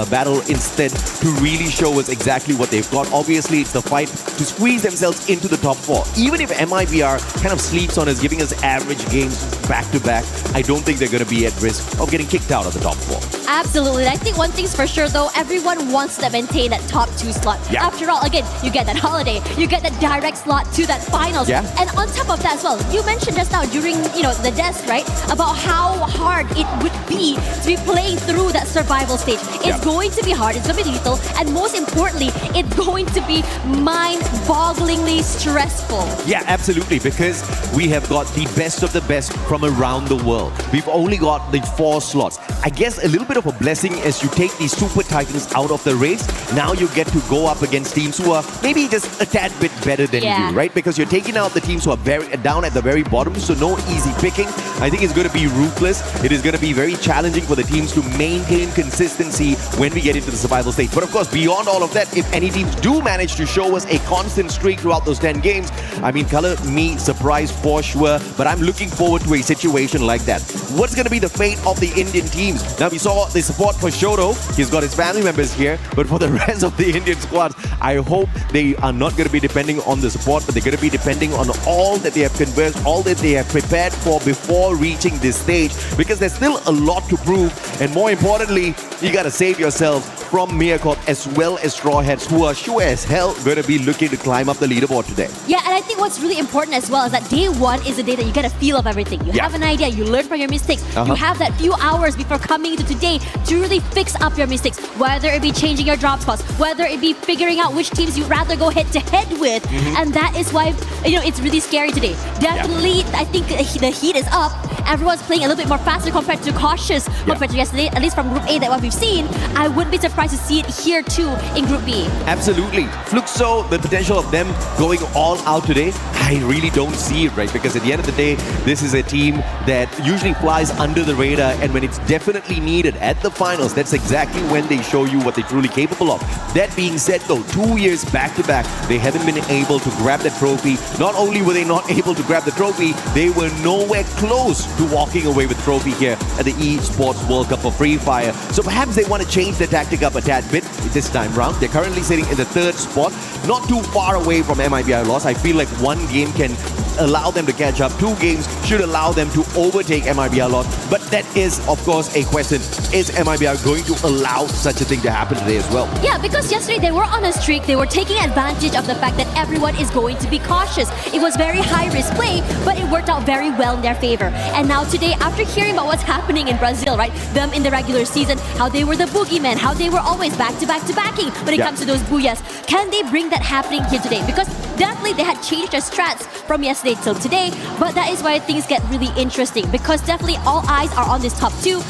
battle instead to really show us exactly what they've got. Obviously, it's the fight to squeeze themselves into the top 4. Even if MIBR kind of sleeps on us, giving us average games back to back, I don't think they're going to be at risk of getting kicked out of the top 4. Absolutely. I think one thing's for sure though, everyone wants to maintain that top 2 slot. Yeah. After all, again, you get that holiday, you get that direct slot to that finals. Yeah. And on top of that as well, you mentioned just now during, the desk, right? About how hard it would be to be playing through that survival stage. It's going to be hard, it's going to be lethal, and most importantly, it's going to be mind-bogglingly stressful. Yeah, absolutely, because we have got the best of the best from around the world. We've only got the 4 slots. I guess a little bit of a blessing as you take these Super Titans out of the race. Now you get to go up against teams who are maybe just a tad bit better than you, right? Because you're taking out the teams who are very down at the very bottom, so no easy picking. I think it's going to be ruthless. It is going to be very challenging for the teams to maintain consistency when we get into the survival stage. But of course, beyond all of that, if any teams do manage to show us a constant streak throughout those 10 games, I mean, color me surprised for sure, but I'm looking forward to a situation like that. What's going to be the fate of the Indian teams? Now, we saw the support for Shoto. He's got his family members here, but for the rest of the Indian squads, I hope they are not going to be depending on the support, but they're going to be depending on all that they have conversed, all that they have prepared for before reaching this stage, because there's still a lot to prove, and more importantly, you got to save yourself from Miracorp as well as Straw Hats, who are sure as hell going to be looking to climb up the leaderboard today. Yeah, and I think what's really important as well is that day 1 is the day that you get a feel of everything. You have an idea, you learn from your mistakes. You have that few hours before coming into today to really fix up your mistakes, whether it be changing your drop spots, whether it be figuring out which teams you'd rather go head-to-head with. And that is why, it's really scary today. Definitely, I think the heat is up. Everyone's playing a little bit more faster compared to cautious compared to yesterday, at least from Group A, that what we've seen. I wouldn't be surprised to see it here too in Group B. Absolutely. Fluxo, the potential of them going all out today, I really don't see it, right? Because at the end of the day, this is a team that usually flies under the radar, and when it's definitely needed at the finals, that's exactly when they show you what they're truly capable of. That being said though, 2 years back-to-back, they haven't been able to grab that trophy. Not only were they not able to grab the trophy, they were nowhere close to walking away with the trophy here at the Esports World Cup for Free Fire. So perhaps they want to change their tactic up a tad bit this time round. They're currently sitting in the 3rd spot, not too far away from MIBR loss. I feel like one game can allow them to catch up. 2 games should allow them to overtake MIBR loss. But that is, of course, a question. Is MIBR going to allow such a thing to happen today as well? Yeah, because yesterday they were on a streak. They were taking advantage of the fact that everyone is going to be cautious. It was very high-risk play, but it worked out very well in their favor. And now today, after hearing about what's happening in Brazil, right? Them in the regular season, how they were the boogeymen, how they were always back-to-back-to-backing when it comes to those booyahs. Can they bring that happening here today? Because definitely they had changed their strats from yesterday till today, but that is why things get really interesting, because definitely all eyes are on this top 2.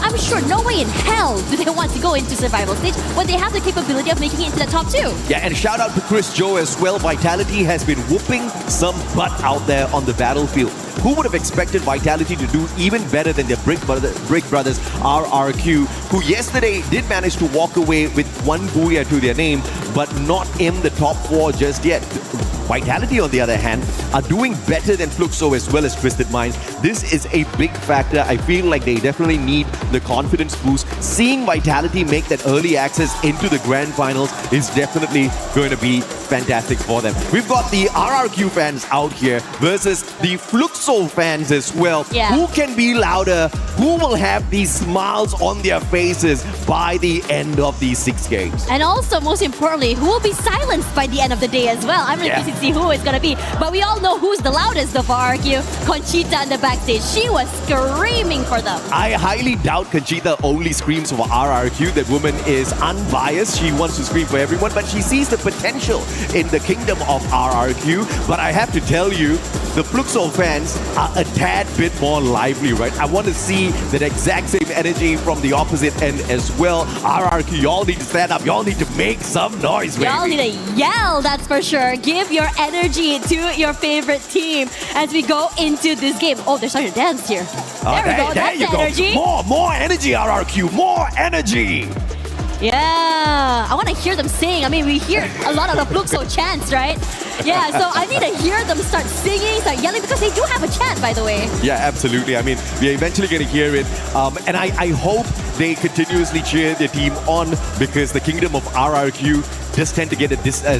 I'm sure no way in hell do they want to go into survival stage when they have the capability of making it into the top 2. Yeah, and shout out to Chris Joe as well. Vitality has been whooping some butt out there on the battlefield. Who would have expected Vitality to do even better than their Brick Brothers RRQ, who yesterday did manage to walk away with 1 booyah to their name, but not in the top 4 just yet. Vitality, on the other hand, are doing better than Fluxo as well as Twisted Minds. This is a big factor. I feel like they definitely need the confidence boost. Seeing Vitality make that early access into the grand finals is definitely going to be fantastic for them. We've got the RRQ fans out here versus the Fluxo fans as well. Who can be louder? Who will have these smiles on their faces by the end of these 6 games? And also, most importantly, who will be silenced by the end of the day as well? I'm really curious to see who it's going to be. But we all know who's the loudest of RRQ. Conchita in the backstage. She was screaming for them. I highly doubt Conchita only screams for RRQ. That woman is unbiased. She wants to scream for everyone, but she sees the potential in the kingdom of RRQ. But I have to tell you, the Fluxo fans are a tad bit more lively, right? I want to see that exact same energy from the opposite end as well. RRQ, y'all need to stand up. Y'all need to make some noise, baby. Y'all need to yell, that's for sure. Give your energy to your favorite team as we go into this game. Oh, they're starting to dance here. There we go. That's the energy. More energy, RRQ. More energy. Yeah, I want to hear them sing. I mean, we hear a lot of the Fluxo chants, right? Yeah, so I need to hear them start singing, start yelling, because they do have a chant, by the way. Yeah, absolutely. I mean, we're eventually going to hear it. And I hope they continuously cheer their team on, because the kingdom of RRQ just tend to get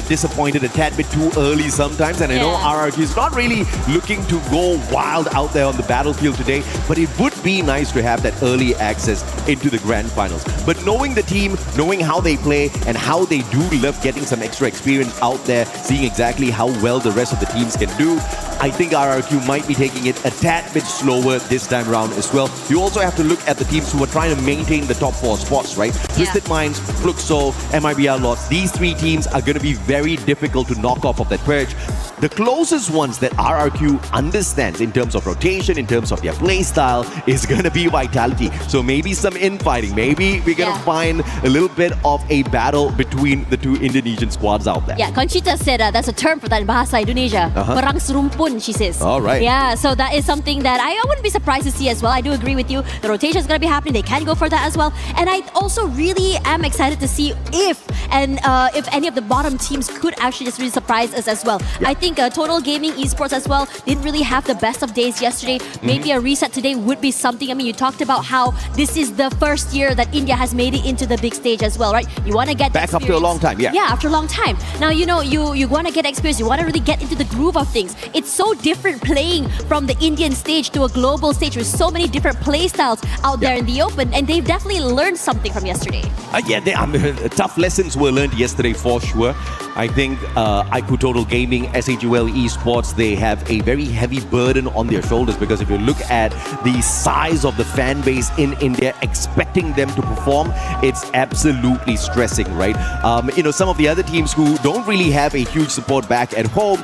disappointed a tad bit too early sometimes. And I know RRQ is not really looking to go wild out there on the battlefield today, but it would be nice to have that early access into the grand finals. But knowing the team, knowing how they play and how they do love getting some extra experience out there, seeing exactly how well the rest of the teams can do, I think RRQ might be taking it a tad bit slower this time around as well. You also have to look at the teams who are trying to maintain the top 4 spots, right? Twisted Minds, Fluxo, MIBR Lots. These 3 teams are going to be very difficult to knock off of that perch. The closest ones that RRQ understands in terms of rotation, in terms of their play style, is going to be Vitality. So maybe some infighting. Maybe we're going to find a little bit of a battle between the 2 Indonesian squads out there. Yeah, Conchita said that's a term for that in Bahasa Indonesia. Perang serumpun, she says. All right. Yeah, so that is something that I wouldn't be surprised to see as well. I do agree with you. The rotation is going to be happening. They can go for that as well. And I also really am excited to see if any of the bottom teams could actually just really surprise us as well. I think Total Gaming Esports as well didn't really have the best of days yesterday. Maybe a reset today would be something. I mean, you talked about how this is the first year that India has made it into the big stage as well, right? You want to get back after a long time, Yeah, after a long time. Now, you know, you want to get experience. You want to really get into the groove of things. It's so different playing from the Indian stage to a global stage with so many different play styles out there in the open, and they've definitely learned something from yesterday. Tough lessons were learned yesterday for sure. I think IQ Total Gaming, SHUL Esports, they have a very heavy burden on their shoulders, because if you look at the size of the fan base in India, expecting them to perform, it's absolutely stressing, right? Some of the other teams who don't really have a huge support back at home,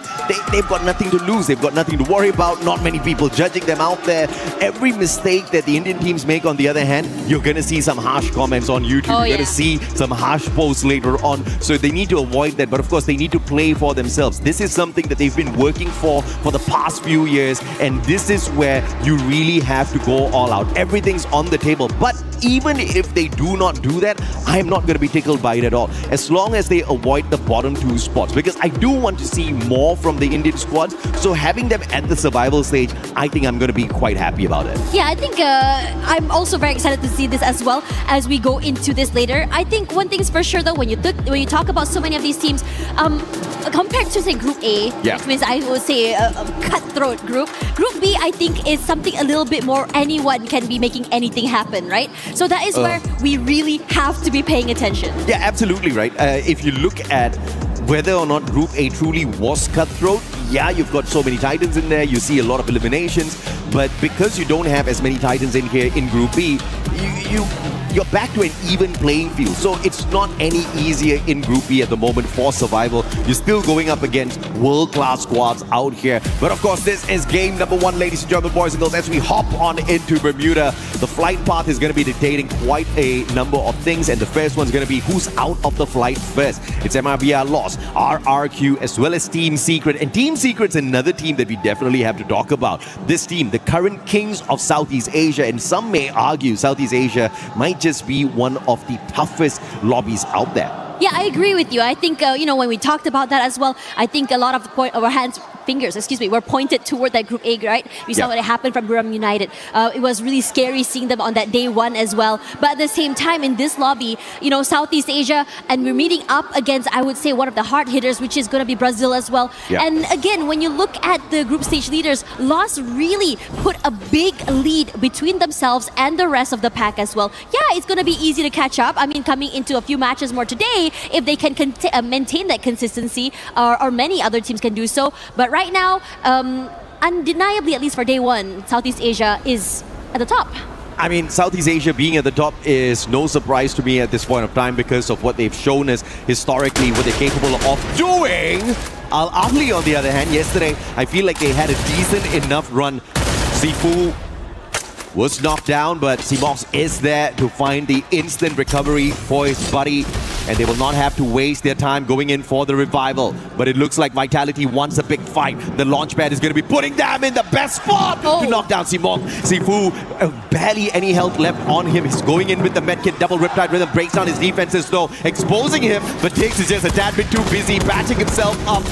they've got nothing to lose. They've got nothing to worry about. Not many people judging them out there. Every mistake that the Indian teams make, on the other hand, you're going to see some harsh comments on YouTube. You're going to see some harsh posts later on. So they need to avoid that. But of course, they need to play for themselves. This is something that they've been working for the past few years. And this is where you really have to go all out. Everything's on the table. But even if they do not do that, I'm not going to be tickled by it at all. As long as they avoid the bottom 2 spots. Because I do want to see more from the Indian squads. So having them at the survival stage, I think I'm going to be quite happy about it. Yeah, I think I'm also very excited to see this as well as we go into this later. I think one thing is for sure though, when you talk about so many of these teams, compared to say Group A, which means I would say a cutthroat group, Group B I think is something a little bit more anyone can be making anything happen, right? So that is where we really have to be paying attention. Yeah, absolutely right. If you look at whether or not Group A truly was cutthroat, yeah, you've got so many Titans in there, you see a lot of eliminations, but because you don't have as many Titans in here in Group B, you're back to an even playing field. So it's not any easier in Group B at the moment for survival. You're still going up against world-class squads out here. But of course, this is game number 1, ladies and gentlemen, boys and girls, as we hop on into Bermuda. The flight path is going to be dictating quite a number of things, and the first one's going to be who's out of the flight first. It's MIBR Loss, RRQ, as well as Team Secret. And Team Secret's another team that we definitely have to talk about. This team, the current kings of Southeast Asia, and some may argue Southeast Asia might just be one of the toughest lobbies out there. Yeah, I agree with you. I think, when we talked about that as well, I think a lot of our fingers were pointed toward that Group A, right? We saw what happened from Buram United. It was really scary seeing them on that day 1 as well. But at the same time, in this lobby, Southeast Asia, and we're meeting up against, I would say, one of the hard hitters, which is going to be Brazil as well. Yeah. And again, when you look at the group stage leaders, Loss really put a big lead between themselves and the rest of the pack as well. Yeah, it's going to be easy to catch up. I mean, coming into a few matches more today, if they can maintain that consistency, or many other teams can do so. But right now, undeniably, at least for day 1, Southeast Asia is at the top. I mean, Southeast Asia being at the top is no surprise to me at this point of time, because of what they've shown us historically, what they're capable of doing. Al Ahly, on the other hand, yesterday, I feel like they had a decent enough run. Sifu was knocked down, but Simox is there to find the instant recovery for his buddy, and they will not have to waste their time going in for the revival. But it looks like Vitality wants a big fight. The launchpad is going to be putting them in the best spot to knock down Simox. Sifu, barely any health left on him. He's going in with the medkit, double Riptide Rhythm, breaks down his defenses though, exposing him, but Tiggs is just a tad bit too busy patching himself up.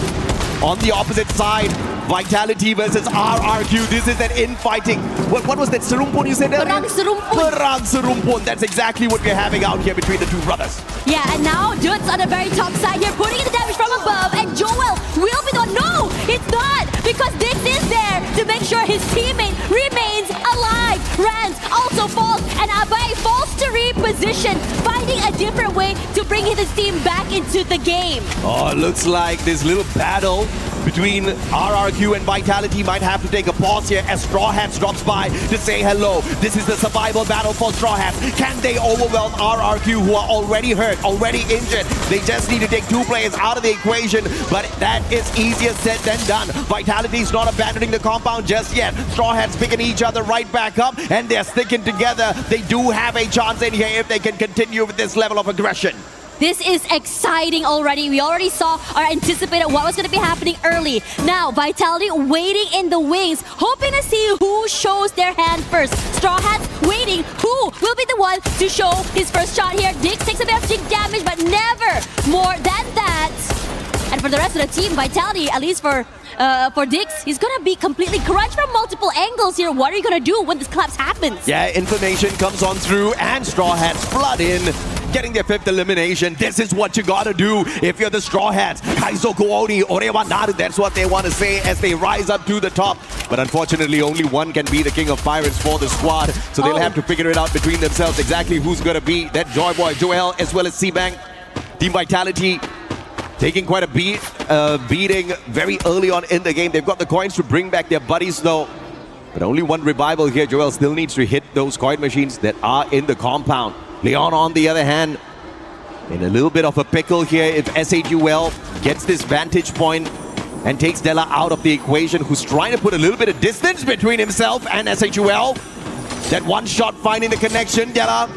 On the opposite side, Vitality versus RRQ. This is an infighting. What was that serumpun you said earlier? Perang serumpun. Perang serumpun. That's exactly what we're having out here between the 2 brothers. Yeah, and now Dudes on the very top side here, putting in the damage from above, and Joel will be the one. No, it's not, because Dix is there to make sure his teammate remains alive. Rans also falls, and Abai falls to reposition, finding a different way to bring his team back into the game. Oh, looks like this little battle between RRQ and Vitality might have to take a pause here as Straw Hats drops by to say hello. This is the survival battle for Straw Hats. Can they overwhelm RRQ, who are already hurt, already injured? They just need to take 2 players out of the equation, but that is easier said than done. Vitality is not abandoning the compound just yet. Straw Hats picking each other right back up, and they're sticking together. They do have a chance in here if they can continue with this level of aggression. This is exciting already. We already saw or anticipated what was going to be happening early. Now, Vitality waiting in the wings, hoping to see who shows their hand first. Straw Hats waiting. Who will be the one to show his first shot here? Dix takes a bit of stick damage, but never more than that. And for the rest of the team, Vitality, at least for Dix, he's gonna be completely crunched from multiple angles here. What are you gonna do when this collapse happens? Yeah, information comes on through, and Straw Hats flood in, getting their 5th elimination. This is what you gotta do if you're the Straw Hats. Kaizoku Oni, Orewa Naru, that's what they want to say as they rise up to the top. But unfortunately, only one can be the king of pirates for the squad, so they'll have to figure it out between themselves exactly who's gonna be that Joy Boy, Joel, as well as C-Bank. Team Vitality taking quite a beating very early on in the game. They've got the coins to bring back their buddies though. But only one revival here. Joel still needs to hit those coin machines that are in the compound. Leon, on the other hand, in a little bit of a pickle here if SHUL gets this vantage point and takes Della out of the equation, who's trying to put a little bit of distance between himself and SHUL. That one shot finding the connection. Della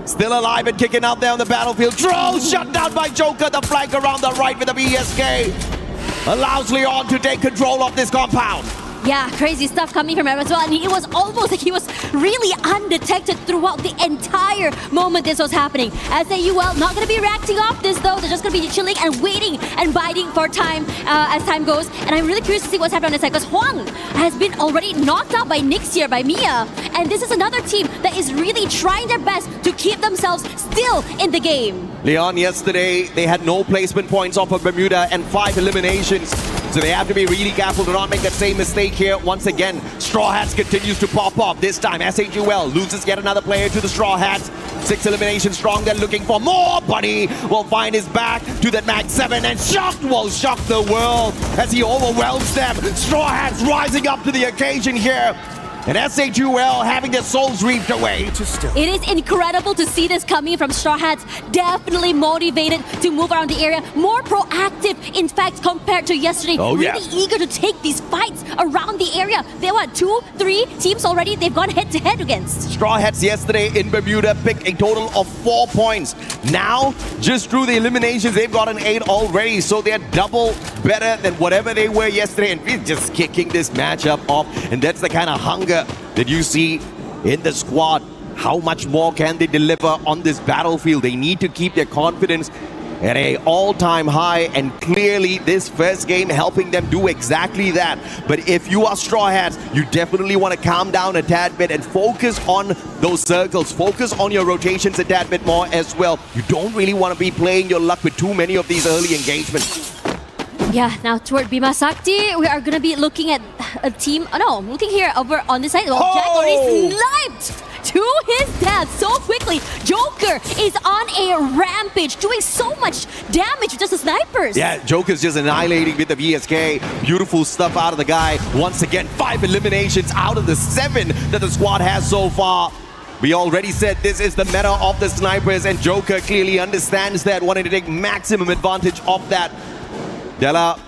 still alive and kicking out there on the battlefield. Troll shut down by Joker. The flank around the right with the BSK allows Leon to take control of this compound. Yeah, crazy stuff coming from him as well. And it was almost like he was really undetected throughout the entire moment this was happening. SAUL not going to be reacting off this though. They're just going to be chilling and waiting and biding for time as time goes. And I'm really curious to see what's happening on this side because Huang has been already knocked out by Nyx here, by Mia. And this is another team that is really trying their best to keep themselves still in the game. Leon, yesterday, they had no placement points off of Bermuda and 5 eliminations. So they have to be really careful to not make that same mistake here. Once again, Straw Hats continues to pop up. This time, SHUL loses yet another player to the Straw Hats. 6 eliminations strong. They're looking for more. Buddy will find his back to that Mag 7 and Shocked will shock the world as he overwhelms them. Straw Hats rising up to the occasion here. And SHUL having their souls reaped away. It is incredible to see this coming from Straw Hats. Definitely motivated to move around the area. More proactive, in fact, compared to yesterday. Really eager to take these fights around the area. They were 2, 3 teams already they've gone head-to-head against. Straw Hats yesterday in Bermuda picked a total of 4 points. Now, just through the eliminations, they've got an 8 already. So they're double better than whatever they were yesterday. And we're just kicking this matchup off. And that's the kind of hunger that you see in the squad. How much more can they deliver on this battlefield? They need to keep their confidence at an all-time high, and clearly this first game helping them do exactly that. But if you are Straw Hats, you definitely want to calm down a tad bit and focus on those circles, focus on your rotations a tad bit more as well. You don't really want to be playing your luck with too many of these early engagements. Yeah, now toward Bima Sakti, we are going to be looking at a team. Oh no, I'm looking here over on this side. Well, Jack already sniped to his death so quickly. Joker is on a rampage, doing so much damage with just the snipers. Yeah, Joker's just annihilating with the VSK. Beautiful stuff out of the guy. Once again, 5 eliminations out of the 7 that the squad has so far. We already said this is the meta of the snipers, and Joker clearly understands that, wanting to take maximum advantage of that. Della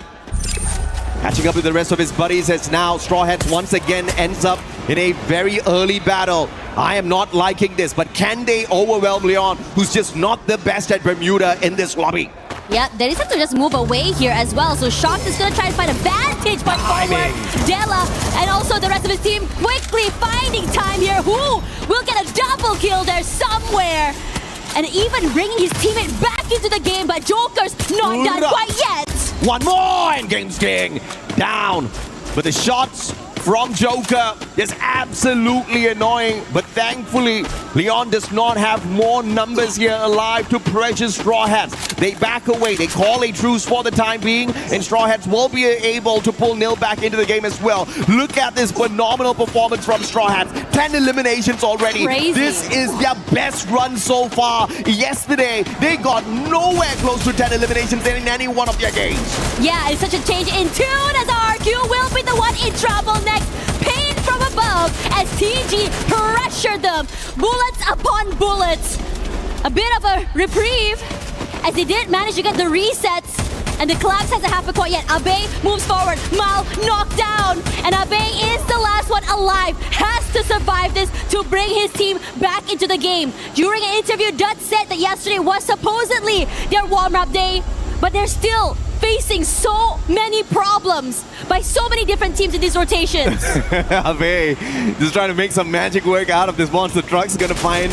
catching up with the rest of his buddies as now Straw Hats once again ends up in a very early battle. I am not liking this, but can they overwhelm Leon, who's just not the best at Bermuda in this lobby? Yeah, they just have to just move away here as well. So Shocked is going to try and find a vantage point forward. Della and also the rest of his team quickly finding time here. Who will get a double kill there somewhere? And even bringing his teammate back into the game, but Joker's not done quite yet. One more, and Game's King down. But the shots from Joker is absolutely annoying. But thankfully, Leon does not have more numbers here alive to pressure Straw Hats. They back away. They call a truce for the time being, and Straw Hats will be able to pull Nil back into the game as well. Look at this phenomenal performance from Straw Hats. 10 eliminations already. Crazy. This is their best run so far. Yesterday, they got nowhere close to 10 eliminations in any one of their games. Yeah, it's such a change in tune as RQ will be the one in trouble next. Pain from above as TG pressured them. Bullets upon bullets. A bit of a reprieve as they did manage to get the resets. And the collapse hasn't happened quite yet. Abe moves forward. Mal knocked down. And Abe is the last one alive. Has to survive this to bring his team back into the game. During an interview, Dut said that yesterday was supposedly their warm-up day. But they're still facing so many problems by so many different teams in these rotations. Abe just trying to make some magic work out of this monster truck's gonna find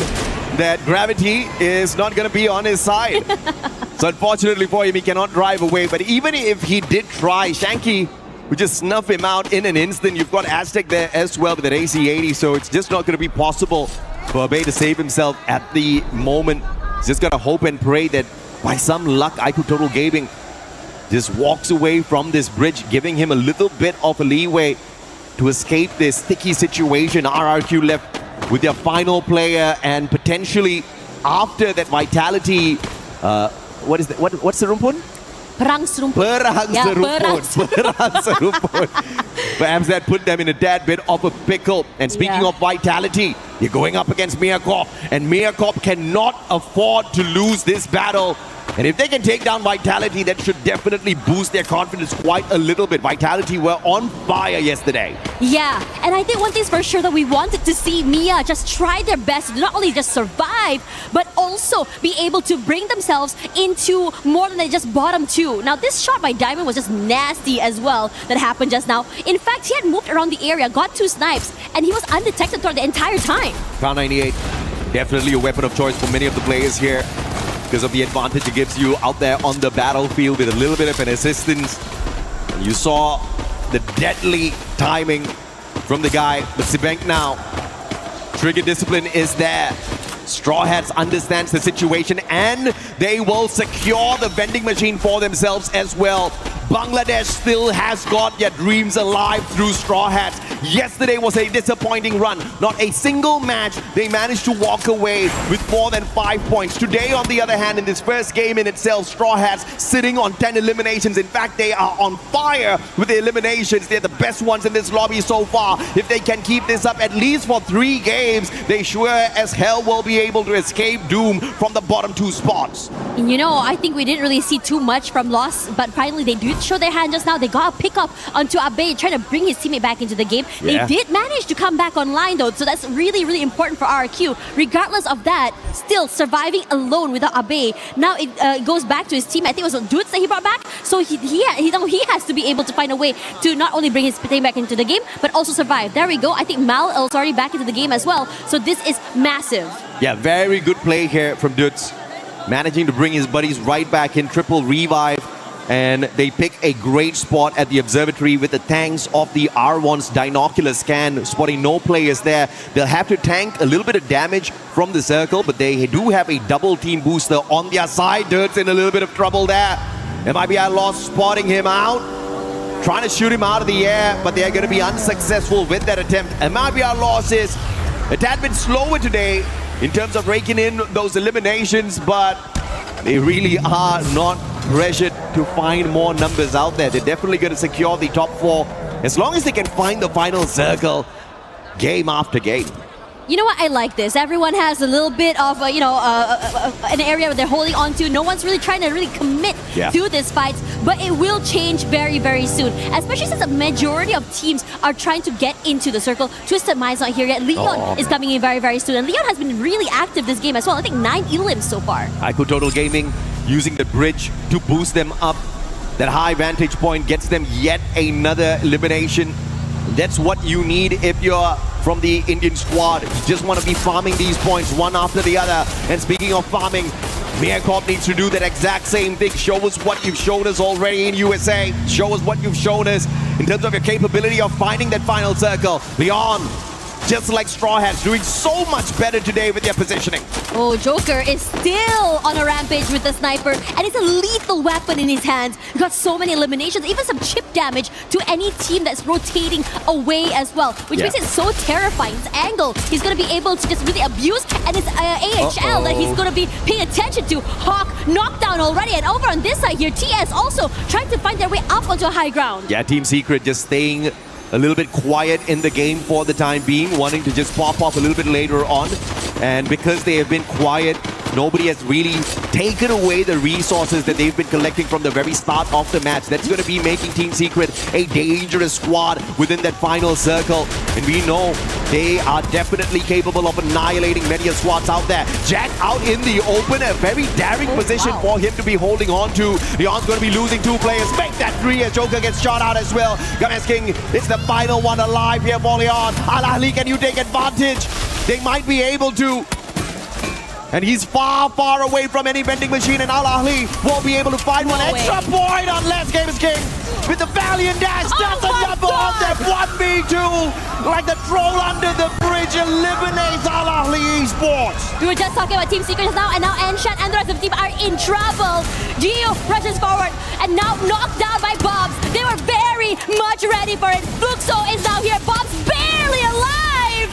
that gravity is not gonna be on his side. So unfortunately for him, he cannot drive away. But even if he did try, Shanky would just snuff him out in an instant. You've got Aztec there as well with an AC-80, so it's just not gonna be possible for Abe to save himself at the moment. He's just gotta hope and pray that by some luck, IQ Total Gaming just walks away from this bridge, giving him a little bit of a leeway to escape this sticky situation. RRQ left with their final player, and potentially after that Vitality, what is that? What's the rumpun? Perang serumput. Perang Yeah, serumput. Perang serumput. Perhaps that put them in a tad bit of a pickle. And speaking of Vitality, you're going up against Meerkorp, and Meerkorp cannot afford to lose this battle. And if they can take down Vitality, that should definitely boost their confidence quite a little bit. Vitality were on fire yesterday. Yeah, and I think one thing's for sure that we wanted to see Mia just try their best to not only just survive, but also be able to bring themselves into more than just bottom two. Now, this shot by Diamond was just nasty as well that happened just now. In fact, he had moved around the area, got 2 snipes, and he was undetected throughout the entire time. Crown 98, definitely a weapon of choice for many of the players here, because of the advantage it gives you out there on the battlefield with a little bit of an assistance. And you saw the deadly timing from the guy, but Sibank now. Trigger discipline is there. Straw Hats understands the situation, and they will secure the vending machine for themselves as well. Bangladesh still has got their dreams alive through Straw Hats. Yesterday was a disappointing run. Not a single match they managed to walk away with more than 5 points. Today, on the other hand, in this first game in itself, Straw Hats sitting on 10 eliminations. In fact, they are on fire with the eliminations. They're the best ones in this lobby so far. If they can keep this up at least for 3 games, they sure as hell will be able to escape doom from the bottom 2 spots. And you know, I think we didn't really see too much from Lost, but finally they did show their hand just now. They got a pick up onto Abe, trying to bring his teammate back into the game. Yeah. They did manage to come back online though, so that's really, really important for RQ. Regardless of that, still surviving alone without Abe. Now it goes back to his team. I think it was Dudes that he brought back. So he has to be able to find a way to not only bring his team back into the game, but also survive. There we go. I think Mal is already back into the game as well. So this is massive. Yeah, very good play here from Dudes. Managing to bring his buddies right back in, triple revive. And they pick a great spot at the observatory with the tanks of the R1's Dinocular scan, spotting no players there. They'll have to tank a little bit of damage from the circle, but they do have a double team booster on their side. Dirt's in a little bit of trouble there. MIBR Lost spotting him out, trying to shoot him out of the air, but they're going to be unsuccessful with that attempt. MIBR Lost is a tad bit slower today in terms of raking in those eliminations, but they really are not pressured to find more numbers out there. They're definitely going to secure the top 4 as long as they can find the final circle game after game. You know what? I like this. Everyone has a little bit of, an area where they're holding on to. No one's really trying to really commit to this fight, but it will change very, very soon. Especially since a majority of teams are trying to get into the circle. Twisted Mind's not here yet. Leon is coming in very, very soon. And Leon has been really active this game as well. I think 9 elims so far. IQ Total Gaming using the bridge to boost them up. That high vantage point gets them yet another elimination. That's what you need if you're from the Indian squad. You just want to be farming these points one after the other. And speaking of farming, Meerkorp needs to do that exact same thing. Show us what you've shown us already in USA. Show us what you've shown us in terms of your capability of finding that final circle. Leon just like Straw Hats, doing so much better today with their positioning. Oh, Joker is still on a rampage with the sniper, and it's a lethal weapon in his hands. He got so many eliminations, even some chip damage to any team that's rotating away as well, which makes it so terrifying. His angle, he's going to be able to just really abuse, and it's AHL that he's going to be paying attention to. Hawk knocked down already, and over on this side here, TS also trying to find their way up onto a high ground. Yeah, Team Secret just staying a little bit quiet in the game for the time being, wanting to just pop off a little bit later on. And because they have been quiet, nobody has really taken away the resources that they've been collecting from the very start of the match. That's going to be making Team Secret a dangerous squad within that final circle. And we know they are definitely capable of annihilating many of squads out there. Jack out in the open, a very daring position for him to be holding on to. Leon's going to be losing 2 players. Make that 3 as Joker gets shot out as well. Games King, it's the final one alive here for Leon. Al Ahly, can you take advantage? They might be able to. And he's far, far away from any vending machine, and Al Ahly won't be able to find one extra point unless Games King with the valiant dash does a double on them. 1v2, like the troll under the bridge, eliminates Al Ahly Esports. We were just talking about Team Secret just now, and now Anshan and the rest of the team are in trouble. Gio rushes forward, and now knocked down by Bobs. They were very much ready for it. Fluxo is now here. Bobs barely alive.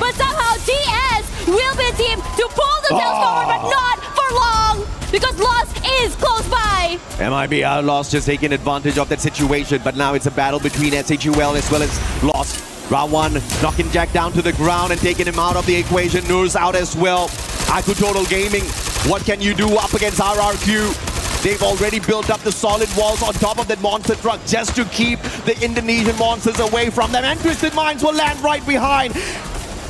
But somehow TS will be a team to pull themselves forward, but not for long, because Lost is close by. MIB Outlaws just taking advantage of that situation, but now it's a battle between SHUL as well as Lost. Round 1, knocking Jack down to the ground and taking him out of the equation. Noor's out as well. Iku Total Gaming, what can you do up against RRQ? They've already built up the solid walls on top of that monster truck just to keep the Indonesian monsters away from them, and Twisted Minds will land right behind.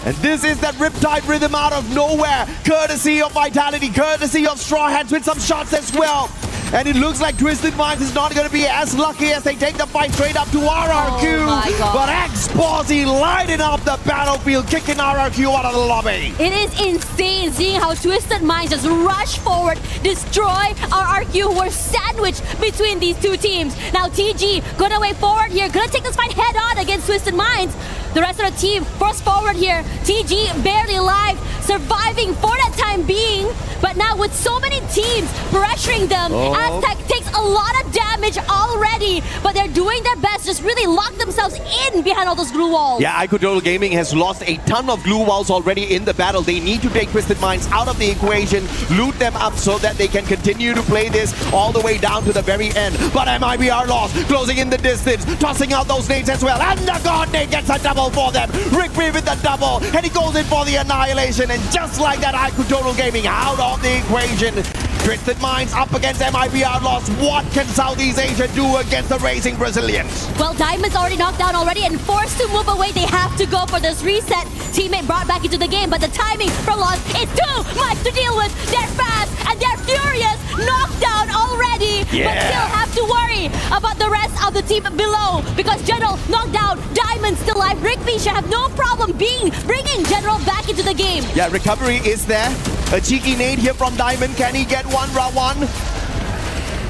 And this is that Riptide rhythm out of nowhere, courtesy of Vitality, courtesy of Straw Hats with some shots as well. And it looks like Twisted Minds is not going to be as lucky as they take the fight straight up to RRQ. But X-Bossy lighting up the battlefield, kicking RRQ out of the lobby. It is insane seeing how Twisted Minds just rush forward, destroy RRQ, who were sandwiched between these two teams. Now TG gonna way forward here, gonna take this fight head on against Twisted Minds. The rest of the team forced forward here. TG barely alive, surviving for that time being. But now with so many teams pressuring them, Aztec takes a lot of damage already. But they're doing their best, just really lock themselves in behind all those glue walls. Yeah, Iku Total Gaming has lost a ton of glue walls already in the battle. They need to take Twisted Minds out of the equation, loot them up so that they can continue to play this all the way down to the very end. But MIB are lost, closing in the distance, tossing out those nades as well. And the God Nade gets a double for them. Rigby with the double, and he goes in for the annihilation. And just like that, Iku Total Gaming out of the equation. Twisted Minds up against MIB Outlaws. What can Southeast Asia do against the racing Brazilians? Well, Diamond's already knocked down already and forced to move away. They have to go for this reset. Teammate brought back into the game, but the timing from Lost is too much to deal with. They're fast and they're furious. Knocked down already, but still have to worry about the rest of the team below, because General knocked down, Diamond still alive. Rigby should have no problem bringing General back into the game. Yeah, recovery is there. A cheeky nade here from Diamond. Can he get one? Round 1.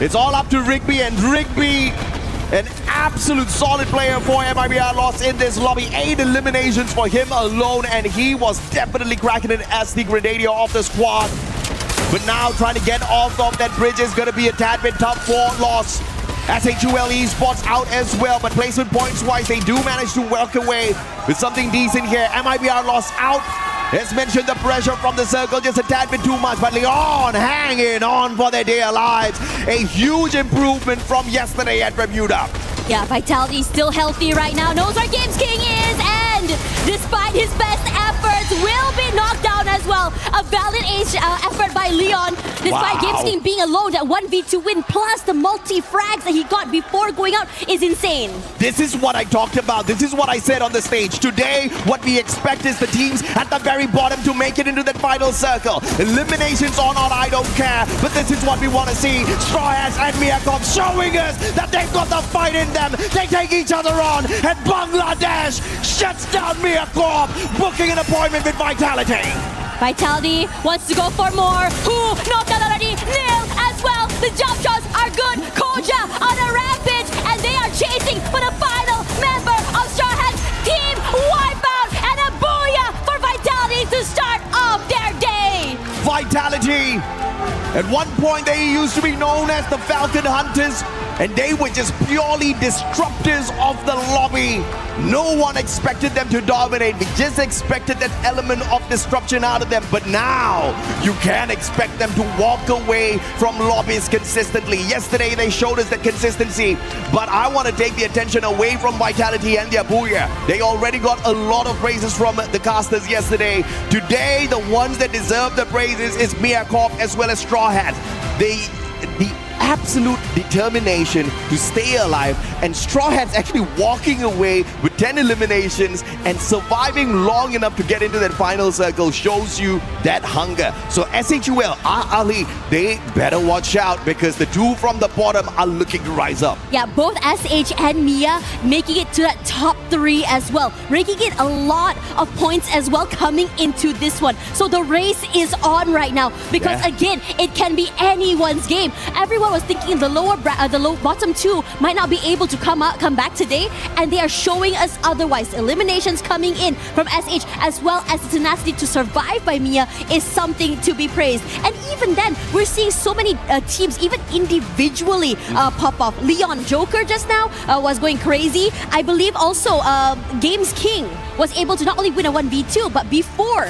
It's all up to Rigby, and Rigby, an absolute solid player for MIB Outlaws in this lobby. 8 eliminations for him alone, and he was definitely cracking it as the Grenadier of the squad. But now trying to get off of that bridge is going to be a tad bit tough for Lost. SHUL Esports out as well, but placement points wise, they do manage to work away with something decent here. MIB Outlaws out. As mentioned, the pressure from the circle just a tad bit too much, but Leon hanging on for their dear lives. A huge improvement from yesterday at Bermuda. Yeah, Vitality still healthy right now, knows where Games King is, and despite his best efforts, will be knocked down as well. A valiant effort by Leon, despite Games King being alone. That 1v2 win plus the multi-frags that he got before going out is insane. This is what I talked about. This is what I said on the stage. Today, what we expect is the teams at the very bottom to make it into that final circle. Eliminations or not, I don't care, but this is what we want to see. Straw Hats and Miakov showing us that they've got the fight in them. They take each other on, and Bangladesh shuts down Miakov, booking an appointment with Vitality. Vitality wants to go for more. Who knocked out already? Nil as well. The jump shots are good. Koja on a rampage, and they are chasing for the final member of Straw Hats. Team Wipeout, and a Vitality. At one point, they used to be known as the Falcon Hunters, and they were just purely disruptors of the lobby. No one expected them to dominate. We just expected that element of disruption out of them. But now, you can't expect them to walk away from lobbies consistently. Yesterday, they showed us that consistency. But I want to take the attention away from Vitality and their Booyah. They already got a lot of praises from the casters yesterday. Today, the ones that deserve the praises is Mia Corp as well as Straw Hats. The absolute determination to stay alive, and Straw Hats actually walking away with 10 eliminations and surviving long enough to get into that final circle shows you that hunger. So SHUL, Ali, they better watch out because the two from the bottom are looking to rise up. Yeah, both SH and Mia making it to that top 3 as well, making it a lot of points as well coming into this one. So the race is on right now because again, it can be anyone's game. Everyone was thinking the bottom 2 might not be able to come back today, and they are showing us otherwise. Eliminations coming in from SH as well as the tenacity to survive by Mia is something to be praised. And even then, we're seeing so many teams even individually pop off. Leon Joker just now was going crazy. I believe also Games King was able to not only win a 1v2, but before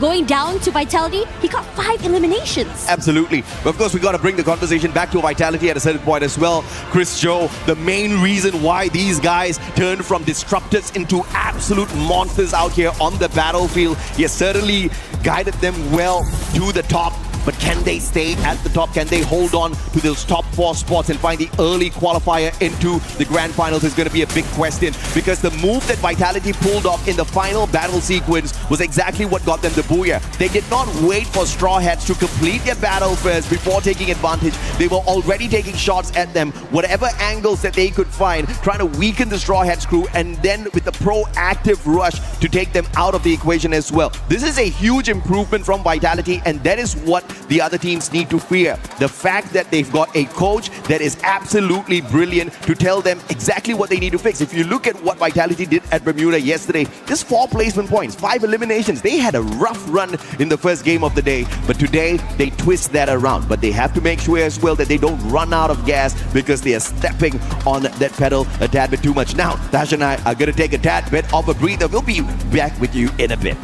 going down to Vitality, he got 5 eliminations. Absolutely. But of course, we got to bring the conversation back to Vitality at a certain point as well. Chris Joe, the main reason why these guys turned from disruptors into absolute monsters out here on the battlefield. He has certainly guided them well to the top. But can they stay at the top? Can they hold on to those top 4 spots and find the early qualifier into the grand finals is going to be a big question, because the move that Vitality pulled off in the final battle sequence was exactly what got them the Booyah. They did not wait for Straw Hats to complete their battle first before taking advantage. They were already taking shots at them, whatever angles that they could find, trying to weaken the Straw Hats crew, and then with the proactive rush to take them out of the equation as well. This is a huge improvement from Vitality, and that is what the other teams need to fear. The fact that they've got a coach that is absolutely brilliant to tell them exactly what they need to fix. If you look at what Vitality did at Bermuda yesterday, just 4 placement points, 5 eliminations. They had a rough run in the first game of the day, but today they twist that around. But they have to make sure as well that they don't run out of gas because they are stepping on that pedal a tad bit too much. Now, Tash and I are going to take a tad bit of a breather. We'll be back with you in a bit.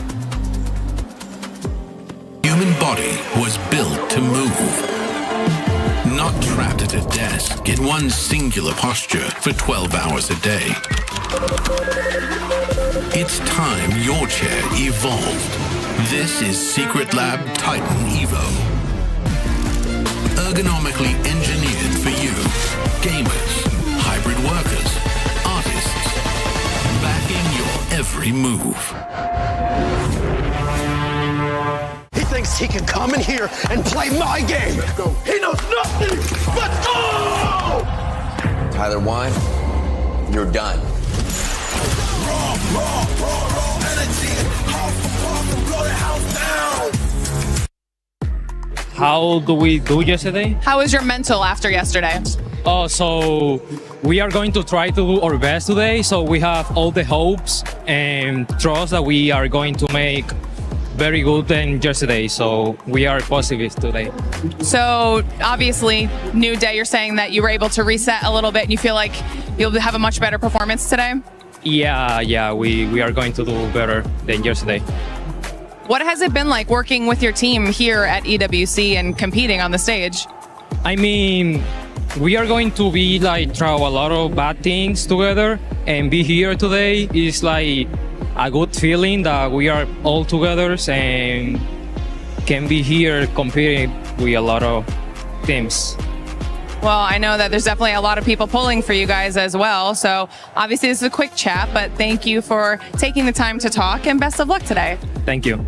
Human body was built to move, not trapped at a desk in one singular posture for 12 hours a day. It's time your chair evolved. This is Secret Lab Titan Evo. Ergonomically engineered for you, gamers, hybrid workers, artists, backing your every move. Thinks he can come in here and play my game. He knows nothing but go! Tyler Wine, you're done. Raw energy. Blow the house down. How do we do yesterday? How was your mental after yesterday? Oh, so we are going to try to do our best today. So we have all the hopes and trust that we are going to make very good than yesterday, so we are positive today. So obviously, new day, you're saying that you were able to reset a little bit and you feel like you'll have a much better performance today? Yeah, we are going to do better than yesterday. What has it been like working with your team here at EWC and competing on the stage? I mean, we are going to be like try a lot of bad things together, and be here today is like a good feeling that we are all together and can be here competing with a lot of teams. Well, I know that there's definitely a lot of people pulling for you guys as well. So obviously this is a quick chat, but thank you for taking the time to talk and best of luck today. Thank you.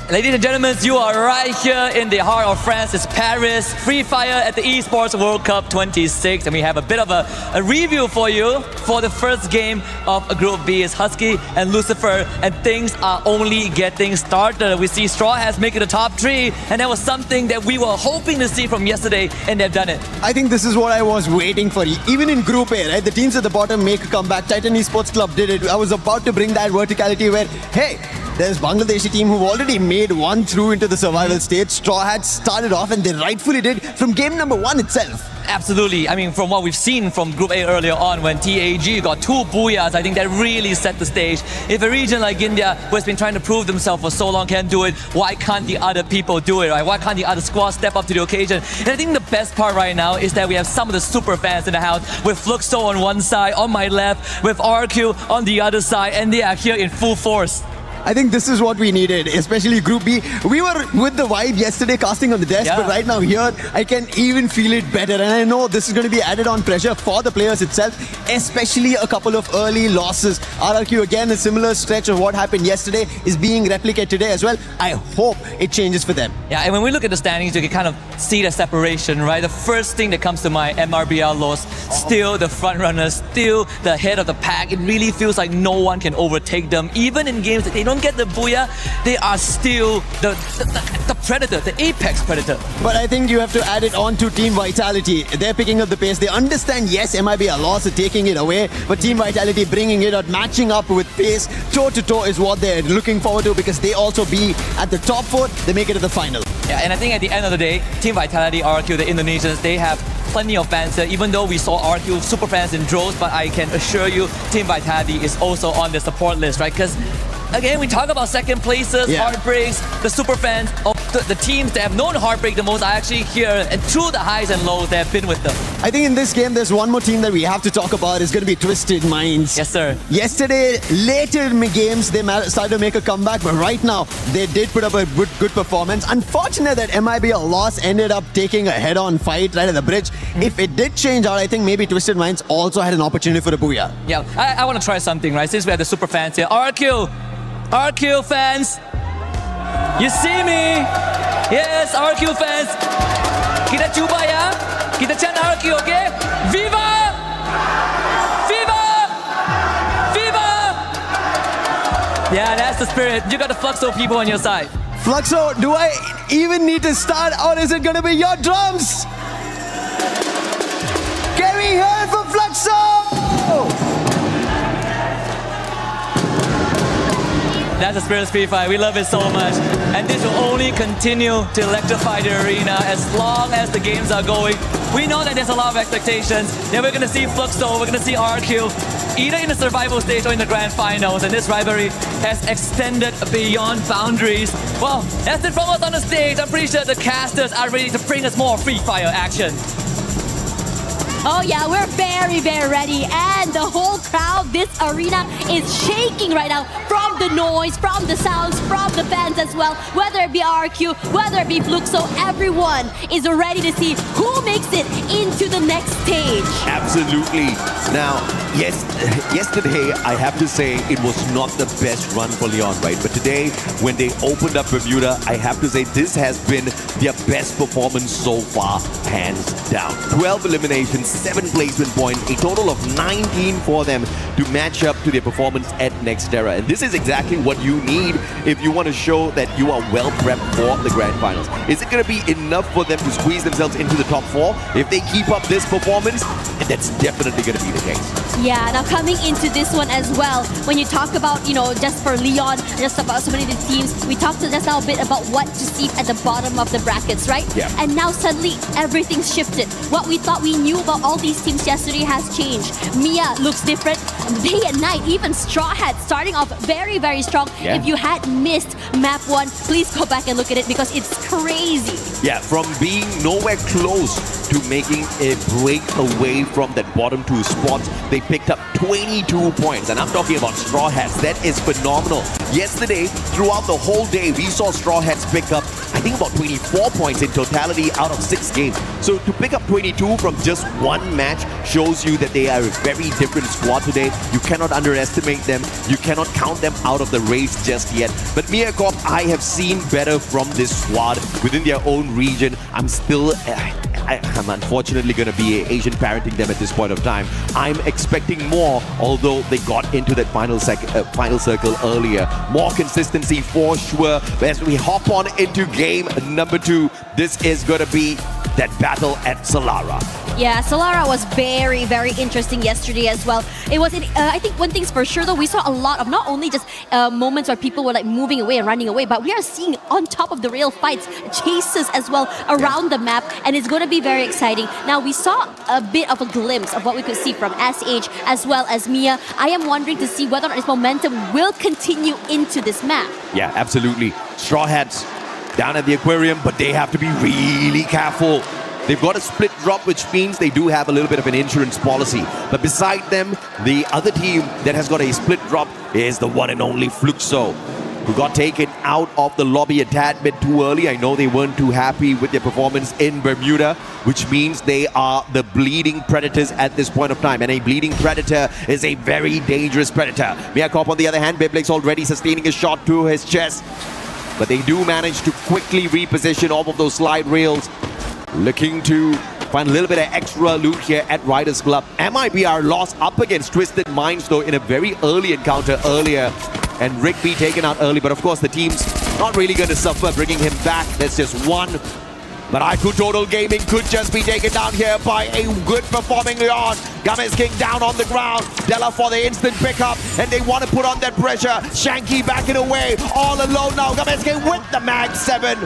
Ladies and gentlemen, you are right here in the heart of France. It's Paris, Free Fire at the Esports World Cup 26. And we have a bit of a review for you for the first game of Group B. It's Husky and Lucifer, and things are only getting started. We see Straw Hats making the top 3, and that was something that we were hoping to see from yesterday, and they've done it. I think this is what I was waiting for. Even in Group A, right? The teams at the bottom make a comeback. Titan Esports Club did it. I was about to bring that verticality where, hey, there's Bangladeshi team who've already made one through into the survival stage. Straw Hats started off, and they rightfully did from game number 1 itself. Absolutely. I mean, from what we've seen from Group A earlier on, when TAG got 2 booyahs, I think that really set the stage. If a region like India, who has been trying to prove themselves for so long, can do it, why can't the other people do it, right? Why can't the other squads step up to the occasion? And I think the best part right now is that we have some of the super fans in the house, with Fluxo on one side, on my left, with RQ on the other side, and they are here in full force. I think this is what we needed, especially Group B. We were with the vibe yesterday casting on the desk, but right now here, I can even feel it better. And I know this is going to be added on pressure for the players itself, especially a couple of early losses. RRQ, again, a similar stretch of what happened yesterday is being replicated today as well. I hope it changes for them. Yeah, and when we look at the standings, you can kind of see the separation, right? The first thing that comes to mind, MRBL lost, still the front runners, still the head of the pack. It really feels like no one can overtake them. Even in games that they don't get the booyah, they are still the predator, the apex predator. But I think you have to add it on to Team Vitality. They're picking up the pace. They understand, yes, MIB a loss, taking it away, but Team Vitality bringing it out, matching up with pace, toe-to-toe is what they're looking forward to, because they also be at the top 4, they make it to the final. Yeah, and I think at the end of the day, Team Vitality, RQ, the Indonesians, they have plenty of fans here, even though we saw RQ super fans in droves, but I can assure you, Team Vitality is also on the support list, right? Because again, we talk about second places, heartbreaks, the super fans of the teams that have known heartbreak the most are actually here, and through the highs and lows, they have been with them. I think in this game, there's one more team that we have to talk about. It's going to be Twisted Minds. Yes, sir. Yesterday, later in the games, they started to make a comeback, but right now, they did put up a good performance. Unfortunate that MIBL loss ended up taking a head-on fight right at the bridge. If it did change out, I think maybe Twisted Minds also had an opportunity for a booyah. Yeah, I want to try something, right? Since we have the super fans here. RQ fans, you see me? Yes, RQ fans. Kita cuba ya. Kita chant RQ, okay? Viva! Viva! Viva! Yeah, that's the spirit. You got the Fluxo people on your side. Fluxo, do I even need to start, or is it going to be your drums? Can we hear it for Fluxo? That's the spirit of Free Fire. We love it so much. And this will only continue to electrify the arena as long as the games are going. We know that there's a lot of expectations. Then we're going to see Fluxo, we're going to see RQ, either in the survival stage or in the grand finals. And this rivalry has extended beyond boundaries. Well, that's it from us on the stage. I'm pretty sure the casters are ready to bring us more Free Fire action. Oh yeah, we're very, very ready. And the whole crowd, this arena is shaking right now from the noise, from the sounds, from the fans as well. Whether it be RQ, whether it be Fluxo, everyone is ready to see who makes it into the next stage. Absolutely. Now, yesterday, I have to say it was not the best run for Leon, right? But today, when they opened up Bermuda, I have to say this has been their best performance so far, hands down. 12 eliminations, 7 placement points, a total of 19 for them to match up to their performance at Nextera. And this is exactly what you need if you want to show that you are well prepped for the grand finals. Is it going to be enough for them to squeeze themselves into the top 4? If they keep up this performance, that's definitely going to be the case. Yeah, now coming into this one as well, when you talk about, just for Leon, just about so many of the teams, we talked just now a bit about what to see at the bottom of the brackets, right? Yeah. And now suddenly everything's shifted. What we thought we knew about all these teams yesterday has changed. Mia looks different day and night. Even Straw Hat starting off very, very strong. Yeah. If you had missed map 1, please go back and look at it because it's crazy. Yeah, from being nowhere close to making a break away from that bottom 2 spots, they picked up 22 points. And I'm talking about Straw Hats. That is phenomenal. Yesterday, throughout the whole day, we saw Straw Hats pick up, I think, about 24 points in totality out of 6 games. So to pick up 22 from just one match shows you that they are a very different squad today. You cannot underestimate them. You cannot count them out of the race just yet. But Mia Corp, I have seen better from this squad within their own region. I'm still... I'm unfortunately going to be Asian parenting them at this point of time. I'm expecting more, although they got into that final circle earlier. More consistency for sure. As we hop on into game number 2, this is going to be that battle at Solara. Yeah, Solara was very, very interesting yesterday as well. It was, I think one thing's for sure though, we saw a lot of not only just moments where people were like moving away and running away, but we are seeing on top of the rail fights, chases as well around the map, and it's going to be very exciting. Now, we saw a bit of a glimpse of what we could see from SH as well as Mia. I am wondering to see whether or not this momentum will continue into this map. Yeah, absolutely. Straw Hats down at the aquarium, but they have to be really careful. They've got a split drop, which means they do have a little bit of an insurance policy. But beside them, the other team that has got a split drop is the one and only Fluxo, who got taken out of the lobby a tad bit too early. I know they weren't too happy with their performance in Bermuda, which means they are the bleeding predators at this point of time. And a bleeding predator is a very dangerous predator. Miakop, on the other hand, Biblik's already sustaining a shot to his chest. But they do manage to quickly reposition off of those slide rails, looking to find a little bit of extra loot here at Riders Club. MIBR lost up against Twisted Minds though in a very early encounter earlier, and Rigby taken out early, but of course the team's not really going to suffer bringing him back. That's just one. But IQ Total Gaming could just be taken down here by a good performing Leon. Games King down on the ground. Della for the instant pickup, and they want to put on that pressure. Shanky backing away, all alone now. Games King with the Mag 7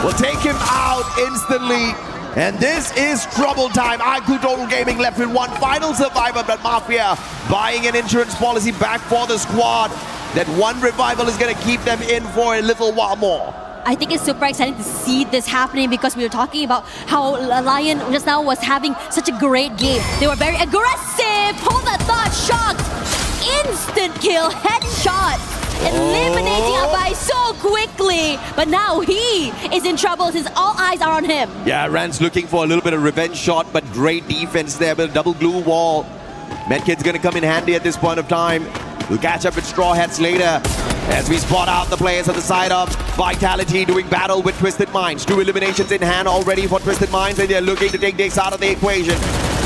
will take him out instantly. And this is trouble time. IQ Total Gaming left with one final survivor, but Mafia buying an insurance policy back for the squad. That one revival is going to keep them in for a little while more. I think it's super exciting to see this happening because we were talking about how Lion just now was having such a great game. They were very aggressive. Hold that thought. Shocked. Instant kill. Headshot. Eliminating Abai so quickly. But now he is in trouble since all eyes are on him. Yeah, Rand's looking for a little bit of revenge shot, but great defense there with a double glue wall. Medkit's going to come in handy at this point of time. We'll catch up with Straw Hats later as we spot out the players on the side of Vitality doing battle with Twisted Minds. 2 eliminations in hand already for Twisted Minds, and they're looking to take this out of the equation.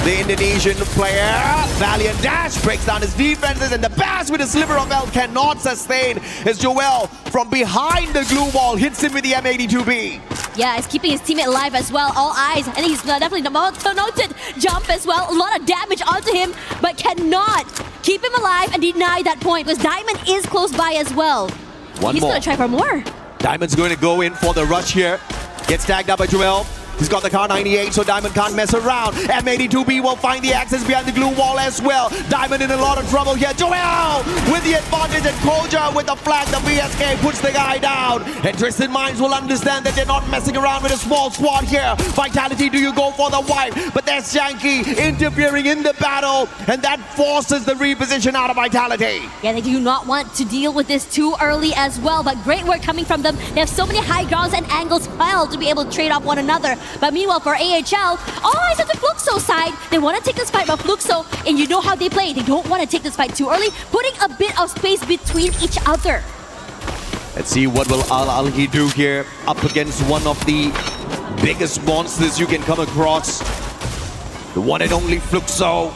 The Indonesian player, Valiant Dash, breaks down his defenses, and the Bass with a sliver of health cannot sustain as Joel from behind the glue wall hits him with the M82B. Yeah, he's keeping his teammate alive as well. All eyes, and he's definitely noted jump as well. A lot of damage onto him, but cannot keep him alive and deny that point because Diamond is close by as well. One He's more. going to try for more. Diamond's going to go in for the rush here. Gets tagged up by Joel. He's got the car 98, so Diamond can't mess around. M82B will find the access behind the glue wall as well. Diamond in a lot of trouble here. Joel with the advantage, and Koja with the flag. The VSK puts the guy down. And Twisted Minds will understand that they're not messing around with a small squad here. Vitality, do you go for the wipe? But there's Shanky interfering in the battle, and that forces the reposition out of Vitality. Yeah, they do not want to deal with this too early as well, but great work coming from them. They have so many high grounds and angles piled to be able to trade off one another. But meanwhile, for AHL, all eyes on the Fluxo side. They want to take this fight, but Fluxo, and you know how they play, they don't want to take this fight too early, putting a bit of space between each other. Let's see what will Al-Alhi do here up against one of the biggest monsters you can come across. The one and only Fluxo.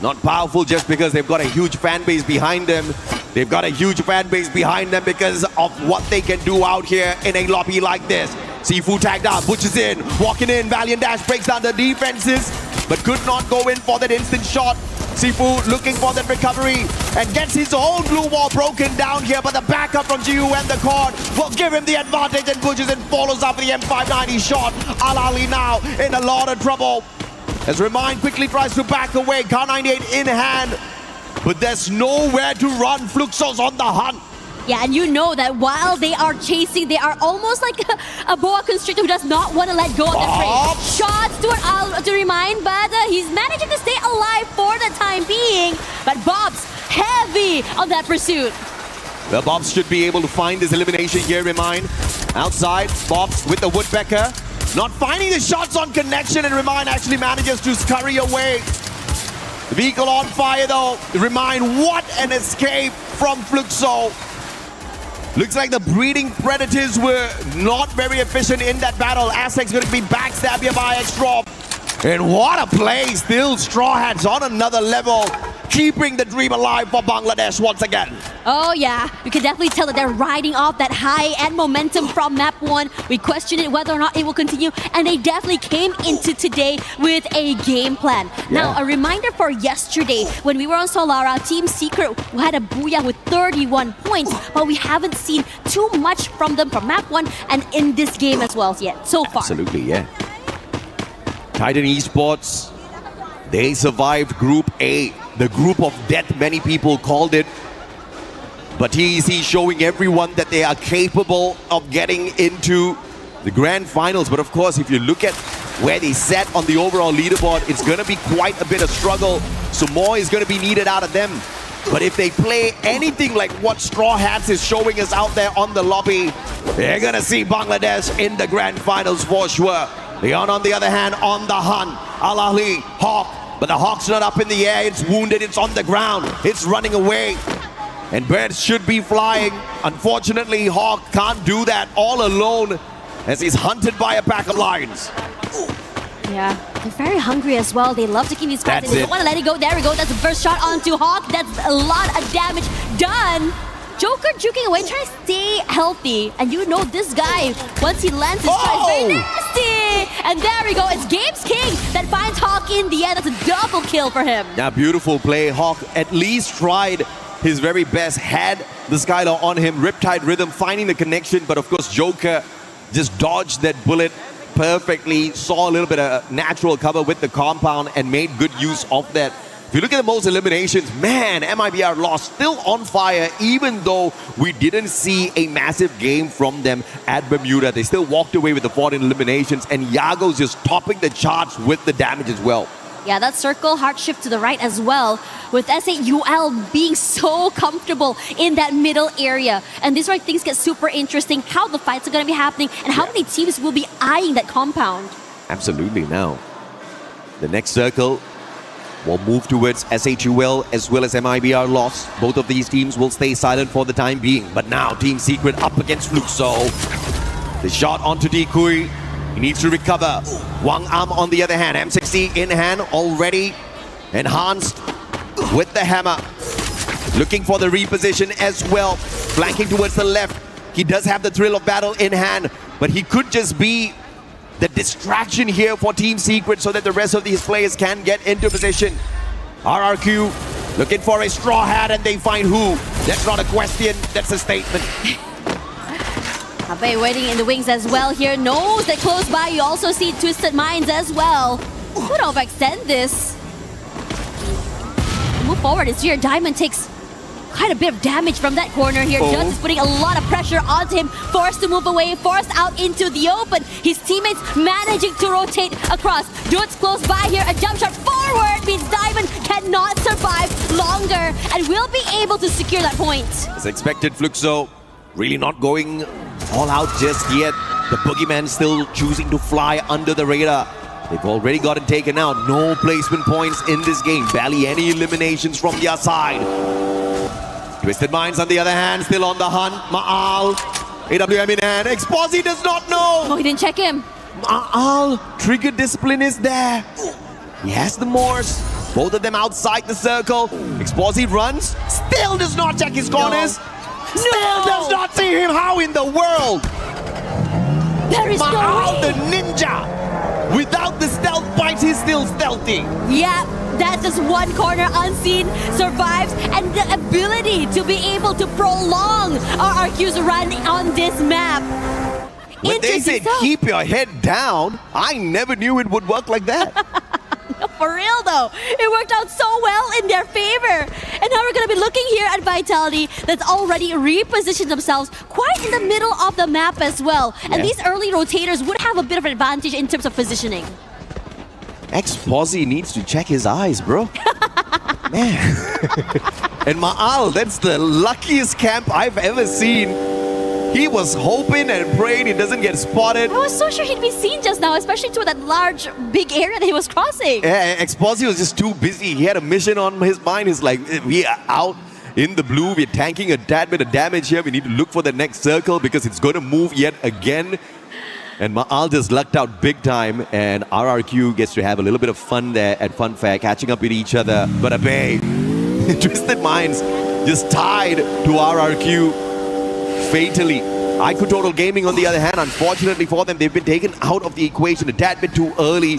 Not powerful just because they've got a huge fan base behind them. They've got a huge fan base behind them because of what they can do out here in a lobby like this. Sifu tagged out, Butch is in, walking in, Valiant Dash breaks down the defenses, but could not go in for that instant shot. Sifu looking for that recovery and gets his own blue wall broken down here, but the backup from GU and the Cord will give him the advantage, and Butch is in, follows up with the M590 shot. Al-Ali now in a lot of trouble as Remind quickly tries to back away, Car 98 in hand, but there's nowhere to run. Fluxo's on the hunt. Yeah, and you know that while they are chasing, they are almost like a boa constrictor who does not want to let go of the prey. Shots to Remind, but he's managing to stay alive for the time being. But Bob's heavy on that pursuit. The Bobs should be able to find this elimination here, Remind. Outside, Bobs with the Woodpecker. Not finding the shots on connection, and Remind actually manages to scurry away. The vehicle on fire though. Remind, what an escape from Fluxo. Looks like the breeding predators were not very efficient in that battle. Aztec's going to be backstabbed here by X-Drop. And what a play. Still Straw Hats on another level. keeping the dream alive for Bangladesh once again. Oh yeah, you can definitely tell that they're riding off that high-end momentum from map 1. We questioned it whether or not it will continue, and they definitely came into today with a game plan. Now, a reminder for yesterday, when we were on Solara, Team Secret had a booyah with 31 points, but we haven't seen too much from them from map 1 and in this game as well yet, so far. Absolutely, yeah. Titan Esports, they survived Group A, the group of death many people called it. But TEC showing everyone that they are capable of getting into the grand finals. But of course, if you look at where they sat on the overall leaderboard, it's going to be quite a bit of struggle. So more is going to be needed out of them. But if they play anything like what Straw Hats is showing us out there on the lobby, they're going to see Bangladesh in the grand finals for sure. Leon, on the other hand, on the hunt. Al Ahly, Hawk. But the Hawk's not up in the air. It's wounded. It's on the ground. It's running away. And birds should be flying. Unfortunately, Hawk can't do that all alone as he's hunted by a pack of lions. Yeah, they're very hungry as well. They love taking these fights and they don't want to let it go. There we go. That's the first shot onto Hawk. That's a lot of damage done. Joker juking away, trying to stay healthy. And you know this guy, once he lands his shot, is very nasty. And there we go. It's Games King that finds Hawk in the end. That's a double kill for him. Yeah, beautiful play. Hawk at least tried his very best, had the Skylar on him. Riptide Rhythm finding the connection, but of course Joker just dodged that bullet perfectly, saw a little bit of natural cover with the compound and made good use of that. If you look at the most eliminations, man, MIBR lost, still on fire, even though we didn't see a massive game from them at Bermuda. They still walked away with the 14 eliminations, and Yago's just topping the charts with the damage as well. Yeah, that circle hard shift to the right as well, with SAUL being so comfortable in that middle area. And this is where things get super interesting, how the fights are going to be happening and how many teams will be eyeing that compound. Absolutely. Now, the next circle will move towards SHUL as well as MIBR lost. Both of these teams will stay silent for the time being. But now, Team Secret up against Fluxo. The shot onto Dekui. He needs to recover. Wang Am on the other hand. M60 in hand already. Enhanced with the hammer. Looking for the reposition as well. Flanking towards the left. He does have the thrill of battle in hand. But he could just be the distraction here for Team Secret so that the rest of these players can get into position. RRQ looking for a straw hat and they find who? That's not a question. That's a statement. Abe waiting in the wings as well here. Knows that close by you also see Twisted Minds as well. Could overextend this. Move forward. It's here. Diamond takes quite a bit of damage from that corner here. Just is putting a lot of pressure onto him. Forced to move away. Forced out into the open. His teammates managing to rotate across. Dude's close by here. A jump shot forward means Diamond cannot survive longer and will be able to secure that point. As expected, Fluxo really not going all out just yet. The Boogeyman still choosing to fly under the radar. They've already gotten taken out. No placement points in this game. Barely any eliminations from their side. Twisted Minds on the other hand, still on the hunt. Ma'al, AWM in hand. Exposi does not know. Oh, he didn't check him. Ma'al, trigger discipline is there. He has the Morse. Both of them outside the circle. Exposi runs. Still does not check his corners. Still does not see him. How in the world? There is Ma'al, no the ninja. Without the stealth bites, he's still stealthy. Yeah, that's just one corner unseen, survives, and the ability to be able to prolong RRQ's run on this map. When they said keep your head down, I never knew it would work like that. For real though, it worked out so well in their favor. And now we're going to be looking here at Vitality that's already repositioned themselves quite in the middle of the map as well. And these early rotators would have a bit of an advantage in terms of positioning. Exposi needs to check his eyes, bro. Man. And Ma'al, that's the luckiest camp I've ever seen. He was hoping and praying he doesn't get spotted. I was so sure he'd be seen just now, especially to that large, big area that he was crossing. Yeah, Exposi was just too busy. He had a mission on his mind. He's like, we are out in the blue. We're tanking a tad bit of damage here. We need to look for the next circle because it's going to move yet again. And Ma'al just lucked out big time. And RRQ gets to have a little bit of fun there at Funfair, catching up with each other. But Abe, Twisted Minds just tied to RRQ fatally. IQ Total Gaming, on the other hand, unfortunately for them, they've been taken out of the equation a tad bit too early.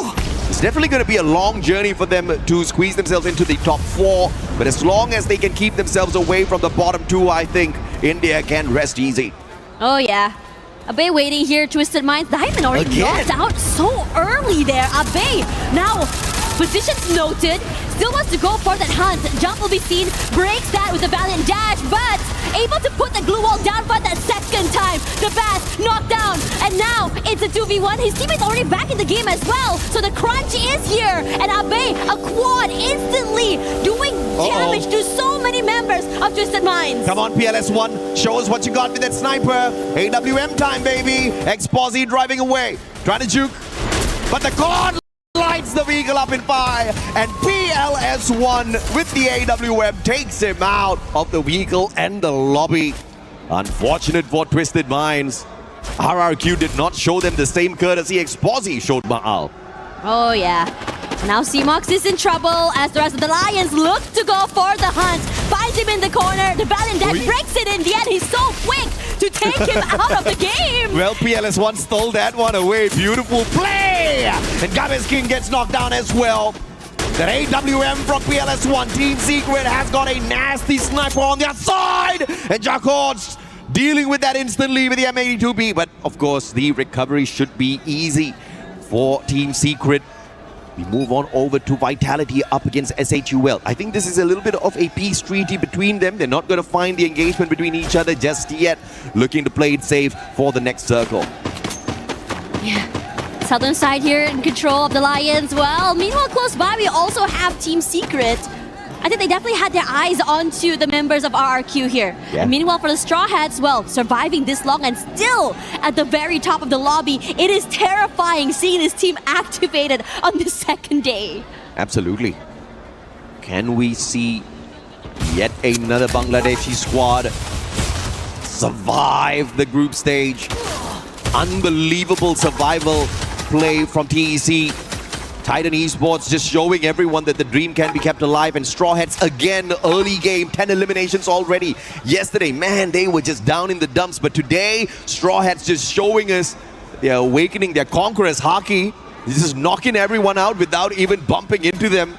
It's definitely going to be a long journey for them to squeeze themselves into the top 4. But as long as they can keep themselves away from the bottom 2, I think India can rest easy. Oh yeah. Abe waiting here, Twisted Minds. Diamond already knocked out so early there. Abe now positions noted. Still wants to go for that hunt. Jump will be seen. Breaks that with a valiant dash, but able to put the glue wall down for that second time. The Bass knocked down, and now it's a 2v1. His teammate's already back in the game as well. So the crunch is here, and Abe, a quad instantly doing damage to so many members of Twisted Minds. Come on, PLS1, show us what you got with that sniper. AWM time, baby. X-Posy driving away, trying to juke, but the cord lights the vehicle up in fire, and PLS1 with the AWM takes him out of the vehicle and the lobby. Unfortunate for Twisted Minds. RRQ did not show them the same courtesy X-Posy showed Ma'al. Oh yeah. Now CMOX is in trouble as the rest of the Lions look to go for the hunt. Finds him in the corner. The Valiant Dash breaks it in the end. He's so quick to take him out of the game. Well, PLS1 stole that one away. Beautiful play! And Gabez King gets knocked down as well. That AWM from PLS1. Team Secret has got a nasty sniper on their side. And Jacquard's dealing with that instantly with the M82B. But of course, the recovery should be easy for Team Secret. We move on over to Vitality up against SHUL. I think this is a little bit of a peace treaty between them. They're not going to find the engagement between each other just yet. Looking to play it safe for the next circle. Yeah. Southern side here in control of the Lions. Well, meanwhile, close by, we also have Team Secret. I think they definitely had their eyes onto the members of RRQ here. Yeah. And meanwhile, for the Straw Hats, well, surviving this long and still at the very top of the lobby, it is terrifying seeing this team activated on the second day. Absolutely. Can we see yet another Bangladeshi squad survive the group stage? Unbelievable survival play from TEC. Titan Esports just showing everyone that the dream can be kept alive, and Straw Hats again, early game, 10 eliminations already. Yesterday, man, they were just down in the dumps, but today, Straw Hats just showing us they're awakening their conquerors hockey. This is knocking everyone out without even bumping into them.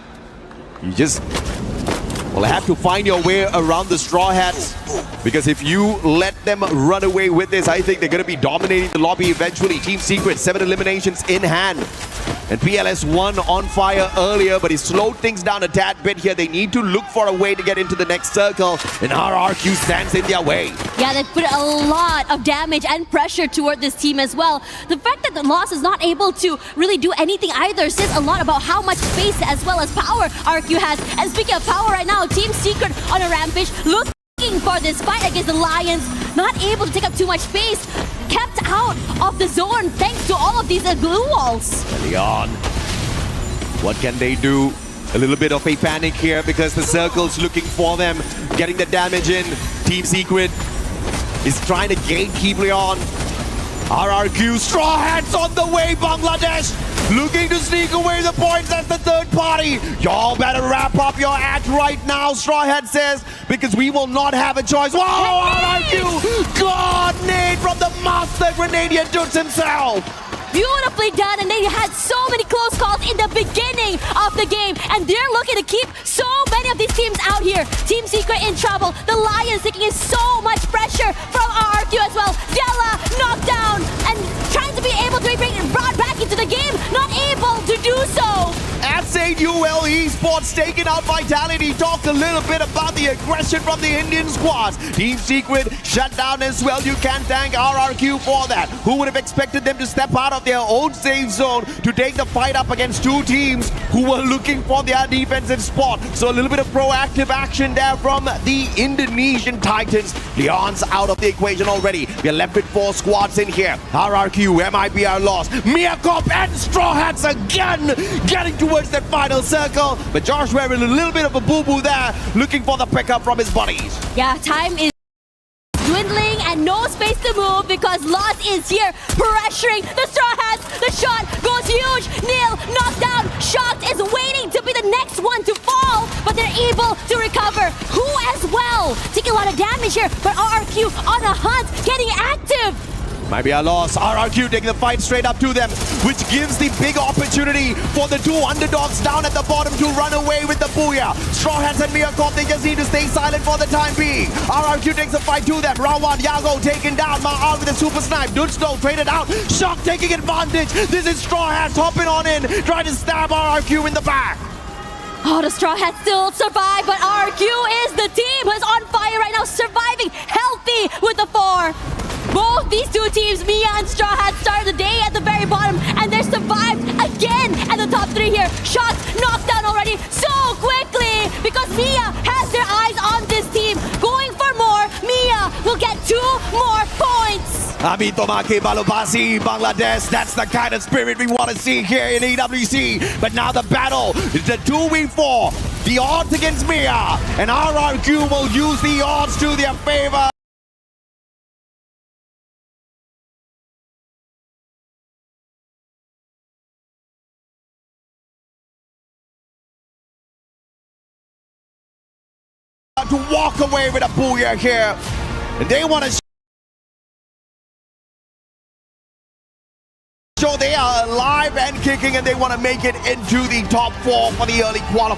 You just will have to find your way around the Straw Hats, because if you let them run away with this, I think they're going to be dominating the lobby eventually. Team Secret, 7 eliminations in hand. And PLS1 on fire earlier, but he slowed things down a tad bit here. They need to look for a way to get into the next circle, and RRQ stands in their way. Yeah, they put a lot of damage and pressure toward this team as well. The fact that the Lost is not able to really do anything either says a lot about how much space as well as power RRQ has. And speaking of power right now, Team Secret on a rampage, looking for this fight against the Lions. Not able to take up too much space. Kept out of the zone thanks to all of these glue walls. Leon, what can they do? A little bit of a panic here because the circle's looking for them. Getting the damage in. Team Secret is trying to gatekeep Leon. RRQ, Straw Hats on the way, Bangladesh. Looking to sneak away the points as the third party. Y'all better wrap up your act right now, Straw Hat says, because we will not have a choice. Whoa, RRQ! God, nade from the master Grenadier Dukes himself. Beautifully done, and they had so many close calls in the beginning of the game, and they're looking to keep so many of these teams out here. Team Secret in trouble. The Lions taking in so much pressure from RRQ as well. Della knocked down and trying to be able to be brought back into the game, not able to do so. SHUL Esports taking out Vitality. Talk a little bit about the aggression from the Indian squads. Team Secret shut down as well. You can't thank RRQ for that. Who would have expected them to step out of their own safe zone to take the fight up against two teams who were looking for their defensive spot? So a little bit of proactive action there from the Indonesian Titans. Leon's out of the equation already. We're left with 4 squads in here. RRQ, MIBR lost. Miakop and Straw Hats again getting towards that final circle. But Josh wearing a little bit of a boo-boo there, looking for the pickup from his buddies. Yeah, time is dwindling and no space to move because Lost is here pressuring the Straw Hats. The shot goes huge. Neil knocked down. Shocked is waiting to be the next one to fall, but they're able to recover. taking a lot of damage here, but RRQ on a hunt, getting active. Might be a loss. RRQ taking the fight straight up to them, which gives the big opportunity for the two underdogs down at the bottom to run away with the booyah. Straw Hats and Miyakov, they just need to stay silent for the time being. RRQ takes the fight to them. Round 1, Yago taken down. Ma'al with a super snipe. Dunsto traded out. Shock taking advantage. This is Straw Hats hopping on in, trying to stab RRQ in the back. Oh, the Straw Hats still survive, but RRQ is the team who's on fire right now, surviving healthy with the 4. Both these two teams, Mia and Straw Hats, started the day at the very bottom, and they're survived again at the top 3 here. Shots knocked down already so quickly because Mia has their eyes on this team. Going for more, Mia will get 2 more points. Ami Tomake Balobasi, Bangladesh. That's the kind of spirit we want to see here in EWC. But now the battle is the 2v4. The odds against Mia, and RRQ will use the odds to their favor. To walk away with a booyah here. And they want to show they are alive and kicking, and they want to make it into the top 4 for the early qualifier.